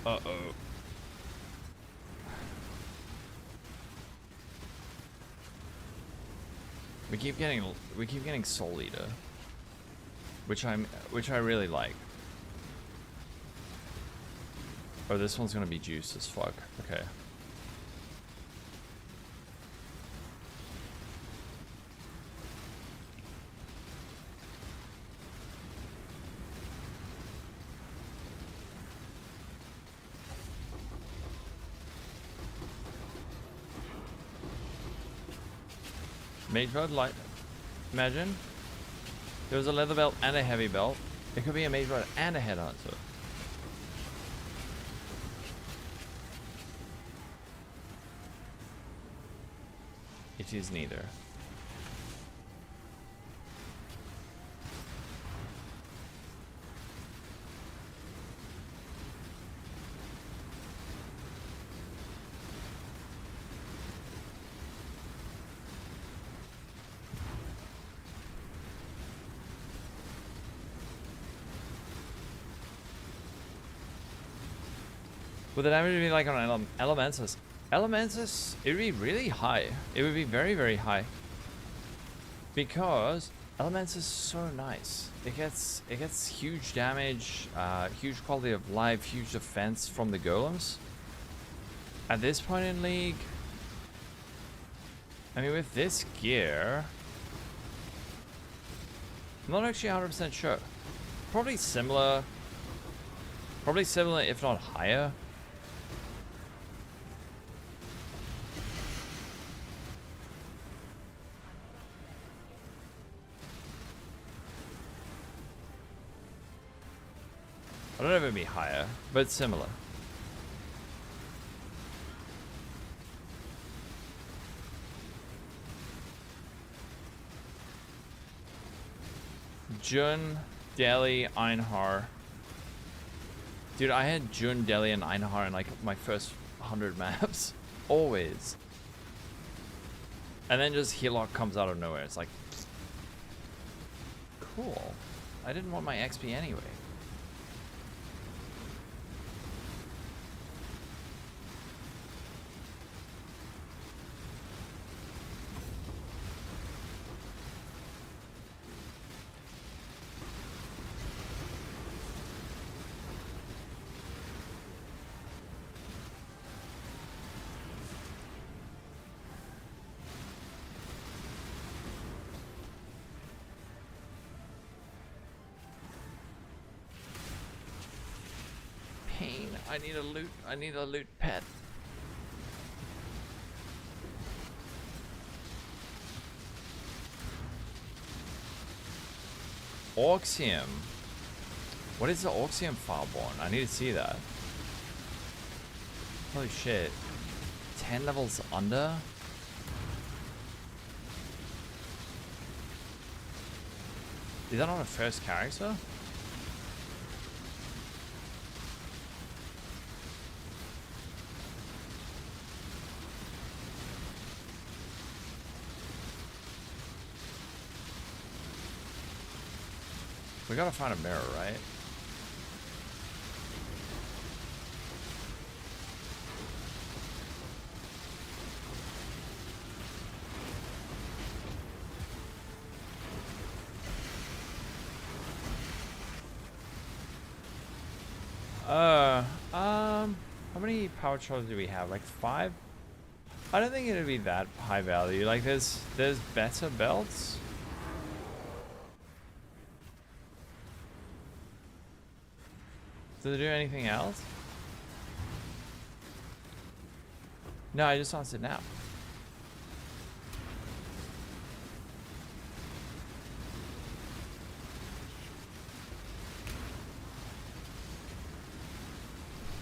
Uh-oh. We keep getting Soul Eater, which I really like. Oh, this one's gonna be juice as fuck. Okay. Mage Rod light. Imagine there was a leather belt and a heavy belt. It could be a Mage Rod and a headhunter. It is neither. Would the damage be like on Elementus? Elementus, it would be really high. It would be very, very high. Because Elementus is so nice. It gets huge damage, huge quality of life, huge defense from the golems. At this point in League, I mean, with this gear, I'm not actually 100% sure. Probably similar if not higher. I don't know if it'd be higher, but similar. Jun, Delhi, Einhar. Dude, I had Jun, Delhi, and Einhar in like my first 100 maps. Always. And then just Helock comes out of nowhere. It's like, cool. I didn't want my XP anyway. I need a loot pet. Orxium. What is the Orxium Fireborn? I need to see that. Holy shit. 10 levels under? Is that on a first character? We gotta find a mirror, right? How many power charges do we have? Like 5? I don't think it'd be that high value. Like there's better belts. Does it do anything else? No, I just answered now.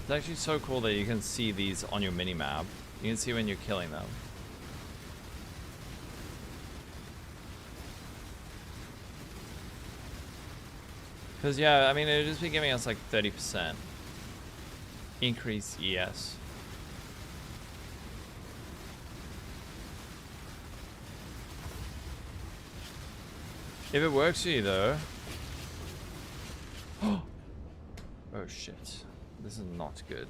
It's actually so cool that you can see these on your mini-map. You can see when you're killing them. Because, yeah, I mean, it would just be giving us like 30% increase ES. If it works for you, though. Oh, shit. This is not good.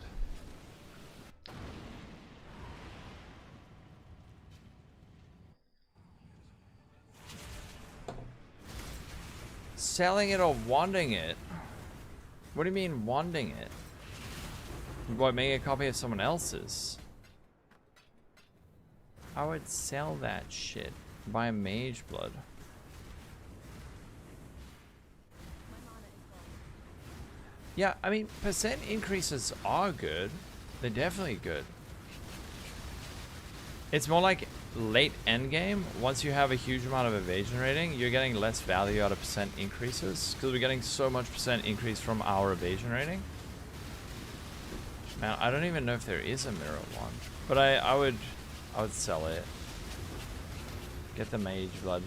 Selling it or wanting it? What do you mean wanting it? What, make a copy of someone else's? I would sell that shit. Buy mage blood. Yeah, I mean, percent increases are good. They're definitely good. It's more like late endgame. Once you have a huge amount of evasion rating, you're getting less value out of percent increases because we're getting so much percent increase from our evasion rating. Man, I don't even know if there is a mirror one, but I would sell it. Get the mage blood.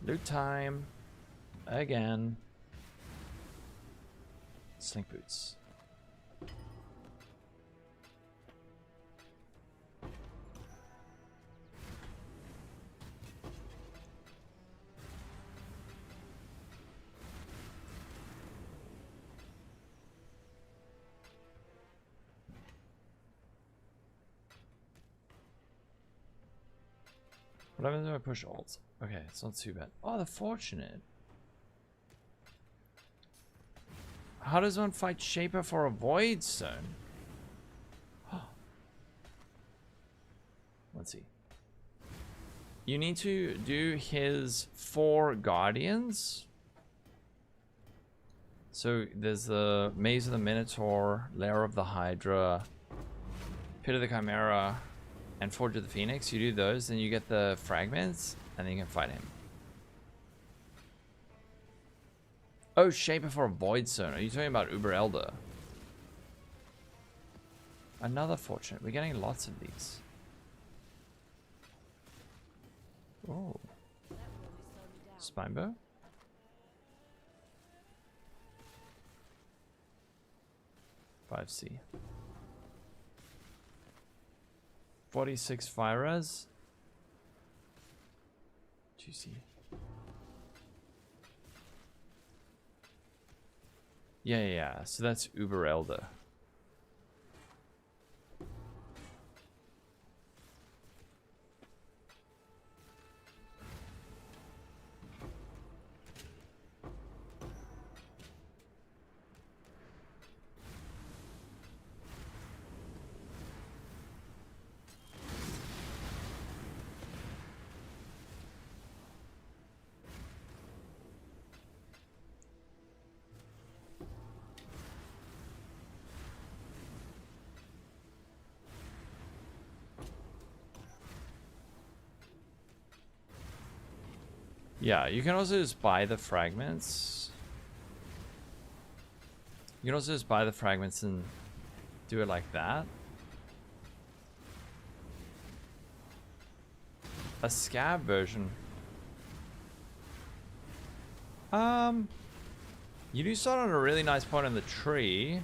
Loot time. Again. Slink boots. What happens if I push alt? Okay, it's not too bad. Oh, the fortunate. How does one fight Shaper for a Void Stone? Let's see. You need to do his 4 Guardians. So there's the Maze of the Minotaur, Lair of the Hydra, Pit of the Chimera, and Forge of the Phoenix. You do those, then you get the fragments, and then you can fight him. Oh, Shaper for a Void Zone. Are you talking about Uber Elder? Another fortunate. We're getting lots of these. Oh. Spinebow? C. 46 fire res. 2C. Yeah. So that's Uber Elder. Yeah, you can also just buy the fragments. You can also just buy the fragments and do it like that. A scab version. You do start on a really nice point in the tree.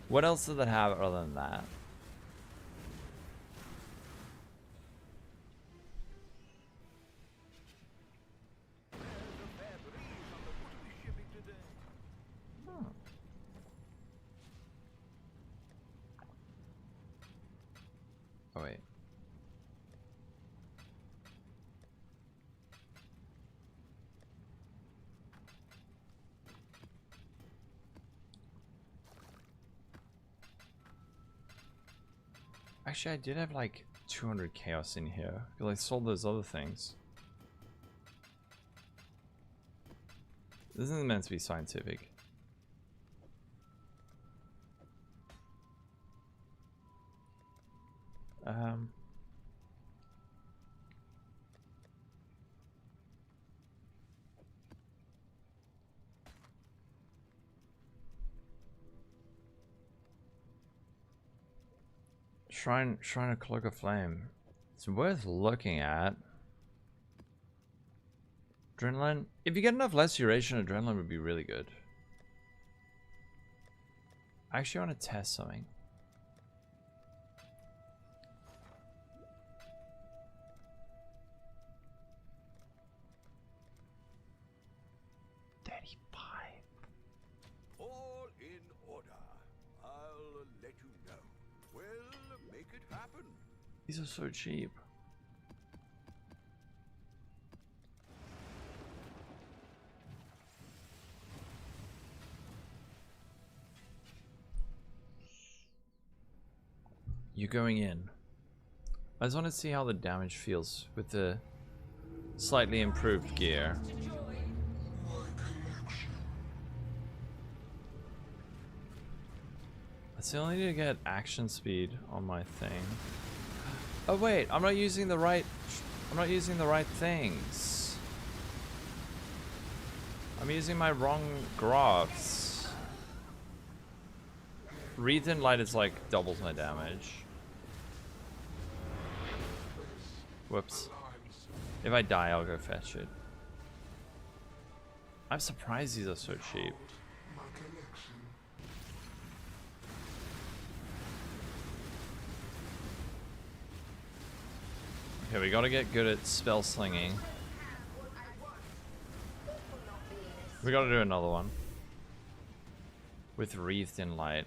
What else does it have other than that? Oh wait. Actually, I did have like 200 chaos in here because I sold those other things. This isn't meant to be scientific. Shrine of Cloak of Flame. It's worth looking at. Adrenaline. If you get enough less duration, adrenaline would be really good. I actually want to test something. All in order. I'll let you know. Well, make it happen. These are so cheap. You're going in. I just want to see how the damage feels with the slightly improved gear. I still need to get action speed on my thing. Oh wait, I'm not using the right things. I'm using my wrong graphs. Wreathed in Light is like doubles my damage. Whoops. If I die, I'll go fetch it. I'm surprised these are so cheap. Okay, we gotta get good at spell slinging. We gotta do another one. With Wreathed in Light.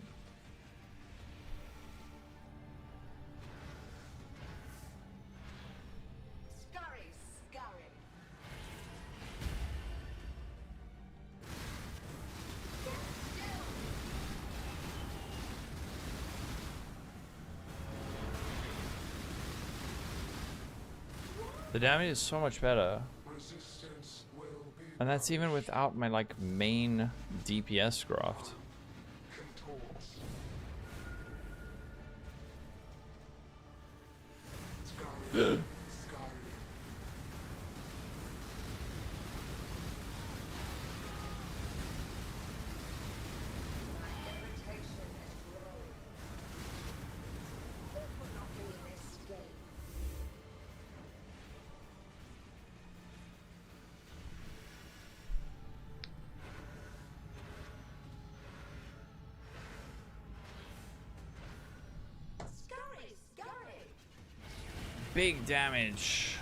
The damage is so much better. And that's even without my like main DPS graft. Big damage.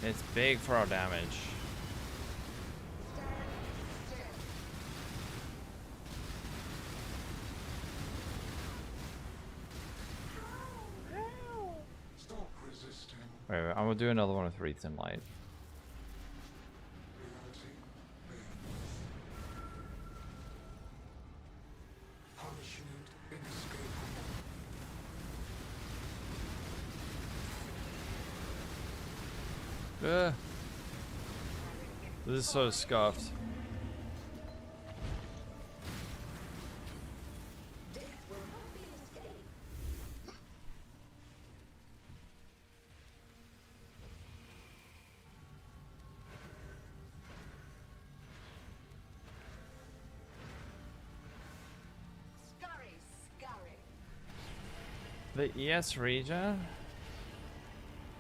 It's big for our damage. Stop resisting. Wait, I'm gonna do another one with Wreathed in Light. Reality bends. Punishment inescapable. Ugh. This is so scuffed. The ES region?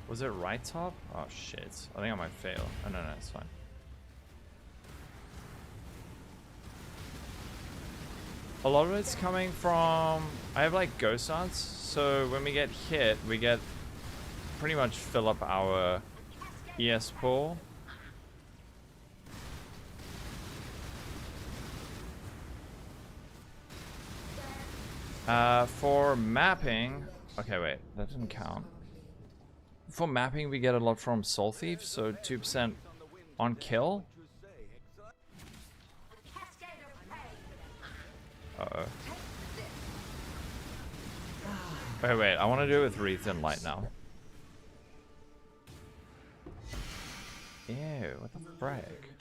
Was it right top? Oh shit. I think I might fail. Oh no, it's fine. A lot of it's coming from... I have like ghost dance, so when we get hit, we get pretty much fill up our ES pool. For mapping, okay, wait, that didn't count. For mapping, we get a lot from Soul Thief, so 2% on kill. Uh-oh. Wait, I want to do it with Wreath and Light now. Ew, what the frick?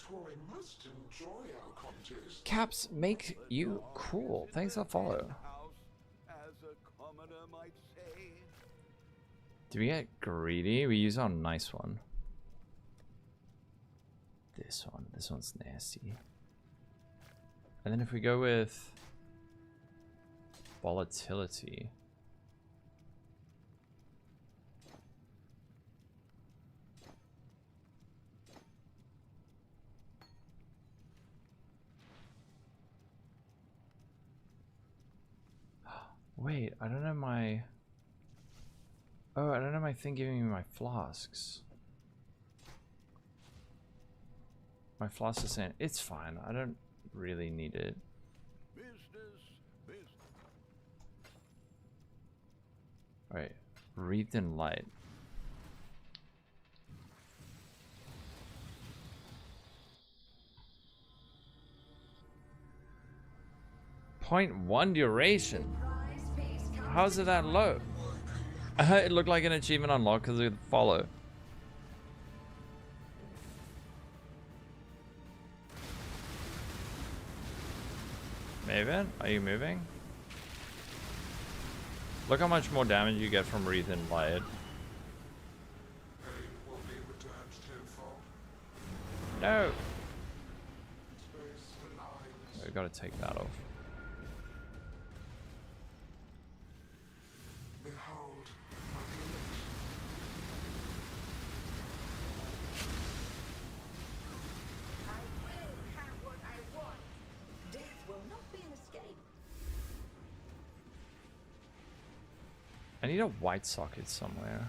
Caps make you cool. Thanks for the follow. Do we get greedy? We use our nice one. This one's nasty. And then if we go with volatility. Wait, I don't know my... Oh, I don't know my thing giving me my flasks. My flask is saying it's fine. I don't really need it. Wait, Wreathed in Light. .1 duration. How's it that low? It looked like an achievement unlock because of the follow. Maven, are you moving? Look how much more damage you get from Wreath and Light. No! We gotta take that off. I need a white socket somewhere.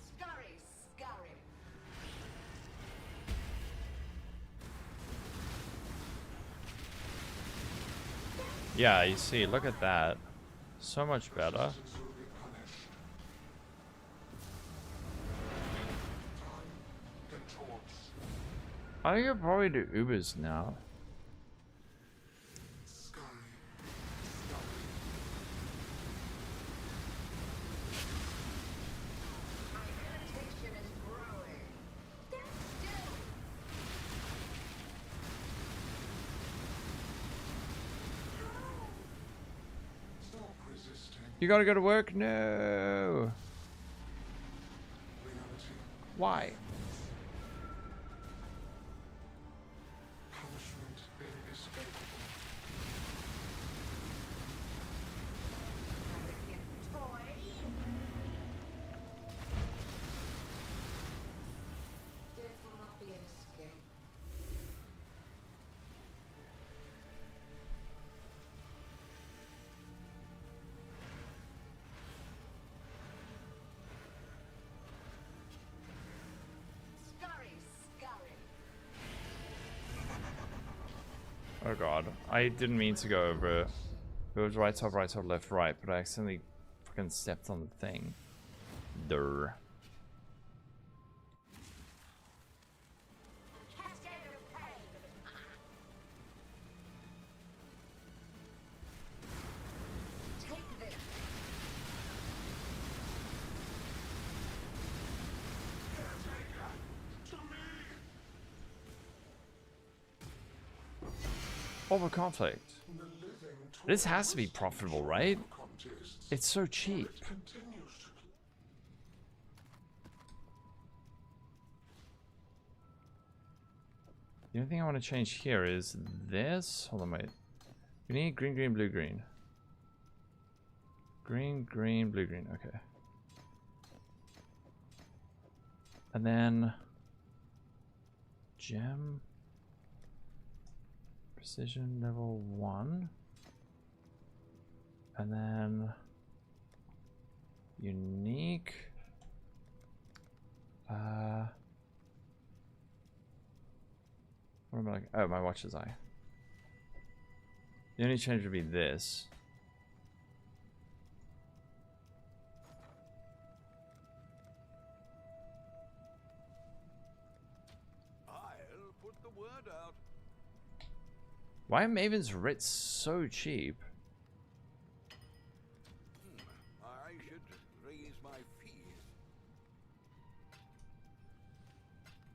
Scurry, scurry. Yeah, you see, look at that. So much better. I could probably do Ubers now. You gotta go to work? No. Why? Oh god, I didn't mean to go over it. It was right top, left, right, but I accidentally fucking stepped on the thing. Durr. Over conflict. This has to be profitable, right? It's so cheap. The only thing I want to change here is this. Hold on, wait. We need green, green, blue, green. Green, green, blue, green. Okay. And then gem. Precision level 1. And then unique. What am I like? Oh, my watch's eye. The only change would be this. I'll put the word out. Why are Maven's writs so cheap? I should raise my fees.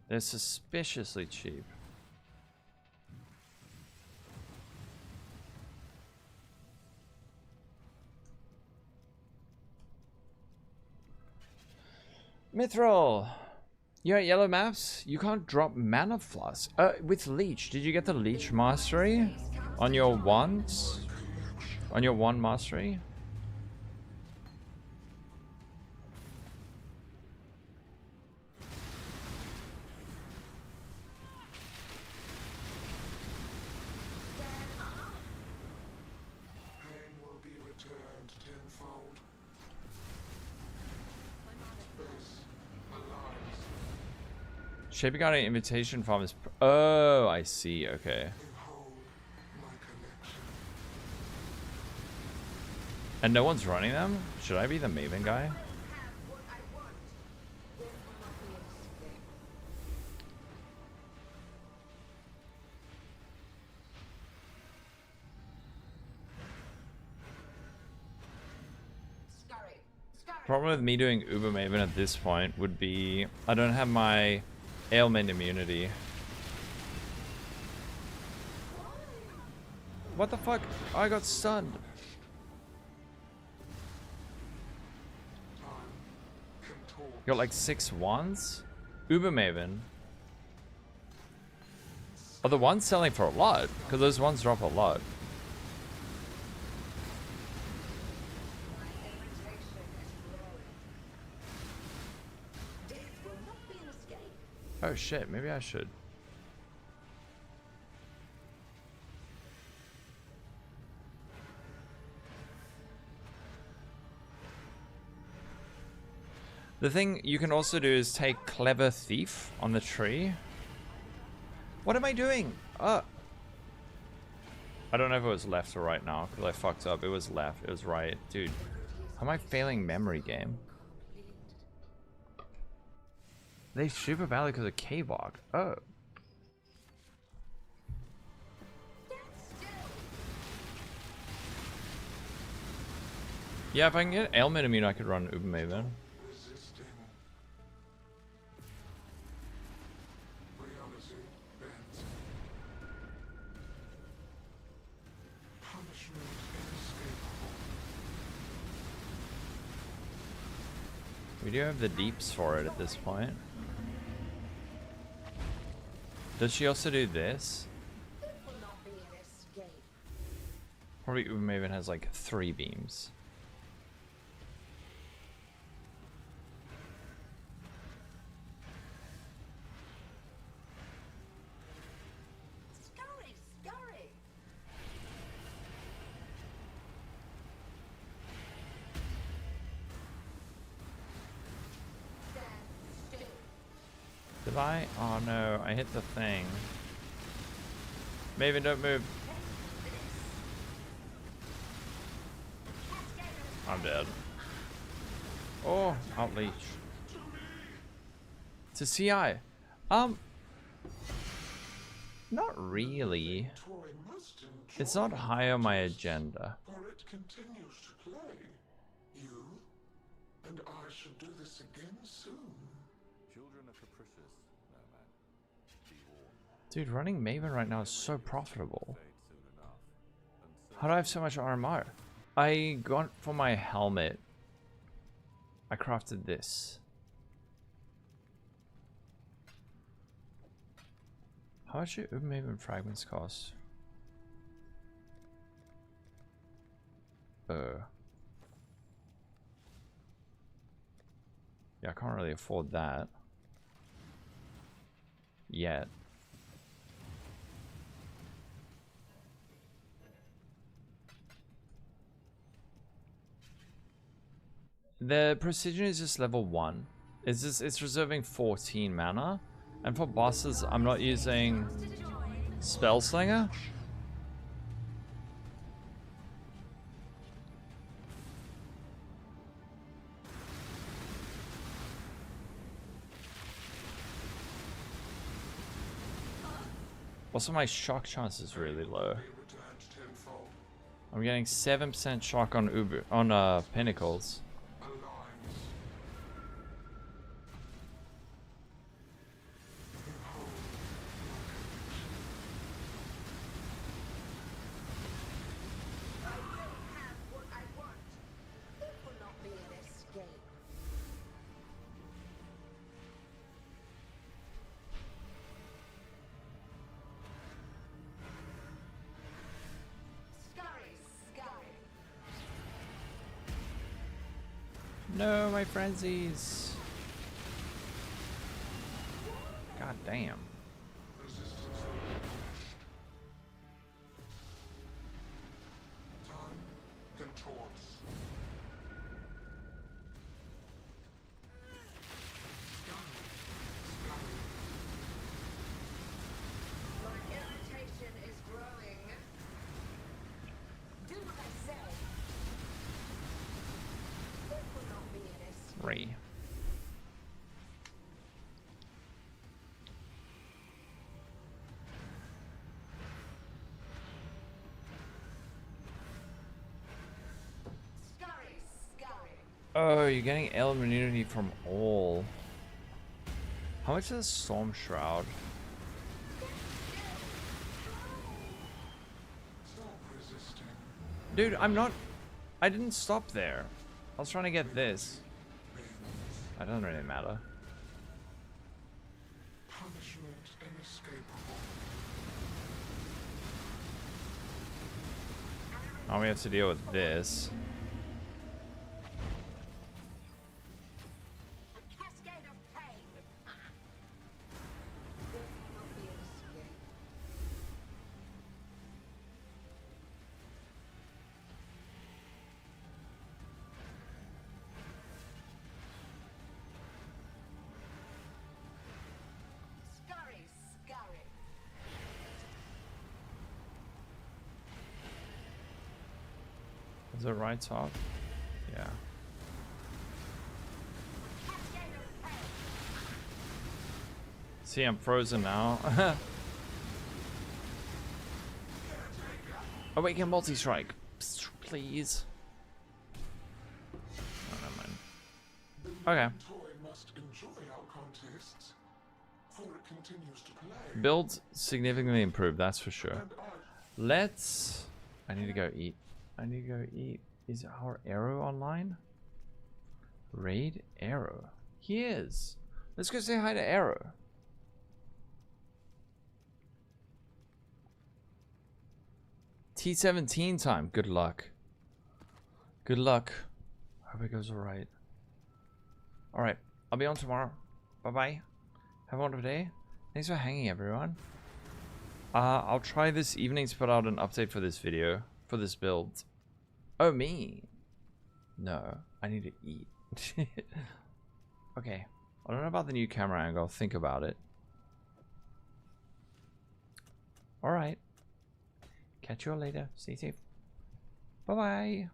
They're suspiciously cheap. Mithril! You're at yellow maps? You can't drop mana flask. With Leech. Did you get the Leech mastery? On your wands? On your wand mastery? Pain will be returned tenfold. Space aligns. Shape got an invitation from his. Oh, I see. Okay. Behold my connection. And no one's running them? Should I be the Maven guy? Problem with me doing Uber Maven at this point would be I don't have my ailment immunity. What the fuck? I got stunned. Got like 6 wands? Uber Maven. Are the ones selling for a lot? Because those ones drop a lot. Oh shit, maybe I should. The thing you can also do is take Clever Thief on the tree. What am I doing? I don't know if it was left or right now because I fucked up. It was left. It was right. Dude, how am I failing memory game? They super badly because of K-Bog. Oh. Yeah, if I can get ailment immune, I could run Uber Maven. Resisting. Reality bends. Punishment inescapable. We do have the deeps for it at this point. Does she also do this? Probably Uber Maven has like 3 beams. Scurry, scurry. Did I? Oh no, I hit the thing. Maven, don't move. I'm dead. Oh, outleach. To CI. Not really. Toy must enjoy It's not high on my agenda. for it continues to play. You and I should do this again soon. Children are capricious, no man. Be warned. Dude, running Maven right now is so profitable. Fade soon enough. And so How do I have so much RMR? I got for my helmet. I crafted this. How much do Uber Maven fragments cost? Yeah, I can't really afford that. Yet. The precision is just level 1. It's reserving 14 mana. And for bosses, I'm not using Spellslinger. Also, my shock chance is really low. Be returned tenfold. I'm getting 7% shock on Pinnacles. Aligns. Have what I want. It will not be an escape. Scurry, scurry. No, my frenzies. God damn. Resistance. Time contorts. My irritation is growing. Do what I say. It will not be an escape. Ray. Scurry, scurry. Oh, you're getting element immunity from all. How much is Storm Shroud? Stop resisting. Dude, I didn't stop there. I was trying to get this. That doesn't really matter. Punishment inescapable. Now we have to deal with this. A cascade of pain. It will not be an escape. Scurry, scurry. Is it right top? Yeah. Cascade of pain. See, I'm frozen now. Oh, wait, get multi-strike. Please. Oh, never mind. Okay. Toy must enjoy our contests, for it continues to play. Build significantly improved, that's for sure. And I Let's... I need to go eat. I need to go eat. Is our Arrow online? Raid Arrow. He is. Let's go say hi to Arrow. T17 time. Good luck. Good luck. Hope it goes alright. Alright. I'll be on tomorrow. Bye-bye. Have a wonderful day. Thanks for hanging, everyone. I'll try this evening to put out an update for this video. For this build. Oh, me? No. I need to eat. Okay. I don't know about the new camera angle. I'll think about it. Alright. Catch you all later. Stay safe. Bye-bye.